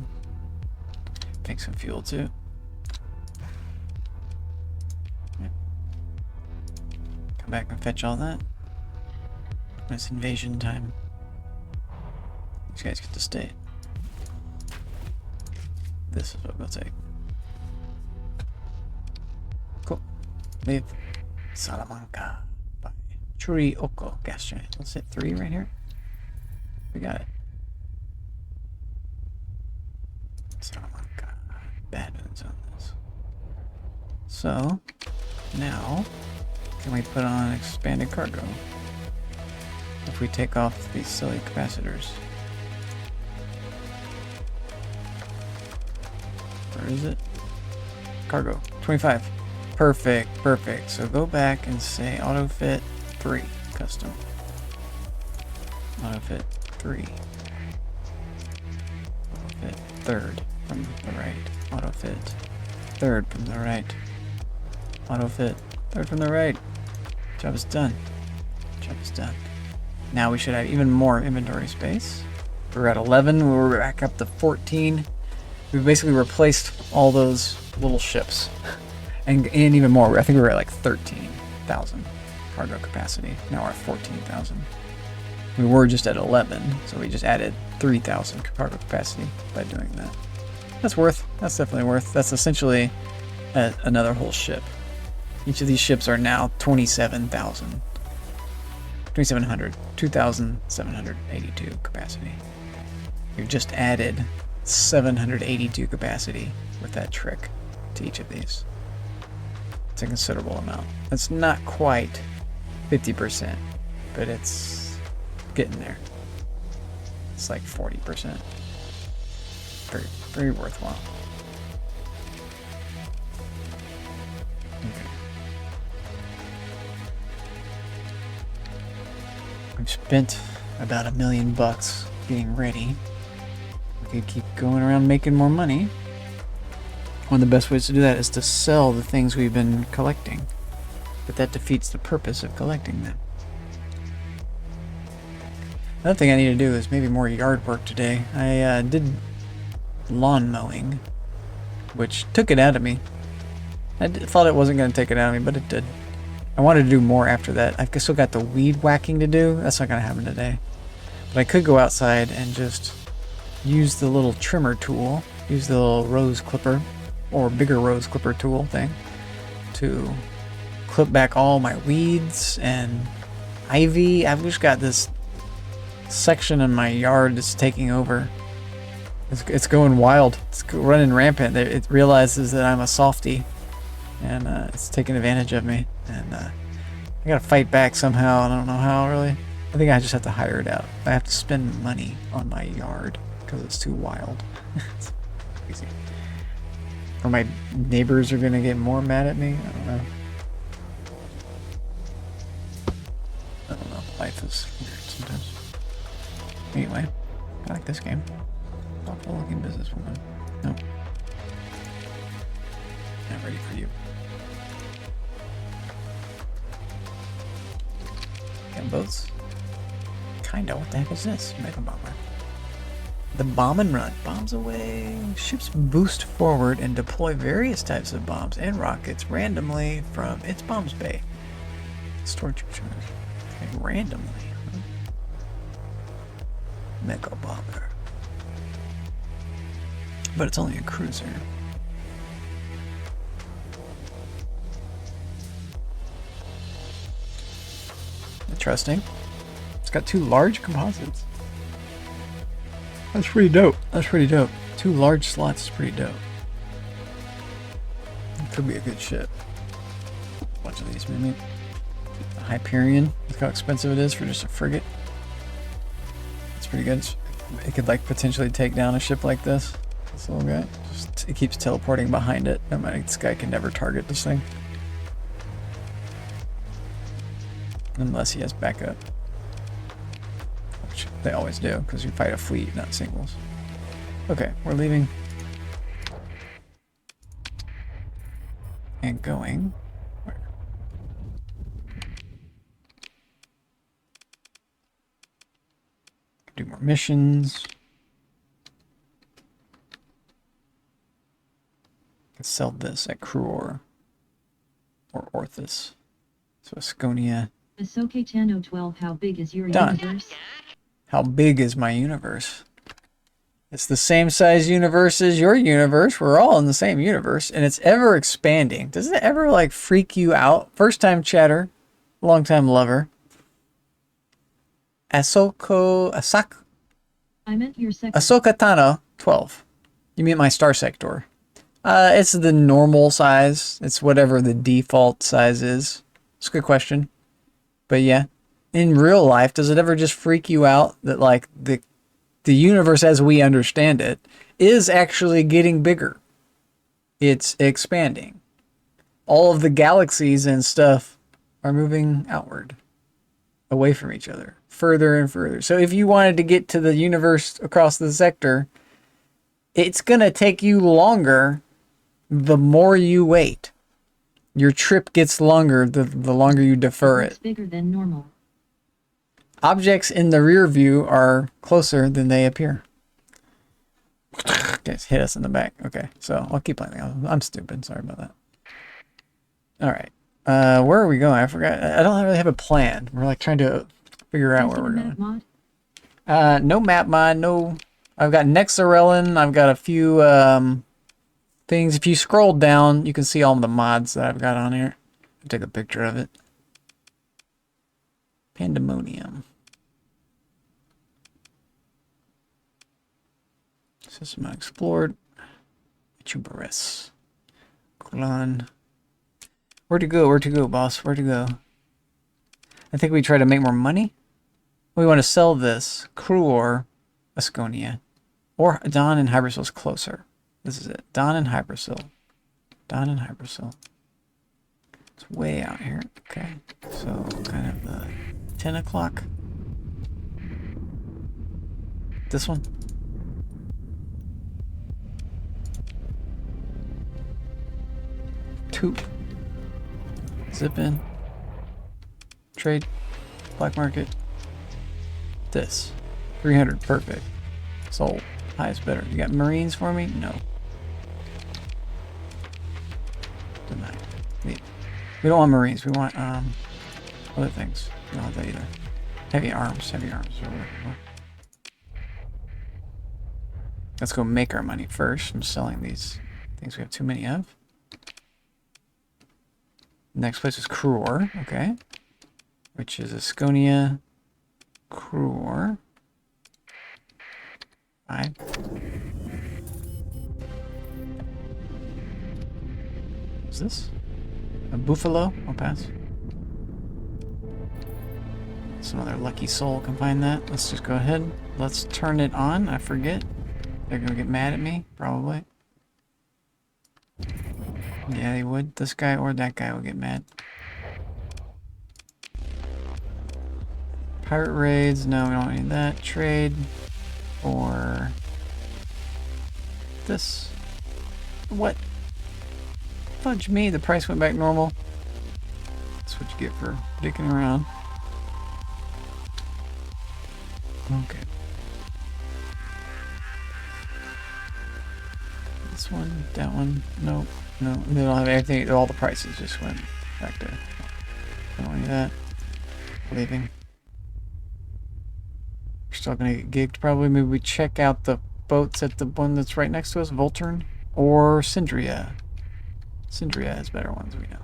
Bank some fuel too. Back and fetch all that. It's invasion time. These guys get to stay. This is what we'll take. Cool. Leave Salamanca by Churioko gas giant. Let's hit 3 right here. We got it. Salamanca. Bad news on this. So, now, can we put on expanded cargo? If we take off these silly capacitors. Where is it? Cargo. 25. Perfect, perfect. So go back and say autofit 3. Custom. Autofit 3. Autofit 3rd from the right. Autofit 3rd from the right. Autofit 3rd from the right. Job is done. Job is done. Now we should have even more inventory space. We're at 11. We're back up to 14. We've basically replaced all those little ships. And even more. I think we were at like 13,000 cargo capacity. Now we're at 14,000. We were just at 11, so we just added 3,000 cargo capacity by doing that. That's worth. That's definitely worth. That's essentially another whole ship. Each of these ships are now 27,000. 2,700. 2,782 capacity. We've just added 782 capacity with that trick to each of these. It's a considerable amount. It's not quite 50%, but it's getting there. It's like 40%. Very, very worthwhile. Okay. We've spent about $1 million getting ready. We could keep going around making more money. One of the best ways to do that is to sell the things we've been collecting. But that defeats the purpose of collecting them. Another thing I need to do is maybe more yard work today. I did lawn mowing, which took it out of me. I thought it wasn't going to take it out of me, but it did. I wanted to do more after that. I've still got the weed whacking to do. That's not going to happen today. But I could go outside and just use the little trimmer tool, use the little rose clipper, or bigger rose clipper tool thing, to clip back all my weeds and ivy. I've just got this section in my yard that's taking over. It's going wild. It's running rampant. It realizes that I'm a softie, and it's taking advantage of me. And I gotta fight back somehow. I don't know how, really. I think I just have to hire it out. I have to spend money on my yard because it's too wild. It's crazy. Or my neighbors are gonna get more mad at me. I don't know. I don't know. Life is weird sometimes. Anyway, I like this game. Thoughtful looking businesswoman. Nope. Not ready for you. Boats? Kinda. What the heck is this? Mega bomber. The bomb and run. Bombs away. Ships boost forward and deploy various types of bombs and rockets randomly from its bombs bay. Storage charge. Okay, randomly. Huh? Mega bomber. But it's only a cruiser. Interesting. It's got 2 large composites. That's pretty dope. That's pretty dope. 2 large slots is pretty dope. It could be a good ship. A bunch of these, maybe. The Hyperion. Look how expensive it is for just a frigate. It's pretty good. It could like potentially take down a ship like this. This little guy. Just, it keeps teleporting behind it. No matter, this guy can never target this thing. Unless he has backup. Which they always do, because you fight a fleet, not singles. Okay, we're leaving. And going... where? Do more missions. Can sell this at Cruor. Or Orthus. So Asconia. Ahsoka Tano 12. How big is your Done. universe? How big is my universe? It's the same size universe as your universe. We're all in the same universe, and it's ever expanding. Does it ever like freak you out? First time chatter, long time lover. I meant your second. Ahsoka Tano 12. You mean my star sector? It's the normal size. It's whatever the default size is. It's a good question. But yeah, in real life, does it ever just freak you out that like the universe as we understand it is actually getting bigger? It's expanding. All of the galaxies and stuff are moving outward, away from each other, further and further. So if you wanted to get to the universe across the sector, it's going to take you longer the more you wait. Your trip gets longer the longer you defer it. It's bigger than normal. Objects in the rear view are closer than they appear. Just hit us in the back. Okay, so I'll keep playing. I'm stupid. Sorry about that. All right. Where are we going? I forgot. I don't really have a plan. We're like trying to figure out where we're going. No map mod. No. I've got Nexarellan. I've got a few things. If you scroll down, you can see all the mods that I've got on here. I'll take a picture of it. Pandemonium. System unexplored. Tuberous. Clon. Where to go? Where to go, boss? Where to go? I think we try to make more money. We want to sell this. Cruor, Asconia. Or Dawn and Hypersil is closer. This is it. Dawn and Hypersil. Dawn and Hypersil. It's way out here. Okay. So kind of the 10 o'clock. This one. Toop. Zip in. Trade. Black market. This. 300. Perfect. Sold. Highest bidder. You got Marines for me? No. Deny. Leave. We don't want Marines. We want other things. We don't want that either. Heavy arms. Heavy arms. Let's go make our money first. I'm selling these things we have too many of. Next place is Cruor, okay. Which is Asconia. Cruor. 5. What's this? A buffalo? I'll pass. Some other lucky soul can find that. Let's just go ahead. Let's turn it on. I forget. They're gonna get mad at me, probably. Yeah, they would. This guy or that guy will get mad. Pirate raids. No, we don't need that. Trade. Or this. What? Fudge me. The price went back normal. That's what you get for dicking around. Okay. This one. That one. Nope. No, they don't have anything. All the prices just went back there. I don't need that. Leaving. We're still gonna get gigged probably. Maybe we check out the boats at the one that's right next to us, Voltern or Syndria. Syndria has better ones, we know.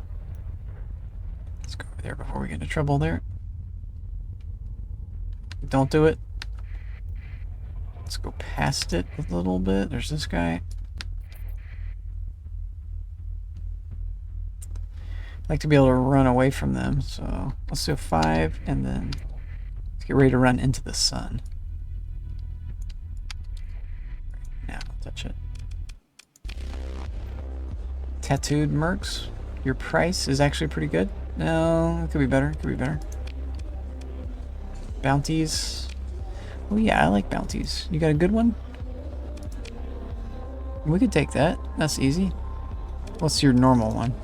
Let's go over there before we get into trouble there. Don't do it. Let's go past it a little bit. There's this guy. I like to be able to run away from them, so let's do 5 and then let's get ready to run into the sun. Now, touch it. Tattooed mercs. Your price is actually pretty good. No, it could be better. It could be better. Bounties. Oh yeah, I like bounties. You got a good one? We could take that. That's easy. What's your normal one?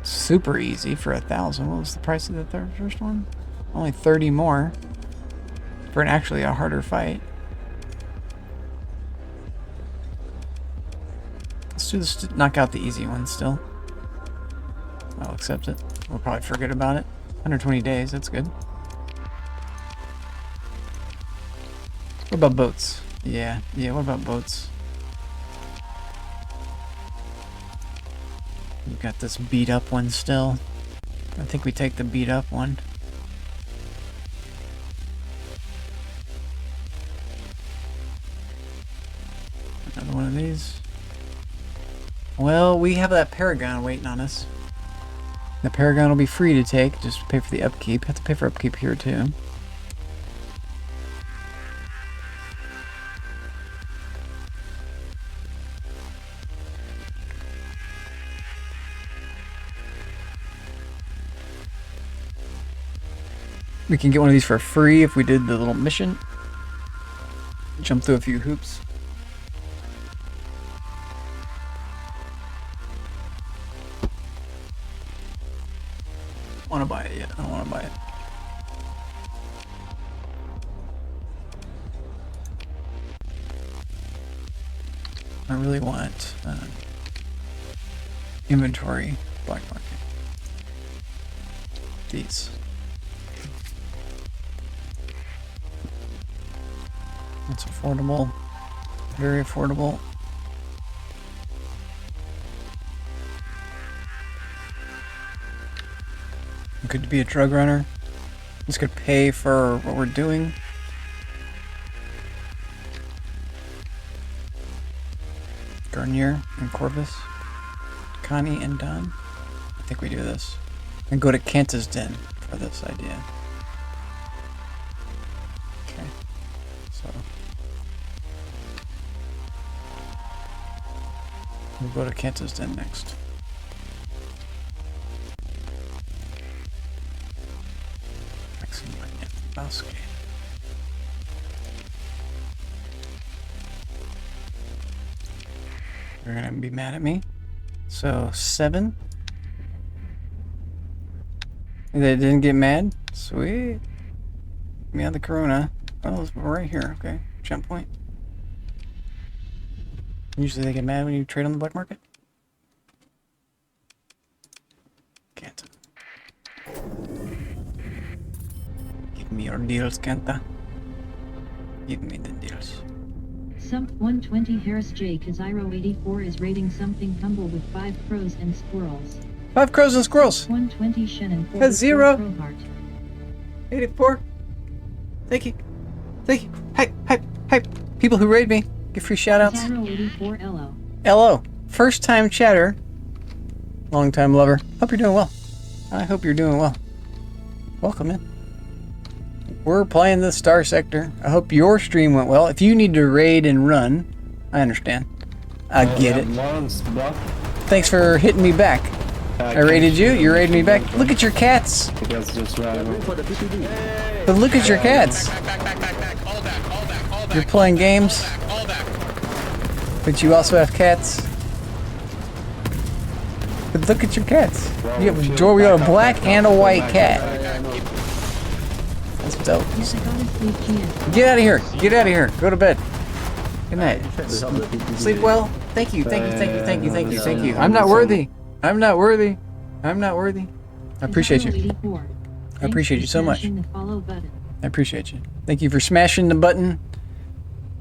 Super easy for 1,000. What was the price of the first one? Only 30 more for actually a harder fight. Let's do this to knock out the easy one still. I'll accept it. We'll probably forget about it. 120 days, that's good. What about boats? Yeah, what about boats? We've got this beat up one still. I think we take the beat up one. Another one of these. Well, we have that Paragon waiting on us. The Paragon will be free to take, just pay for the upkeep. Have to pay for upkeep here too. We can get one of these for free if we did the little mission. Jump through a few hoops. Want to buy it yet? I don't want to buy it. I really want inventory black market. These. That's affordable. Very affordable. Good to be a drug runner. This could pay for what we're doing. Garnier and Corvus. Connie and Don. I think we do this. And go to Kanta's Den for this idea. Okay. So we'll go to Kanta's Den next. Bosque. They're gonna be mad at me. So 7. They didn't get mad. Sweet. Me on the Corona. Oh, we're right here. Okay. Jump point. Usually they get mad when you trade on the black market. Can't. Give me your deals, Kenta. Give me the deals. Sump 120 Harris J. Kaziro 84 is rating something tumble with 5 crows and squirrels. 5 crows and squirrels. 120 Shannon. Kaziro 84. Thank you. Thank you. Hype, hype, hype. People who raid me get free shoutouts. Kaziro 84 LO. LO. First time chatter. Long time lover. Hope you're doing well. I hope you're doing well. Welcome in. We're playing the Star Sector. I hope your stream went well. If you need to raid and run, I understand. I get it. Thanks for hitting me back. I raided you, you raided me back. Look at your cats. But look at your cats. You're playing games, but you also have cats. But look at your cats. You have a black and a white cat. That's dope. Get out of here. Get out of here. Go to bed. Good night. Sleep well. Thank you. Thank you. Thank you. Thank you. Thank you. Thank you. I'm not worthy. I'm not worthy. I'm not worthy. I appreciate you. I appreciate you so much. I appreciate you. Thank you for smashing the button.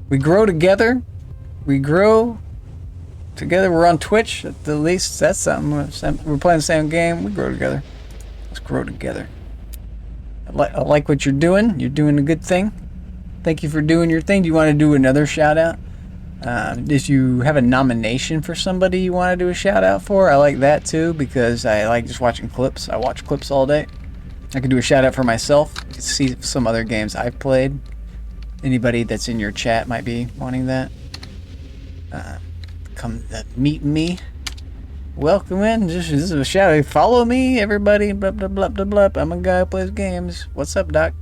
We grow together. We grow together. We're on Twitch at the least. That's something. We're playing the same game. We grow together. Let's grow together. I like what you're doing. You're doing a good thing. Thank you for doing your thing. Do you want to do another shout out? If you have a nomination for somebody you want to do a shout out for, I like that too because I like just watching clips. I watch clips all day. I could do a shout out for myself. You can see some other games I've played. Anybody that's in your chat might be wanting that. Come meet me. Welcome in. This is a shout out. Follow me, everybody. Blah blah blah blah blah. I'm a guy who plays games. What's up, Doc?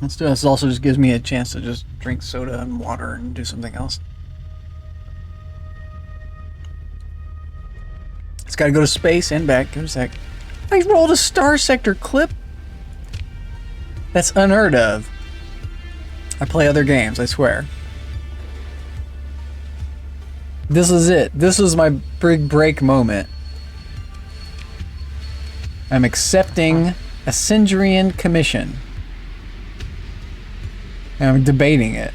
Let's do this. Also just gives me a chance to just drink soda and water and do something else. It's got to go to space and back. Give me a sec. I rolled a Star Sector clip. That's unheard of. I play other games, I swear. This is it. This was my big break moment. I'm accepting A Sindrian commission. And I'm debating it.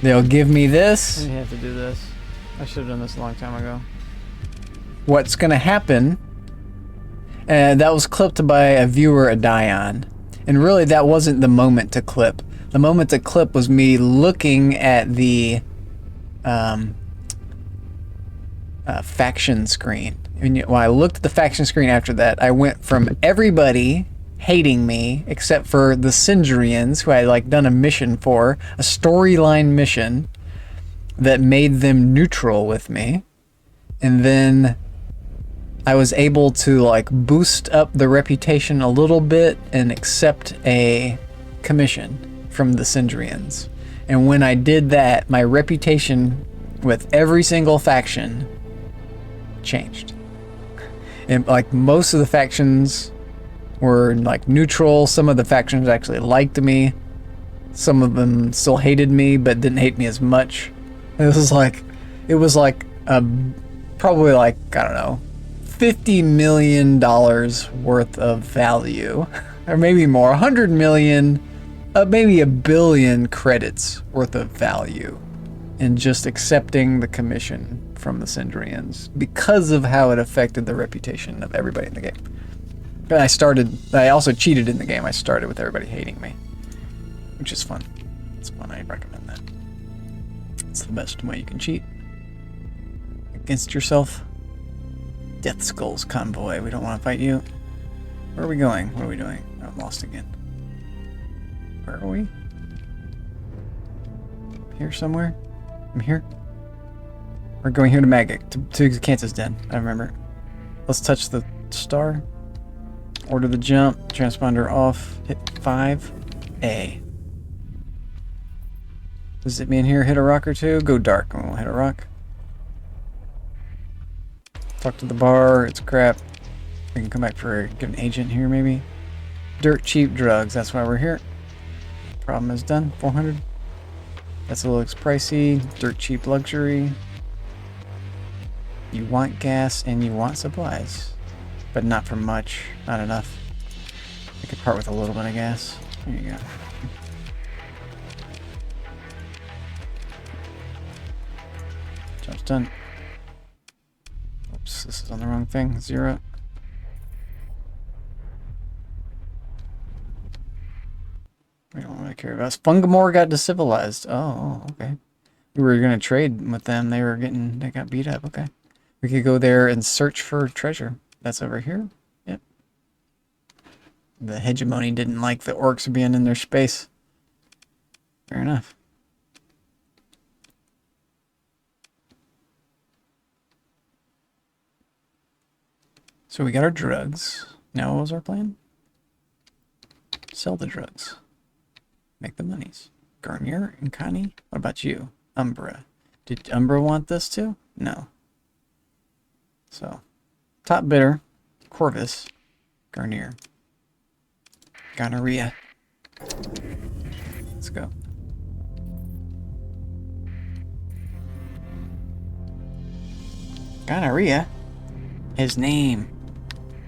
They'll give me this. You have to do this. I should have done this a long time ago. What's gonna happen? And that was clipped by a viewer, a Dion. And really, that wasn't the moment to clip. The moment to clip was me looking at the faction screen. And when I looked at the faction screen after that, I went from everybody hating me except for the Sindrians, who I like done a mission for, a storyline mission that made them neutral with me, and then I was able to like boost up the reputation a little bit and accept a commission from the Sindrians. And when I did that, my reputation with every single faction changed. And like most of the factions were like neutral. Some of the factions actually liked me. Some of them still hated me, but didn't hate me as much. It was like probably like, I don't know, $50 million worth of value, or maybe more, 100 million, maybe a billion credits worth of value in just accepting the commission from the Sindrians because of how it affected the reputation of everybody in the game. And I also cheated in the game. I started with everybody hating me, which is fun. It's fun. I recommend that. It's the best way you can cheat against yourself. Death Skulls convoy. We don't want to fight you. Where are we going? What are we doing? Oh, I'm lost again. Where are we? Here somewhere? I'm here? We're going here to Magic, to Kansas Den. I remember. Let's touch the star. Order the jump. Transponder off. Hit 5A. Does it mean here hit a rock or two? Go dark and we'll hit a rock. Talk to the bar. It's crap. We can come back for get an agent here maybe. Dirt cheap drugs. That's why we're here. Problem is done. 400. That's a little pricey. Dirt cheap luxury. You want gas and you want supplies, but not for much. Not enough. I could part with a little bit of gas. There you go. Job's done. Oops, this is on the wrong thing. 0. We don't really care about us. Fungamore got decivilized. Oh, okay. We were gonna trade with them. They got beat up. Okay. We could go there and search for treasure. That's over here. Yep. The hegemony didn't like the orcs being in their space. Fair enough. So we got our drugs. Now what was our plan? Sell the drugs. Make the monies. Garnier and Connie? What about you? Umbra. Did Umbra want this too? No. So, top bidder, Corvus, Garnier, Gonorrhea. Let's go. Gonorrhea? His name.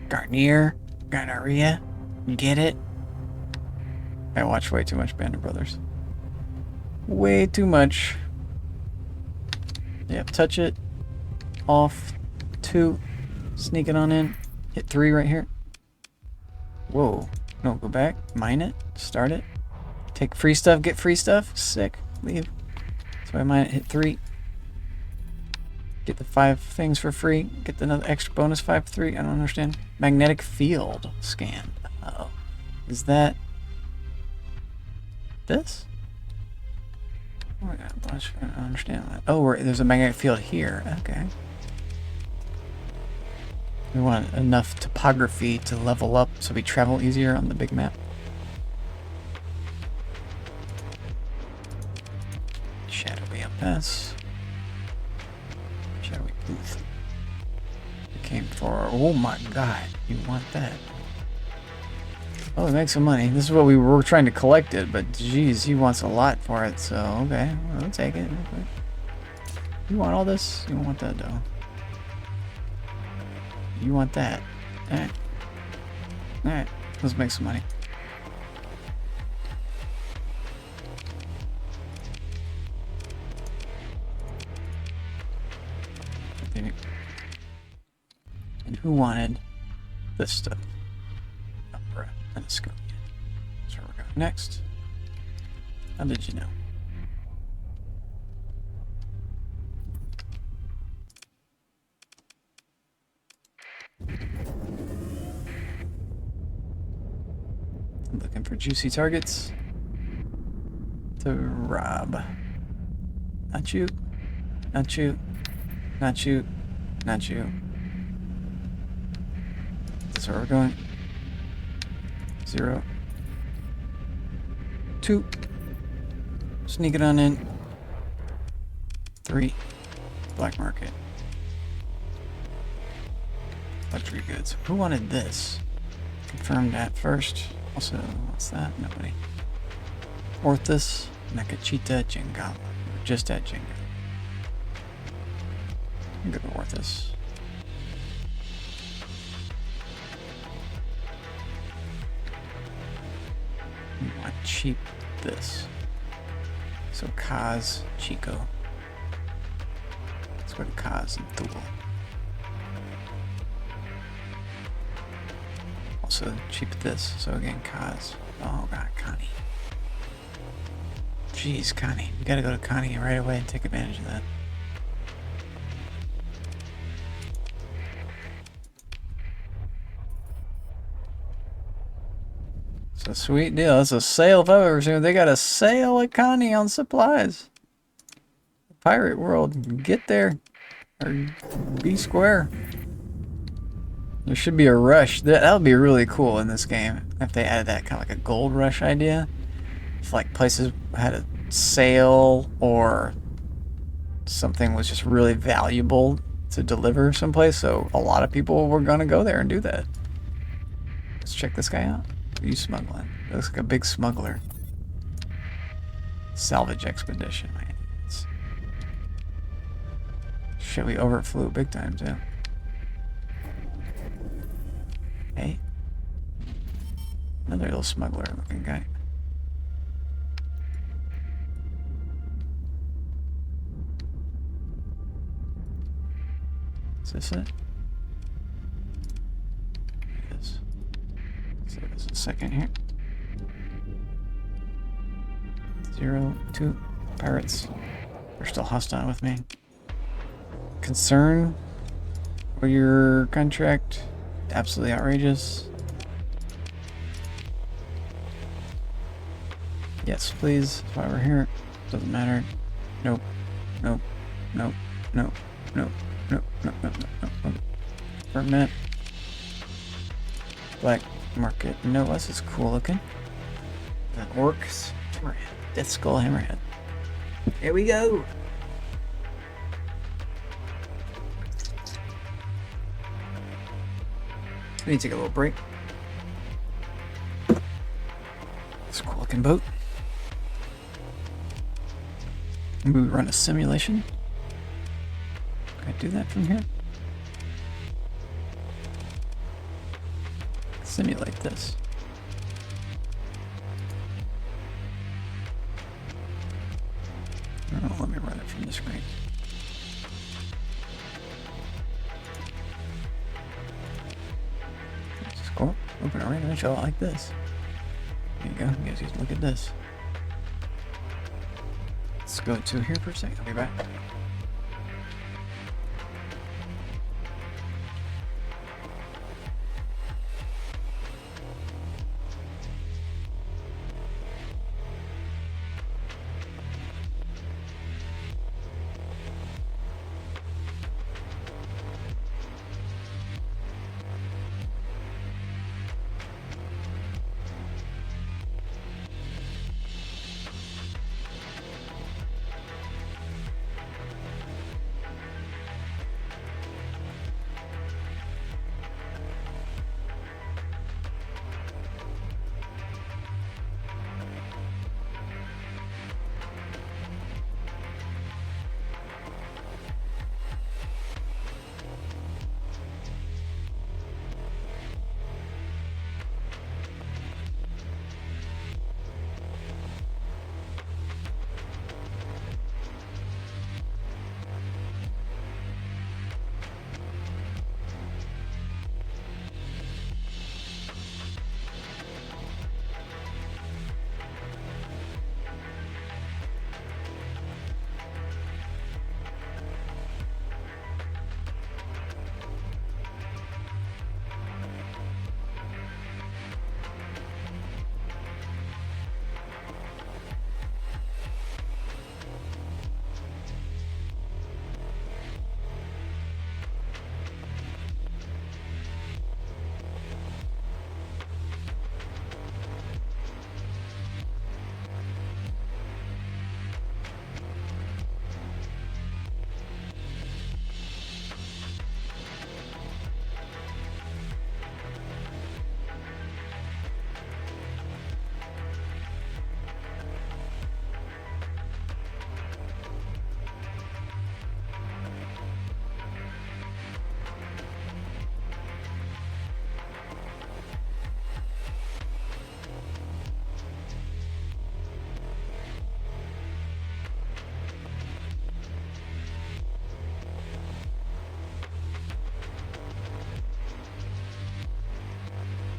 Garnier, Gonorrhea. You get it? I watch way too much Band of Brothers. Way too much. Yep, touch it. Off. 2. Sneak it on in. Hit 3 right here. Whoa. No, go back. Mine it. Start it. Take free stuff. Get free stuff. Sick. Leave. So I might hit 3. Get the 5 things for free. Get another extra bonus 5 for 3. I don't understand. Magnetic field scan. Uh-oh. Is that this? Oh, I don't understand that. Oh, there's a magnetic field here. Okay. We want enough topography to level up so we travel easier on the big map. Shadowy Pass. Shadowy Booth. We came for... Oh my god, you want that. Oh, make some money. This is what we were trying to collect it, but geez, he wants a lot for it, so okay, we'll take it. You want all this? You don't want that though. You want that. Alright. Alright. Let's make some money. And who wanted this stuff? Umbra and Asconian. So we're going next. How did you know? I'm looking for juicy targets to rob. Not you. Not you. Not you. Not you. That's where we're going. 0. 2. Sneak it on in. 3. Black market. Luxury goods. Who wanted this? Confirm that first. Also, what's that? Nobody. Orthus, Nakachita, Jingala. We're just at Jingala. I'm good with Orthus. We want cheap this. So Kaz, Chico. Let's go to Kaz and Thule. Also cheap this. So again, Kaz. Oh god, Connie. Jeez, Connie. We gotta go to Connie right away and take advantage of that. It's a sweet deal. It's a sale if I've ever seen it. They got a sale at Connie on supplies. Pirate world, get there. Or be square. There should be a rush. That would be really cool in this game if they added that kind of like a gold rush idea. If like places had a sale or something was just really valuable to deliver someplace, so a lot of people were gonna go there and do that. Let's check this guy out. What are you smuggling? Looks like a big smuggler. Salvage expedition, man. Shit, we overflew big time too. Hey. Another little smuggler looking guy. Is this it? It is. So there's a second here. 0, 2 pirates. They're still hostile with me. Concern for your contract. Absolutely outrageous. Yes, please. That's why we're here. Doesn't matter. Nope. Nope. Nope. Nope. Nope. Nope. Nope. Nope. Nope. Nope. Permit. Black market. No, this is cool looking. That orcs. Hammerhead. Death Skull Hammerhead. Here we go. We need to take a little break. It's a cool looking boat. Maybe we run a simulation. Can I do that from here? Simulate this. Oh, let me run it from the screen. Cool. Open a random show like this. There you go. You guys just look at this. Let's go to here for a second. I'll be back.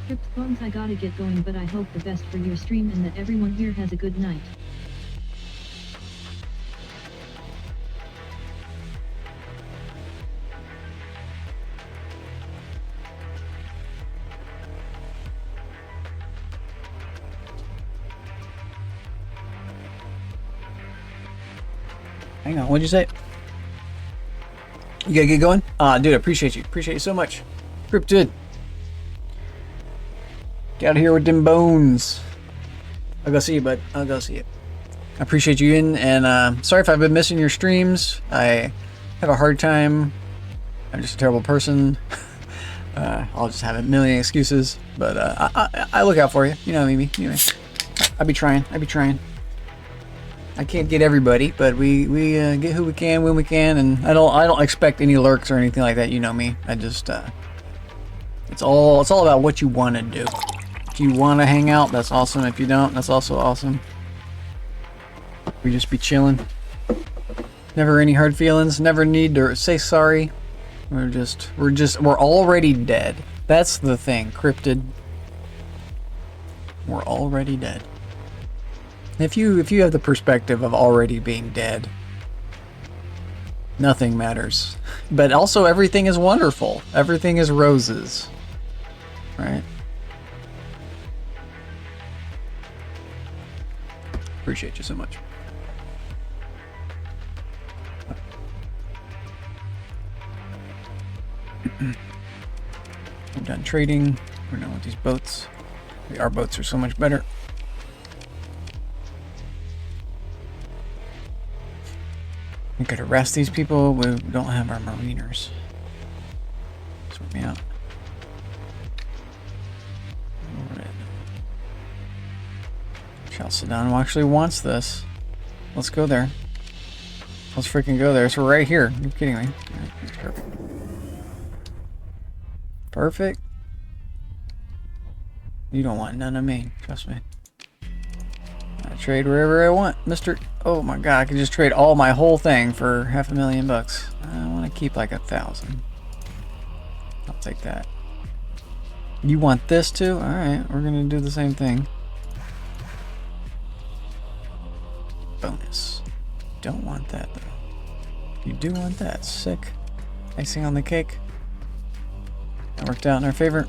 Crypt Bones, I gotta get going, but I hope the best for your stream and that everyone here has a good night. Hang on, what'd you say? You gotta get going? Dude, I appreciate you. Appreciate you so much. Cryptid. Get out of here with them bones. I'll go see you, bud. I'll go see you. I appreciate you in, and sorry if I've been missing your streams. I have a hard time. I'm just a terrible person. I'll just have a million excuses, but I look out for you. You know me. Anyway, I be trying. I can't get everybody, but we get who we can when we can, and I don't expect any lurks or anything like that. You know me. I just it's all about what you want to do. If you want to hang out, that's awesome. If you don't, that's also awesome. We just be chilling. Never any hard feelings. Never need to say sorry. We're already dead. That's the thing, Cryptid. We're already dead. If you have the perspective of already being dead, nothing matters. But also everything is wonderful. Everything is roses. Right? Appreciate you so much. I'm done trading. We're done with these boats. Our boats are so much better. We could arrest these people. We don't have our mariners. Sort me out. Chalcedon actually wants this. Let's go there. Let's freaking go there. So we're right here. You're kidding me. Right, that's perfect. Perfect. You don't want none of me. Trust me. I trade wherever I want, Mr. Oh my god, I can just trade all my whole thing for $500,000. I want to keep like 1,000. I'll take that. You want this too? Alright, we're gonna do the same thing. Bonus. Don't want that though. You do want that. Sick. Icing on the cake. That worked out in our favor.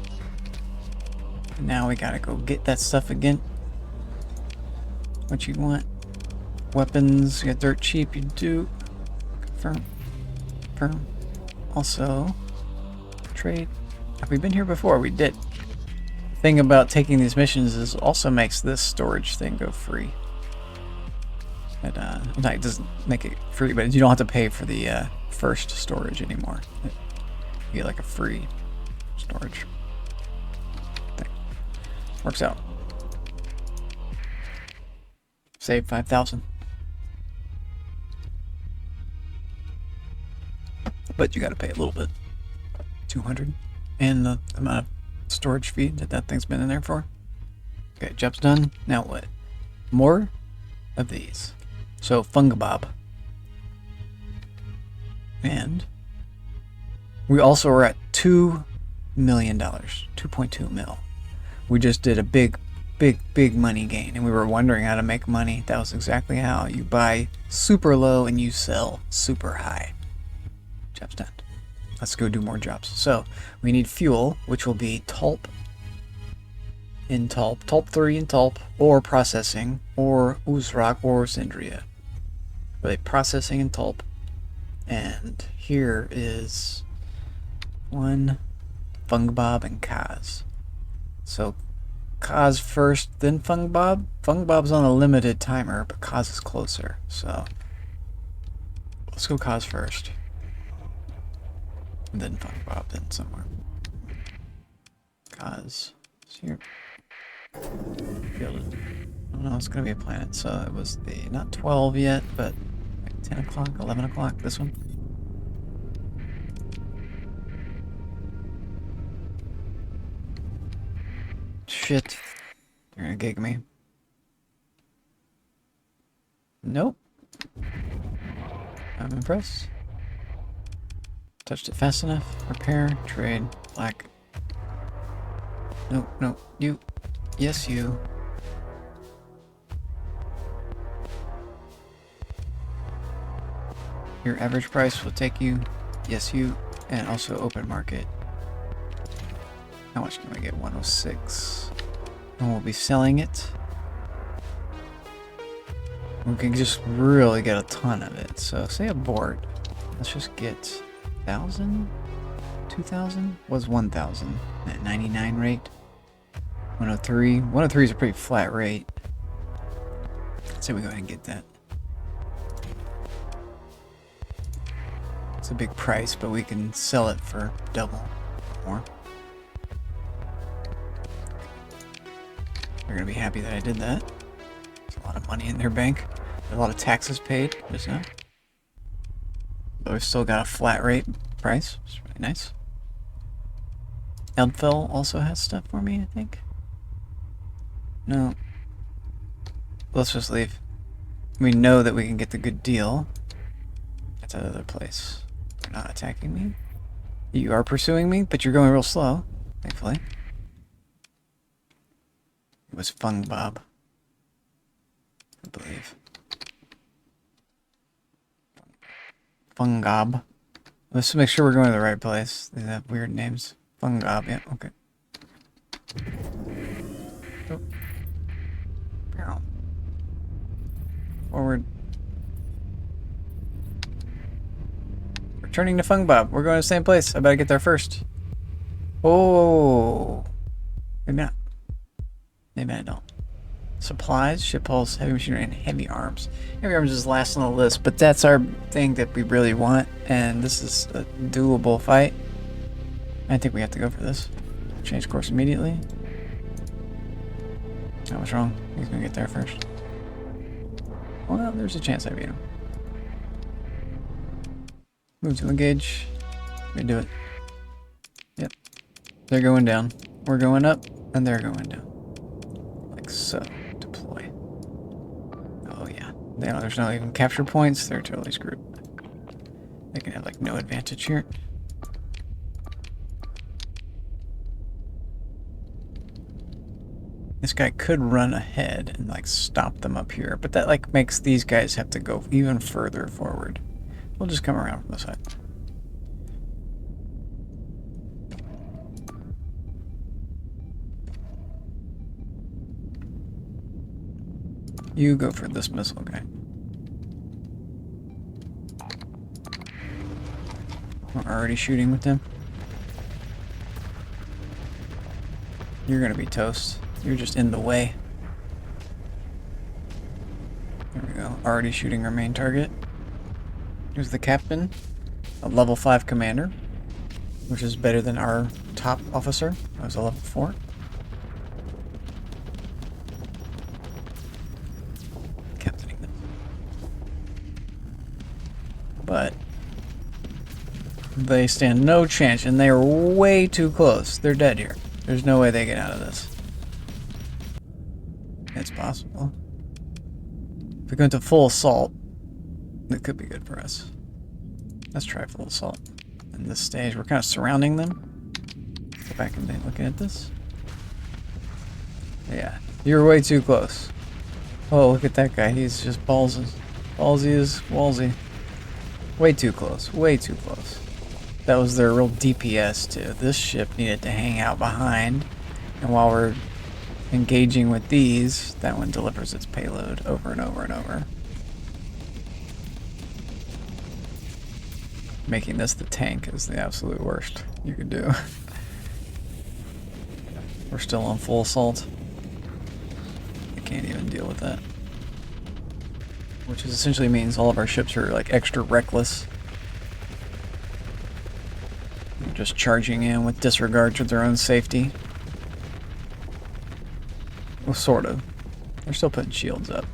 And now we gotta go get that stuff again. What you want? Weapons. You got dirt cheap. You do. Confirm. Confirm. Also, trade. Have we been here before? We did. The thing about taking these missions is also makes this storage thing go free. It doesn't make it free, but you don't have to pay for the first storage anymore. You get like a free storage thing. Works out. Save 5,000. But you got to pay a little bit. 200. And the amount of storage fee that thing's been in there for. Okay, job's done. Now what? More of these. So, Fungabob. And we also are at $2 million. 2.2 mil. We just did a big money gain, and we were wondering how to make money. That was exactly how. You buy super low and you sell super high. Job's done. Let's go do more jobs. So we need fuel, which will be Tulp in Tulp, Tulp 3 in Tulp, or processing, or Uzrak, or Zindria. Really, processing in Tulp. And here is one Fungbob and Kaz. So Kaz first, then Fungbob. Fungbob's on a limited timer, but Kaz is closer. So let's go Kaz first. And then Fungbob, then somewhere. Kaz is here. Oh no, it's gonna be a planet. So it was the, not 12 yet, but like 10 o'clock, 11 o'clock, this one. Shit. They're gonna gig me. Nope. I'm impressed. Touched it fast enough. Repair, trade, black. No, no, you. Yes, you. Your average price will take you. Yes, you. And also open market. How much can we get? 106. And we'll be selling it. We can just really get a ton of it. So say abort. Let's just get 1,000? 2,000? Was 1,000 at 99 rate. 103. 103 is a pretty flat rate. Let's say we go ahead and get that. It's a big price, but we can sell it for double more. They're gonna be happy that I did that. There's a lot of money in their bank. A lot of taxes paid just now. But we've still got a flat rate price. It's really nice. Eldfell also has stuff for me, I think. No. Let's just leave. We know that we can get the good deal. That's another place. They're not attacking me. You are pursuing me, but you're going real slow, thankfully. It was Fung Bob, I believe. Fungob. Let's make sure we're going to the right place. They have weird names. Fungob, yeah, okay. Oh. Forward. Returning to Fungob. We're going to the same place. I better get there first. Oh. Maybe not. Maybe I don't. Supplies, ship hulls, heavy machinery, and heavy arms. Heavy arms is last on the list, but that's our thing that we really want, and this is a doable fight. I think we have to go for this. Change course immediately. I was wrong. He's gonna get there first. Well, there's a chance I beat him. Move to engage. We do it. Yep. They're going down. We're going up, and they're going down. Like so. Deploy. Oh yeah. There's not even capture points. They're totally screwed. They can have like no advantage here. This guy could run ahead and like stop them up here, but that like makes these guys have to go even further forward. We'll just come around from the side. You go for this missile guy. We're already shooting with them. You're gonna be toast. You're just in the way. There we go. Already shooting our main target. Here's the captain, a level 5 commander, which is better than our top officer. I was a level 4. Captaining them. But they stand no chance, and they are way too close. They're dead here. There's no way they get out of this. It's possible. If we go into full assault, it could be good for us. Let's try full assault. In this stage, we're kind of surrounding them. Go back and look at this. Yeah, you're way too close. Oh, look at that guy. He's just ballsy. Ballsy is wallsy. Way too close. Way too close. That was their real DPS too. This ship needed to hang out behind, and while we're engaging with these, that one delivers its payload over and over and over. Making this the tank is the absolute worst you could do. We're still on full assault. I can't even deal with that. Which essentially means all of our ships are like extra reckless. They're just charging in with disregard to their own safety. Well, sort of. They're still putting shields up.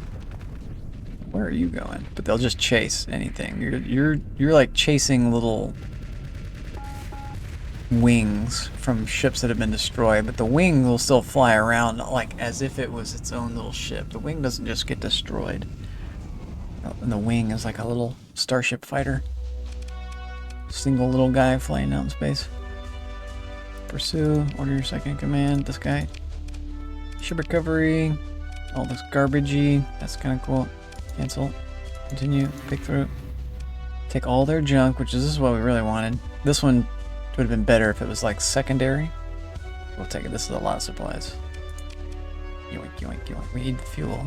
Where are you going? But they'll just chase anything. You're like chasing little wings from ships that have been destroyed, but the wing will still fly around like as if it was its own little ship. The wing doesn't just get destroyed. And the wing is like a little starship fighter. Single little guy flying out in space. Pursue. Order your second in command. This guy. Ship recovery. All this garbagey. That's kind of cool. Cancel. Continue. Pick through. Take all their junk, which is this is what we really wanted. This one would have been better if it was like secondary. We'll take it. This is a lot of supplies. Yoink, yoink, yoink. We need fuel.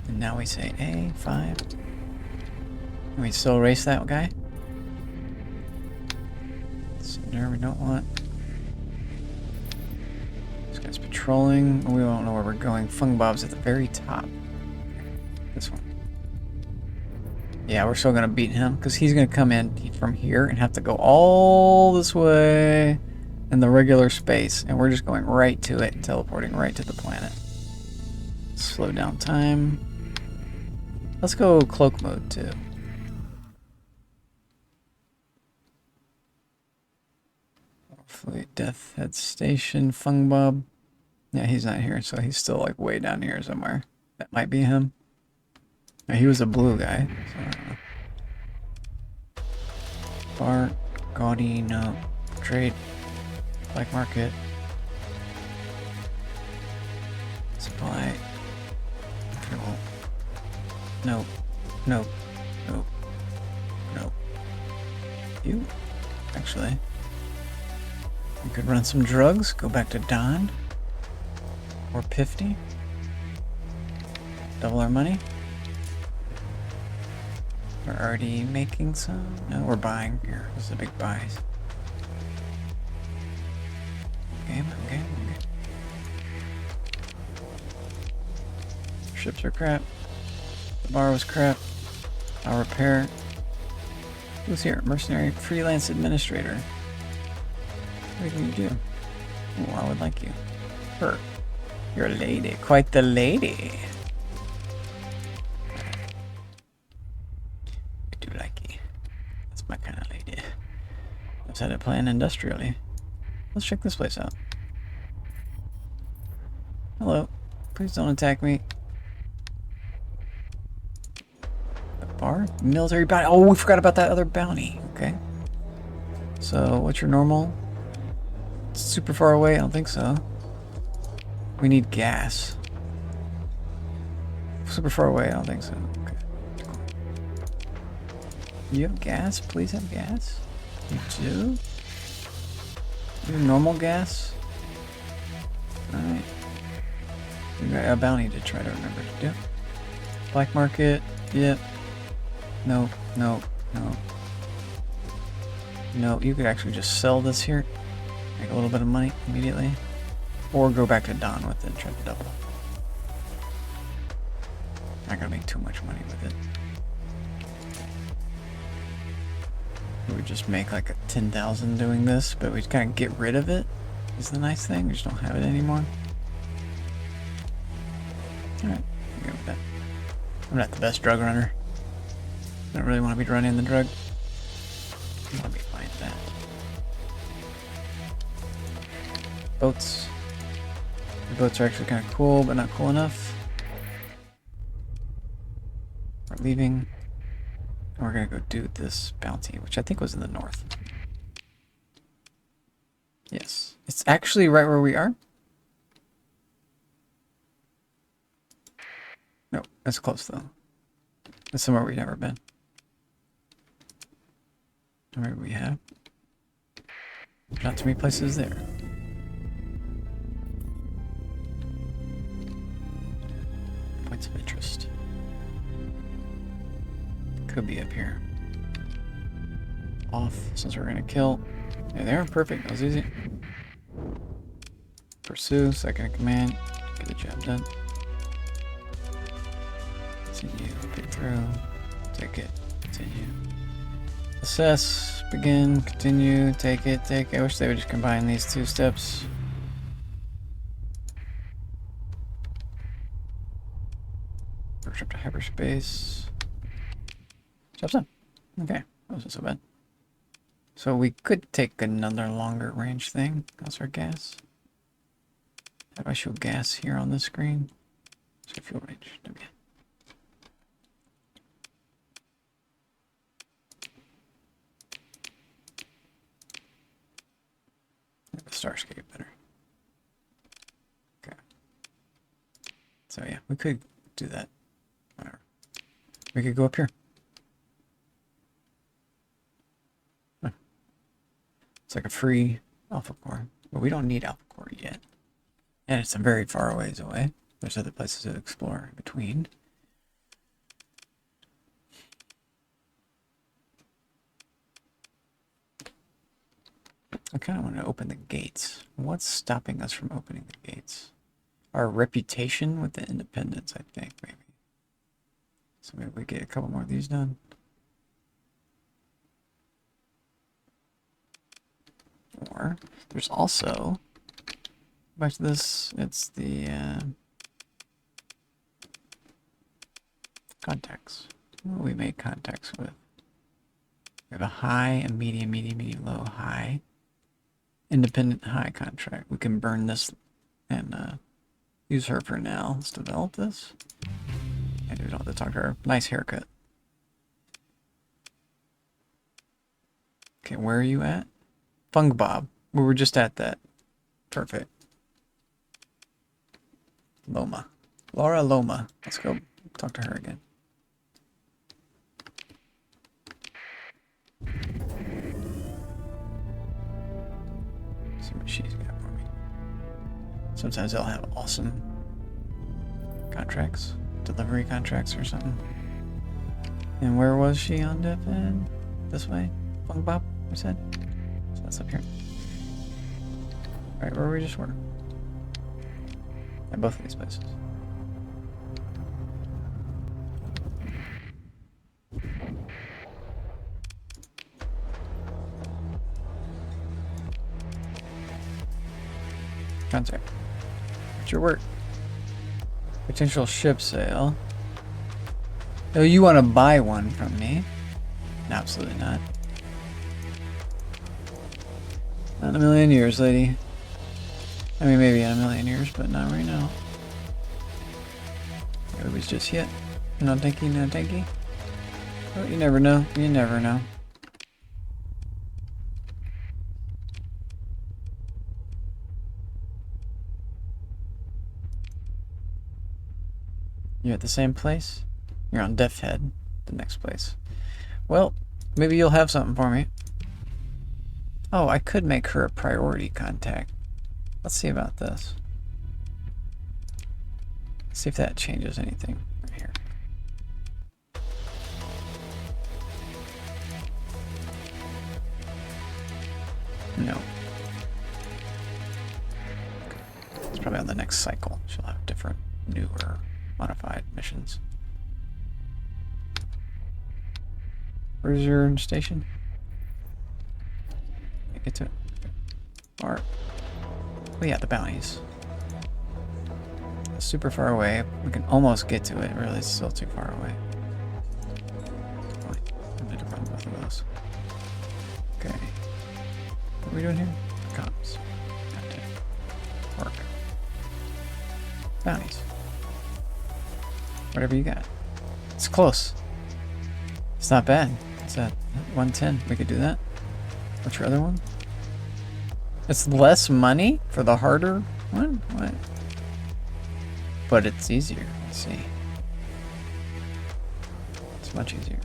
And now we say A5. Can we still erase that guy? Cinder, we don't want. This guy's patrolling. We don't know where we're going. Fung Bob's at the very top. This one. Yeah, we're still gonna beat him because he's gonna come in from here and have to go all this way in the regular space, and we're just going right to it and teleporting right to the planet. Slow down time. Let's go cloak mode too. Fleet Death Head Station, Fung Bob. Yeah, he's not here, so he's still like way down here somewhere. That might be him. No, he was a blue guy. So I don't know. Bar, gaudy, no. Trade, black market. Supply. Fuel. Nope. Nope. Nope. Nope. You? Actually. We could run some drugs, go back to Don. Or Pifty. Double our money. We're already making some. No, we're buying here. This is a big buys. Game. Ships are crap. The bar was crap. I'll repair. Who's here? Mercenary freelance administrator. What can you do? Oh, I would like you. Her. You're a lady. Quite the lady. I do like you. That's my kind of lady. Let's have it plan industrially. Let's check this place out. Hello. Please don't attack me. The bar? Military bounty. Oh, we forgot about that other bounty. Okay. So, what's your normal? Super far away? I don't think so. We need gas. Super far away? I don't think so. Okay. You have gas? Please have gas? You do? You have normal gas? Alright. We got a bounty to try to remember to do. Black market? Yep. Nope. Nope. Nope. No, you could actually just sell this here. Make a little bit of money immediately. Or go back to Don with it and try to double. Not gonna make too much money with it. We would just make like a 10,000 doing this, but we kind of get rid of it. Is the nice thing. We just don't have it anymore. Alright, I'm good with that. I'm not the best drug runner. I don't really want to be running the drug. Let me find that. Boats. The boats are actually kind of cool, but not cool enough. We're leaving. And we're gonna go do this bounty, which I think was in the north. Yes. It's actually right where we are. No, that's close though. That's somewhere we've never been. Maybe we have. Not too many places there. Points of interest. Could be up here. Off, since we're gonna kill. Yeah, they are perfect. That was easy. Pursue, second in command. Get the job done. Continue, pick through. Take it. Continue. Assess, begin, continue, take it, take it. I wish they would just combine these two steps. Workshop to hyperspace. Job's done. Okay, that wasn't so bad. So we could take another longer range thing. That's our gas. How do I show gas here on the screen? So fuel range. Okay. Starscape better. Okay. So yeah, we could do that. Whatever. We could go up here. Huh. It's like a free alpha core, but we don't need alpha core yet. And it's a very far ways away. There's other places to explore in between. I kind of want to open the gates. What's stopping us from opening the gates? Our reputation with the independents, I think, maybe. So maybe we get a couple more of these done. Or there's also, back to this, it's the contacts. What we make contacts with. We have a high, a medium, medium, low, high. Independent high contract. We can burn this and use her for now. Let's develop this. And we don't have to talk to her. Nice haircut. Okay, where are you at? Fungbob. We were just at that. Perfect. Loma. Laura Loma. Let's go talk to her again. See what she's got for me. Sometimes they'll have awesome contracts. Delivery contracts or something. And where was she on Death End? This way? Fungbob, we said? So that's up here. Right where we just were. At both of these places. Contact. What's your work? Potential ship sale. Oh, you want to buy one from me? No, absolutely not. Not in a million years, lady. I mean, maybe in a million years, but not right now. It was just yet. No thanky, no thanky. Oh, you never know. You never know. You're at the same place? You're on Death Head, the next place. Well, maybe you'll have something for me. Oh, I could make her a priority contact. Let's see about this. See if that changes anything right here. No. It's probably on the next cycle. She'll have different, newer, modified missions. Where's your station? Can't get to it. Or, oh yeah, the bounties. It's super far away. We can almost get to it. Really, it's still too far away. Fine. I need to run both of those. Okay. What are we doing here? Comms. Work. Bounties. Whatever you got. It's close. It's not bad. It's at 110. We could do that. What's your other one? It's less money for the harder one? What? But it's easier. Let's see. It's much easier.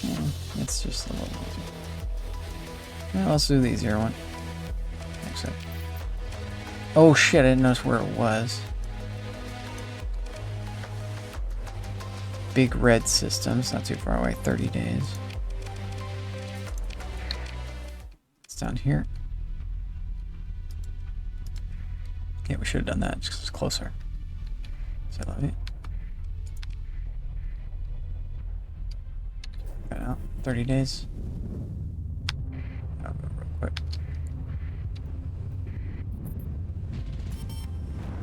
Yeah, it's just a little easier. Well, let's do the easier one. Except. Oh shit, I didn't notice where it was. Big red systems, not too far away, 30 days. It's down here. Yeah, we should have done that just 'cause it's closer. So I love it. Got out, 30 days. I'll go real quick.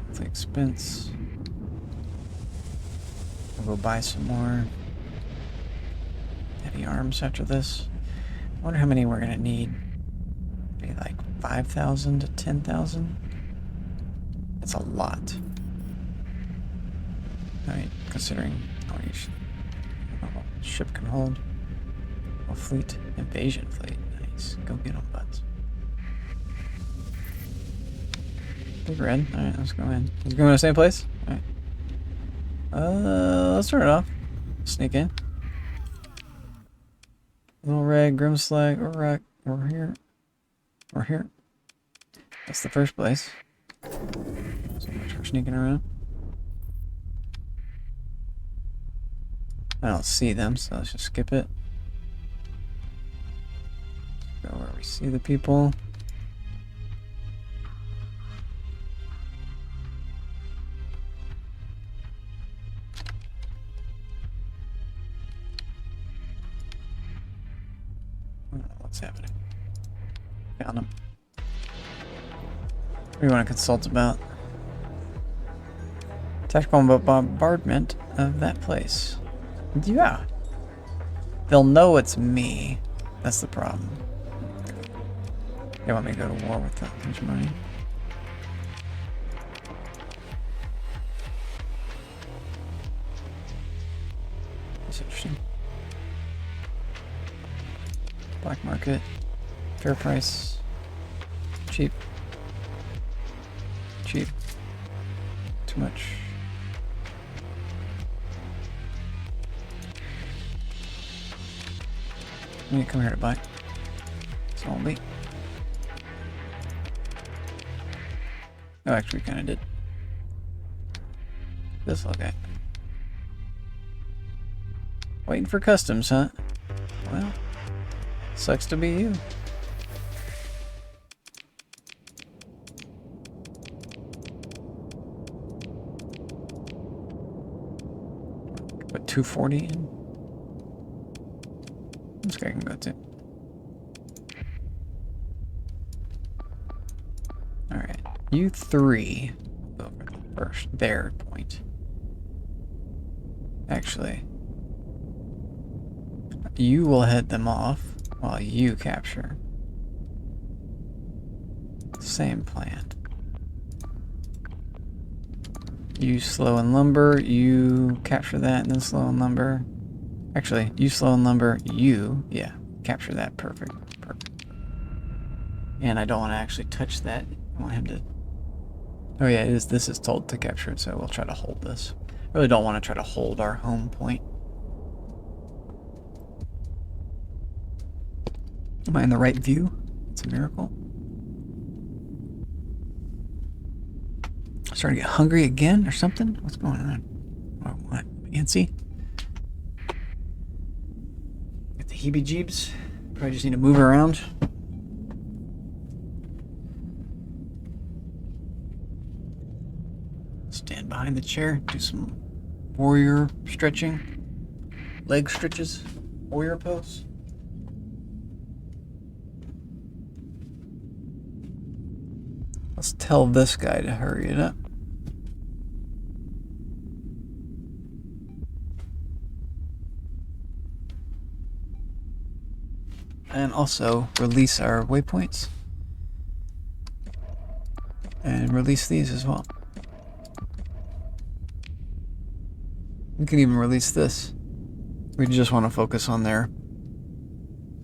It's expense. We'll go buy some more heavy arms after this. I wonder how many we're gonna need. Maybe like 5,000 to 10,000. That's a lot. Alright, considering how many ship can hold. A fleet, invasion fleet, nice. Let's go get them, buds. Big red. Alright, let's go in. Let's go in the same place? Alright. Let's turn it off. Sneak in. Little red, Grimslag, Urak. We're here. We're here. That's the first place. So much for sneaking around. I don't see them, so let's just skip it. Go where we see the people. What's happening? Found them. What do you want to consult about? Tactical bombardment of that place. Yeah. They'll know it's me. That's the problem. They want me to go to war with them. Much money. That's interesting. Black market. Fair price. Cheap. Cheap. Too much. You need to come here to buy. It's only. Oh, actually, we kind of did. This little guy. Waiting for customs, huh? Well, sucks to be you. Put 240 in. This guy can go too. Alright. You three go over the first their point. Actually, you will head them off while you capture. Same plan. You slow and lumber, you capture that, and then slow and lumber. Actually, you slow and lumber, you, yeah, capture that. Perfect. Perfect. And I don't want to actually touch that. I want him to. Oh yeah, this is told to capture it, so we'll try to hold this. I really don't want to try to hold our home point. Am I in the right view? It's a miracle. Starting to get hungry again or something? What's going on? What? Fancy? Get the heebie-jeebs. Probably just need to move around. Stand behind the chair. Do some warrior stretching. Leg stretches. Warrior pose. Let's tell this guy to hurry it up. And also release our waypoints. And release these as well. We can even release this. We just want to focus on their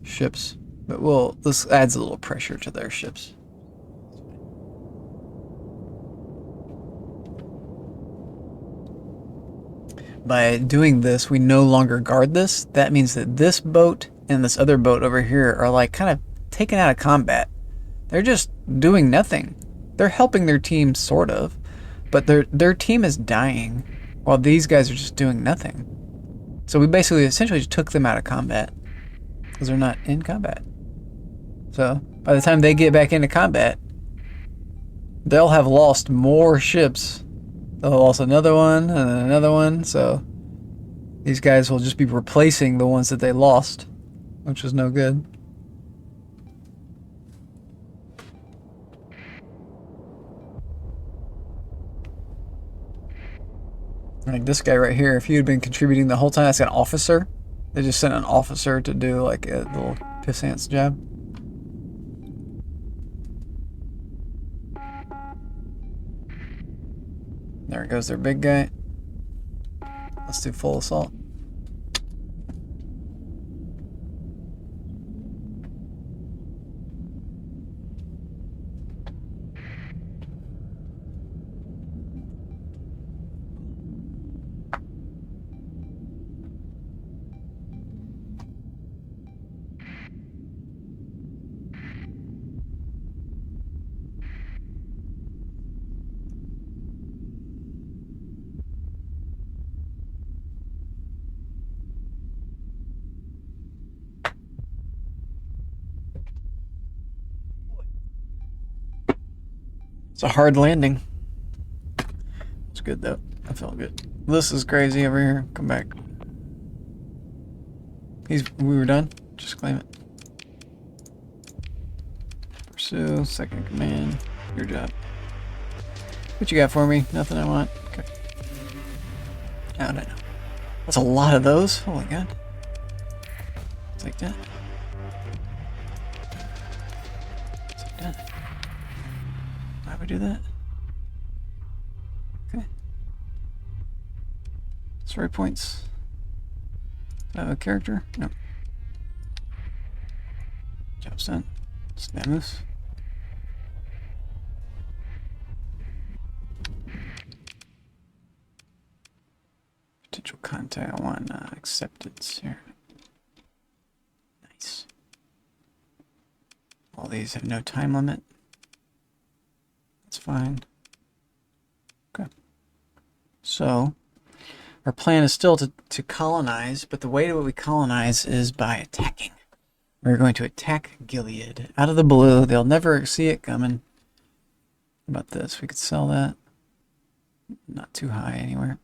ships. But this adds a little pressure to their ships. By doing this, we no longer guard this. That means that this boat and this other boat over here are like kind of taken out of combat. They're just doing nothing. They're helping their team, sort of, but their team is dying while these guys are just doing nothing. So we basically essentially just took them out of combat because they're not in combat. So by the time they get back into combat, they'll have lost more ships. They'll have lost another one and then another one, so these guys will just be replacing the ones that they lost, which is no good. Like this guy right here, if he had been contributing the whole time, that's an officer. They just sent an officer to do like a little pissant's job. There goes their big guy. Let's do full assault. It's a hard landing. It's good though. I felt good. This is crazy over here. Come back. We were done. Just claim it. Pursue. Second command. Your job. What you got for me? Nothing I want. Okay. I don't know. That's a lot of those. Holy God. It's like that. It's like that. Why would we do that? Okay. Story points. Do I have a character? No. Job's done. Snamus. Potential contact. I want acceptance here. Nice. All these have no time limit. That's fine. Okay. So, our plan is still to colonize, but the way that we colonize is by attacking. We're going to attack Gilead. Out of the blue. They'll never see it coming. How about this? We could sell that. Not too high anywhere.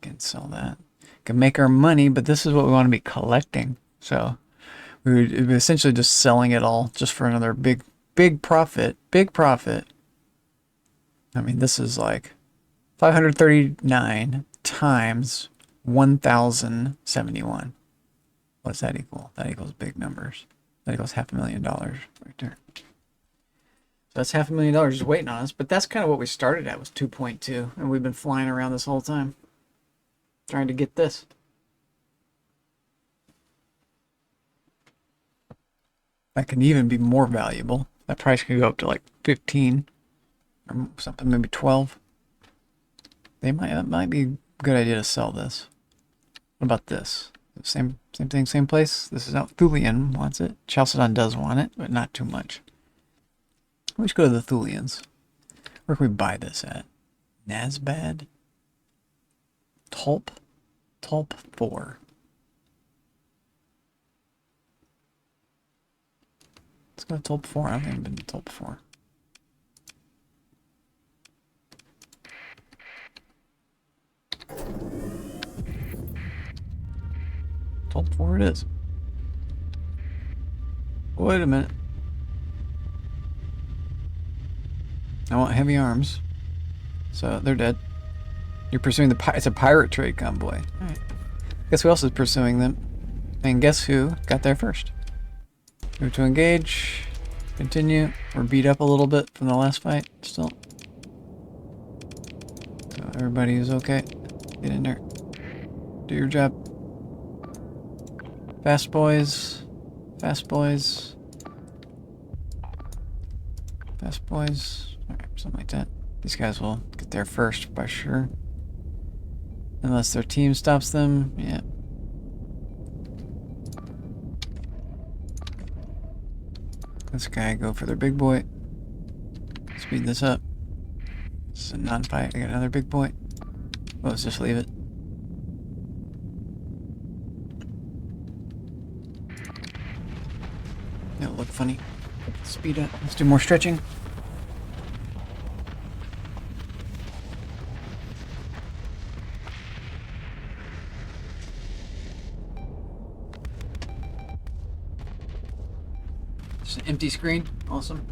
Can sell that. Can make our money, but this is what we want to be collecting. So we would be essentially just selling it all just for another big profit. Big profit. I mean, this is like 539 times 1,071. What does that equal? That equals big numbers. That equals $500,000 right there. So that's $500,000 just waiting on us. But that's kind of what we started at, was 2.2, and we've been flying around this whole time. Trying to get this. That can even be more valuable. That price could go up to like 15 or something, maybe 12. It might be a good idea to sell this. What about this? Same thing, same place. This is out. Thulian wants it. Chalcedon does want it, but not too much. We should go to the Thulians. Where can we buy this at? Nazbad? Tulp 4. Let's go to Tulp 4. I haven't even been to Tulp 4. Tulp 4 it is. Wait a minute. I want heavy arms. So they're dead. You're pursuing it's a pirate trade convoy. Alright. Guess who else is pursuing them? And guess who got there first? Move to engage. Continue. We're beat up a little bit from the last fight still. So everybody is okay. Get in there. Do your job. Fast boys. Fast boys. Fast boys. Alright, something like that. These guys will get there first by sure. Unless their team stops them, yeah. This guy go for their big boy. Speed this up. This is a non-fight. I got another big boy. Well, let's just leave it. It'll look funny. Speed up. Let's do more stretching. Just an empty screen. Awesome.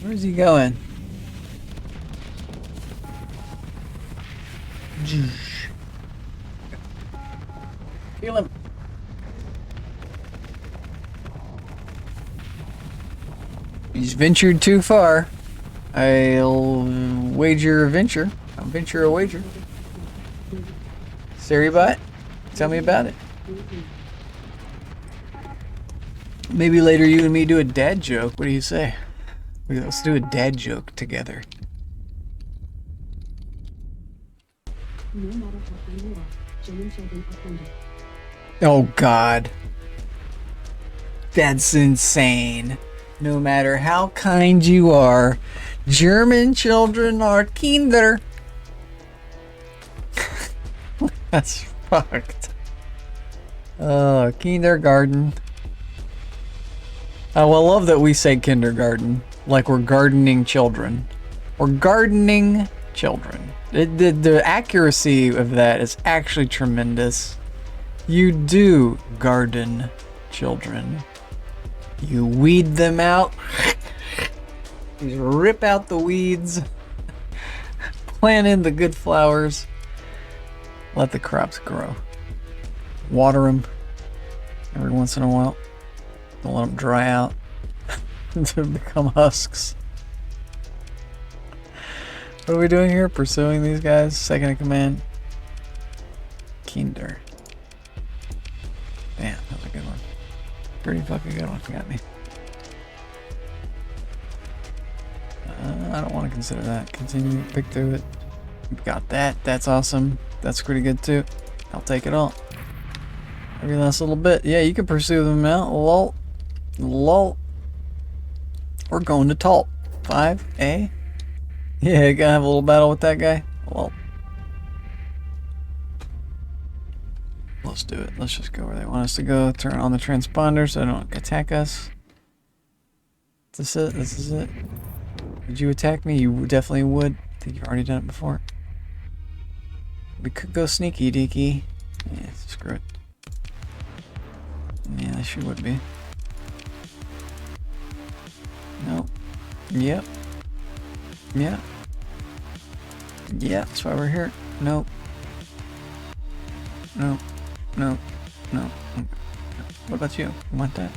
Where's he going? Feel him. He's ventured too far. I'll wager a venture. I'll venture a wager. Saribot, tell me about it. Maybe later you and me do a dad joke. What do you say? Let's do a dad joke together. Oh God. That's insane. No matter how kind you are, German children are Kinder. That's fucked. Oh, kindergarten. I will love that we say kindergarten, like we're gardening children. We're gardening children. The accuracy of that is actually tremendous. You do garden children. You weed them out. You rip out the weeds. Plant in the good flowers. Let the crops grow. Water them every once in a while. Don't let them dry out to become husks. What are we doing here? Pursuing these guys? Second in command. Kinder. Damn, that was a good one. Pretty fucking good one. Got me. I don't want to consider that. Continue. Pick through it. Got that. That's awesome. That's pretty good too. I'll take it all. Every last little bit. Yeah, you can pursue them out. Lol. Lol. We're going to Talp. 5A. Yeah, gonna have a little battle with that guy. Lol. Let's do it. Let's just go where they want us to go. Turn on the transponder so they don't attack us. Is this it? This is it. Would you attack me? You definitely would. I think you've already done it before. We could go sneaky deaky. Yeah, screw it. Yeah, she would be. Nope. Yep. Yeah. Yeah, that's why we're here. Nope. Nope. Nope. Nope. What about you? You want that?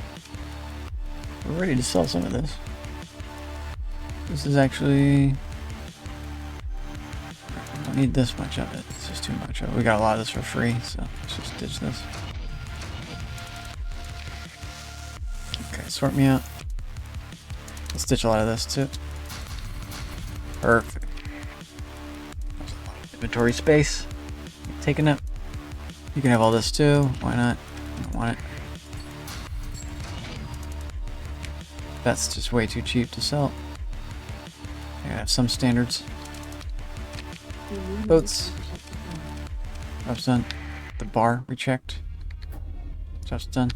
We're ready to sell some of this. This is actually... I don't need this much of it. It's just too much of it. We got a lot of this for free, so let's just ditch this. Okay, sort me out. Let's ditch a lot of this too. Perfect. Inventory space. Taken up. You can have all this too. Why not? I don't want it. That's just way too cheap to sell. I gotta have some standards. Boats. Job's done. The bar we checked. Job's done.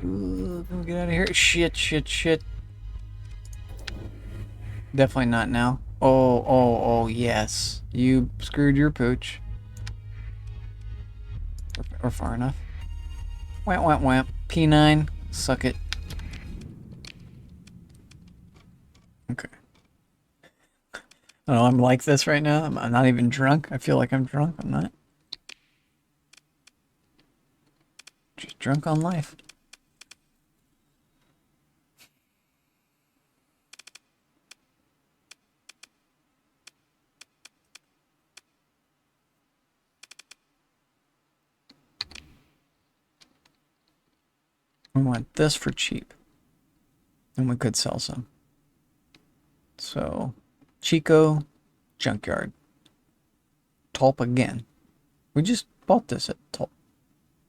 Ooh, can we get out of here? Shit, shit, shit. Definitely not now. Oh, yes. You screwed your pooch. Or far enough. Whamp, whamp, whamp. P9. Suck it. Okay. Oh, I'm like this right now. I'm not even drunk. I feel like I'm drunk. I'm not. Just drunk on life. We want this for cheap. And we could sell some. So, Chico, Junkyard. Tulp again. We just bought this at Tulp,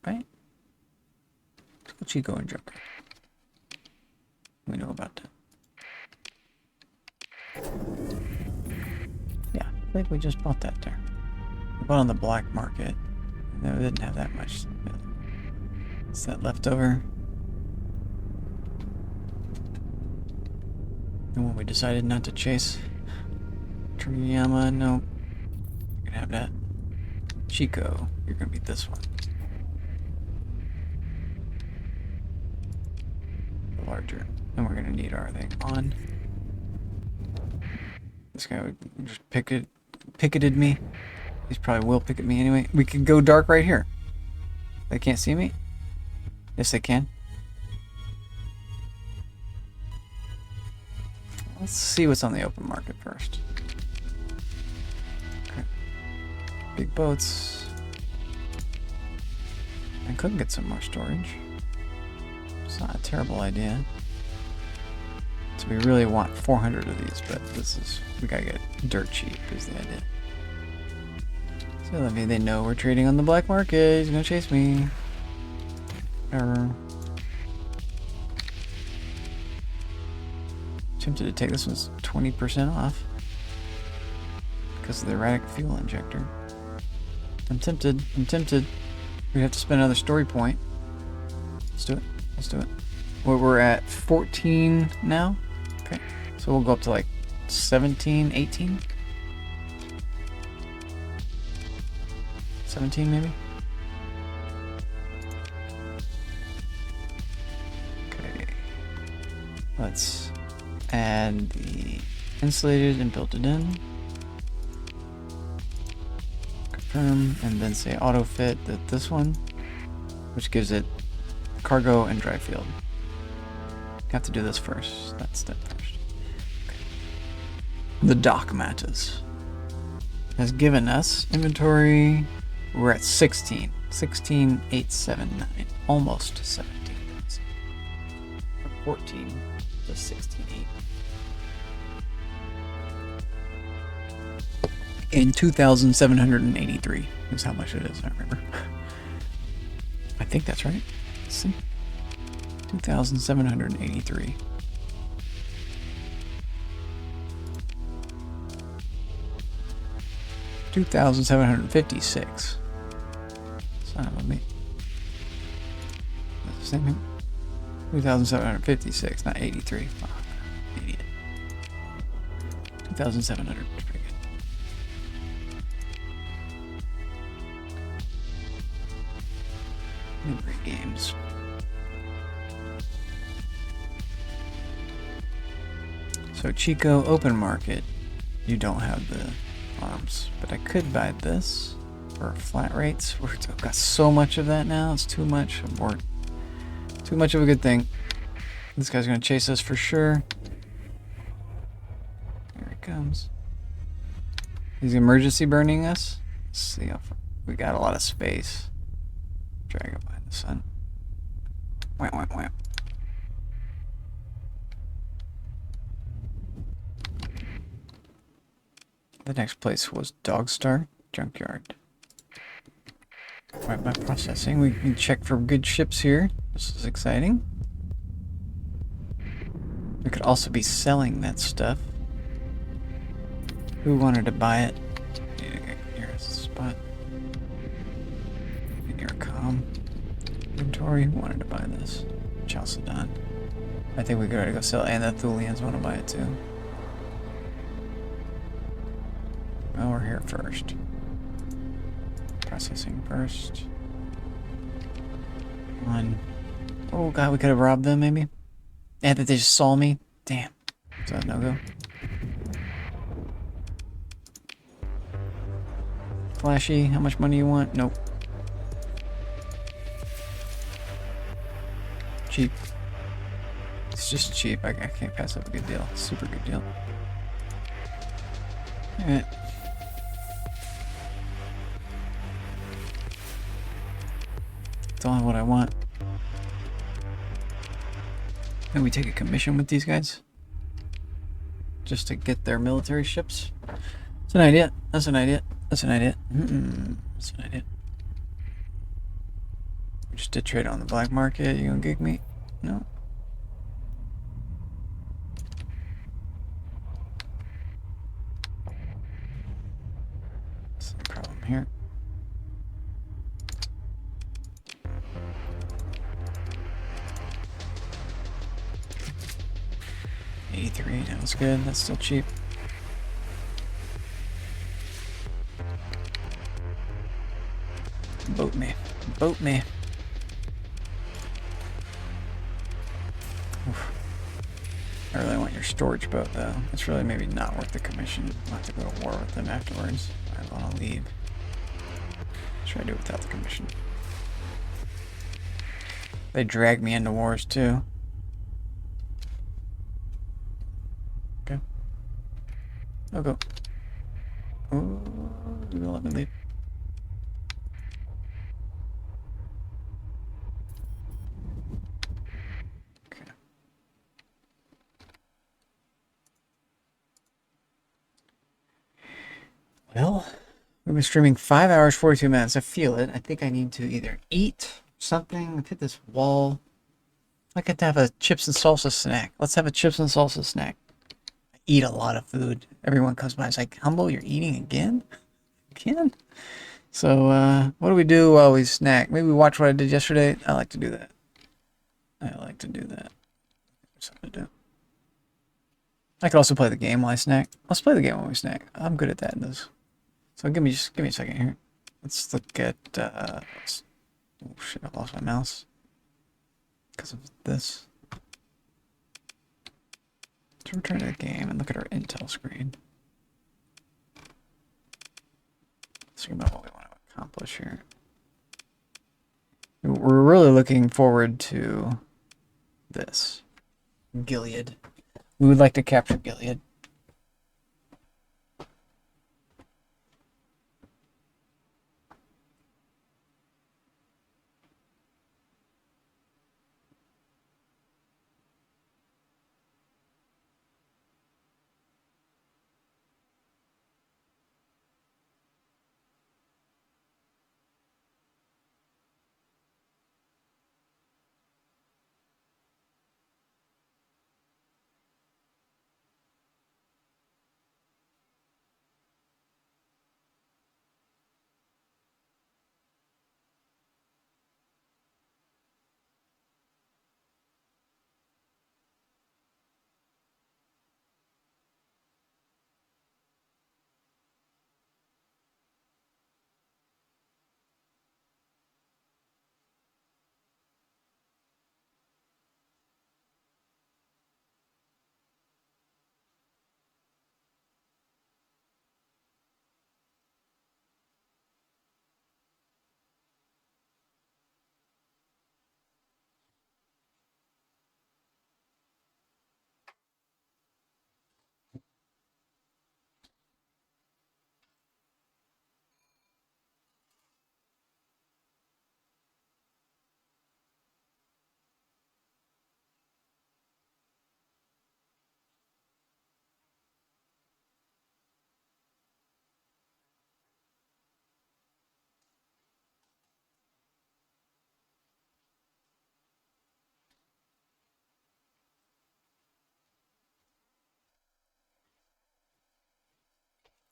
right? Let's go Chico and Junkyard. We know about that. Yeah, I think we just bought that there. We bought on the black market. No, we didn't have that much. Is that leftover? The one we decided not to chase. Triyama, no. You can have that. Chico, you're gonna be this one. The larger. And we're gonna need our thing on. This guy would just picketed me. He's probably will picket me anyway. We could go dark right here. They can't see me? Yes, they can. Let's see what's on the open market first. Okay. Big boats. I could get some more storage. It's not a terrible idea. So we really want 400 of these, but we gotta get dirt cheap is the idea. So that means they know we're trading on the black market. He's gonna chase me. Error. Tempted to take this one's 20% off because of the erratic fuel injector. I'm tempted. I'm tempted. We have to spend another story point. Let's do it. Let's do it. Well, we're at 14 now. Okay. So we'll go up to like 17, 18. 17 maybe? Okay. Let's add the insulated and build it in. Confirm, and then say auto fit this one, which gives it cargo and dry field. Have to do this first. That step first. Okay. The dock matters has given us inventory. We're at 16. 16,879. Almost 17. From 14 to 16,8. And 2,783 is how much it is, I remember. I think that's right. Let's see. 2,783. $2,756. Son of a me. That's the same thing. 2,756, not 83. Oh, idiot. 2,700. Pretty good. Memory games. So Chico open market, you don't have the arms, but I could buy this for flat rates. I've got so much of that now. It's too much. Too much of a good thing. This guy's gonna chase us for sure. Here he comes. He's emergency burning us. Let's see how far. We got a lot of space. Drag it behind the sun. Wham, wham, wham. The next place was Dogstar Junkyard. Right by processing, we can check for good ships here. This is exciting. We could also be selling that stuff. Who wanted to buy it? Here's a spot. Near comm. Inventory. Who wanted to buy this? Chalcedon. I think we gotta go sell it, and the Thulians want to buy it too. Well, we're here first. Processing first. One. Oh god, we could have robbed them maybe. Yeah, that they just saw me. Damn. Is that no go? Flashy, how much money you want? Nope. Cheap. It's just cheap. I can't pass up a good deal. Super good deal. Alright. It's only what I want. Can we take a commission with these guys? Just to get their military ships? That's an idea. That's an idea. That's an idea. That's an idea. We just did trade on the black market. You gonna gig me? No. Some problem here. $83, that was good. That's still cheap. Boat me. Boat me. Oof. I really want your storage boat, though. It's really maybe not worth the commission. I'll have to go to war with them afterwards. I want to leave. Try to do it without the commission. They drag me into wars, too. Okay. I'll go. Oh, you gonna let me leave? Okay. Well, we've been streaming 5 hours, 42 minutes. I feel it. I think I need to either eat something, hit this wall. I get to have a chips and salsa snack. Let's have a chips and salsa snack. eat a lot of food. Everyone comes by and is like, Humble, you're eating again? Again? So, what do we do while we snack? Maybe we watch what I did yesterday. I like to do that. I like to do that. There's something to do. I could also play the game while I snack. Let's play the game while we snack. I'm good at that in this. So give me a second here. Let's look at, oh shit, I lost my mouse. Because of this. Let's return to the game and look at our Intel screen. Let's think about what we want to accomplish here. We're really looking forward to this. Gilead. We would like to capture Gilead.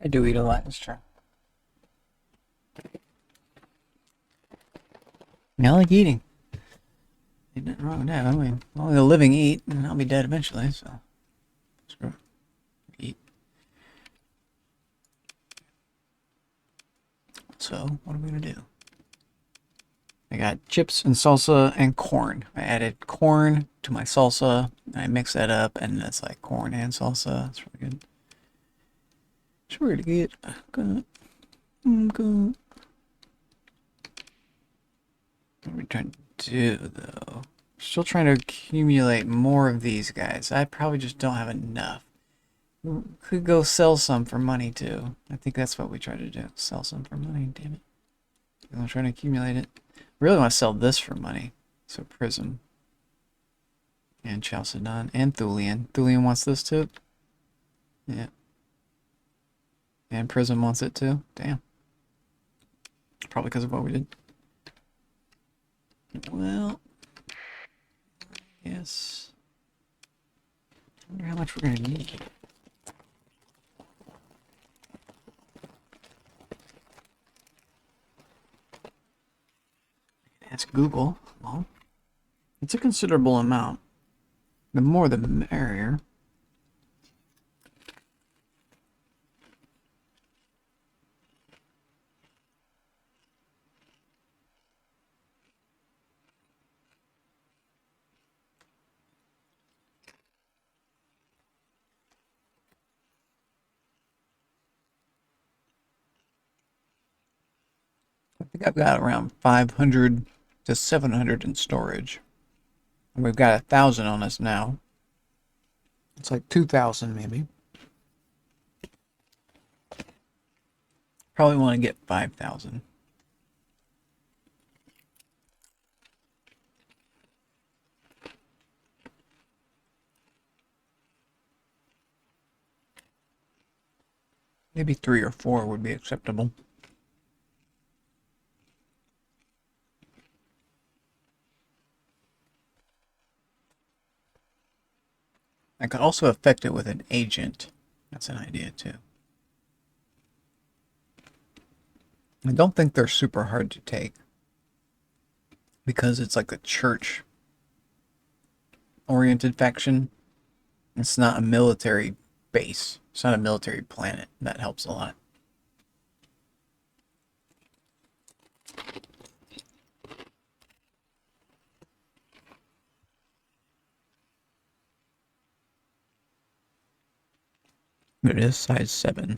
I do eat a lot, it's true. I like eating. Ain't nothing wrong with that. I mean, only the living eat, and I'll be dead eventually, so. Screw it. Eat. So, what are we gonna do? I got chips and salsa and corn. I added corn to my salsa. I mix that up, and it's like corn and salsa. It's really good. It's really good. Good. Good. What are we trying to do, though? Still trying to accumulate more of these guys. I probably just don't have enough. Could go sell some for money, too. I think that's what we try to do. Sell some for money, damn it. I'm trying to accumulate it. Really want to sell this for money. So Prism. And Chalcedon. And Thulian. Thulian wants this, too? Yeah. And Prism wants it, too? Damn. Probably because of what we did. Well, yes. I wonder how much we're going to need. Ask Google. Well, it's a considerable amount. The more the merrier. I think I've got around 500 to 700 in storage. And we've got 1,000 on us now. It's like 2,000 maybe. Probably want to get 5,000. Maybe 3 or 4 would be acceptable. I could also affect it with an agent. That's an idea too. I don't think they're super hard to take because it's like a church oriented faction. It's not a military base. It's not a military planet. That helps a lot. It is size 7.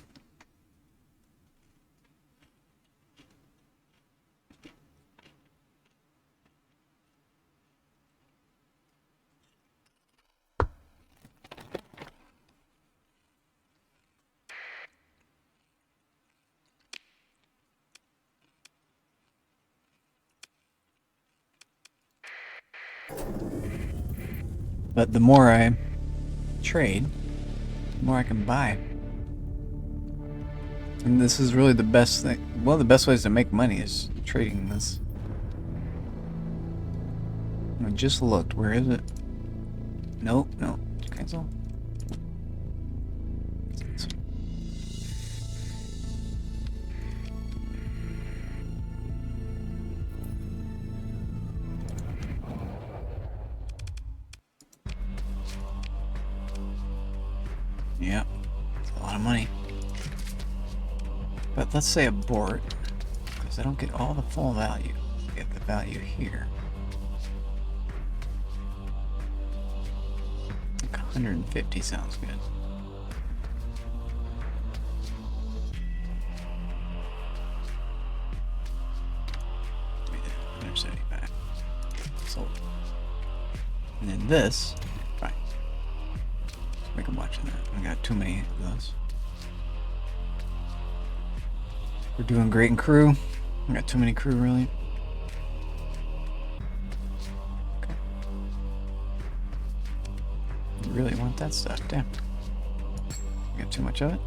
But the more I trade, the more I can buy. And this is really the best thing. One of the best ways to make money is trading this. I just looked. Where is it? Nope, no. Cancel. Yep. That's a lot of money. But let's say abort, because I don't get all the full value. I get the value here. Like 150 sounds good. Wait, 175. Sold. And then this, fine. Make them watching that. I got too many of those. We're doing great in crew. I got too many crew, really. Okay. You really want that stuff, damn. You got too much of it?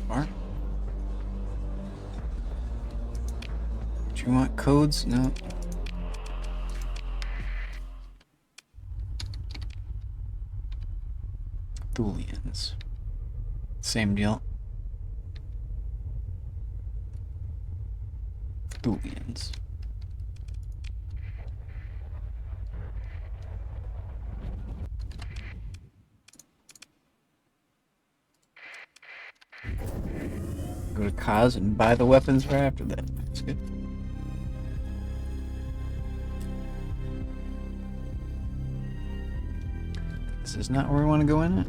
Mark? Do you want codes? No. Thulians. Same deal. Thulians. Go to Kaz and buy the weapons right after that. That's good. This is not where we want to go in it.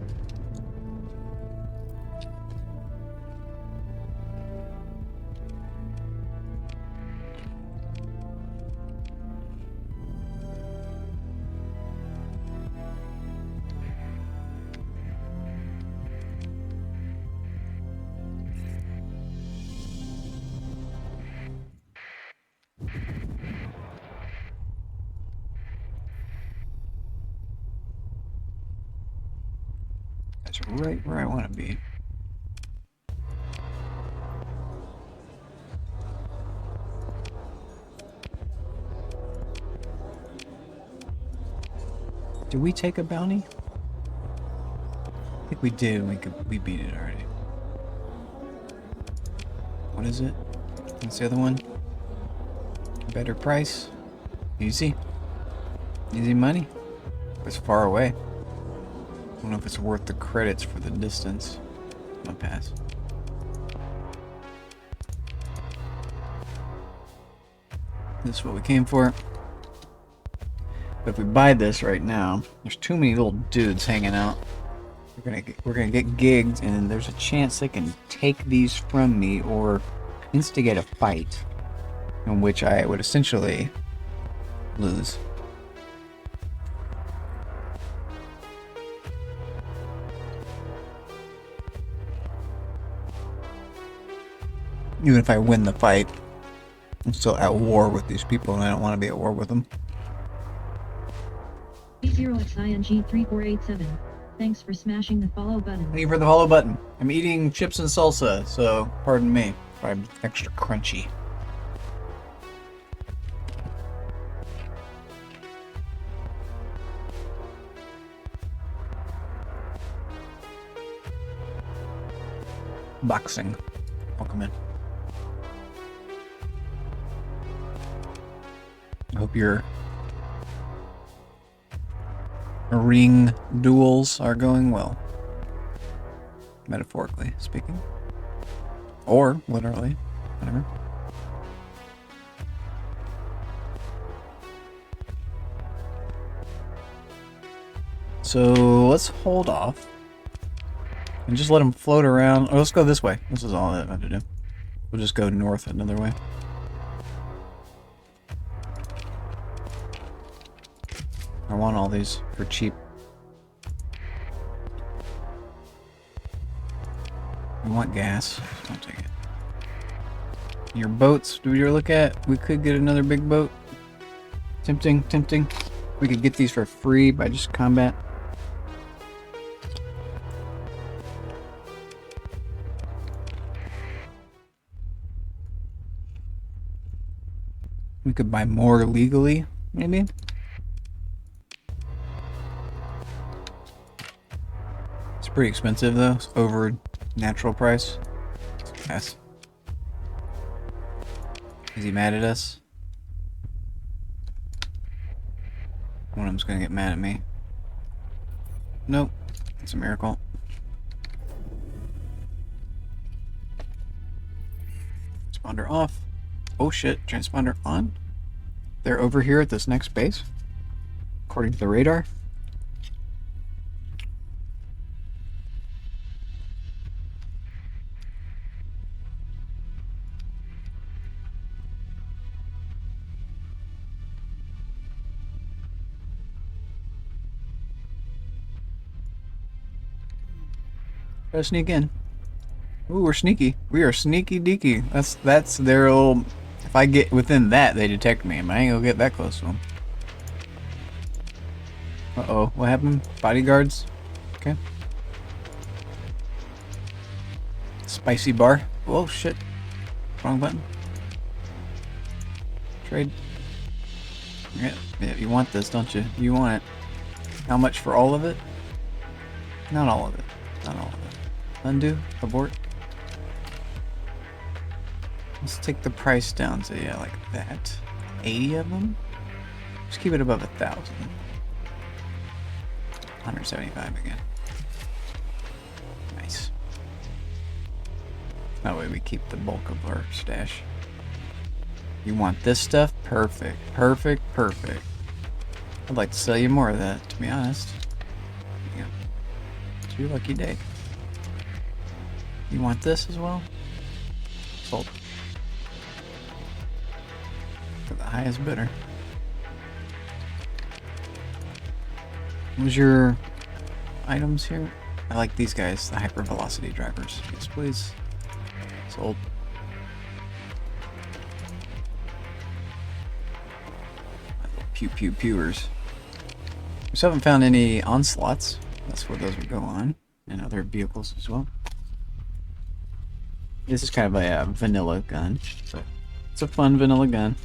That's right where I want to be. Did we take a bounty? I think we did. We beat it already. What is it? What's the other one? Better price. Easy. Easy money. It's far away. I don't know if it's worth the credits for the distance. I'm gonna pass. This is what we came for. But if we buy this right now, there's too many little dudes hanging out. We're gonna get gigged, and there's a chance they can take these from me or instigate a fight, in which I would essentially lose. Even if I win the fight, I'm still at war with these people, and I don't want to be at war with them. 0xing3487. Thanks for smashing the follow button. Thank you for the follow button. I'm eating chips and salsa, so pardon me if I'm extra crunchy. Boxing. Welcome in. I hope your ring duels are going well. Metaphorically speaking. Or literally. Whatever. So let's hold off. And just let them float around. Oh, let's go this way. This is all I have to do. We'll just go north another way. I want all these for cheap. We want gas. Just don't take it. Your boats, do you look at? We could get another big boat. Tempting, tempting. We could get these for free by just combat. We could buy more legally, maybe. It's pretty expensive though. It's over natural price. Yes. Is he mad at us? One of them's gonna get mad at me. Nope. It's a miracle. Transponder off. Oh shit, transponder on. They're over here at this next base, according to the radar. Gotta sneak in. Ooh, we're sneaky. We are sneaky deaky. That's their little... If I get within that, they detect me. I ain't gonna get that close to them. Uh-oh. What happened? Bodyguards? Okay. Spicy bar. Whoa, shit. Wrong button. Trade. Yeah, you want this, don't you? You want it. How much for all of it? Not all of it. Not all of it. Undo. Abort. Let's take the price down to, yeah, like that. 80 of them? Just keep it above 1,000. 175 again. Nice. That way we keep the bulk of our stash. You want this stuff? Perfect. Perfect. Perfect. I'd like to sell you more of that, to be honest. Yeah. It's your lucky day. You want this as well? Sold. For the highest bidder. What was your items here? I like these guys, the hypervelocity drivers. Yes, please. Sold. Pew pew pewers. We still haven't found any onslaughts. That's where those would go on. And other vehicles as well. This is kind of a vanilla gun. So it's a fun vanilla gun.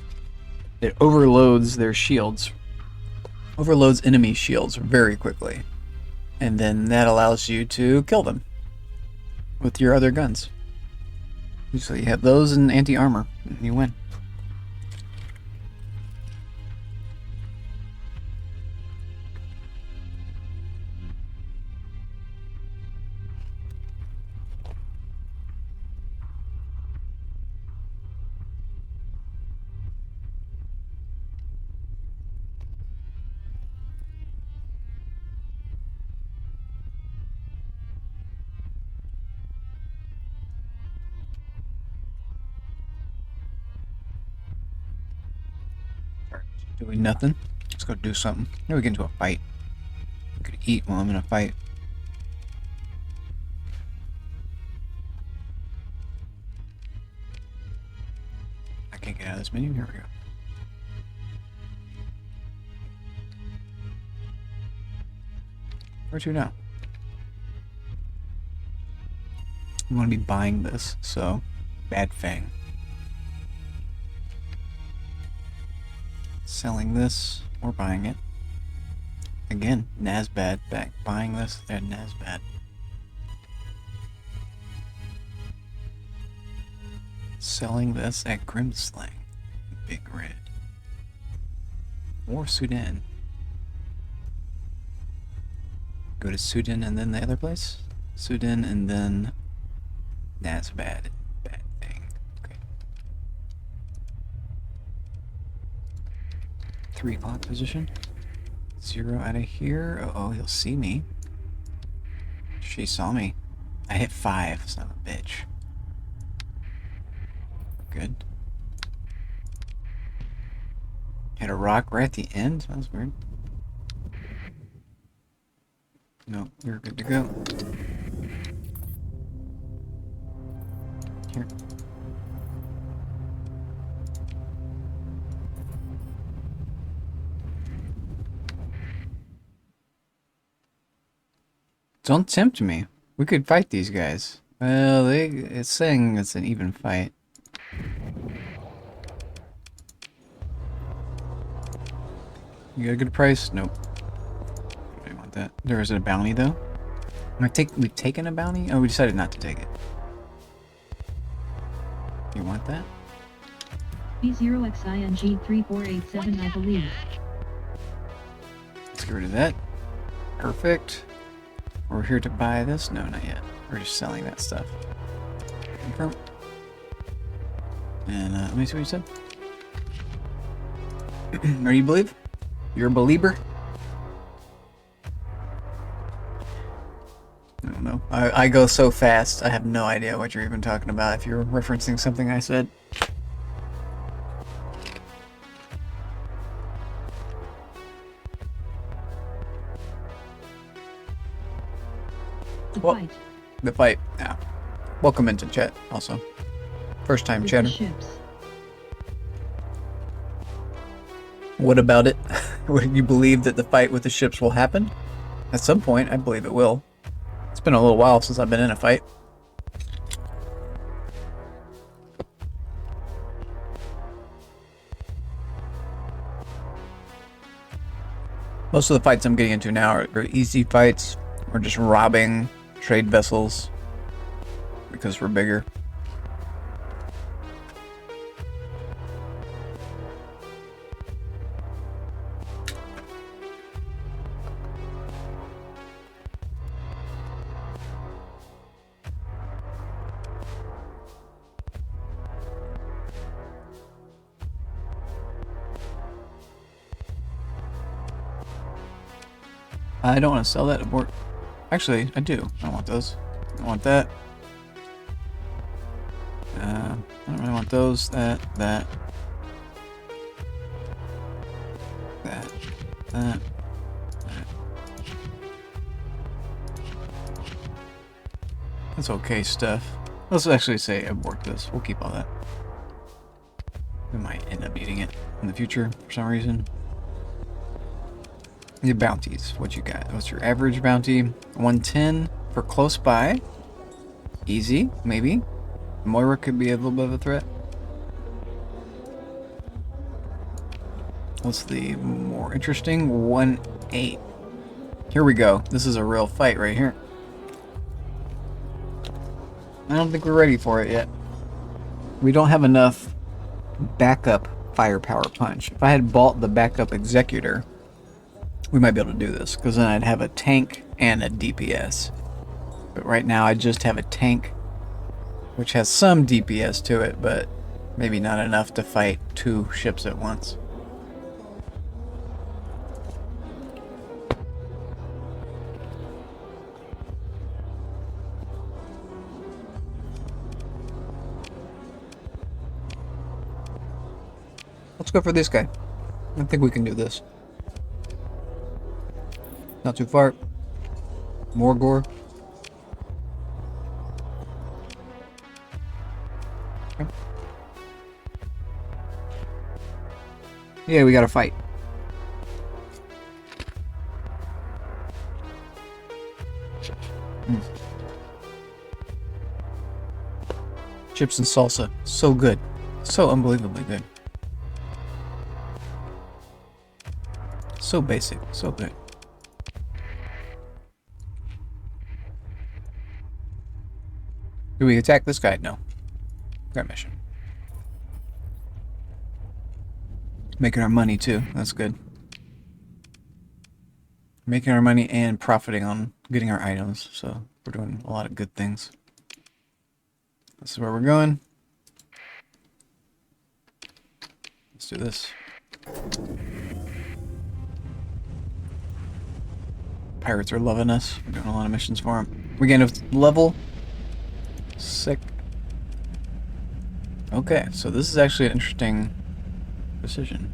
It overloads their shields. Overloads enemy shields very quickly. And then that allows you to kill them with your other guns. So you have those and anti-armor, and you win. Doing nothing. Let's go do something. Maybe we get into a fight. We could eat while I'm in a fight. I can't get out of this menu. Here we go. Where to now? You want to be buying this, so Bad Fang. Selling this or buying it. Again, Nasbad back buying this, they're Nasbad. Selling this at Grimslang. Big Red. Or Sudan. Go to Sudan and then the other place? Sudan and then... That's bad. Bad thing. Okay. 3 o'clock position. 0 out of here. Oh, he'll see me. She saw me. I hit 5, son of a bitch. Good. Hit a rock right at the end? That was weird. No, you're good to go. Here. Don't tempt me. We could fight these guys. Well, it's saying it's an even fight. You got a good price? Nope. I don't want that. There is a bounty though. We've taken a bounty? Oh, we decided not to take it. You want that? B0XING3487, I believe. Let's get rid of that. Perfect. We're here to buy this? No, not yet. We're just selling that stuff. Confirm. And let me see what you said. Are you believe? You're a believer? I don't know. I go so fast, I have no idea what you're even talking about if you're referencing something I said. Fight. The fight. Yeah. Welcome into chat, also. First time With chatter. the ships. What about it? Would you believe that the fight with the ships will happen? At some point, I believe it will. It's been a little while since I've been in a fight. Most of the fights I'm getting into now are easy fights. We're just robbing trade vessels because we're bigger. I don't want to sell that abort. Actually, I do. I want those. I want that. I don't really want those. That. That. That's okay stuff. Let's actually say abort this. We'll keep all that. We might end up eating it in the future for some reason. Your bounties. What you got? What's your average bounty? 110 for close by. Easy, maybe. Moira could be a little bit of a threat. What's the more interesting? 1-8. Here we go. This is a real fight right here. I don't think we're ready for it yet. We don't have enough backup firepower punch. If I had bought the backup executor, we might be able to do this, because then I'd have a tank and a DPS. But right now I just have a tank, which has some DPS to it, but maybe not enough to fight 2 ships at once. Let's go for this guy. I think we can do this. Not too far. More gore. Okay. Yeah, we gotta fight. Chips and salsa. So good. So unbelievably good. So basic. So good. Do we attack this guy? No. Got mission. Making our money too. That's good. Making our money and profiting on getting our items. So we're doing a lot of good things. This is where we're going. Let's do this. Pirates are loving us. We're doing a lot of missions for them. We gained a level. Sick. Okay, so this is actually an interesting decision.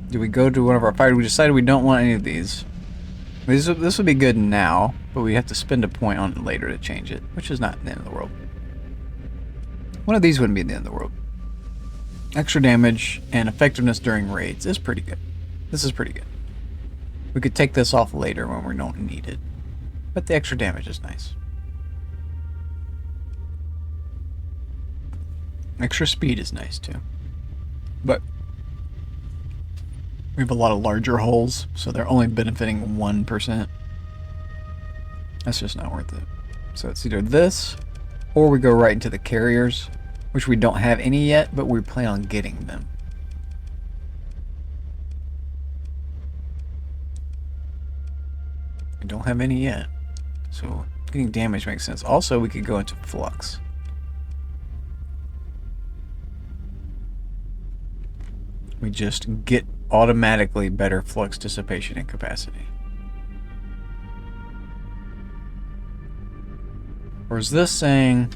Do we go to one of our fighters? We decided we don't want any of these. This would be good now, but we have to spend a point on it later to change it, which is not the end of the world. One of these wouldn't be the end of the world. Extra damage and effectiveness during raids is pretty good. This is pretty good. We could take this off later when we don't need it, but the extra damage is nice. Extra speed is nice too, but we have a lot of larger holes, so they're only benefiting 1%. That's just not worth it. So it's either this, or we go right into the carriers, which we don't have any yet, but we plan on getting them. We don't have any yet, so getting damage makes sense. Also, we could go into flux. We just get automatically better flux dissipation and capacity. Or is this saying...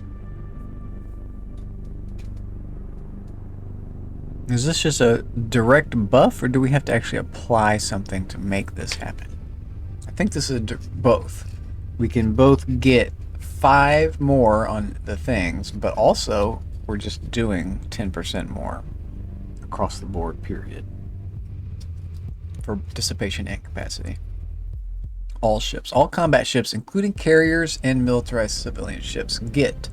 Is this just a direct buff, or do we have to actually apply something to make this happen? I think this is both. We can both get 5 more on the things, but also we're just doing 10% more across the board, period. For dissipation and capacity. All ships, all combat ships, including carriers and militarized civilian ships, get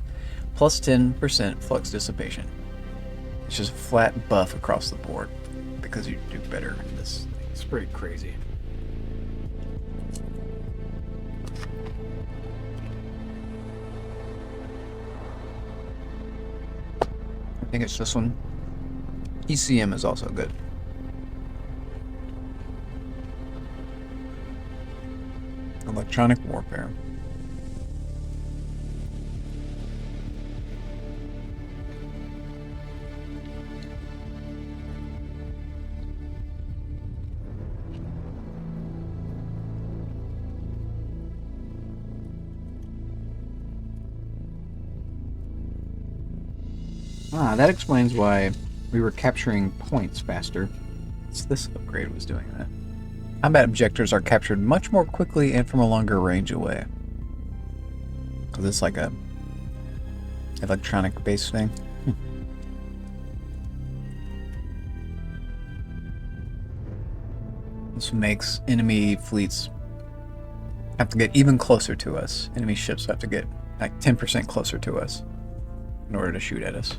plus 10% flux dissipation. It's just a flat buff across the board because you do better in this. It's pretty crazy. I think it's this one. ECM is also good. Electronic warfare. Ah, that explains why we were capturing points faster. It's this upgrade was doing that. Combat objectives are captured much more quickly and from a longer range away. Because it's like a electronic based thing. This makes enemy fleets have to get even closer to us. Enemy ships have to get like 10% closer to us in order to shoot at us.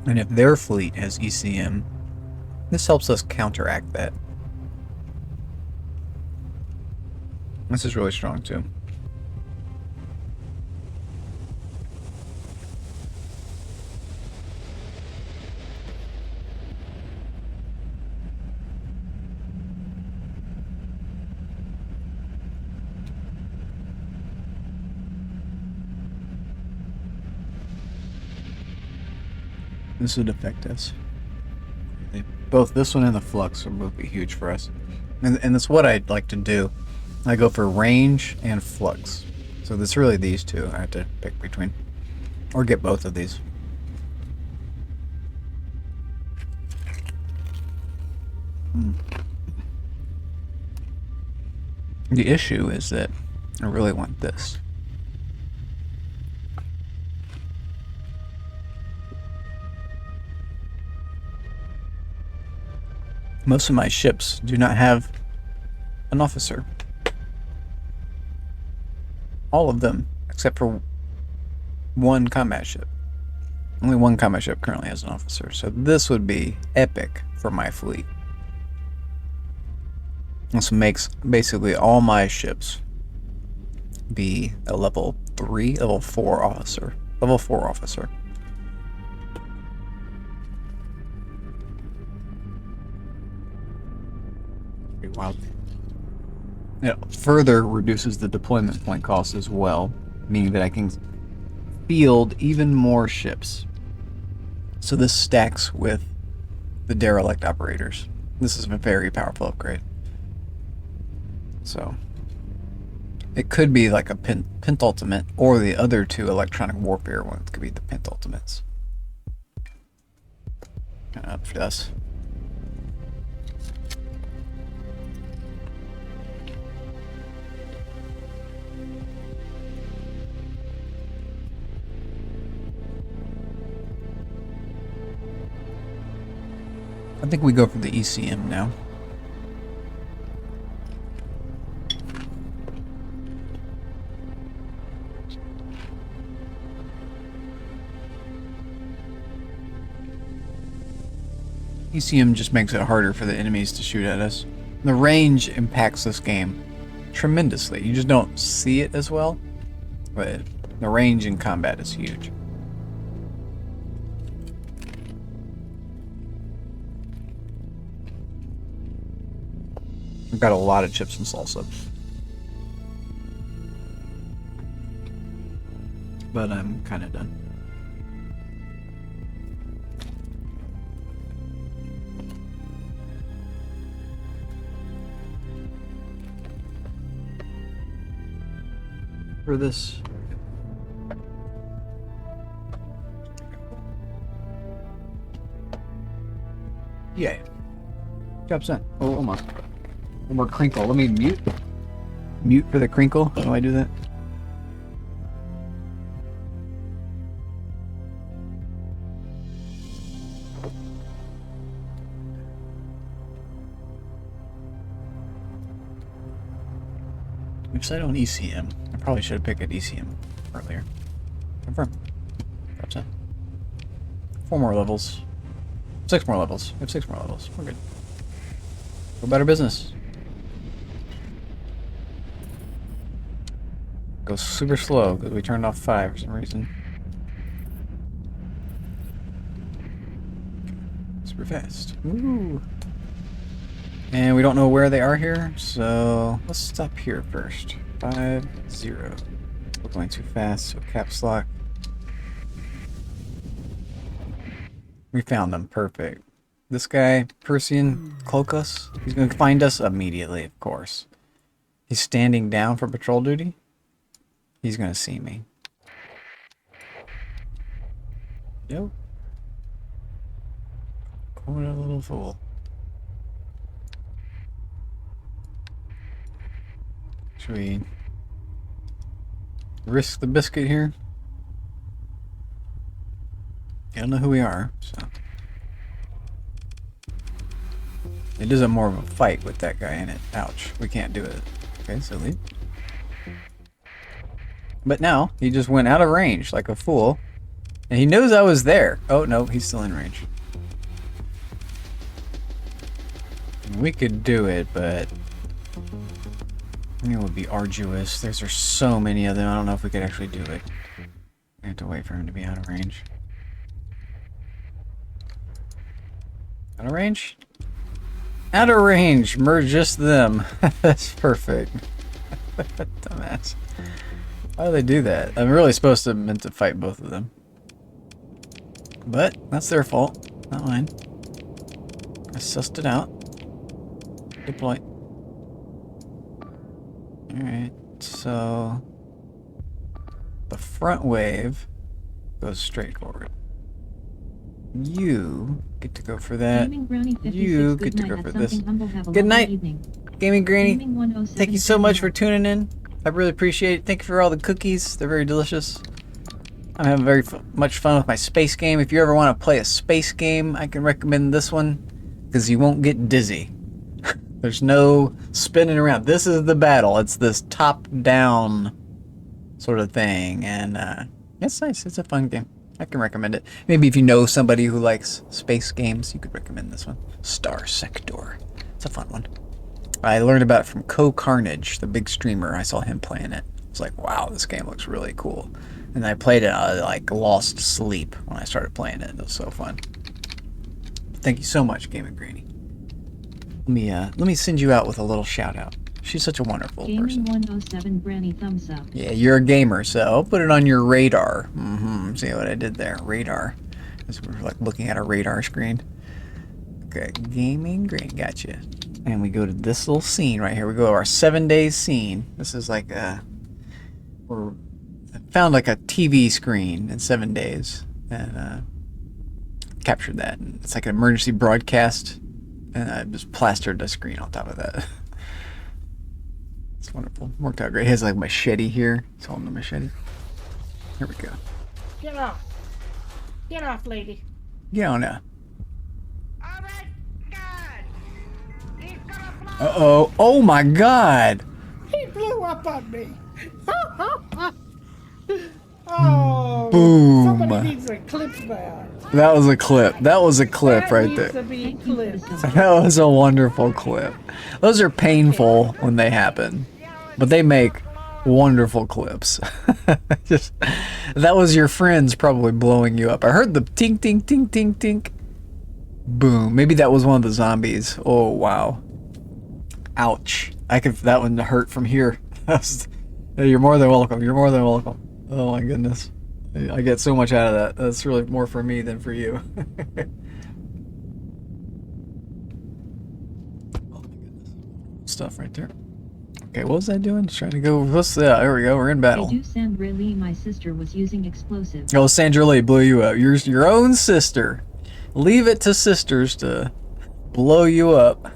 And if their fleet has ECM, this helps us counteract that. This is really strong too. This would affect us. Both this one and the flux will both be huge for us. And that's what I'd like to do. I go for range and flux. So it's really these two I have to pick between. Or get both of these. The issue is that I really want this. Most of my ships do not have an officer. All of them, except for one combat ship. Only one combat ship currently has an officer, so this would be epic for my fleet. This makes basically all my ships be a level 3, level 4 officer. Level 4 officer. Pretty wild. It further reduces the deployment point cost as well, meaning that I can field even more ships. So this stacks with the derelict operators. This is a very powerful upgrade. So it could be like a pentultimate, or the other two electronic warfare ones could be the pentultimates. Kind of up for us. I think we go for the ECM now. ECM just makes it harder for the enemies to shoot at us. The range impacts this game tremendously. You just don't see it as well, but the range in combat is huge. We've got a lot of chips and salsa. But I'm kind of done. For this. Yay. Job's done. Oh, almost. One more crinkle. Let me mute. Mute for the crinkle. How do I do that? We've set on ECM. I probably should have picked an ECM earlier. Confirm. Job's done. 4 more levels. 6 more levels. We have 6 more levels. We're good. Go about our business. Go super slow because we turned off 5 for some reason. Super fast. Woo! And we don't know where they are here, so let's stop here first. 5, 0. We're going too fast, so caps lock. We found them. Perfect. This guy, Persian, cloak us. He's going to find us immediately, of course. He's standing down for patrol duty. He's going to see me. Yo. What a little fool. Should we risk the biscuit here? I don't know who we are, so. It isn't more of a fight with that guy in it. Ouch. We can't do it. Okay, so leave. But now, he just went out of range like a fool. And he knows I was there. Oh, no, he's still in range. We could do it, but it would be arduous. There's so many of them. I don't know if we could actually do it. We have to wait for him to be out of range. Out of range? Out of range! Merge just them. That's perfect. Dumbass. Why do they do that? I'm really meant to fight both of them. But, that's their fault. Not mine. I sussed it out. Deploy. Alright, so the front wave goes straight forward. You get to go for that. You get to go for this. Good night, Gaming Granny. Thank you so much for tuning in. I really appreciate it. Thank you for all the cookies. They're very delicious. I'm having very much fun with my space game. If you ever want to play a space game, I can recommend this one because you won't get dizzy. There's no spinning around. This is the battle. It's this top-down sort of thing, and it's nice. It's a fun game. I can recommend it. Maybe if you know somebody who likes space games, you could recommend this one. Star Sector. It's a fun one. I learned about it from Carnage, the big streamer. I saw him playing it. I was like, wow, this game looks really cool. And I played it, I like lost sleep when I started playing it. It was so fun. Thank you so much, Gaming Granny. Let me send you out with a little shout out. She's such a wonderful person. Gaming 107 Granny thumbs up. Yeah, you're a gamer, so I'll put it on your radar. See what I did there? Radar. As we're like looking at a radar screen. Okay, Gaming Granny, gotcha. And we go to this little scene right here. We go to our 7 days scene. This is like we're found like a TV screen in 7 days and captured that. And it's like an emergency broadcast, and I just plastered the screen on top of that. It's wonderful. Worked out great. He has like a machete here. It's holding the machete. Here we go. Get off. Get off, lady. Get on now. Uh-oh. Oh my god. He blew up on me. Oh. Boom. Somebody needs a clip there. That was a clip. That was a clip That right needs there. to be clipped. That was a wonderful clip. Those are painful when they happen, but they make wonderful clips. Just, that was your friends probably blowing you up. I heard the tink, tink, tink, tink, tink. Boom. Maybe that was one of the zombies. Oh, wow. Ouch. That one hurt from here. You're more than welcome. You're more than welcome. Oh my goodness. I get so much out of that. That's really more for me than for you. Oh my goodness. Stuff right there. Okay, what was I doing? Just trying to go. There we go. We're in battle. I do Sandra Lee, my sister was using explosives. Oh, Sandra Lee blew you up. Your own sister. Leave it to sisters to blow you up.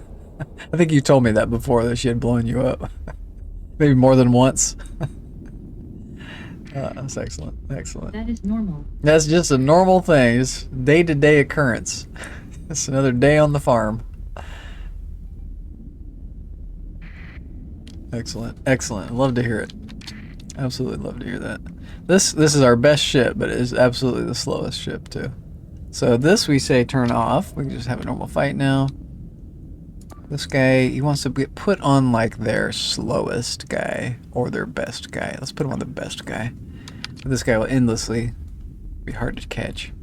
I think you told me that before, that she had blown you up. Maybe more than once. That's excellent. Excellent. That is normal. That's just a normal thing. It's day-to-day occurrence. It's another day on the farm. Excellent. Excellent. Love to hear it. Absolutely love to hear that. This is our best ship, but it is absolutely the slowest ship too. So this we say turn off. We can just have a normal fight now. This guy, he wants to get put on like their slowest guy or their best guy. Let's put him on the best guy. This guy will endlessly be hard to catch.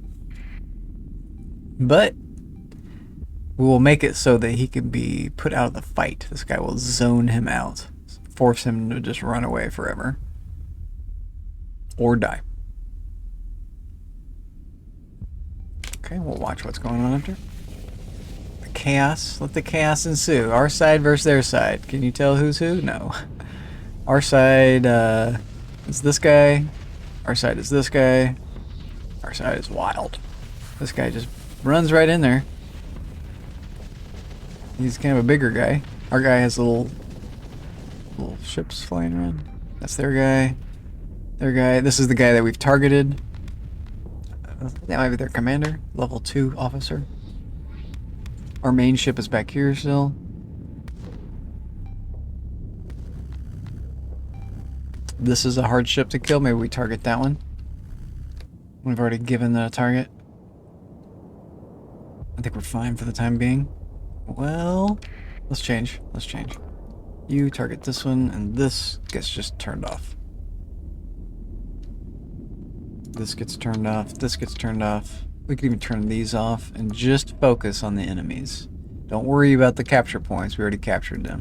But we will make it so that he can be put out of the fight. This guy will zone him out. Force him to just run away forever. Or die. Okay, we'll watch what's going on after. Chaos. Let the chaos ensue. Our side versus their side. Can you tell who's who? No. Our side is this guy. Our side is this guy. Our side is wild. This guy just runs right in there. He's kind of a bigger guy. Our guy has little ships flying around. That's their guy. Their guy. This is the guy that we've targeted. That might be their commander. Level 2 officer. Our main ship is back here still. This is a hard ship to kill. Maybe we target that one. We've already given the target. I think we're fine for the time being. Well, let's change. Let's change. You target this one, and this gets just turned off. This gets turned off. This gets turned off. We can even turn these off and just focus on the enemies. Don't worry about the capture points. We already captured them.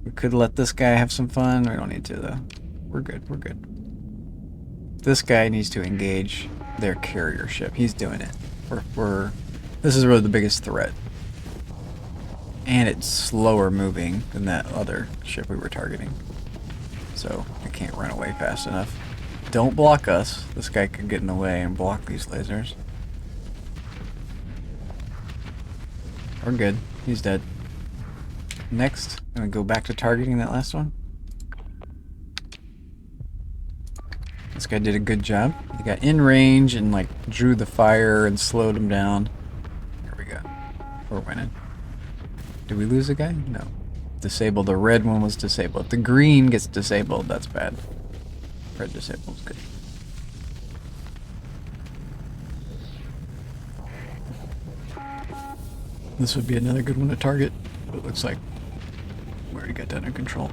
We could let this guy have some fun. We don't need to, though. We're good. We're good. This guy needs to engage their carrier ship. He's doing it. This is really the biggest threat. And it's slower moving than that other ship we were targeting. So it can't run away fast enough. Don't block us. This guy could get in the way and block these lasers. We're good. He's dead. Next, I'm gonna go back to targeting that last one. This guy did a good job. He got in range and like drew the fire and slowed him down. Here we go. We're winning. Did we lose a guy? No. Disabled. The red one was disabled. If the green gets disabled, that's bad. Red disabled is good. This would be another good one to target, but it looks like we already got that under control.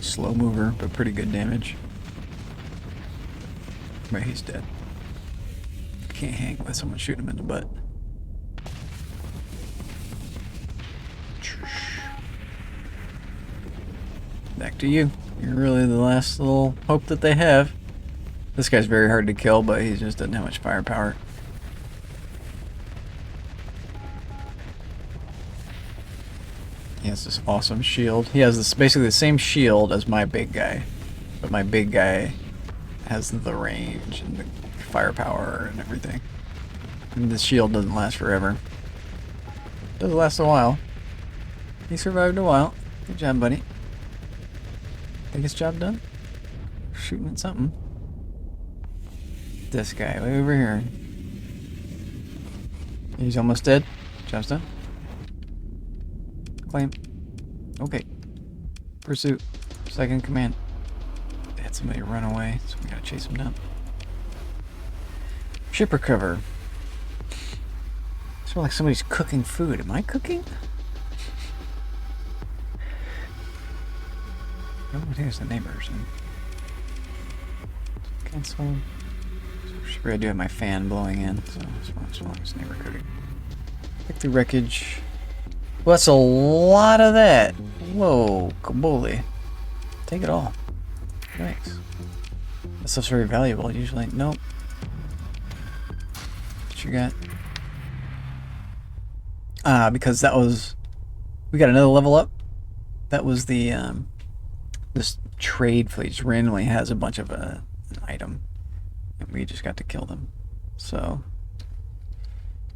Slow mover, but pretty good damage. But he's dead. Can't hang with someone shooting him in the butt. Back to you. You're really the last little hope that they have. This guy's very hard to kill, but he just doesn't have much firepower. He has this awesome shield. He has this basically the same shield as my big guy, but my big guy has the range and the firepower and everything. And the shield doesn't last forever. Does last a while. He survived a while. Good job, buddy. Think his job done? Shooting at something. This guy way over here. He's almost dead. Job's done. Claim. Okay. Pursuit. Second in command. They had somebody run away, so we gotta chase him down. Ship recover. It's like somebody's cooking food. Am I cooking? Oh, here's the neighbors. Cancel. Should really do have my fan blowing in, so as long as neighbor cooking. Pick the wreckage. Well, that's a lot of that. Whoa, kabooly. Take it all. Thanks. That stuff's very valuable usually. Nope. What you got? Because that was... We got another level up. That was the, this trade fleet just randomly has a bunch of an item. And we just got to kill them. So...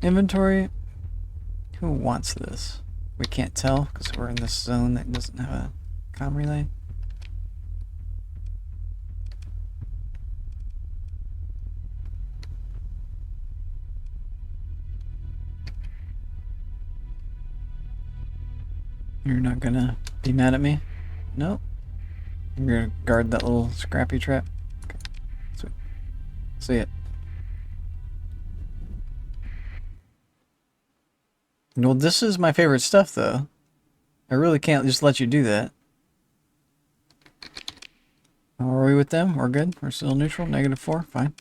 Inventory. Who wants this? We can't tell because we're in this zone that doesn't have a comm relay. You're not gonna be mad at me? Nope. You're gonna guard that little scrappy trap? Okay. Sweet. See it. Well, this is my favorite stuff, though. I really can't just let you do that. How are we with them? We're good? We're still neutral? -4? Fine.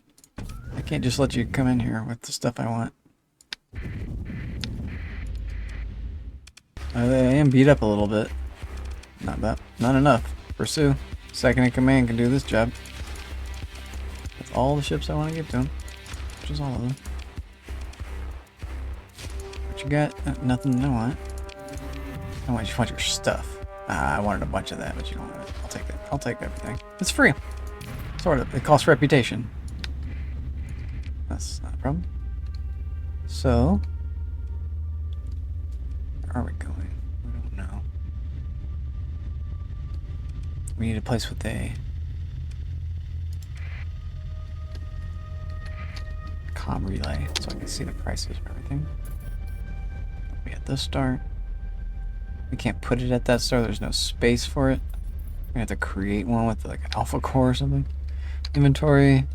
I can't just let you come in here with the stuff I want. I am beat up a little bit. Not enough. Pursue. Second in command can do this job. That's all the ships I want to give to him. Which is all of them. What you got? Nothing I want. I just want your stuff. I wanted a bunch of that, but you don't want it. I'll take that. I'll take everything. It's free. Sort of. It costs reputation. That's not a problem. So... where are we going? We don't know. We need a place with a comm relay so I can see the prices of everything. We at this star. We can't put it at that star. There's no space for it. We have to create one with like an alpha core or something. Inventory.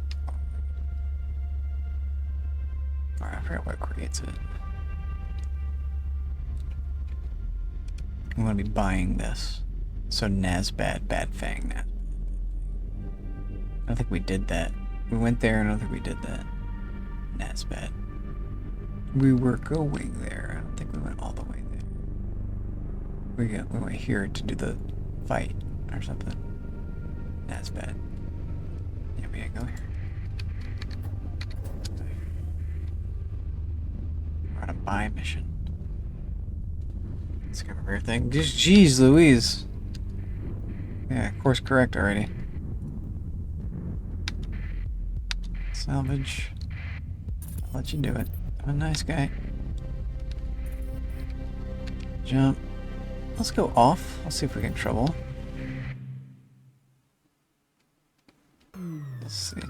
Alright, I forgot what creates it. I'm going to be buying this. So Nazbad, Bad Fang. I don't think we did that. We went there and I don't think we did that. Nazbad. We were going there. I don't think we went all the way there. We went here to do the fight or something. Nazbad. Yeah, we didn't go here. We're on a buy mission. It's kind of a rare thing. Just jeez Louise. Yeah, course correct already. Salvage. I'll let you do it. I'm a nice guy. Jump. Let's go off. Let's see if we get in trouble. Let's see.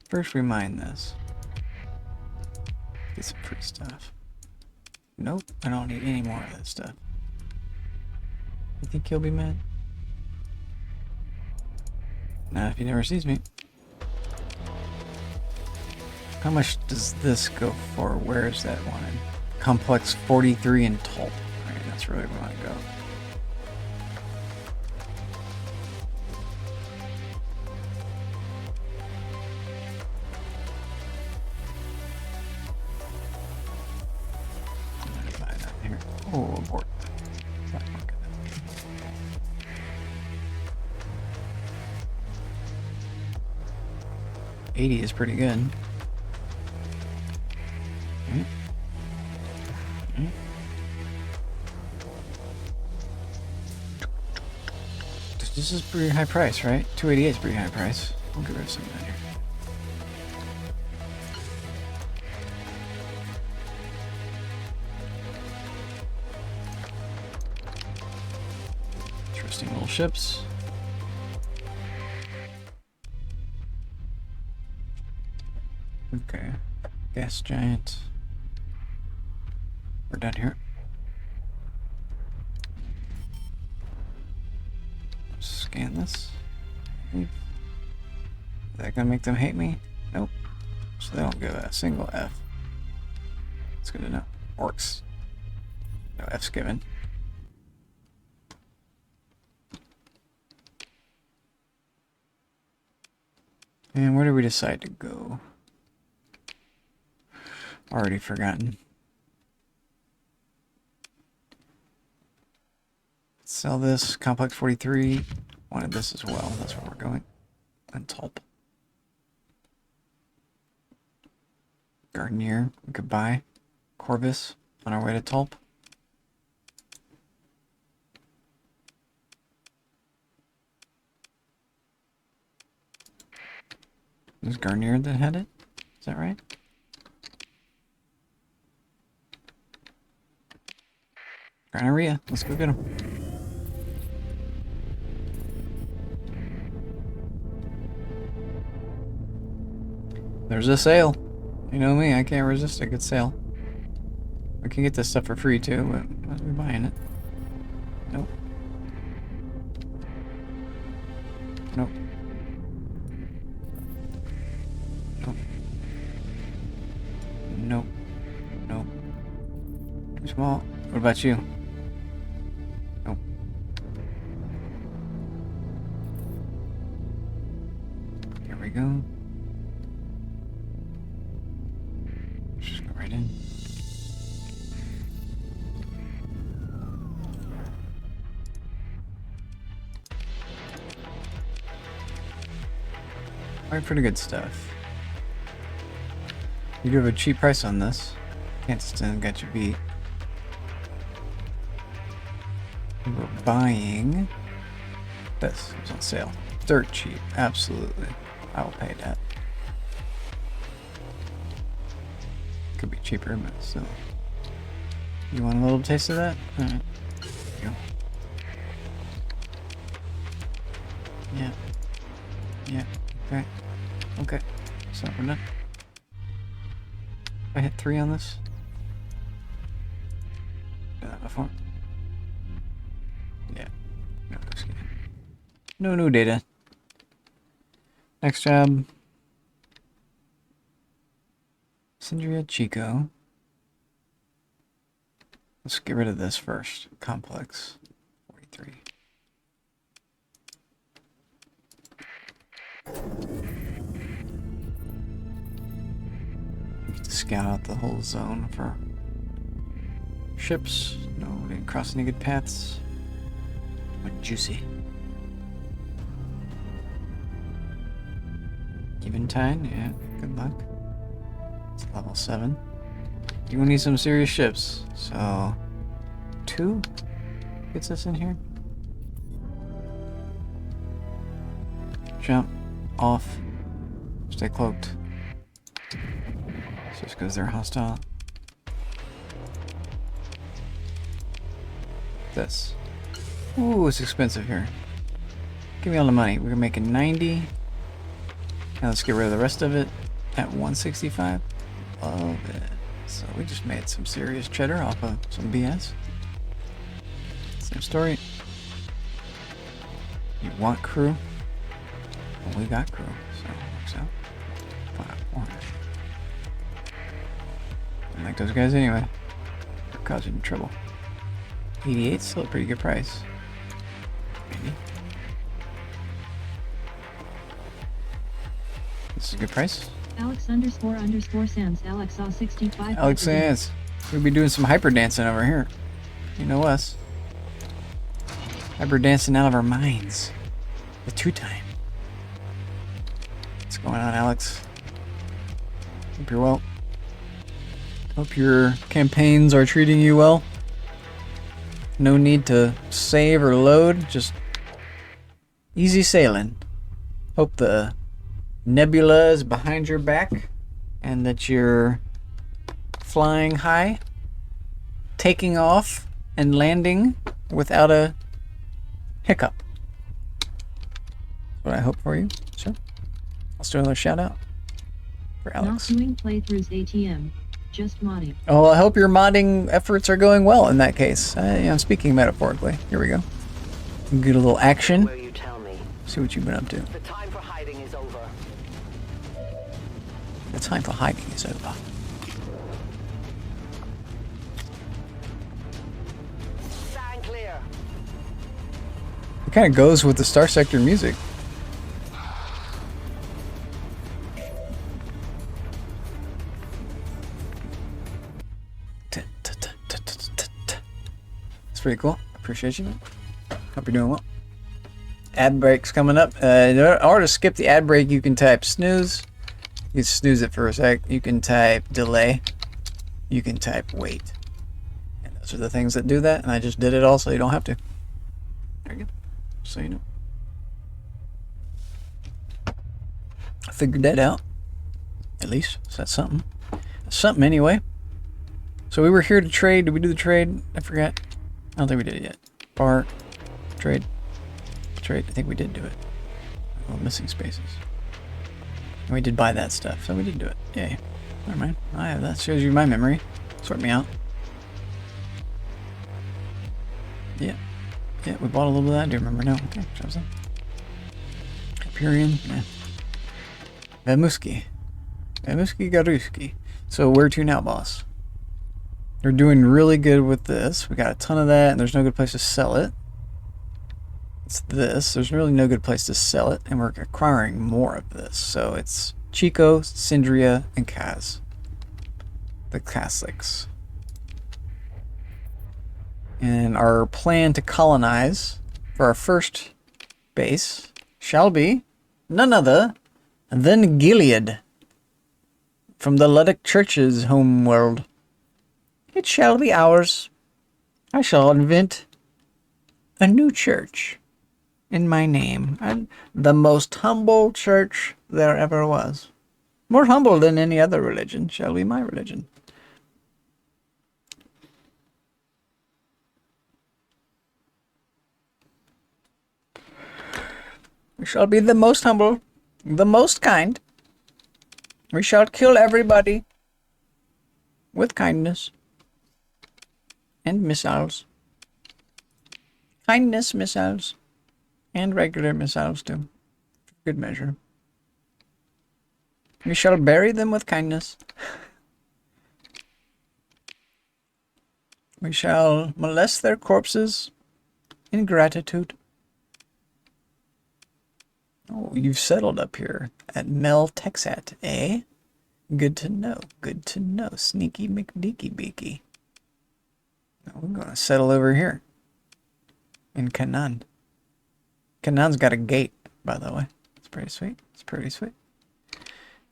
First we mine this. Get some free stuff. Nope, I don't need any more of that stuff. You think he'll be mad? Not if he never sees me. How much does this go for? Where is that one? Complex 43 in Tulp. Alright, that's really where I want to go. I'm gonna buy that here. Oh, abort. Black market. 80 is pretty good. This is pretty high price, right? 288 is pretty high price. We'll get rid of some of that here. Interesting little ships. Okay. Gas giant. We're done here. Scan this. Is that gonna make them hate me? Nope. So they don't give a single F. That's good to know. Orcs. No F's given. And where do we decide to go? Already forgotten. Sell this. Complex 43. Wanted this as well. That's where we're going. And Tulp. Gardenier. We could buy. Corvus. On our way to Tulp. Is Gardenier that had it? Is that right? Garneria. Let's go get him. There's a sale. You know me, I can't resist a good sale. We can get this stuff for free too, but why are we buying it? Nope. Nope. Nope. Nope. Nope. Too small. What about you? Nope. Here we go. Just go right in. Alright, pretty good stuff. You do have a cheap price on this. Can't stand got you beat. We're buying this. It's on sale. Dirt cheap. Absolutely. I will pay that. Could be cheaper, but still. You want a little taste of that? Alright. There you go. Yeah. Yeah. Okay. Okay. So we're done. I hit 3 on this. Did that before. Yeah. No new data. Next job. Sindria Chico. Let's get rid of this first. Complex 43. Scout out the whole zone for ships. No, we didn't cross any good paths. But juicy. Eventide, yeah, good luck. It's level 7. You will need some serious ships, so 2 gets us in here. Jump, off, stay cloaked. So just because they're hostile. This. Ooh, it's expensive here. Give me all the money. We're making 90. Now let's get rid of the rest of it at 165. Love it. So we just made some serious cheddar off of some BS. Same story. You want crew? Well, we got crew, so it works out. 400. like those guys anyway. They're causing trouble. 88's still a pretty good price. Maybe. This is a good price. Alex __ Sans Alex saw 65. Alex Sans. We'll be doing some hyper dancing over here. You know us. Hyper dancing out of our minds. The 2-time. What's going on, Alex? Hope you're well. Hope your campaigns are treating you well. No need to save or load. Just easy sailing. Hope the nebula is behind your back and that you're flying high, taking off and landing without a hiccup. That's what I hope for you, sir. I'll do another shout out for Alex. Not doing playthroughs ATM, just modding. Oh, I hope your modding efforts are going well in that case. I'm speaking metaphorically. Here we go. Get a little action. See what you've been up to. The time for hiding is over. The time for hiding is over. Stand clear. It kind of goes with the Star Sector music. It's pretty cool. Appreciate you, man. Hope you're doing well. Ad break's coming up. In order to skip the ad break, you can type snooze. You can snooze it for a sec. You can type delay. You can type wait. And those are the things that do that. And I just did it all so you don't have to. There you go. So you know. I figured that out. At least. So that's something. That's something anyway. So we were here to trade. Did we do the trade? I forgot. I don't think we did it yet. Bar. Trade. Trade. I think we did do it. Oh, missing spaces. And we did buy that stuff, so we did do it. Yay. Never mind. I have that. Shows you my memory. Sort me out. Yeah. Yeah, we bought a little bit of that. I do remember now. Okay, shows that. Hyperion. Yeah. Vamuski. Vamuski Garuski. So where to now, boss? We're doing really good with this. We got a ton of that, and there's no good place to sell it. It's this. There's really no good place to sell it, and we're acquiring more of this. So it's Chico, Syndria, and Kaz. The Catholics. And our plan to colonize for our first base shall be none other than Gilead from the Ludic Church's home world. It shall be ours. I shall invent a new church in my name, and the most humble church there ever was. More humble than any other religion shall be my religion. We shall be the most humble, the most kind. We shall kill everybody with kindness and missiles. Kindness missiles and regular missiles too. Good measure. We shall bury them with kindness. We shall molest their corpses in gratitude. Oh, you've settled up here at Mel Texat, eh? Good to know. Good to know. Sneaky McDeaky Beaky. We're going to settle over here in Canaan. Canaan's got a gate, by the way. It's pretty sweet. It's pretty sweet.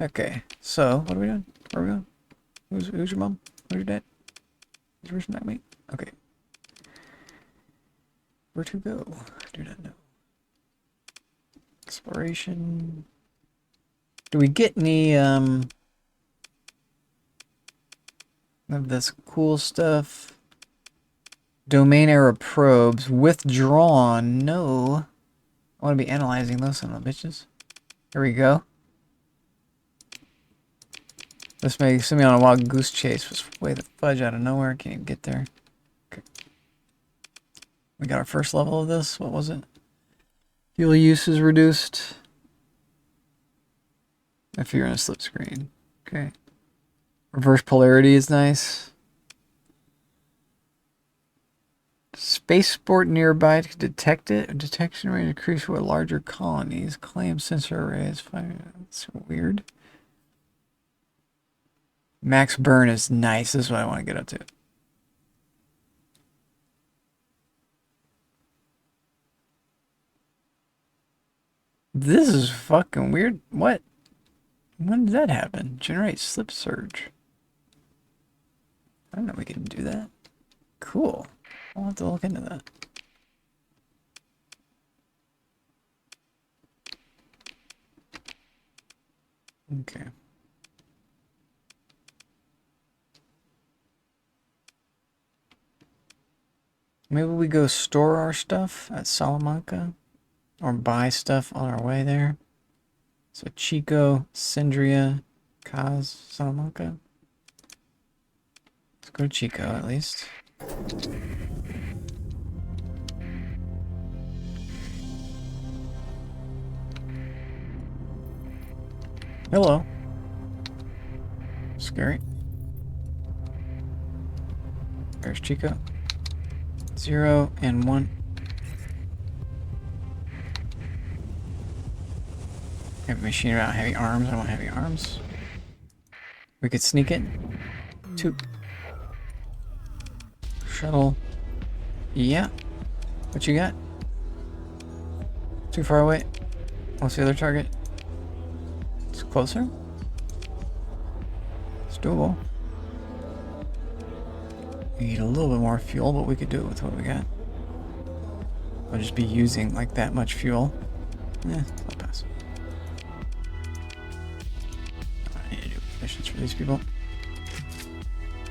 Okay, so what are we doing? Where are we going? Who's your mom? Who's your dad? Who's your person that mate? Okay. Where to go? I do not know. Exploration. Do we get any of this cool stuff? Domain era probes withdrawn. No. I want to be analyzing those son of bitches. Here we go. This may send me on a wild goose chase. Was way the fudge out of nowhere. Can't even get there. Okay. We got our first level of this. What was it? Fuel use is reduced. If you're in a slip screen. Okay. Reverse polarity is nice. Spaceport nearby to detect it. Detection rate increased with larger colonies. Claim sensor arrays. That's weird. Max burn is nice. This is what I want to get up to. This is fucking weird. What? When did that happen? Generate slip surge. I don't know we can do that. Cool. I'll have to look into that. Okay. Maybe we go store our stuff at Salamanca or buy stuff on our way there. So Chico, Sindria, Kaz, Salamanca. Let's go to Chico at least. Hello. Scary. There's Chico. 0 and 1. Heavy machine without heavy arms. I want heavy arms. We could sneak it. 2. Shuttle. Yeah. What you got? Too far away. What's the other target? It's closer. It's doable. We need a little bit more fuel, but we could do it with what we got. I'll just be using like that much fuel. I'll pass. I need to do missions for these people.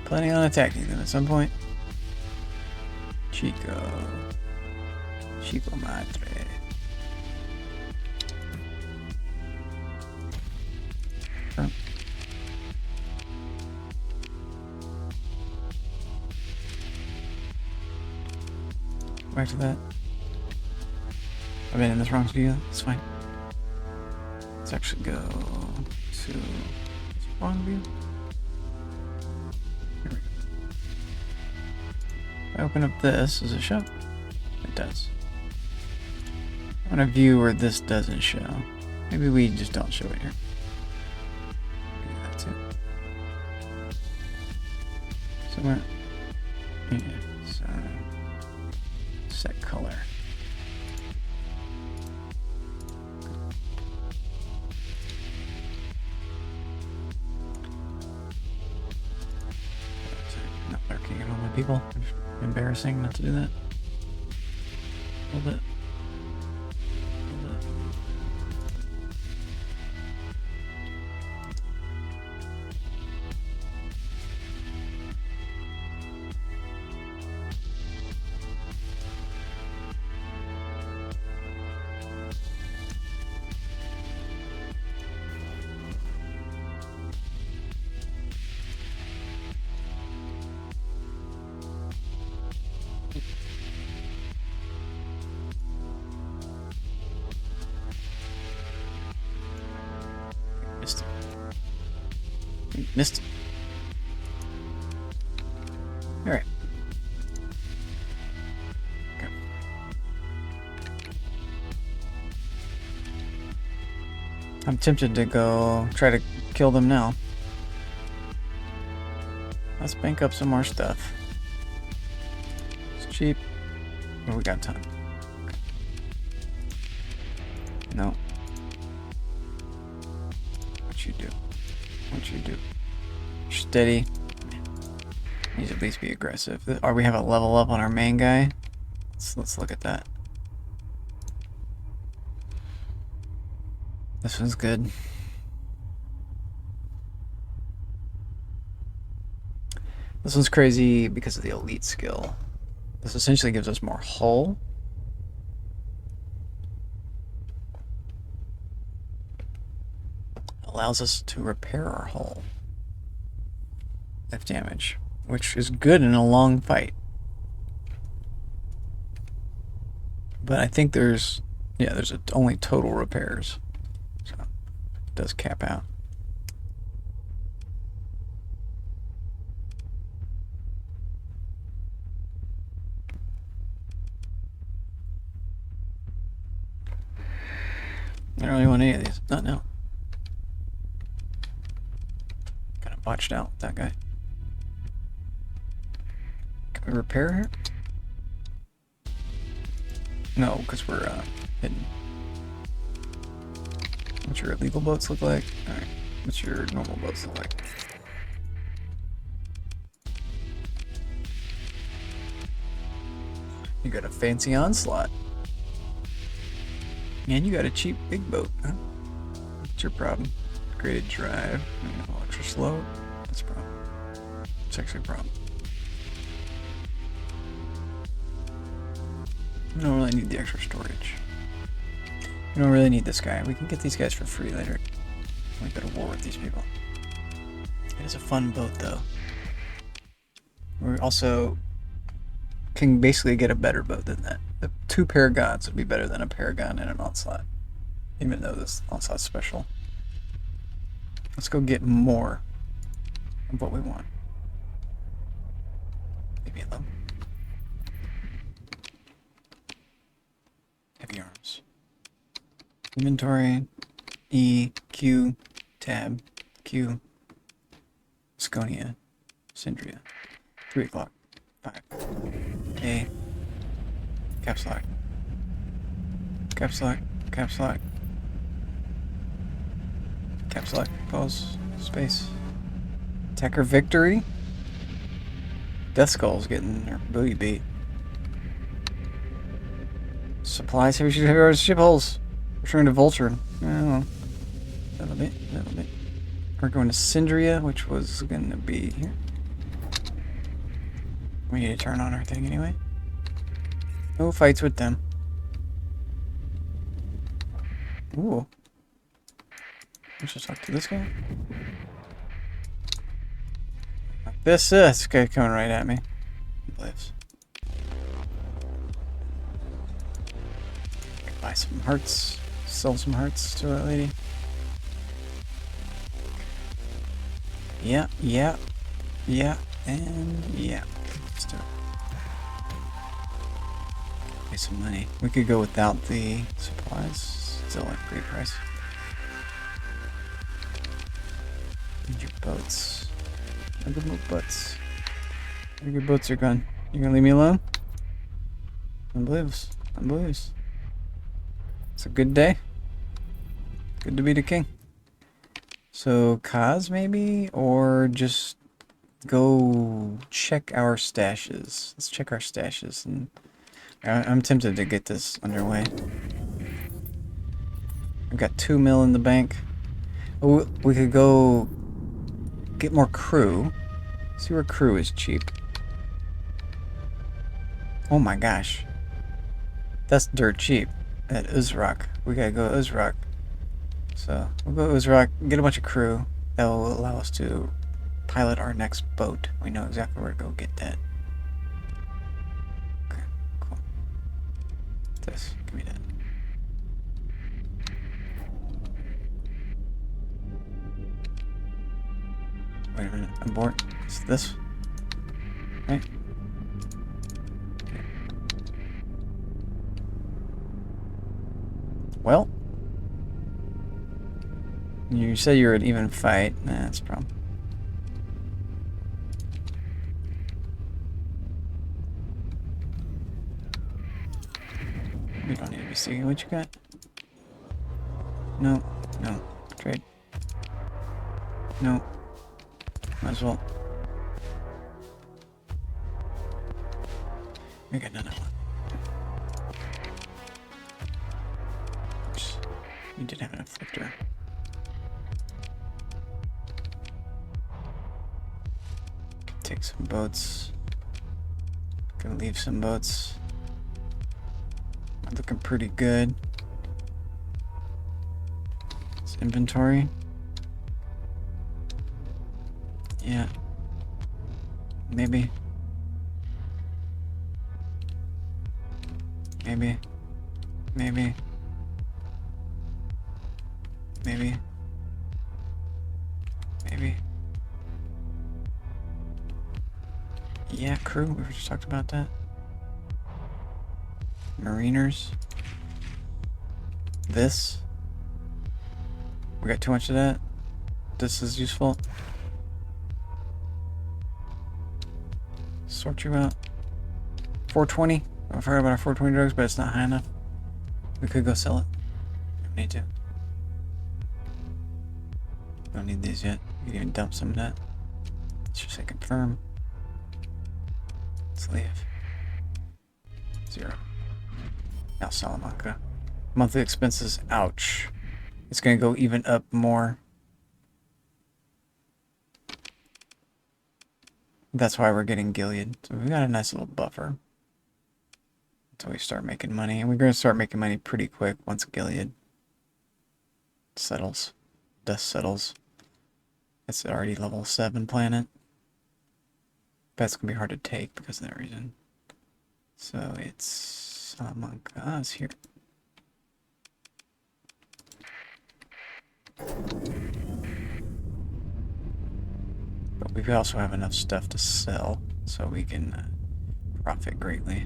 Planning on attacking them at some point. Chico Madre. Oh. Back to that. I've been in this wrong view. It's fine. Let's actually go to this wrong view. Here we go. If I open up this, does it show? It does. I want to view where this doesn't show. Maybe we just don't show it here. Maybe that too. Somewhere. Yeah. So. Set color. Not lurking at all my people. Embarrassing not to do that. A little bit. Missed it. Alright. Okay. I'm tempted to go try to kill them now. Let's bank up some more stuff. It's cheap. Oh, we got time. No. What you do? What you do? Steady. Needs to at least be aggressive. Or we have a level up on our main guy. Let's look at that. This one's good. This one's crazy because of the elite skill. This essentially gives us more hull. Allows us to repair our hull. F damage, which is good in a long fight. But I think there's only total repairs. So it does cap out. I don't really want any of these. Not now. Kind of botched out with that guy. Can we repair here? No, because we're hidden. What's your illegal boats look like? Alright. What's your normal boats look like? You got a fancy onslaught. And you got a cheap big boat, huh? What's your problem? Graded drive. Extra slow. That's a problem. It's actually a problem. We don't really need the extra storage. We don't really need this guy. We can get these guys for free later. We go to war with these people. It is a fun boat, though. We also can basically get a better boat than that. The 2 Paragons would be better than a Paragon and an Onslaught. Even though this Onslaught's special. Let's go get more of what we want. Maybe a little. Heavy arms. Inventory. E. Q. Tab. Q. Sconia. Syndria. 3 o'clock. 5. A. Caps lock. Caps lock. Caps lock. Caps lock. Pause. Space. Attacker victory. Death Skull's getting their booty beat. Supplies. Heavy ship holes. Return to Vulture. Oh. Little bit. Little bit. We're going to Syndria, which was going to be here. We need to turn on our thing anyway. No fights with them. Ooh. Let's just talk to this guy. This guy coming right at me. He lives. Buy some hearts. Sell some hearts to that lady. Yeah, yeah, yeah, and yeah. Let's do it. Pay some money. We could go without the supplies. Still like great price. Need your boats. Look at my boats. Where your boats are gone. You gonna leave me alone? Unbelievable. Unbelievable. It's a good day. Good to be the king. So, Kaz maybe? Or just go check our stashes. Let's check our stashes. And I'm tempted to get this underway. I've got 2 mil in the bank. Oh, we could go get more crew. See where crew is cheap. Oh my gosh. That's dirt cheap. At Uzrak. We gotta go to Uzrak. So, we'll go to Uzrak, get a bunch of crew. That will allow us to pilot our next boat. We know exactly where to go get that. Okay, cool. This, give me that. Wait a minute, I'm bored. It's this. Right? Well, you said you were an even fight. Nah, that's a problem. We don't need to be seeing what you got. No, no. Trade. No. Might as well. We got none of that. You did have an afflictor. Take some boats. Gonna leave some boats. Looking pretty good. It's inventory. Yeah. Maybe. Maybe. Maybe. Maybe. Maybe. Yeah, crew. We just talked about that. Mariners. This. We got too much of that. This is useful. Sort you out. 420. I've heard about our 420 drugs, but it's not high enough. We could go sell it. Don't need to. Don't need these yet. You can even dump some of that. Let's just say confirm. Let's leave. 0. Now Salamanca. Monthly expenses. Ouch. It's gonna go even up more. That's why we're getting Gilead. So we got a nice little buffer until we start making money. And we're gonna start making money pretty quick once Gilead settles. Dust settles. It's already level 7 planet. That's gonna be hard to take because of that reason. So it's Salamanca is here. But we also have enough stuff to sell, so we can profit greatly.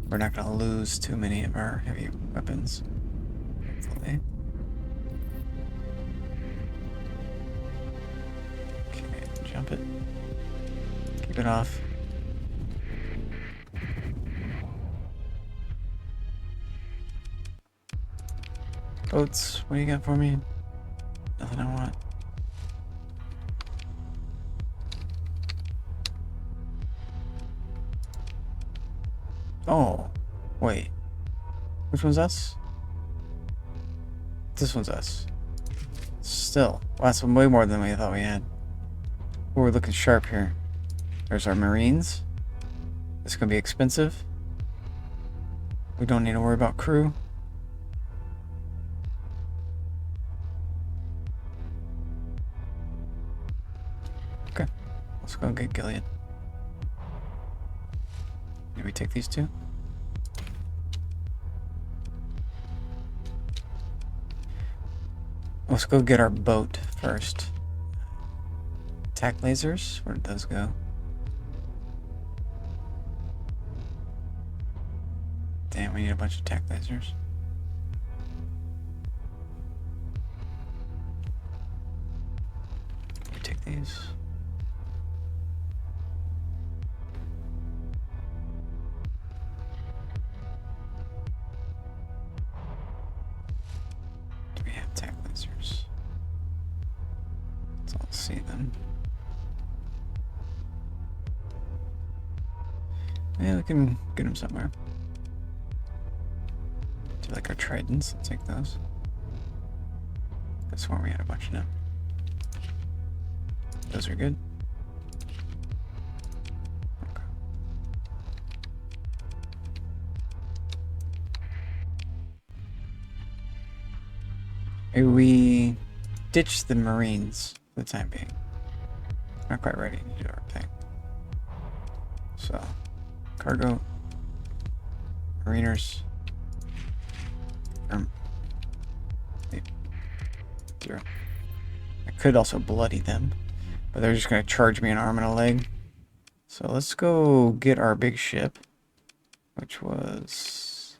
We're not going to lose too many of our heavy weapons, hopefully. Okay, jump it. Keep it off. Boats, what do you got for me? Nothing I want. Oh, wait. Which one's us? This one's us. Still. Well, that's way more than we thought we had. Oh, we're looking sharp here. There's our Marines. This is going to be expensive. We don't need to worry about crew. Okay. Let's go get Gilead. Did we take these two? Let's go get our boat first. Attack lasers? Where did those go? Damn, we need a bunch of attack lasers. We take these. Do we have attack lasers? Let's all see them. Yeah, we can get them somewhere. Do you like our tridents? Let's take those. That's where we had a bunch of them. Those are good. Okay. We ditch the Marines for the time being. Not quite ready to do our thing. So, cargo, Mariners. 0. I could also bloody them, but they're just going to charge me an arm and a leg. So let's go get our big ship, which was...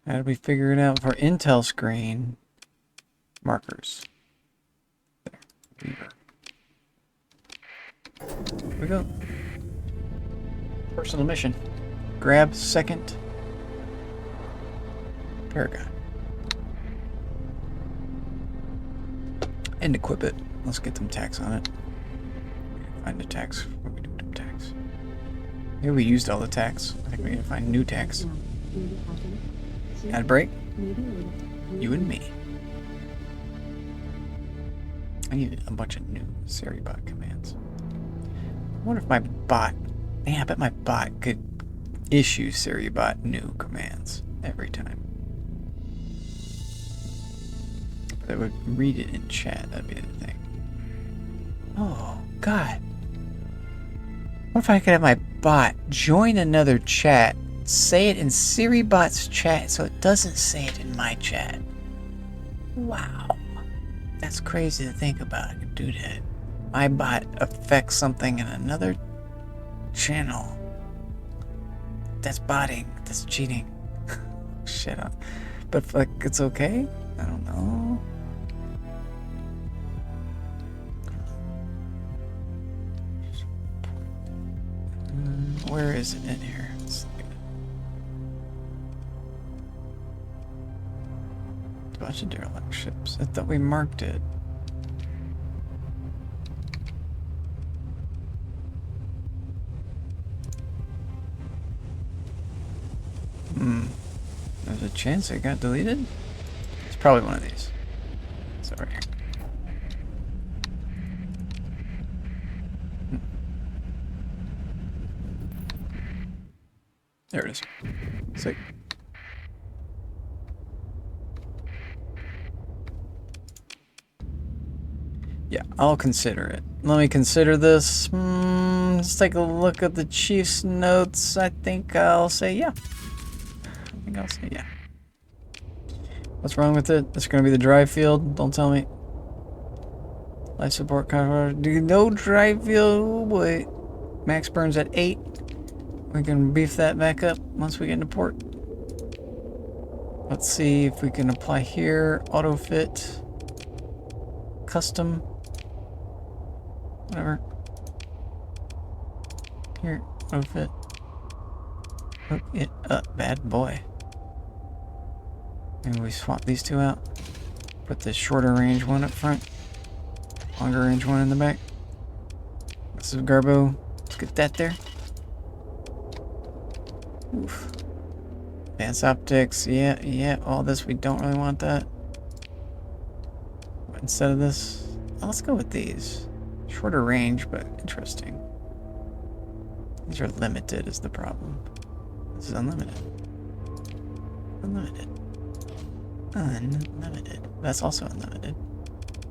How did we figure it out? For intel screen, markers. There. Beaver. Here we go. Personal mission. Grab second Paragon. And equip it. Let's get some tax on it. Find the tax. What do we do with the tax? Maybe we used all the tax. I think we need to find new tax. Add a break? You and me. I need a bunch of new Seribot commands. I wonder if my bot... Man, I bet my bot could issue Seribot new commands every time. But it would read it in chat, that'd be the thing. Oh, God. What if I could have my bot join another chat, say it in Seribot's chat so it doesn't say it in my chat? Wow. That's crazy to think about. I could do that. My bot affects something in another channel. That's botting. That's cheating. Shit up. But But like, it's okay? I don't know. Where is it in here? Let's look at it. A bunch of derelict ships. I thought we marked it. There's a chance it got deleted? It's probably one of these. It's over here. There it is. Sick. Yeah, I'll consider it. Let me consider this. Let's take a look at the chief's notes. I think I'll say yeah. I'll say yeah. What's wrong with it? It's going to be the drive field. Don't tell me. Life support cover. No drive field. Oh boy. Max burns at 8. We can beef that back up once we get into port. Let's see if we can apply here. Auto fit. Custom. Whatever. Here. Auto fit. Hook it up, bad boy. Maybe we swap these two out. Put the shorter range one up front. Longer range one in the back. This is Garbo. Let's get that there. Oof. Advanced optics. Yeah. All this, we don't really want that. But instead of this, let's go with these. Shorter range, but interesting. These are limited is the problem. This is unlimited. Unlimited. Unlimited. That's also unlimited.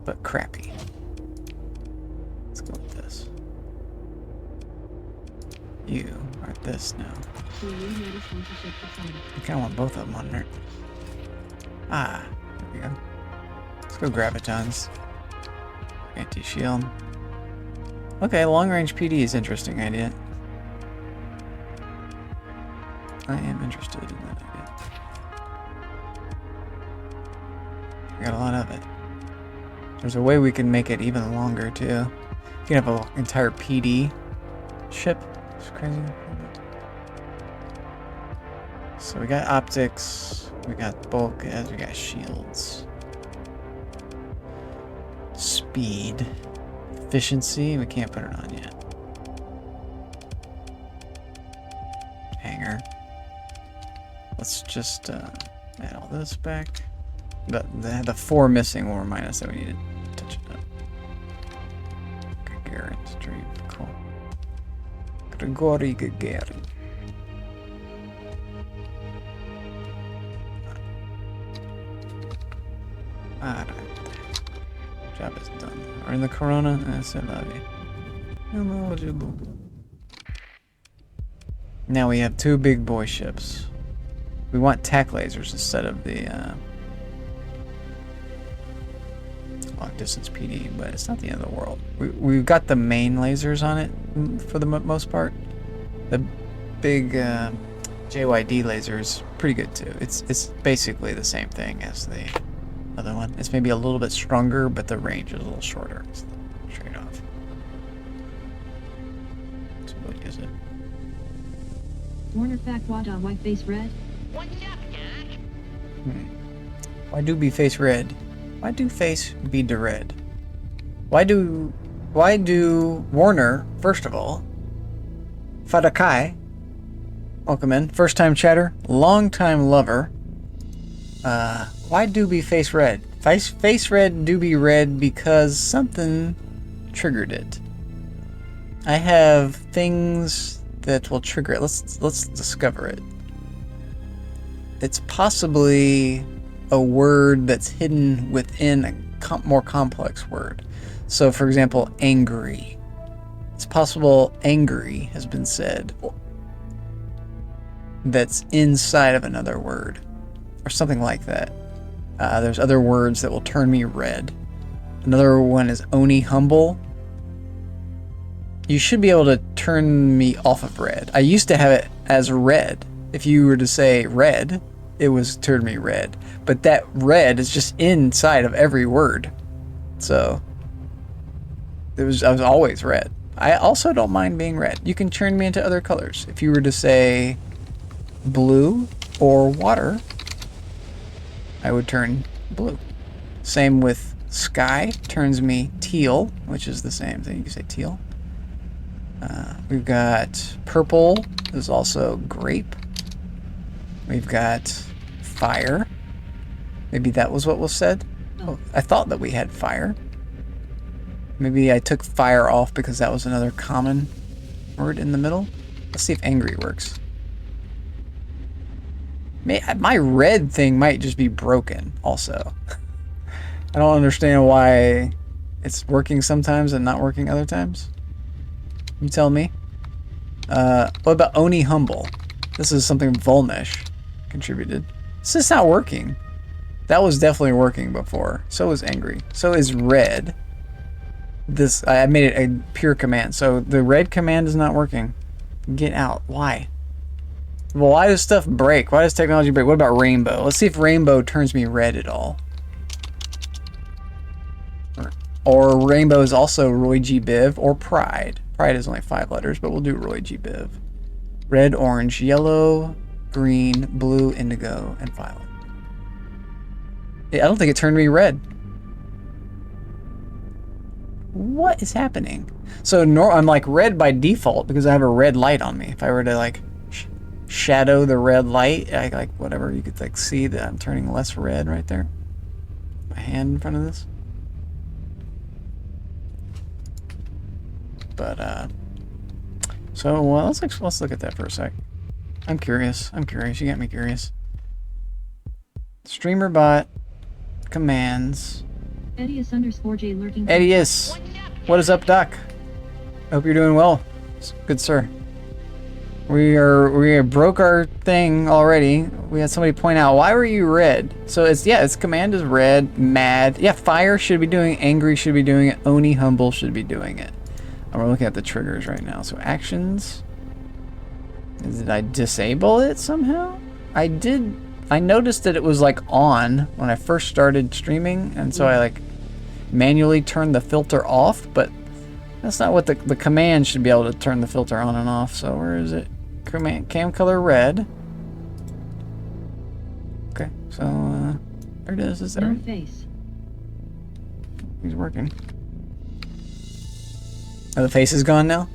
But crappy. Let's go with this. You are this now. I kind of want both of them on there. Ah, there we go. Let's go gravitons. Anti-shield. Okay, long-range PD is interesting idea. I am interested in that idea. We got a lot of it. There's a way we can make it even longer too. You can have an entire PD ship. It's crazy. So we got optics, we got bulk, as we got shields. Speed. Efficiency, we can't put it on yet. Hangar. Let's just add all this back. The 4 missing will remind us that we need to touch it up. Gagarin stream, cool. Grigory Gagarin. Alright. Job is done. We're in the Corona. I said love you. Eligible. Now we have 2 big boy ships. We want tack lasers instead of the long distance PD, but it's not the end of the world. We've got the main lasers on it for the most part. The big JYD laser is pretty good too. It's basically the same thing as the other one. It's maybe a little bit stronger, but the range is a little shorter. It's the trade-off. So we'll use it. Warner fact wada white face red. What's up, Doc? Why do be face red? Why do face be the red? Why do Warner, first of all, Fadakai, welcome in, first time chatter, long time lover, why do be face red? Face red do be red because something triggered it. I have things that will trigger it. Let's discover it. It's possibly a word that's hidden within a more complex word. So, for example, angry. It's possible angry has been said that's inside of another word, or something like that. There's other words that will turn me red. Another one is oni humble. You should be able to turn me off of red. I used to have it as red. If you were to say red, it was turned me red. But that red is just inside of every word. So I was always red. I also don't mind being red. You can turn me into other colors. If you were to say blue or water, I would turn blue. Same with sky, turns me teal, which is the same thing. You can say teal. We've got purple is also grape. We've got fire. Maybe that was what was said. Oh, I thought that we had fire. Maybe I took fire off because that was another common word in the middle. Let's see if angry works. My red thing might just be broken also. I don't understand why it's working sometimes and not working other times. You tell me. What about Oni Humble? This is something Volnesh contributed. This is not working. That was definitely working before. So is angry. So is red. This I made it a pure command. So the red command is not working. Get out. Why? Well, why does stuff break? Why does technology break? What about rainbow? Let's see if rainbow turns me red at all. Or rainbow is also Roy G. Biv or pride. Pride is only 5 letters, but we'll do Roy G. Biv. Red, orange, yellow, green, blue, indigo, and violet. I don't think it turned me red. What is happening? So I'm like red by default because I have a red light on me. If I were to like shadow the red light, like whatever, you could like see that I'm turning less red right there. My hand in front of this. But so well, let's look at that for a sec. I'm curious. You got me curious. Streamer bot commands. Edius_J lurking. Edius, what is up, Doc? I hope you're doing well. Good sir. We broke our thing already. We had somebody point out, why were you red? So its command is red, mad. Yeah, fire should be doing it, angry should be doing it, Oni Humble should be doing it. And we're looking at the triggers right now. So actions. Did I disable it somehow? I did. I noticed that it was like on when I first started streaming, and so I like manually turned the filter off, but that's not what the command should be able to turn the filter on and off. So where is it? Command cam color red. Okay, so there it is. Is that right? Face. He's working. Oh, the face is gone now?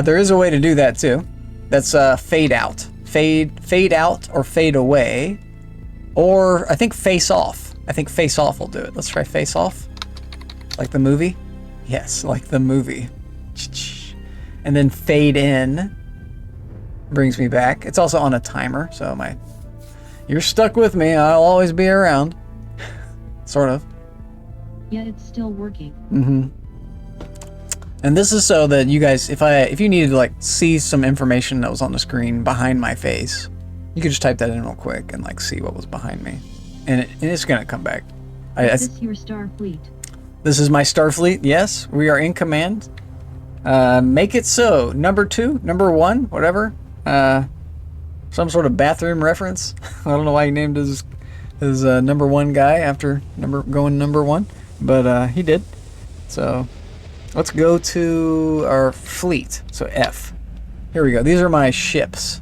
There is a way to do that too. That's fade out. Fade out or fade away. Or I think face off. I think face off will do it. Let's try face off. Like the movie? Yes, like the movie. And then fade in brings me back. It's also on a timer, so you're stuck with me. I'll always be around. Sort of. Yeah, it's still working. Mm-hmm. And this is so that you guys, if you needed to like see some information that was on the screen behind my face, you could just type that in real quick and like see what was behind me, and it's gonna come back. Is this your Starfleet? This is my Starfleet. Yes, we are in command. Make it so. Number 2, number 1, whatever. Some sort of bathroom reference. I don't know why he named his number 1 guy after going number 1, but he did. So. Let's go to our fleet. So F. Here we go. These are my ships.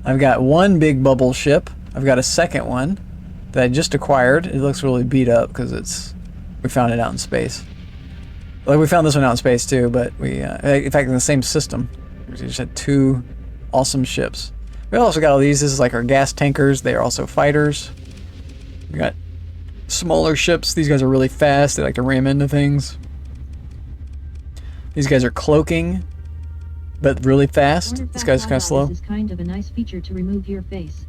I've got one big bubble ship. I've got a second one that I just acquired. It looks really beat up because we found it out in space. Like we found this one out in space too, but we in fact in the same system. We just had 2 awesome ships. We also got all these. This is like our gas tankers. They are also fighters. We got smaller ships. These guys are really fast. They like to ram into things. These guys are cloaking, but really fast. This guy's kind of slow. This is kind of a nice feature to remove your face.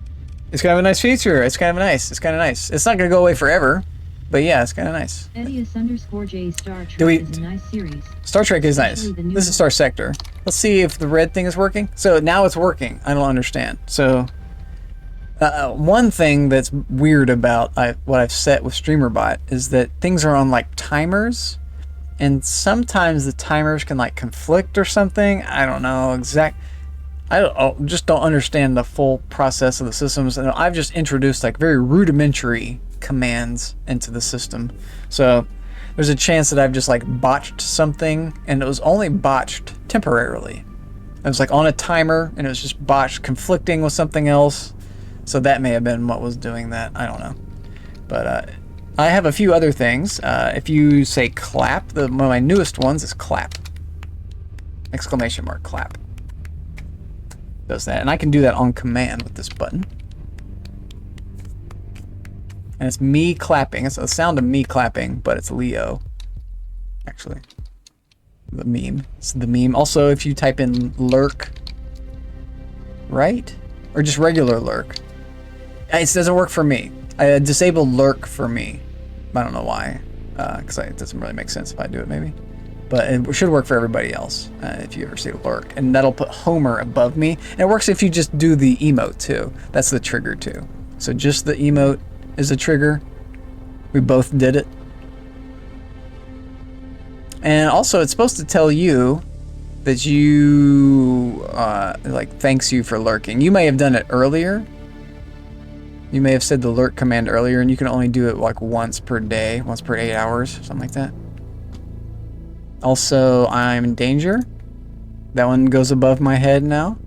It's kind of a nice feature. It's kind of nice. It's kind of nice. It's not going to go away forever, but yeah, it's kind of nice. Edius_J Star Trek is a nice series. Star Trek is nice. This is Star Sector. Let's see if the red thing is working. So now it's working. I don't understand. So one thing that's weird about what I've set with StreamerBot is that things are on like timers. And sometimes the timers can like conflict or something. I don't know just don't understand the full process of the systems, and I've just introduced like very rudimentary commands into the system. So there's a chance that I've just like botched something, and it was only botched temporarily. It was like on a timer, and it was just botched, conflicting with something else. So that may have been what was doing that. I don't know. But I have a few other things. If you say clap, one of my newest ones is clap. Exclamation mark, clap. Does that. And I can do that on command with this button. And it's me clapping. It's the sound of me clapping, but it's Leo. Actually. The meme. It's the meme. Also, if you type in lurk, right? Or just regular lurk. It doesn't work for me. I disabled lurk for me. I don't know why. Because it doesn't really make sense if I do it, maybe. But it should work for everybody else if you ever see lurk. And that'll put Homer above me. And it works if you just do the emote too. That's the trigger too. So just the emote is a trigger. We both did it. And also it's supposed to tell you that you, like, thanks you for lurking. You may have done it earlier. You may have said the lurk command earlier, and you can only do it like once per day, once per 8 hours, something like that. Also, I'm in danger. That one goes above my head now.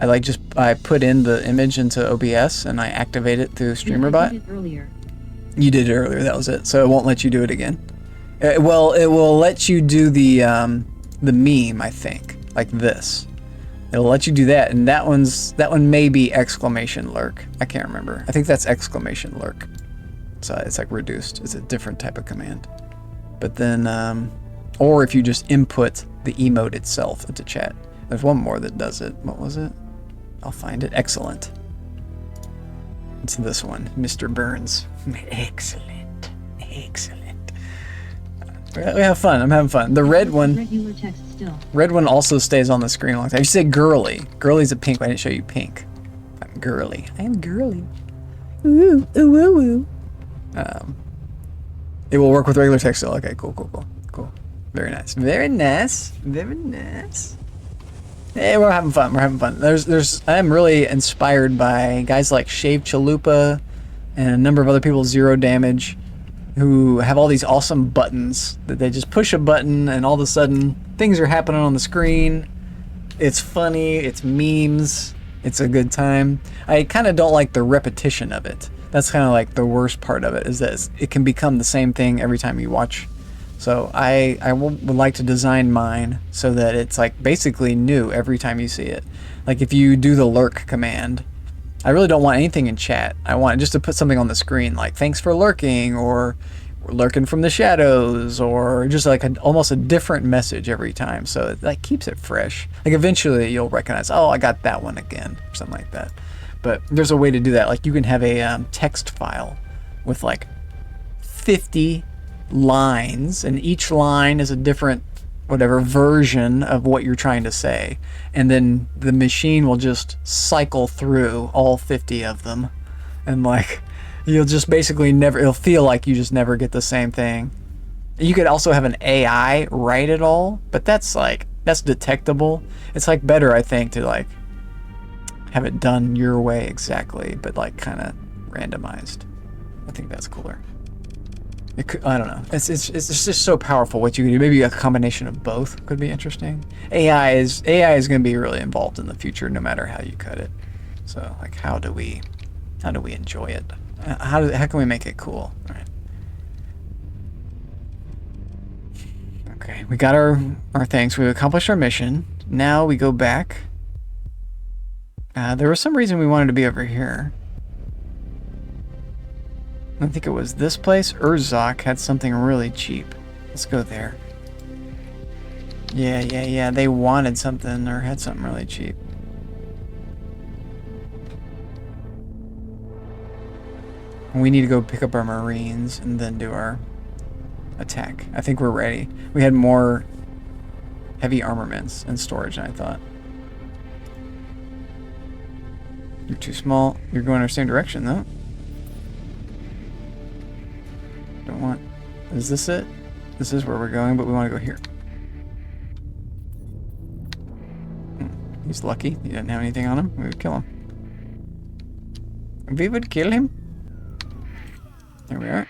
I put in the image into OBS and I activate it through StreamerBot. I did it earlier. You did it earlier, that was it. So it won't let you do it again. Well, it will let you do the meme, I think, like this. It'll let you do that, and that one may be exclamation lurk. I can't remember. I think that's exclamation lurk. So it's like reduced. It's a different type of command. But then, or if you just input the emote itself into chat. There's one more that does it. What was it? I'll find it. Excellent. It's this one, Mr. Burns. Excellent. Excellent. We have fun. I'm having fun. The red one. Regular text still. Red one also stays on the screen a long time. You say girly. Girly's a pink, but I didn't show you pink. I'm girly. I am girly. Ooh, ooh, ooh, ooh. It will work with regular text still. Okay, cool. Very nice. Very nice. Very nice. Hey, we're having fun. We're having fun. I am really inspired by guys like Shave Chalupa and a number of other people, Zero Damage, who have all these awesome buttons that they just push a button and all of a sudden things are happening on the screen. It's funny, it's memes, it's a good time. I kind of don't like the repetition of it. That's kind of like the worst part of it, is that it can become the same thing every time you watch. So I would like to design mine so that it's like basically new every time you see it. Like if you do the lurk command, I really don't want anything in chat. I want just to put something on the screen like thanks for lurking, or we're lurking from the shadows, or just like almost a different message every time. So it like keeps it fresh. Like eventually you'll recognize, oh, I got that one again, or something like that. But there's a way to do that. Like you can have a text file with like 50 lines, and each line is a different whatever version of what you're trying to say, and then the machine will just cycle through all 50 of them, and like you'll just basically it'll feel like you just never get the same thing. You could also have an AI write it all, but that's detectable. It's like better, I think, to like have it done your way exactly, but like kind of randomized. I think that's cooler. I don't know. It's just so powerful what you can do. Maybe a combination of both could be interesting. AI is going to be really involved in the future, no matter how you cut it. So like, how do we enjoy it? How can we make it cool? All right. Okay, we got our things. We've accomplished our mission. Now we go back. There was some reason we wanted to be over here. I think it was this place. Urzok had something really cheap. Let's go there. Yeah. They wanted something or had something really cheap. We need to go pick up our Marines and then do our attack. I think we're ready. We had more heavy armaments and storage than I thought. You're too small. You're going our same direction though. Don't want... Is this it? This is where we're going, but we want to go here. He's lucky. He didn't have anything on him. We would kill him. We would kill him. There we are.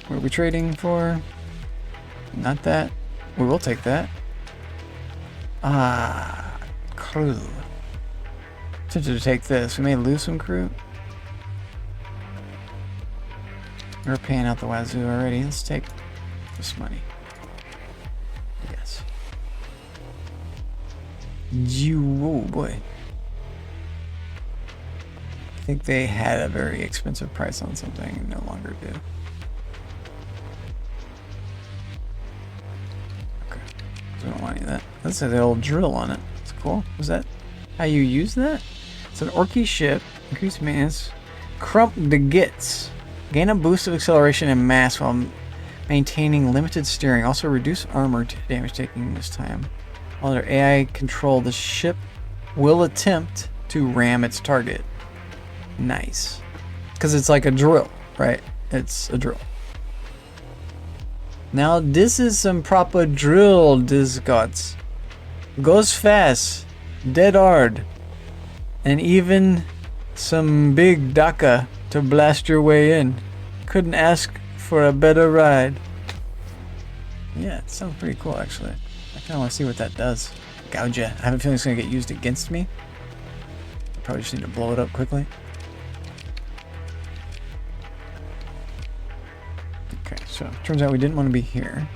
What are we trading for? Not that. We will take that. Ah, crew. Tempted to take this. We may lose some crew. We're paying out the wazoo already. Let's take this money. Yes. Oh boy. I think they had a very expensive price on something and no longer do. Okay. So we don't want any of that. This has the old drill on it. It's cool. Was that how you use that? It's an Orky ship. Increase maintenance. Crump the Gits. Gain a boost of acceleration and mass while maintaining limited steering. Also reduce armor damage taking this time. While their AI control, the ship will attempt to ram its target. Nice. Because it's like a drill, right? It's a drill. Now this is some proper drill, this gods. Goes fast, dead hard, and even some big daka to blast your way in. Couldn't ask for a better ride. Yeah, it sounds pretty cool actually. I kind of want to see what that does. Gouge ya. I have a feeling it's going to get used against me. I probably just need to blow it up quickly. Okay, so turns out we didn't want to be here.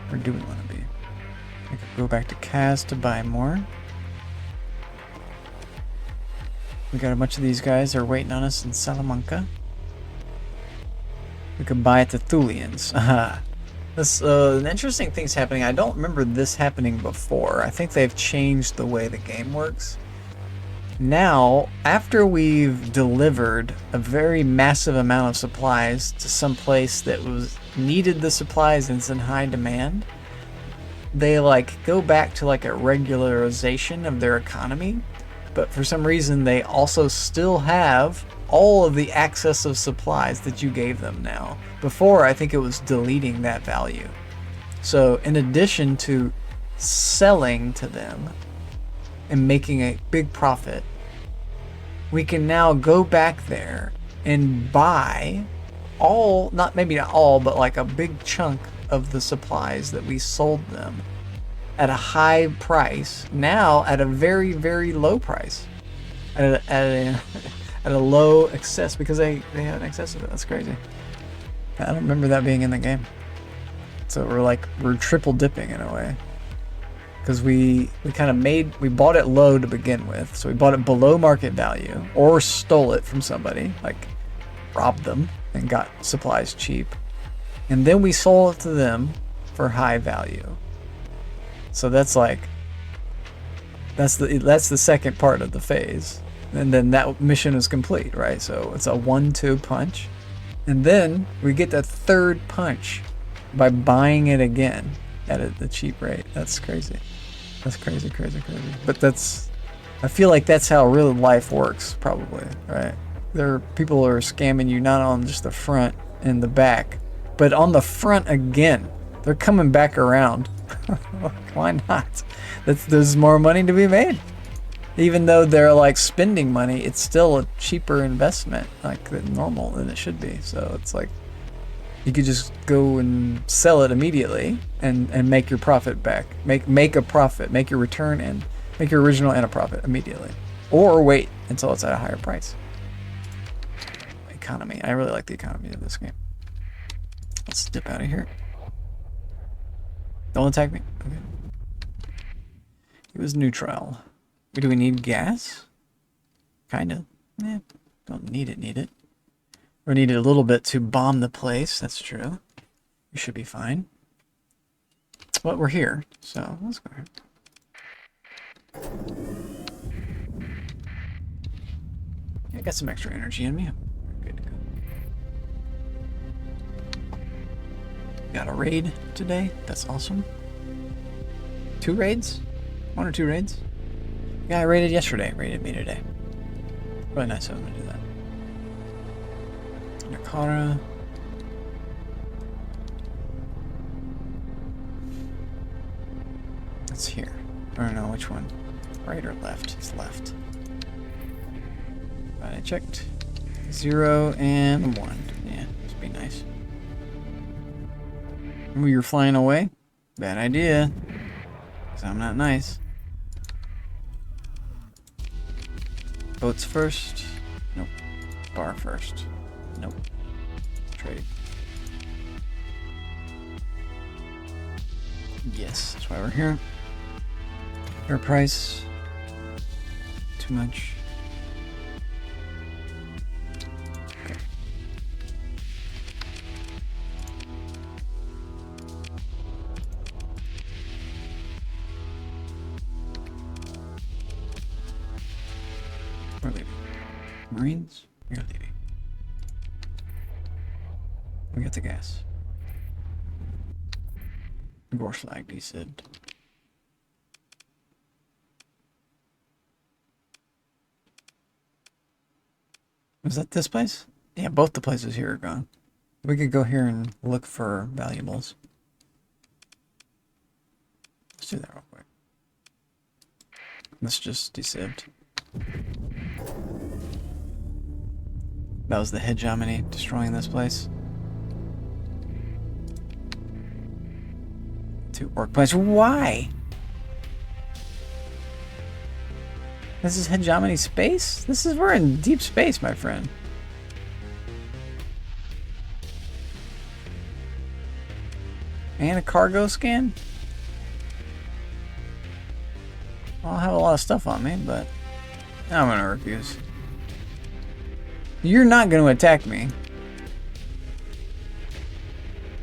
Where do we want to be? I could go back to Kaz to buy more. We got a bunch of these guys that are waiting on us in Salamanca. We could buy at the Thulians. Aha. This interesting thing's happening. I don't remember this happening before. I think they've changed the way the game works. Now, after we've delivered a very massive amount of supplies to some place that needed the supplies and is in high demand, they like go back to like a regularization of their economy. But for some reason, they also still have all of the excess of supplies that you gave them now. Before, I think it was deleting that value. So in addition to selling to them and making a big profit, we can now go back there and buy all, maybe not all, but like a big chunk of the supplies that we sold them at a high price, now at a very, very low price. At a low excess, because they have an excess of it. That's crazy. I don't remember that being in the game. So we're triple dipping in a way. Because we bought it low to begin with. So we bought it below market value, or stole it from somebody, like robbed them and got supplies cheap. And then we sold it to them for high value. So that's the second part of the phase. And then that mission is complete, right? So it's a 1-2 punch. And then we get the third punch by buying it again at the cheap rate. That's crazy. That's crazy. But I feel like that's how real life works, probably, right? People are scamming you not on just the front and the back, but on the front again. They're coming back around. Why not? There's more money to be made. Even though they're like spending money, it's still a cheaper investment, like normal than it should be. So it's like you could just go and sell it immediately and make your profit back. Make a profit, make your return and make your original and a profit immediately. Or wait until it's at a higher price. Economy. I really like the economy of this game. Let's dip out of here. Don't attack me. Okay. It was neutral. Do we need gas? Kinda. Don't need it. We need it a little bit to bomb the place. That's true. We should be fine. But we're here, so let's go here. Yeah, I got some extra energy in me. Good to go. Got a raid today. That's awesome. 2 raids? 1 or 2 raids? Yeah, I raided yesterday. Raided me today. Really nice of him to do that. Nakara. It's here. I don't know which one. Right or left? It's left. Right, I checked. 0 and 1. Yeah, this would be nice. Remember you're flying away? Bad idea. Because I'm not nice. Boats first. Nope. Bar first. Nope. Trade. Yes, that's why we're here. Fair price. Too much. Okay. We're leaving. Marines, you're leaving. We got the gas. Gorse flag desibed. Was that this place? Yeah, both the places here are gone. We could go here and look for valuables. Let's do that real quick. Let's just desibed. That was the hegemony destroying this place. 2 work points. Why? This is hegemony space? We're in deep space, my friend. And a cargo scan? I don't have a lot of stuff on me, but I'm gonna refuse. You're not gonna attack me.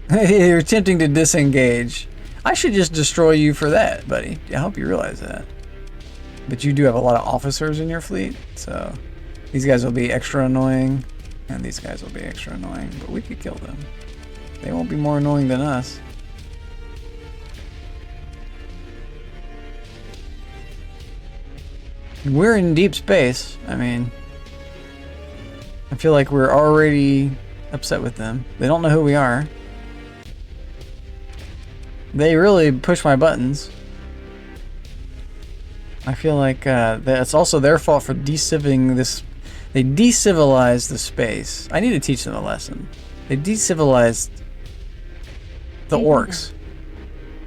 You're attempting to disengage. I should just destroy you for that, buddy. I hope you realize that. But you do have a lot of officers in your fleet, so these guys will be extra annoying, and these guys will be extra annoying, but we could kill them. They won't be more annoying than us. We're in deep space. I mean, I feel like we're already upset with them. They don't know who we are. They really push my buttons. I feel like that's also their fault for deciving this. They decivilized the space. I need to teach them a lesson. They decivilized the orcs.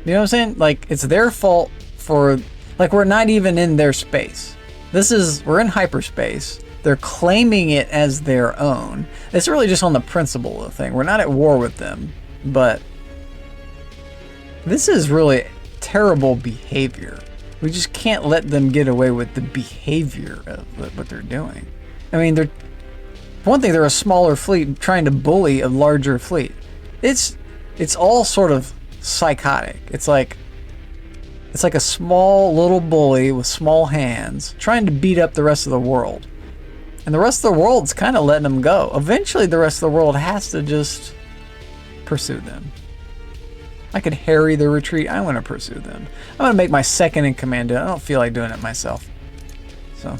You know what I'm saying? Like, it's their fault for, like, we're not even in their space. We're in hyperspace. They're claiming it as their own. It's really just on the principle of the thing. We're not at war with them, but this is really terrible behavior. We just can't let them get away with the behavior of what they're doing. I mean, for one thing, they're a smaller fleet trying to bully a larger fleet. It's all sort of psychotic. It's like a small little bully with small hands trying to beat up the rest of the world. And the rest of the world's kind of letting them go. Eventually, the rest of the world has to just pursue them. I could harry the retreat. I want to pursue them. I'm going to make my second in command do it. I don't feel like doing it myself. So,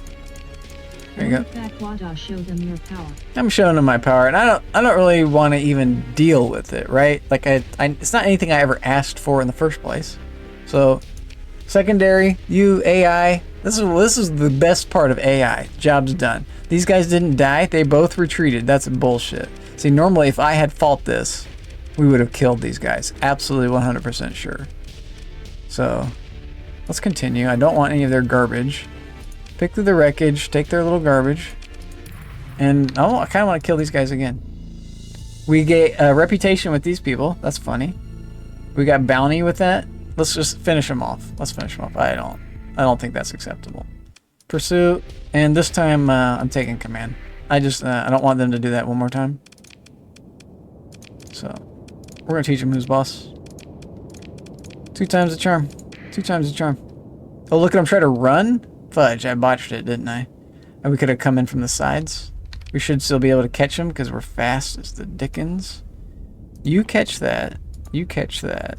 there you go. Show them your power. I'm showing them my power, and I don't really want to even deal with it, right? Like, it's not anything I ever asked for in the first place. So, secondary, you AI, this is the best part of AI. Job's done. These guys didn't die. They both retreated. That's bullshit. See, normally if I had fought this, we would have killed these guys. Absolutely 100% sure. So, let's continue. I don't want any of their garbage. Pick through the wreckage, take their little garbage. And I kind of want to kill these guys again. We get a reputation with these people. That's funny. We got bounty with that. Let's just finish them off. Let's finish them off. I don't think that's acceptable. Pursuit. And this time, I'm taking command. I don't want them to do that one more time. So, we're going to teach them who's boss. 2 times the charm. 2 times the charm. Oh, look at them try to run? Fudge, I botched it, didn't I? And we could have come in from the sides. We should still be able to catch them because we're fast as the dickens. You catch that. You catch that.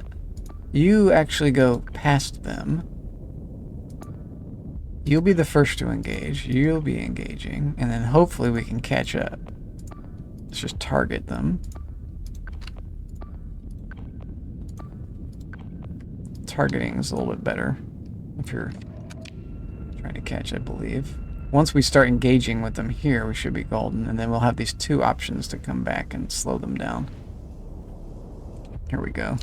You actually go past them. You'll be the first to engage. You'll be engaging. And then hopefully we can catch up. Let's just target them. targeting is a little bit better if you're trying to catch, I believe. Once we start engaging with them here, we should be golden, and then we'll have these two options to come back and slow them down. Here we go.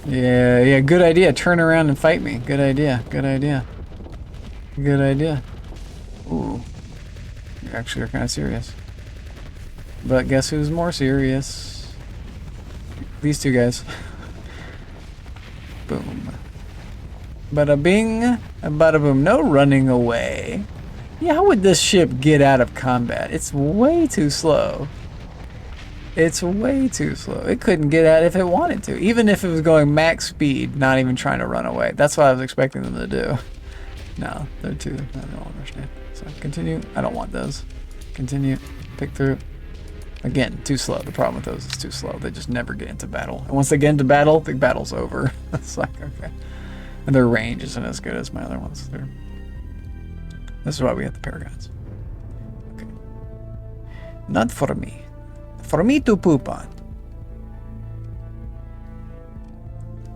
Yeah, good idea. Turn around and fight me. Good idea, good idea. Good idea. Ooh. You actually are kind of serious. But guess who's more serious? These two guys. Boom. Bada bing, bada boom. No running away. Yeah, how would this ship get out of combat? It's way too slow. It's way too slow. It couldn't get out if it wanted to. Even if it was going max speed, not even trying to run away. That's what I was expecting them to do. No, they're too... I don't understand. So continue. I don't want those. Continue. Pick through. Again, too slow. The problem with those is too slow. They just never get into battle. And once they get into battle, the battle's over. It's like, okay. And their range isn't as good as my other ones. This is why we have the Paragons. Okay. Not for me. For me to poop on.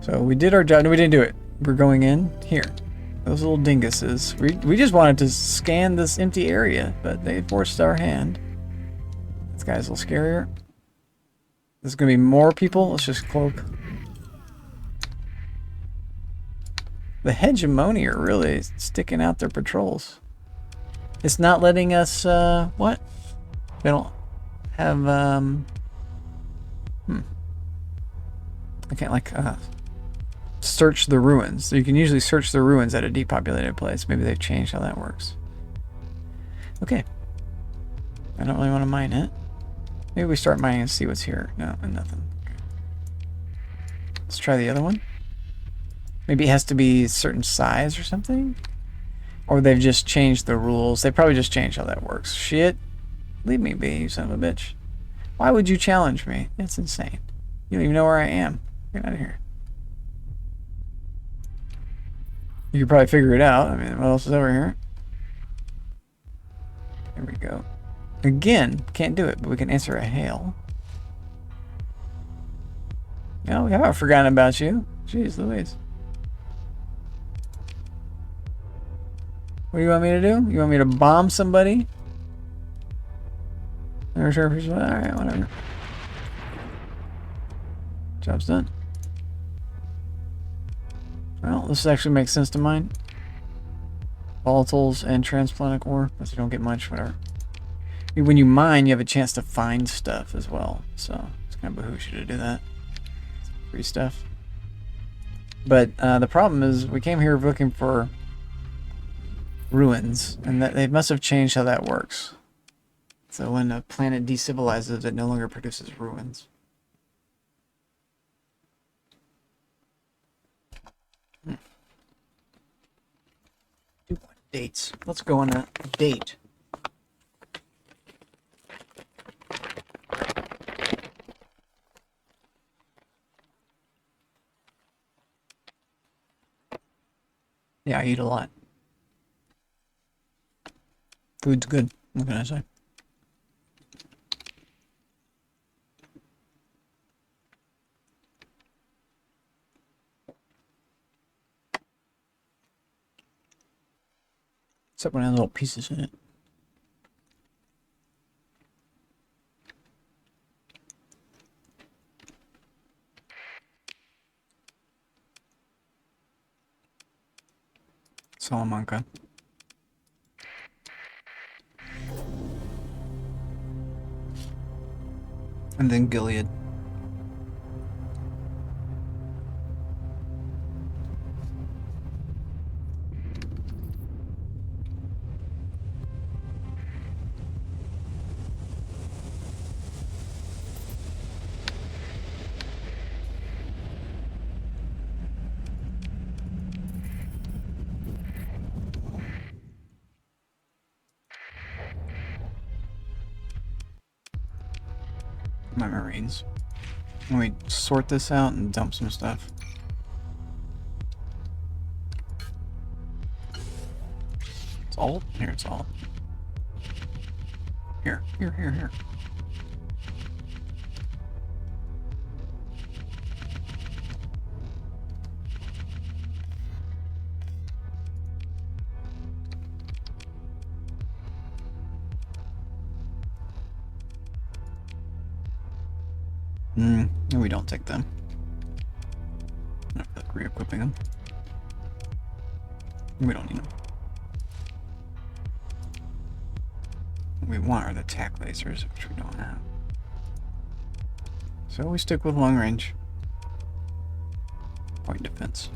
So we did our job. No, we didn't do it. We're going in here. Those little dinguses. We just wanted to scan this empty area, but they forced our hand. This guy's a little scarier. There's going to be more people. Let's just cloak. The hegemony are really sticking out their patrols. It's not letting us, what? They don't have, I can't, like, search the ruins. So you can usually search the ruins at a depopulated place. Maybe they've changed how that works. Okay. I don't really want to mine it. Maybe we start mining and see what's here. No, nothing. Okay. Let's try the other one. Maybe it has to be a certain size or something? Or they've just changed the rules. They probably just changed how that works. Shit. Leave me be, you son of a bitch. Why would you challenge me? It's insane. You don't even know where I am. Get out of here. You could probably figure it out. I mean, what else is over here? There we go. Again, can't do it, but we can answer a hail. No, we haven't forgotten about you. Jeez Louise. What do you want me to do? You want me to bomb somebody? Never sure if alright, whatever. Job's done. Well, this actually makes sense to mine. Volatiles and transplantic ore. Unless you don't get much, whatever. When you mine, you have a chance to find stuff as well. So, it's kind of behooves you to do that. Free stuff. But the problem is, we came here looking for ruins, and that they must have changed how that works. So when a planet decivilizes, it no longer produces ruins. Dates. Let's go on a date. Yeah, I eat a lot. Food's good. What can I say? Except when it has little pieces in it. Salamanca. And then Gilead. My Marines. Let me sort this out and dump some stuff. It's all? Here, it's all. Here. No, we don't take them. I feel like re-equipping them. We don't need them. What we want are the attack lasers, which we don't have. So we stick with long range. Point defense.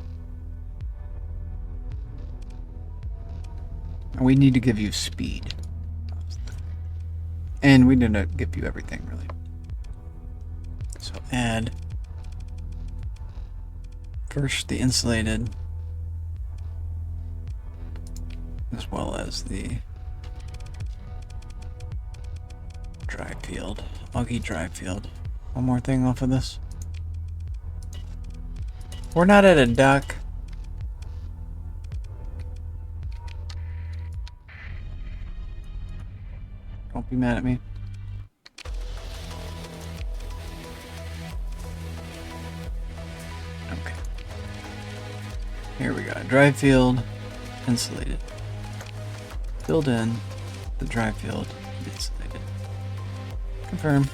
And we need to give you speed. And we didn't give you everything, really. So add first the insulated, as well as the dry field, Augie dry field. One more thing off of this. We're not at a dock. Don't be mad at me. Okay. Here we go. Dry field, insulated. Filled in the dry field, insulated. Confirm.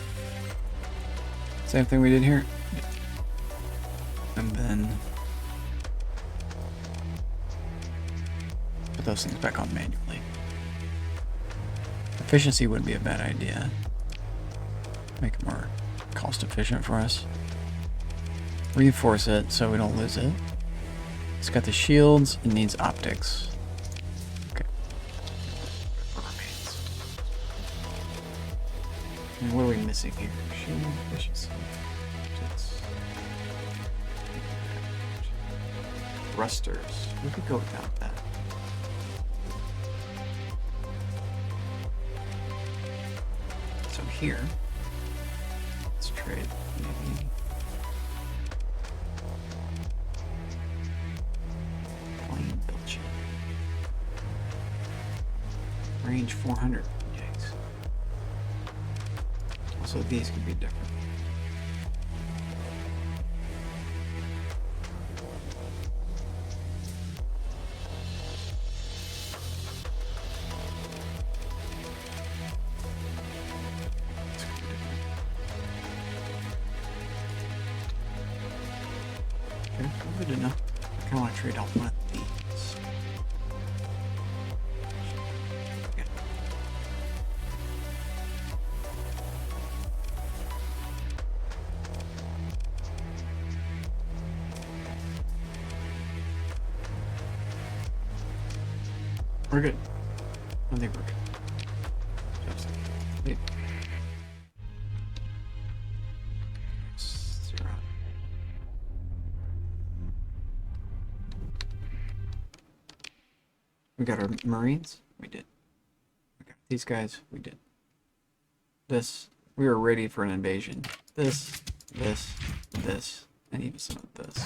Same thing we did here. And then put those things back on manually. Efficiency would be a bad idea. Make it more cost efficient for us. Reinforce it so we don't lose it. It's got the shields, it needs optics. Okay. And what are we missing here? Shield efficiency. Thrusters. We could go without that. So here, let's trade maybe plane bilchin. Range 400. Yikes. Also, these could be different. Good enough. I kind of want to trade off one of these. Okay. We're good. I think we're good. Just wait. Zero. We got our Marines? We did. We got these guys? We did. This, we were ready for an invasion. This, and even some of this.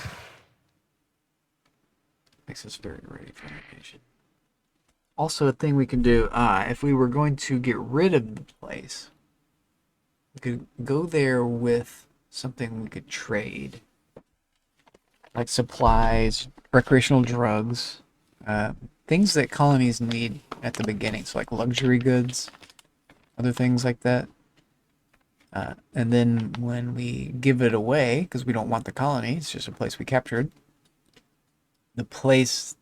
Makes us very ready for an invasion. Also, a thing we can do, if we were going to get rid of the place, we could go there with something we could trade. Like supplies, recreational drugs, things that colonies need at the beginning, so like luxury goods, other things like that. And then when we give it away, because we don't want the colony, it's just a place we captured, the place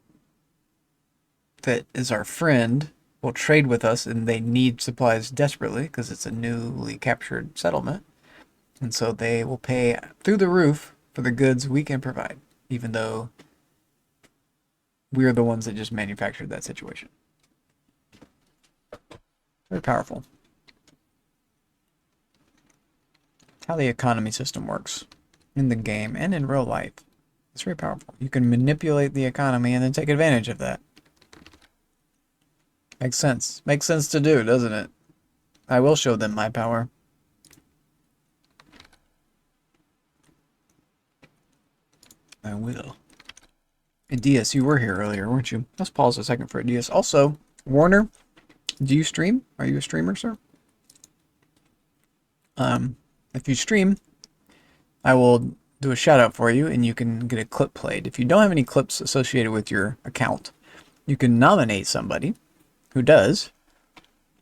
that is our friend will trade with us, and they need supplies desperately because it's a newly captured settlement. And so they will pay through the roof for the goods we can provide, even though we're the ones that just manufactured that situation. Very powerful. It's how the economy system works in the game and in real life. It's very powerful. You can manipulate the economy and then take advantage of that. Makes sense. Makes sense to do, doesn't it? I will show them my power. I will. And DS, you were here earlier, weren't you? Let's pause a second for DS. Also, Warner, do you stream? Are you a streamer, sir? If you stream, I will do a shout out for you and you can get a clip played. If you don't have any clips associated with your account, you can nominate somebody who does.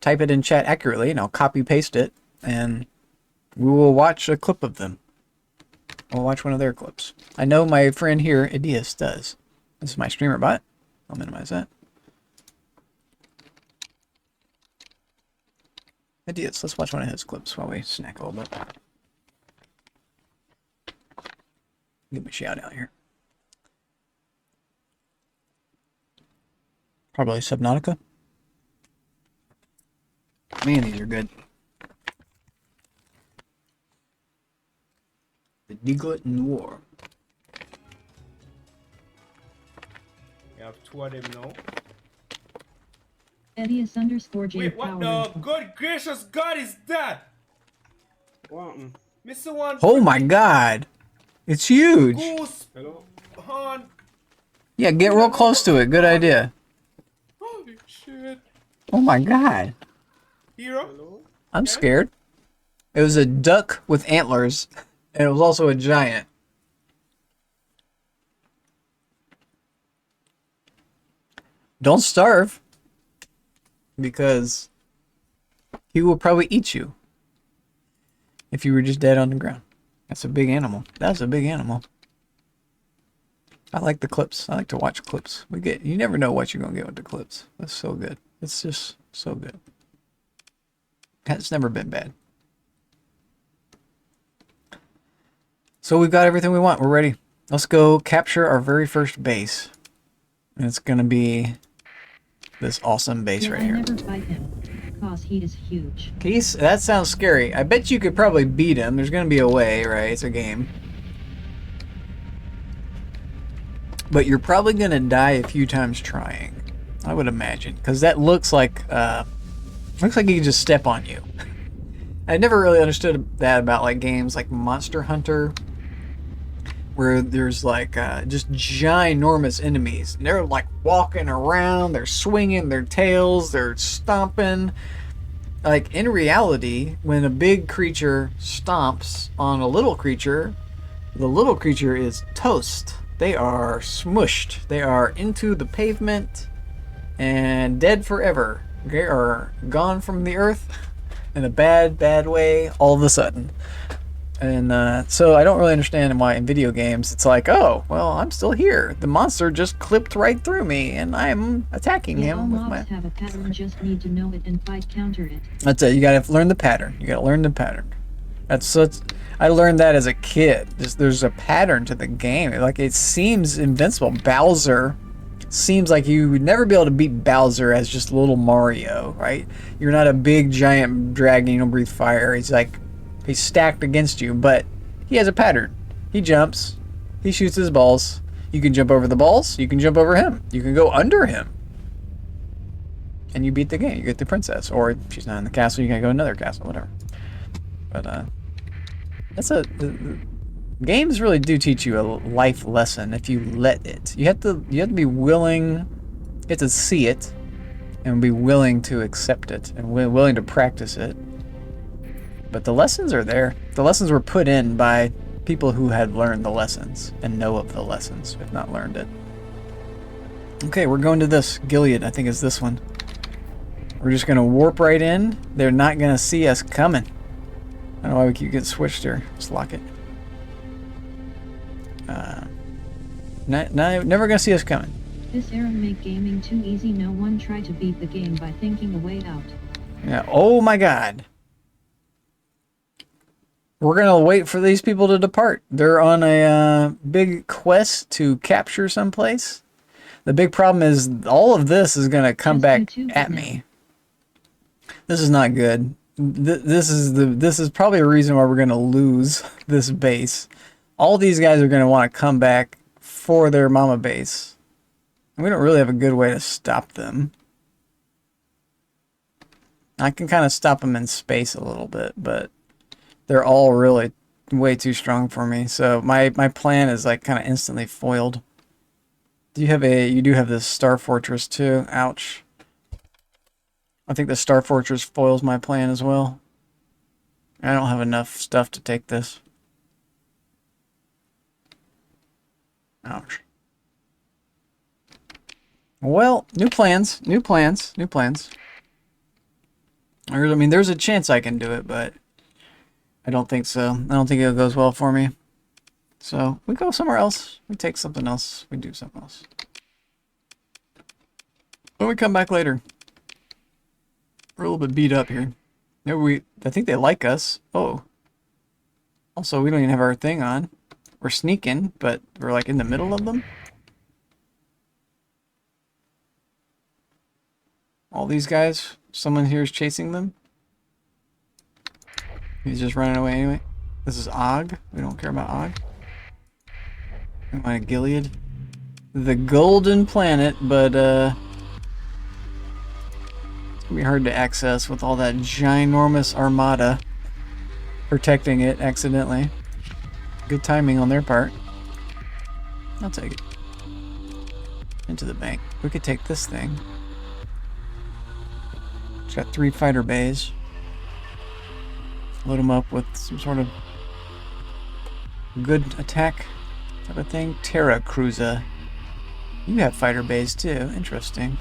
Type it in chat accurately and I'll copy paste it and we will watch a clip of them We'll watch one of their clips. I know my friend here, Ideas, does. This is my streamer bot. I'll minimize that. Ideas, let's watch one of his clips while we snack a little bit. Give me a shout out here. Probably Subnautica. Man, these are good. The Diglett Noir. We have two of them now. Edius underscore J Wait, what the good gracious God is that? What? Mr. One. Oh my God. It's huge. Goose. Hello. Han. Yeah, get real close to it. Good idea. Holy shit. Oh my God. Hero? Hello? I'm scared. It was a duck with antlers, and it was also a giant. Don't starve, because he will probably eat you if you were just dead on the ground. That's a big animal. That's a big animal. I like the clips. I like to watch clips. You never know what you're gonna get with the clips. That's so good. It's just so good. It's never been bad. So we've got everything we want. We're ready. Let's go capture our very first base. And it's gonna be this awesome base right here. Never fight him, cause he is huge. Keith, that sounds scary. I bet you could probably beat him. There's gonna be a way, right? It's a game. But you're probably gonna die a few times trying, I would imagine, because that looks like he can just step on you. I never really understood that about like games like Monster Hunter, where there's like just ginormous enemies. And they're like walking around, they're swinging their tails, they're stomping. Like in reality, when a big creature stomps on a little creature, the little creature is toast. They are smushed. They are into the pavement and dead forever. They are gone from the earth in a bad, bad way all of a sudden. And so I don't really understand why in video games it's like, oh, well, I'm still here. The monster just clipped right through me, and I'm attacking him with my... have a pattern, just need to know it and fight counter it. That's it. You gotta learn the pattern. You gotta learn the pattern. That's I learned that as a kid. There's a pattern to the game. Like, it seems invincible. Bowser seems like you would never be able to beat Bowser as just little Mario, right? You're not a big giant dragon, you don't breathe fire. He's stacked against you, but he has a pattern. He jumps, he shoots his balls. You can jump over the balls, you can jump over him, you can go under him. And you beat the game, you get the princess. Or if she's not in the castle, you can go to another castle, whatever. But games really do teach you a life lesson if you let it. You have to be willing, you have to see it and be willing to accept it and willing to practice it. But the lessons are there. The lessons were put in by people who had learned the lessons and know of the lessons, if not learned it. Okay, we're going to this. Gilead, I think, is this one. We're just going to warp right in. They're not going to see us coming. I don't know why we keep getting switched here. Let's lock it. Never gonna see us coming. This era make gaming too easy. No one try to beat the game by thinking a way out. Yeah. Oh my God. We're gonna wait for these people to depart. They're on a big quest to capture someplace. The big problem is all of this is gonna come back at me. This is not good. This is probably a reason why we're gonna lose this base. All these guys are gonna want to come back for their mama base. And we don't really have a good way to stop them. I can kind of stop them in space a little bit, but they're all really way too strong for me. So my plan is like kind of instantly foiled. You do have this Star Fortress too. Ouch. I think the Star Fortress foils my plan as well. I don't have enough stuff to take this. Ouch. Well, new plans. I mean, there's a chance I can do it, but I don't think so. I don't think it goes well for me. So we go somewhere else. We take something else. We do something else. When we come back later. We're a little bit beat up here. Maybe I think they like us. Oh. Also, we don't even have our thing on. We're sneaking, but we're like in the middle of them. All these guys, someone here is chasing them. He's just running away anyway. This is Og. We don't care about Og. We want a Gilead. The Golden Planet, but it's gonna be hard to access with all that ginormous armada protecting it accidentally. Good timing on their part. I'll take it. Into the bank. We could take this thing. It's got 3 fighter bays. Load them up with some sort of good attack type of thing. Terra Cruiser. You have fighter bays too. Interesting.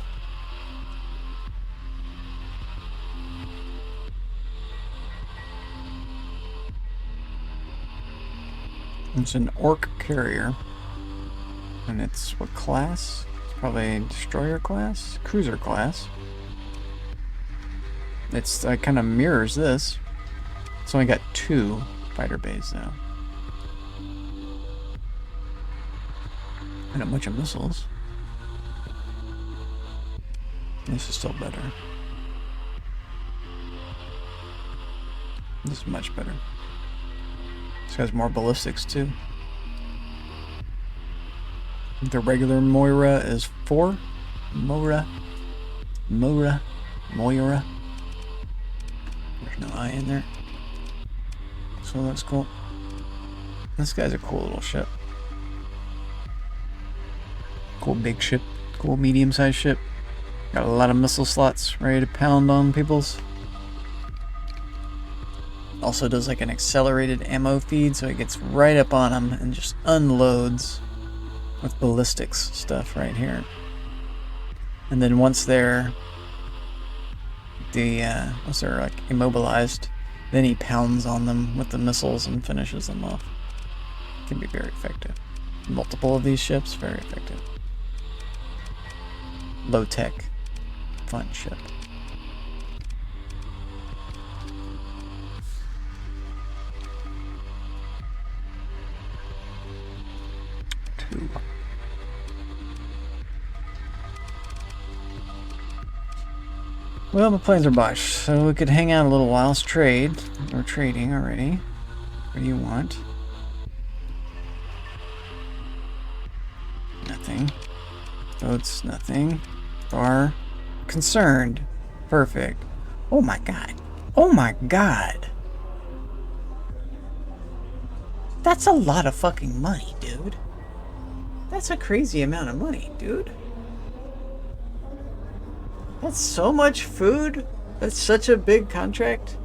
It's an orc carrier. And it's what class? It's probably a destroyer class? Cruiser class. It's kind of mirrors this. It's only got 2 fighter bays though. And a bunch of missiles. This is still better. This is much better. This has more ballistics too. The regular Moira is 4. Moira. There's no I in there. So that's cool. This guy's a cool little ship. Cool big ship. Cool medium-sized ship. Got a lot of missile slots ready to pound on people's. Also does like an accelerated ammo feed, so it gets right up on them and just unloads with ballistics stuff right here. And then once they're like immobilized, then he pounds on them with the missiles and finishes them off. Can be very effective. Multiple of these ships, very effective. Low tech, fun ship. Well, the planes are Bosch, so we could hang out a little while. Let's trade. We're trading already. What do you want? Nothing. Boats, nothing. Bar. Concerned. Perfect. Oh my god. Oh my god. That's a lot of fucking money, dude. That's a crazy amount of money, dude. That's so much food. That's such a big contract.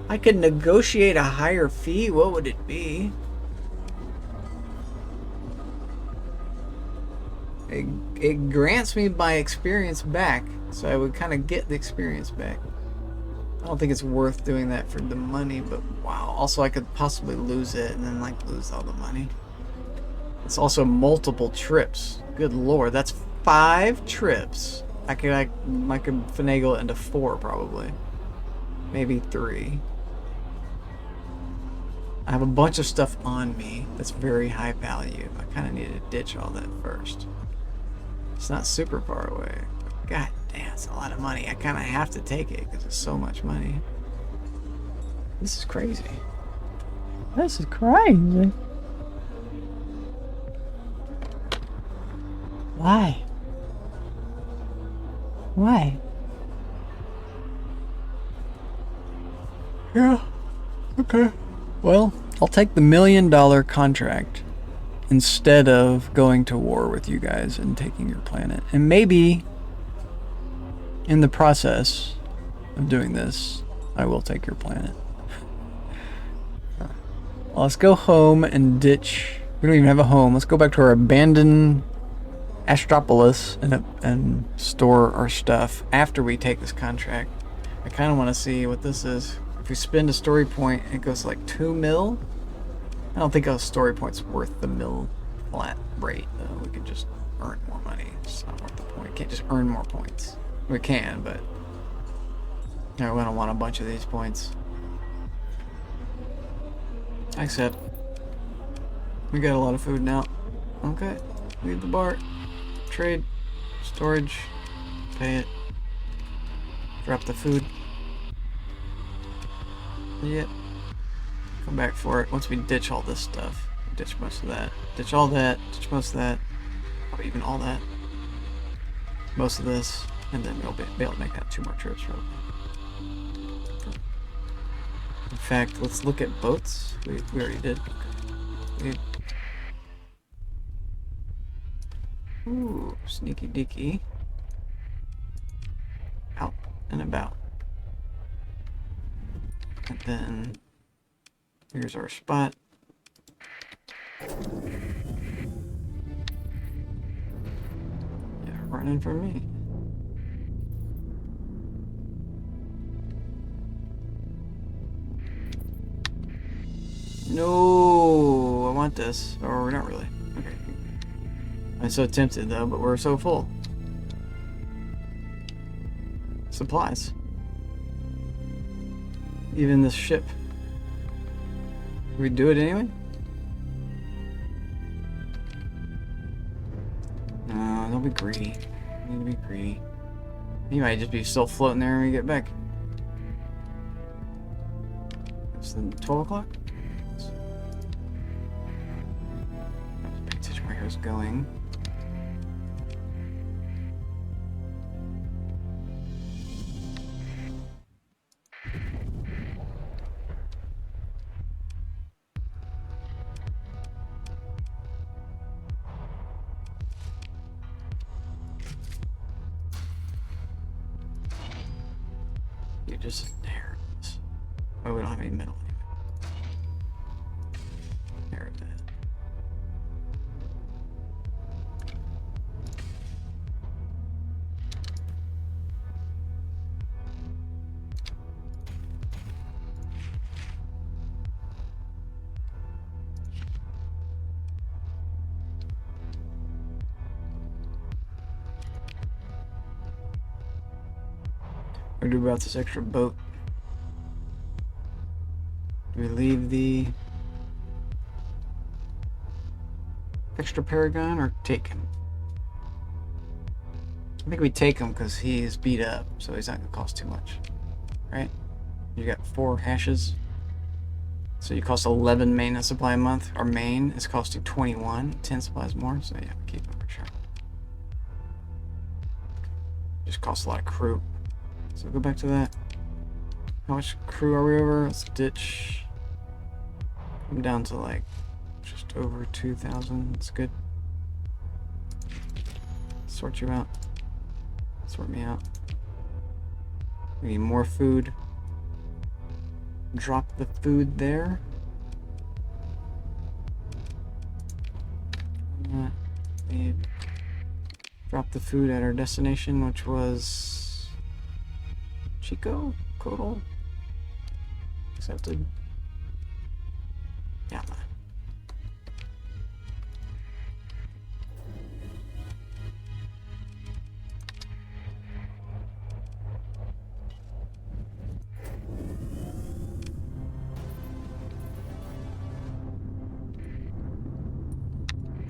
I could negotiate a higher fee. What would it be? It grants me my experience back, so I would kind of get the experience back. I don't think it's worth doing that for the money, but wow. Also, I could possibly lose it and then like lose all the money. It's also multiple trips. Good lord, that's 5 trips. I could finagle it into 4 probably. Maybe 3. I have a bunch of stuff on me that's very high value. I kind of need to ditch all that first. It's not super far away. God damn, it's a lot of money. I kind of have to take it because it's so much money. This is crazy. This is crazy. Why? Why? Yeah. Okay. Well, I'll take the $1 million contract instead of going to war with you guys and taking your planet. And maybe in the process of doing this, I will take your planet. Well, let's go home and ditch. We don't even have a home. Let's go back to our abandoned Astropolis and store our stuff after we take this contract. I kind of want to see what this is. If we spend a story point, it goes like 2 mil. I don't think a story point's worth the mill flat rate, though. We could just earn more money. It's not worth the point. Can't just earn more points. We can, but yeah, we don't want a bunch of these points. Except we got a lot of food now. Okay, leave the bar. Trade, storage, pay it. Drop the food. Yep. Come back for it once we ditch all this stuff. Ditch most of that. Ditch all that. Ditch most of that. Probably even all that. Most of this. And then we'll be able to make that 2 more trips probably. In fact, let's look at boats. We already did. Ooh, sneaky deaky. Out and about. And then here's our spot. Yeah, running for me. No, I want this. Or not really. Okay. I'm so tempted though, but we're so full. Supplies. Even this ship. We do it anyway? No, don't be greedy. You need to be greedy. You might just be still floating there when we get back. It's then 12 o'clock? Pay attention where it's going. You just inherit. Oh, we don't have any middle anyway. Inherit that. What do we do about this extra boat? Do we leave the extra Paragon or take him? I think we take him because he is beat up, so he's not going to cost too much. Right? You got 4 hashes. So you cost 11 maintenance supply a month. Our main is costing 21. 10 supplies more, so yeah, keep him for sure. Just costs a lot of crew. So go back to that. How much crew are we over? Let's ditch. I'm down to like just over 2,000. That's good. Sort you out. Sort me out. We need more food. Drop the food there. Drop the food at our destination, which was Chico? Codal? Accepted. Yeah, man.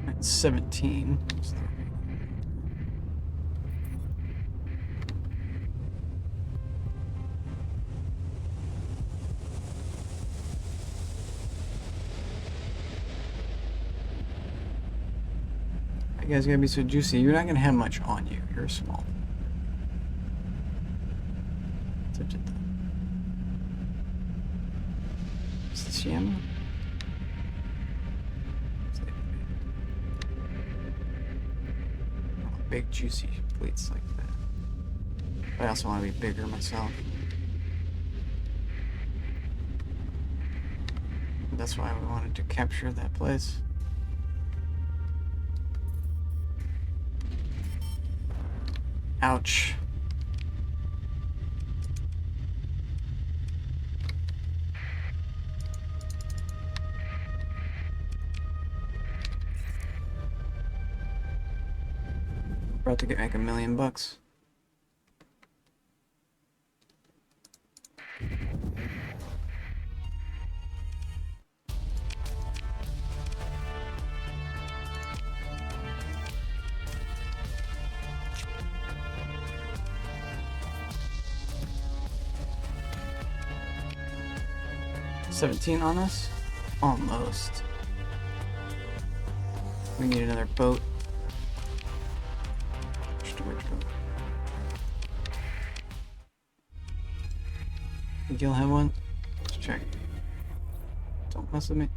That's 17. You guys gotta be so juicy. You're not gonna have much on you. You're small. Such a thing. Is this Yama? Big juicy plates like that. I also want to be bigger myself. That's why we wanted to capture that place. Ouch. About to get like $1 million. $17 on us? Almost. We need another boat. Storage boat. Think you'll have one? Let's check. Don't mess with me.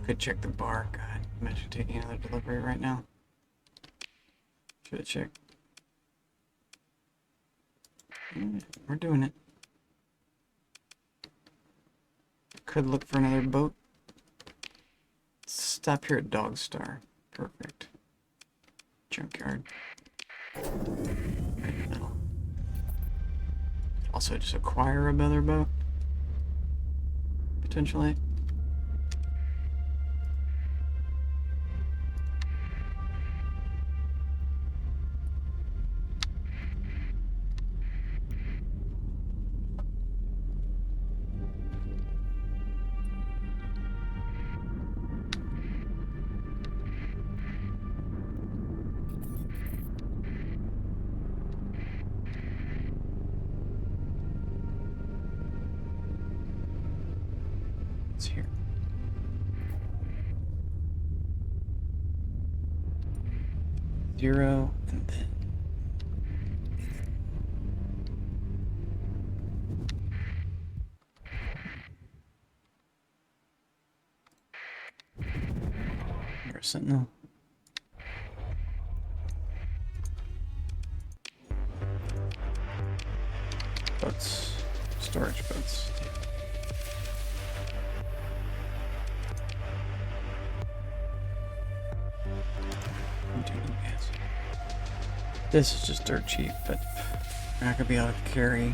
Could check the bar. God, imagine taking another delivery right now. Should have checked. We're doing it. Could look for another boat. Stop here at Dog Star. Perfect. Junkyard. Right in the middle. Also just acquire another boat. Potentially. It's here. Zero and then you're a sentinel. Boats. Storage boats. This is just dirt cheap, but we're not gonna be able to carry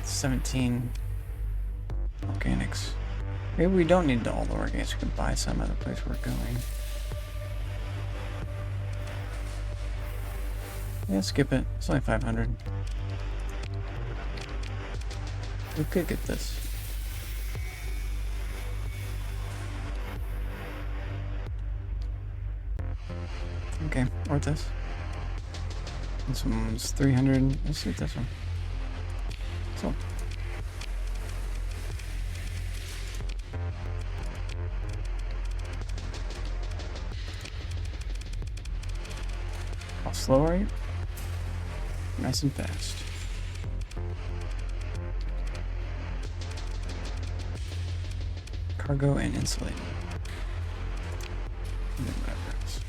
17 organics. Maybe we don't need all the organics. We can buy some at the place we're going. Yeah, skip it. It's only 500. We could get this. Okay, or this. This one's 300. Let's see this one. So. How slow are you? Nice and fast. Cargo and insulating. And then whatever else.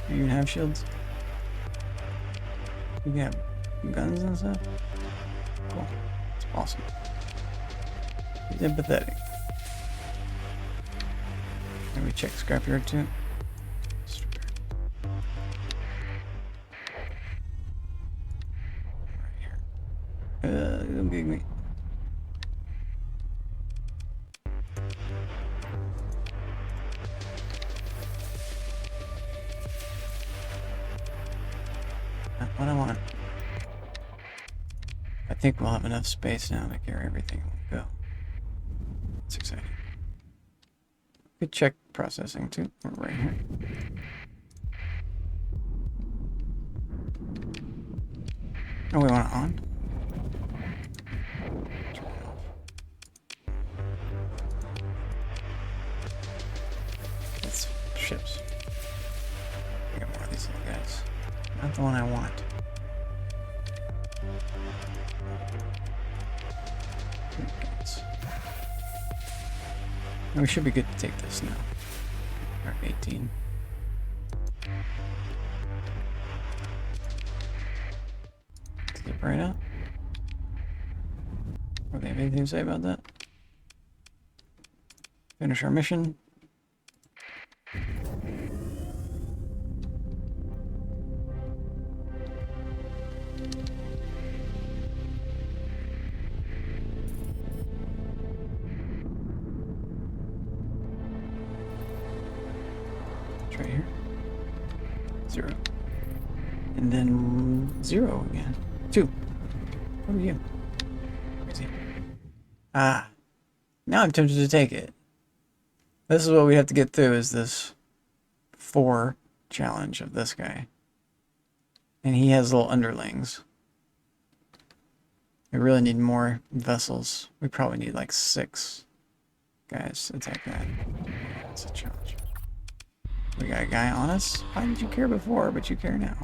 You even have shields? You can have guns and stuff? Cool. It's awesome. He's empathetic. Can we check scrapyard too? Right here. Don't get me. Not what I want. I think we'll have enough space now to carry everything and go. It's exciting. Could check processing too. We're right here. Oh, we want it on? Turn it off. That's ships. I got more of these little guys. Not the one I want. We should be good to take this now. We're at 18. Skip right out. Or they have anything to say about that? Finish our mission. It's right here. 0. And then 0 again. 2. What are you? Crazy. Ah. Now I'm tempted to take it. This is what we have to get through, is this 4 challenge of this guy. And he has little underlings. We really need more vessels. We probably need like 6 guys to attack that. That's a challenge. We got a guy on us? Why did you care before, but you care now?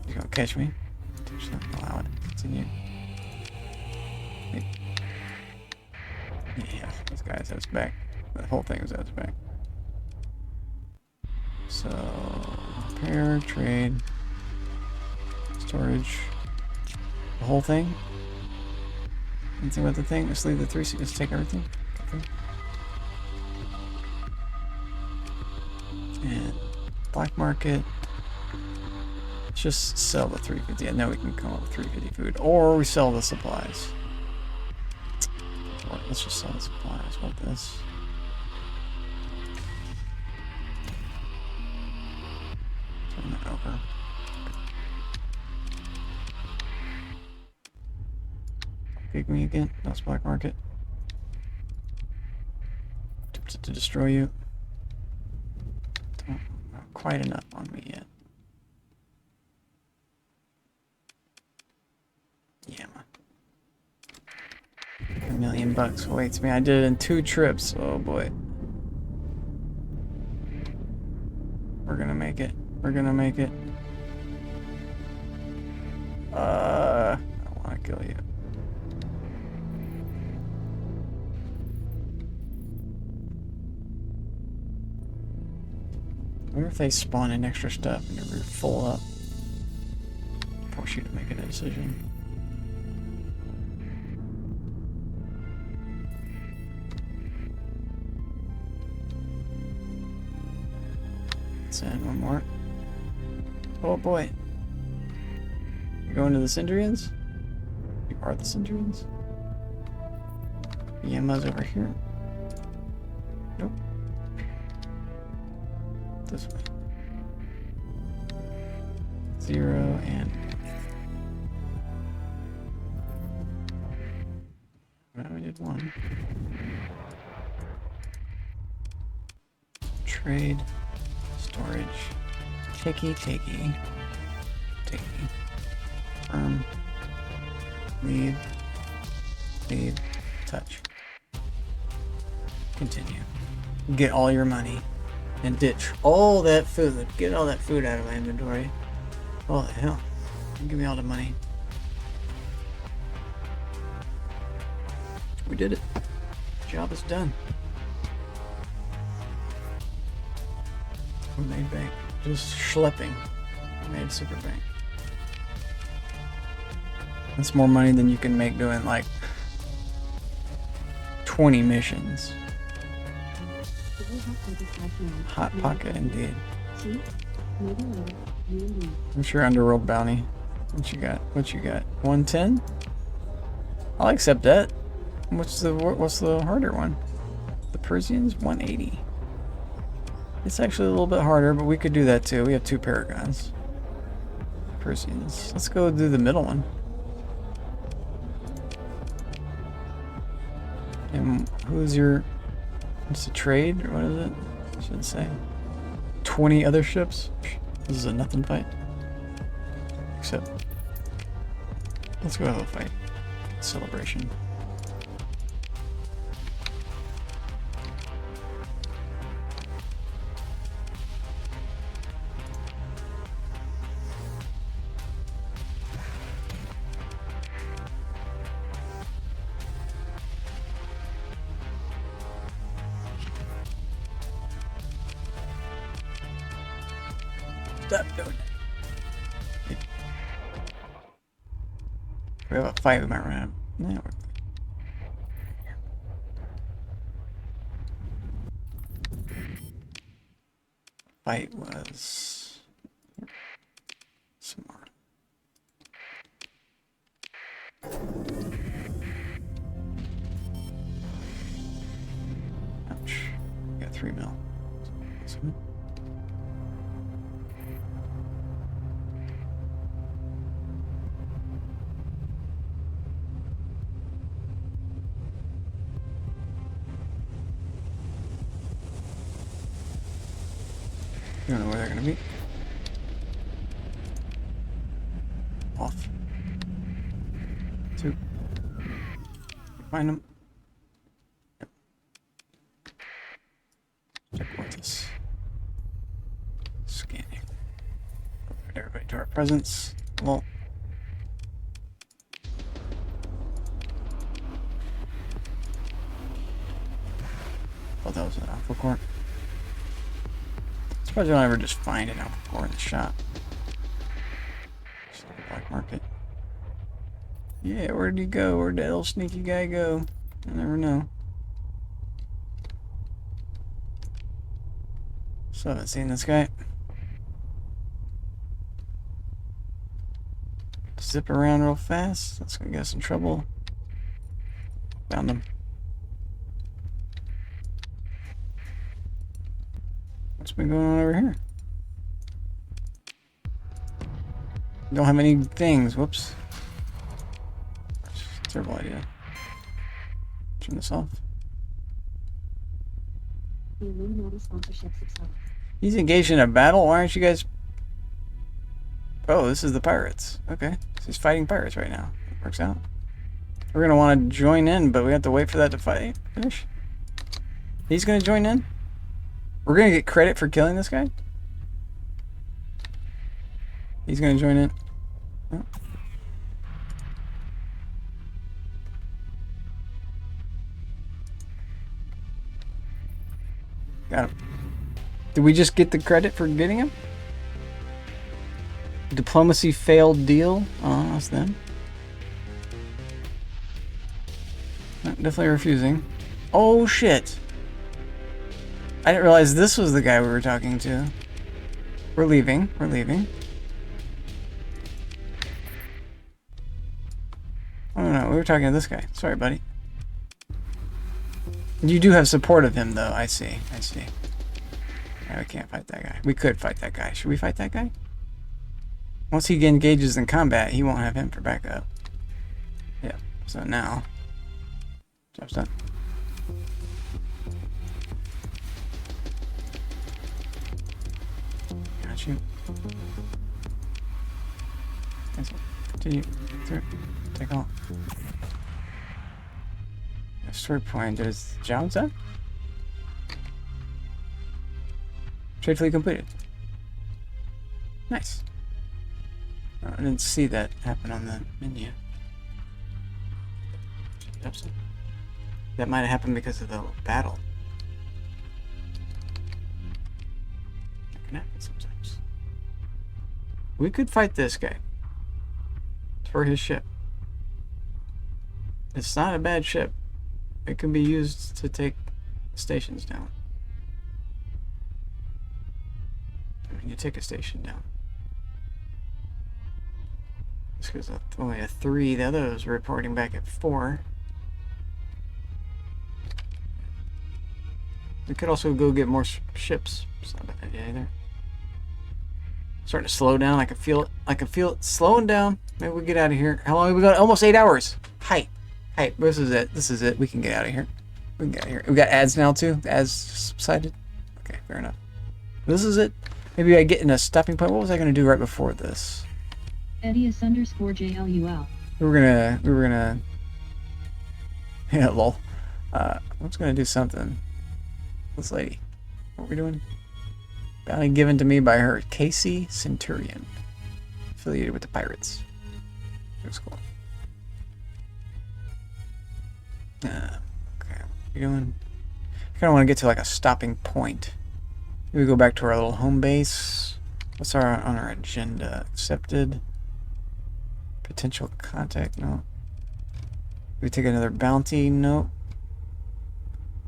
You gonna catch me? Just allow it. Continue. Wait. Yeah, this guy's at his back. The whole thing is at his back. So, repair, trade, storage, the whole thing. Anything about the thing? Let's leave the 3, so let's take everything. Okay. And black market. Let's just sell the 350. I know we can come up with 350 food. Or we sell the supplies. Let's just sell the supplies. What this? Turn that over. Kick me again. That's black market. Tempted to destroy you. Don't have quite enough on me yet. Yeah, man. $1 million awaits me. I did it in 2 trips. Oh boy. We're gonna make it. We're gonna make it. I wanna kill you. I wonder if they spawn in extra stuff and you're full up. Force you to make a decision. Let's add one more. Oh boy. You're going to the Cindrians? You are the Cindrians? Yema's over here. Nope. This way. 0 and... Well, we did 1. Trade. Storage. Takey. Leave. Touch. Continue. Get all your money. And ditch all that food. Get all that food out of my inventory. Oh, the hell. Give me all the money. We did it. Job is done. We made bank. Just schlepping. We made super bank. That's more money than you can make doing like 20 missions. Hot pocket indeed. I'm sure underworld bounty. What you got? 110? I'll accept that. What's the harder one? The Persians? 180. It's actually a little bit harder, but we could do that too. We have 2 paragons. Persians. Let's go do the middle one. And who's your... What's the trade? Or what is it? I should say. 20 other ships? This is a nothing fight. Except... Let's go have a fight. Celebration. Stop doing it. We have a fight, we might run out. Yeah, fight was smart. Ouch. Got 3 mil. I don't know where they're gonna be. Off. 2. Find them. Yep. Check what's this. Scanning. Everybody to our presence. Well. Oh, that was an alpha core. Suppose you don't ever just find an alpha core in the shop. Just like a black market. Yeah, where did he go? Where'd that little sneaky guy go? I never know. Still haven't seen this guy. Zip around real fast. That's gonna get us in trouble. Found him. What's been going on over here? Don't have any things. Whoops. Terrible idea. Turn this off. He's engaged in a battle? Why aren't you guys... Oh, this is the pirates. Okay. So he's fighting pirates right now. Works out. We're going to want to join in, but we have to wait for that to finish. He's going to join in? We're going to get credit for killing this guy? He's going to join in. Oh. Got him. Did we just get the credit for getting him? Diplomacy failed deal? Oh, that's them. No, definitely refusing. Oh, shit. I didn't realize this was the guy we were talking to. We're leaving. We're leaving. Oh, no, we were talking to this guy. Sorry, buddy. You do have support of him, though. I see. I see. Yeah, we can't fight that guy. We could fight that guy. Should we fight that guy? Once he engages in combat, he won't have him for backup. Yeah. So now... Job's done. Got you. Continue. Through. Take off. Story point is jobs done? Trade completed. Nice. Oh, I didn't see that happen on the menu. That might have happened because of the battle. That can happen sometimes. We could fight this guy. For his ship. It's not a bad ship. It can be used to take stations down. I mean, you take a station down. This goes up only a 3. The other was reporting back at 4. We could also go get more ships. It's not a bad idea either. Starting to slow down. I can feel it. I can feel it slowing down. Maybe we get out of here. How long have we got? Almost 8 hours. Hi. Hey, this is it. This is it. We can get out of here. We can get out of here. We got ads now too. Ads subsided. Okay, fair enough. This is it. Maybe I get in a stopping point. What was I going to do right before this? Edius _ JLUL. We were gonna. Yeah, lol. I was gonna do something. This lady. What are we doing? Bounty given to me by her Casey Centurion, affiliated with the pirates. It was cool. Okay, what are we doing? I kind of want to get to like a stopping point. Maybe we go back to our little home base. What's on our agenda? Accepted. Potential contact, no. We take another bounty, no.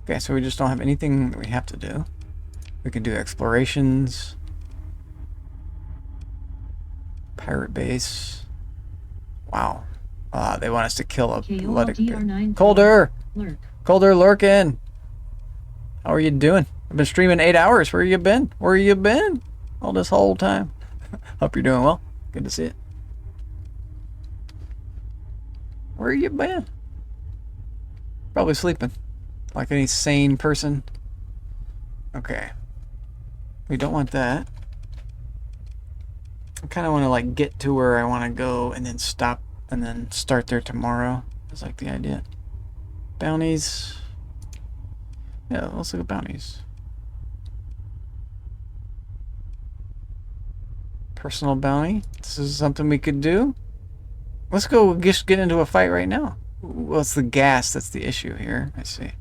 Okay, so we just don't have anything that we have to do. We can do explorations. Pirate base. Wow. They want us to kill a bloody... Colder! Colder lurking! How are you doing? I've been streaming 8 hours. Where you been? Where you been? All this whole time. Hope you're doing well. Good to see it. Where you been? Probably sleeping. Like any sane person. Okay. We don't want that. I kind of want to like get to where I want to go and then stop and then start there tomorrow. That's like the idea. Bounties. Yeah, let's look at bounties. Personal bounty. This is something we could do. Let's go just get into a fight right now. Well, it's the gas that's the issue here. I see.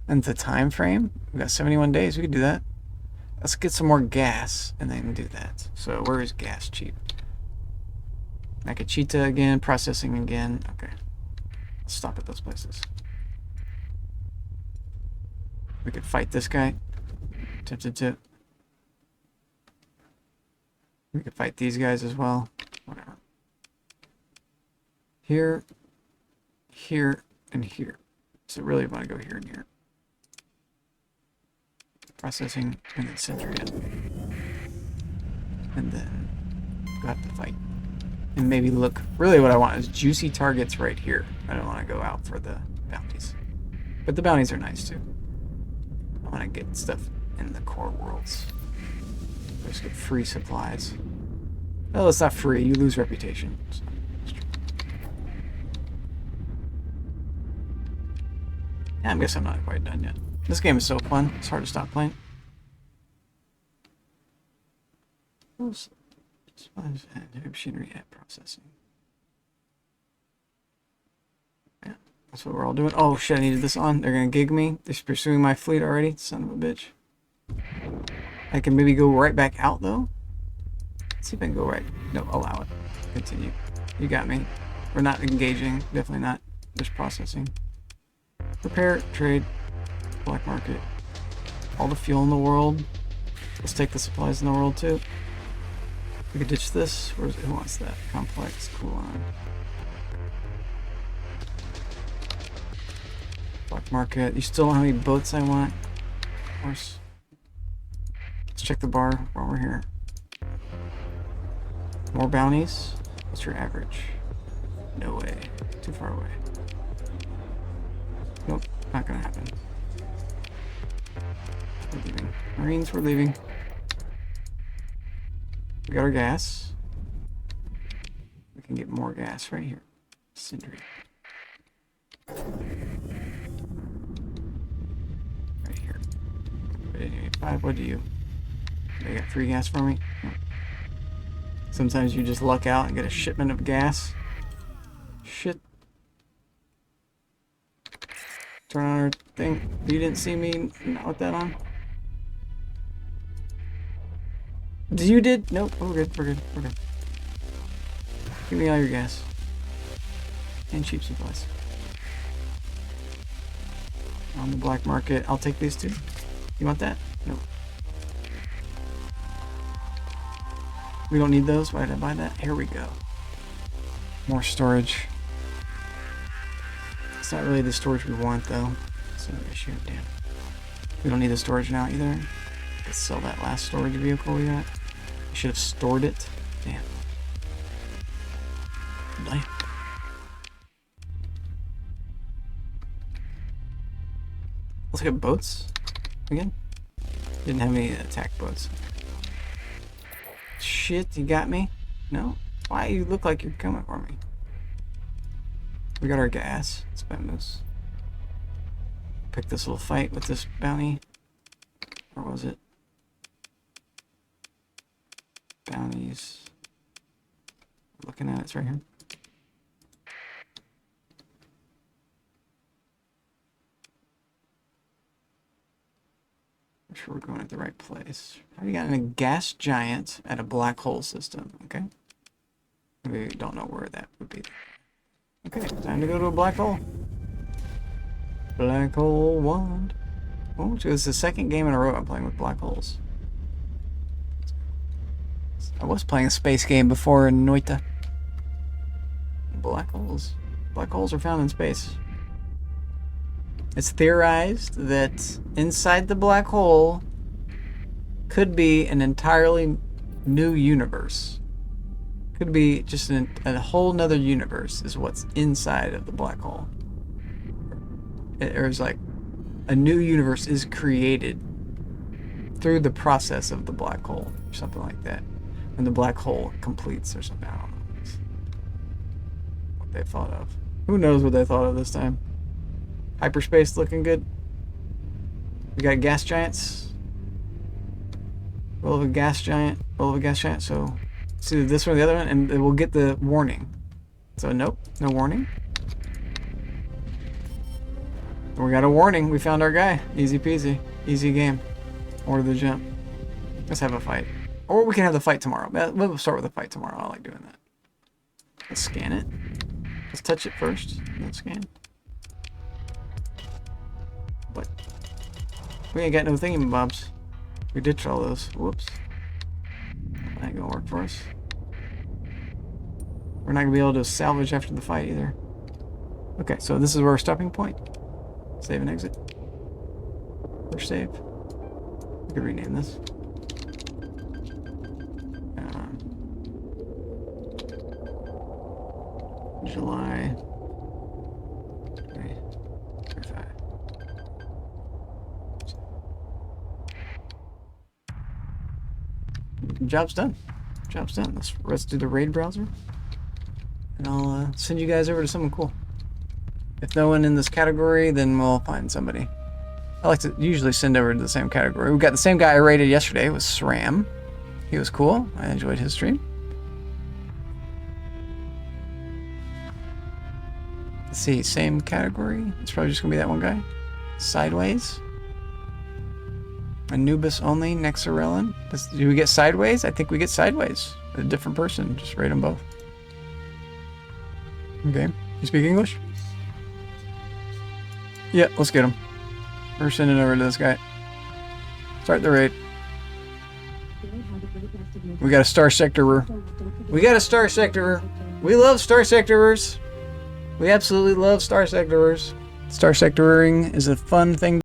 And the time frame? We got 71 days. We could do that. Let's get some more gas and then do that. So where is gas cheap? Nakachita again. Processing again. Okay. Let's stop at those places. We could fight this guy. Tip. We could fight these guys as well. Whatever. Here, here, and here. So really want to go here and here. Processing, and then Century. And then go have to fight. And maybe look, really what I want is juicy targets right here. I don't want to go out for the bounties. But the bounties are nice too. I want to get stuff in the core worlds. Just get free supplies. Oh, it's not free. You lose reputation. So. Yeah, I guess I'm not quite done yet. This game is so fun. It's hard to stop playing. Machinery at processing. Yeah, that's what we're all doing. Oh shit, I needed this on. They're gonna gig me. They're pursuing my fleet already. Son of a bitch. I can maybe go right back out though. Let's see if I can go right. No, allow it. Continue. You got me. We're not engaging. Definitely not. Just processing. Repair, trade, black market. All the fuel in the world. Let's take the supplies in the world too. We could ditch this. Where's it? Who wants that? Complex. Cool on. Black market. You still don't know how many boats I want? Of course. Let's check the bar while we're here. More bounties. What's your average? No way. Too far away. Nope. Not gonna happen. We're leaving. Marines, we're leaving. We got our gas. We can get more gas right here. Sindri. Right here. 885, what do you? They got free gas for me? No. Sometimes you just luck out and get a shipment of gas. Shit. Turn on our thing. You didn't see me not with that on? You did? Nope. Oh, we're good. We're good. We're good. Give me all your gas. And cheap supplies. On the black market. I'll take these two. You want that? Nope. We don't need those. Why did I buy that? Here we go. More storage. It's not really the storage we want, though. That's another issue. Damn. We don't need the storage now, either. Let's sell that last storage vehicle we got. I should have stored it. Damn. Damn. Let's look at boats again. Didn't have any attack boats. Shit, you got me? No? Why you look like you're coming for me? We got our gas. Let's spend this. Pick this little fight with this bounty. Or was it? Bounties. Looking at it, it's right here. I'm sure we're going at the right place. How do you got in a gas giant at a black hole system? Okay. We don't know where that would be. Okay, time to go to a black hole. Black hole wand. Oh, so it's the second game in a row I'm playing with black holes. I was playing a space game before in Noita. Black holes. Black holes are found in space. It's theorized that inside the black hole could be an entirely new universe. Could be just a whole nother universe is what's inside of the black hole. There's like a new universe is created through the process of the black hole or something like that. When the black hole completes or something. I don't know what they thought of. Who knows what they thought of this time? Hyperspace looking good. We got gas giants. Roll of a gas giant. Roll of a gas giant. So it's either this one or the other one, and we'll get the warning. So nope, no warning. We got a warning. We found our guy. Easy peasy. Easy game. Order the jump. Let's have a fight. Or we can have the fight tomorrow. We'll start with the fight tomorrow. I like doing that. Let's scan it. Let's touch it first. Then scan. What? We ain't got no thingamabobs. We ditched all those. Whoops. That ain't gonna work for us. We're not gonna be able to salvage after the fight either. Okay, so this is our stopping point. Save and exit. Or save. We could rename this. July 25. Job's done. Job's done. Let's do the raid browser. And I'll send you guys over to someone cool. If no one in this category, then we'll find somebody. I like to usually send over to the same category. We got the same guy I raided yesterday. It was SRAM. He was cool. I enjoyed his stream. Let's see, same category. It's probably just gonna be that one guy. Sideways. Anubis only, Nexarellan. Do we get Sideways? I think we get Sideways. A different person. Just rate them both. Okay. You speak English? Yeah, let's get him. We're sending over to this guy. Start the raid. We got a star sectorer. We got a star sectorer. We love star sectorers. We absolutely love star sectorers. Star sectoring is a fun thing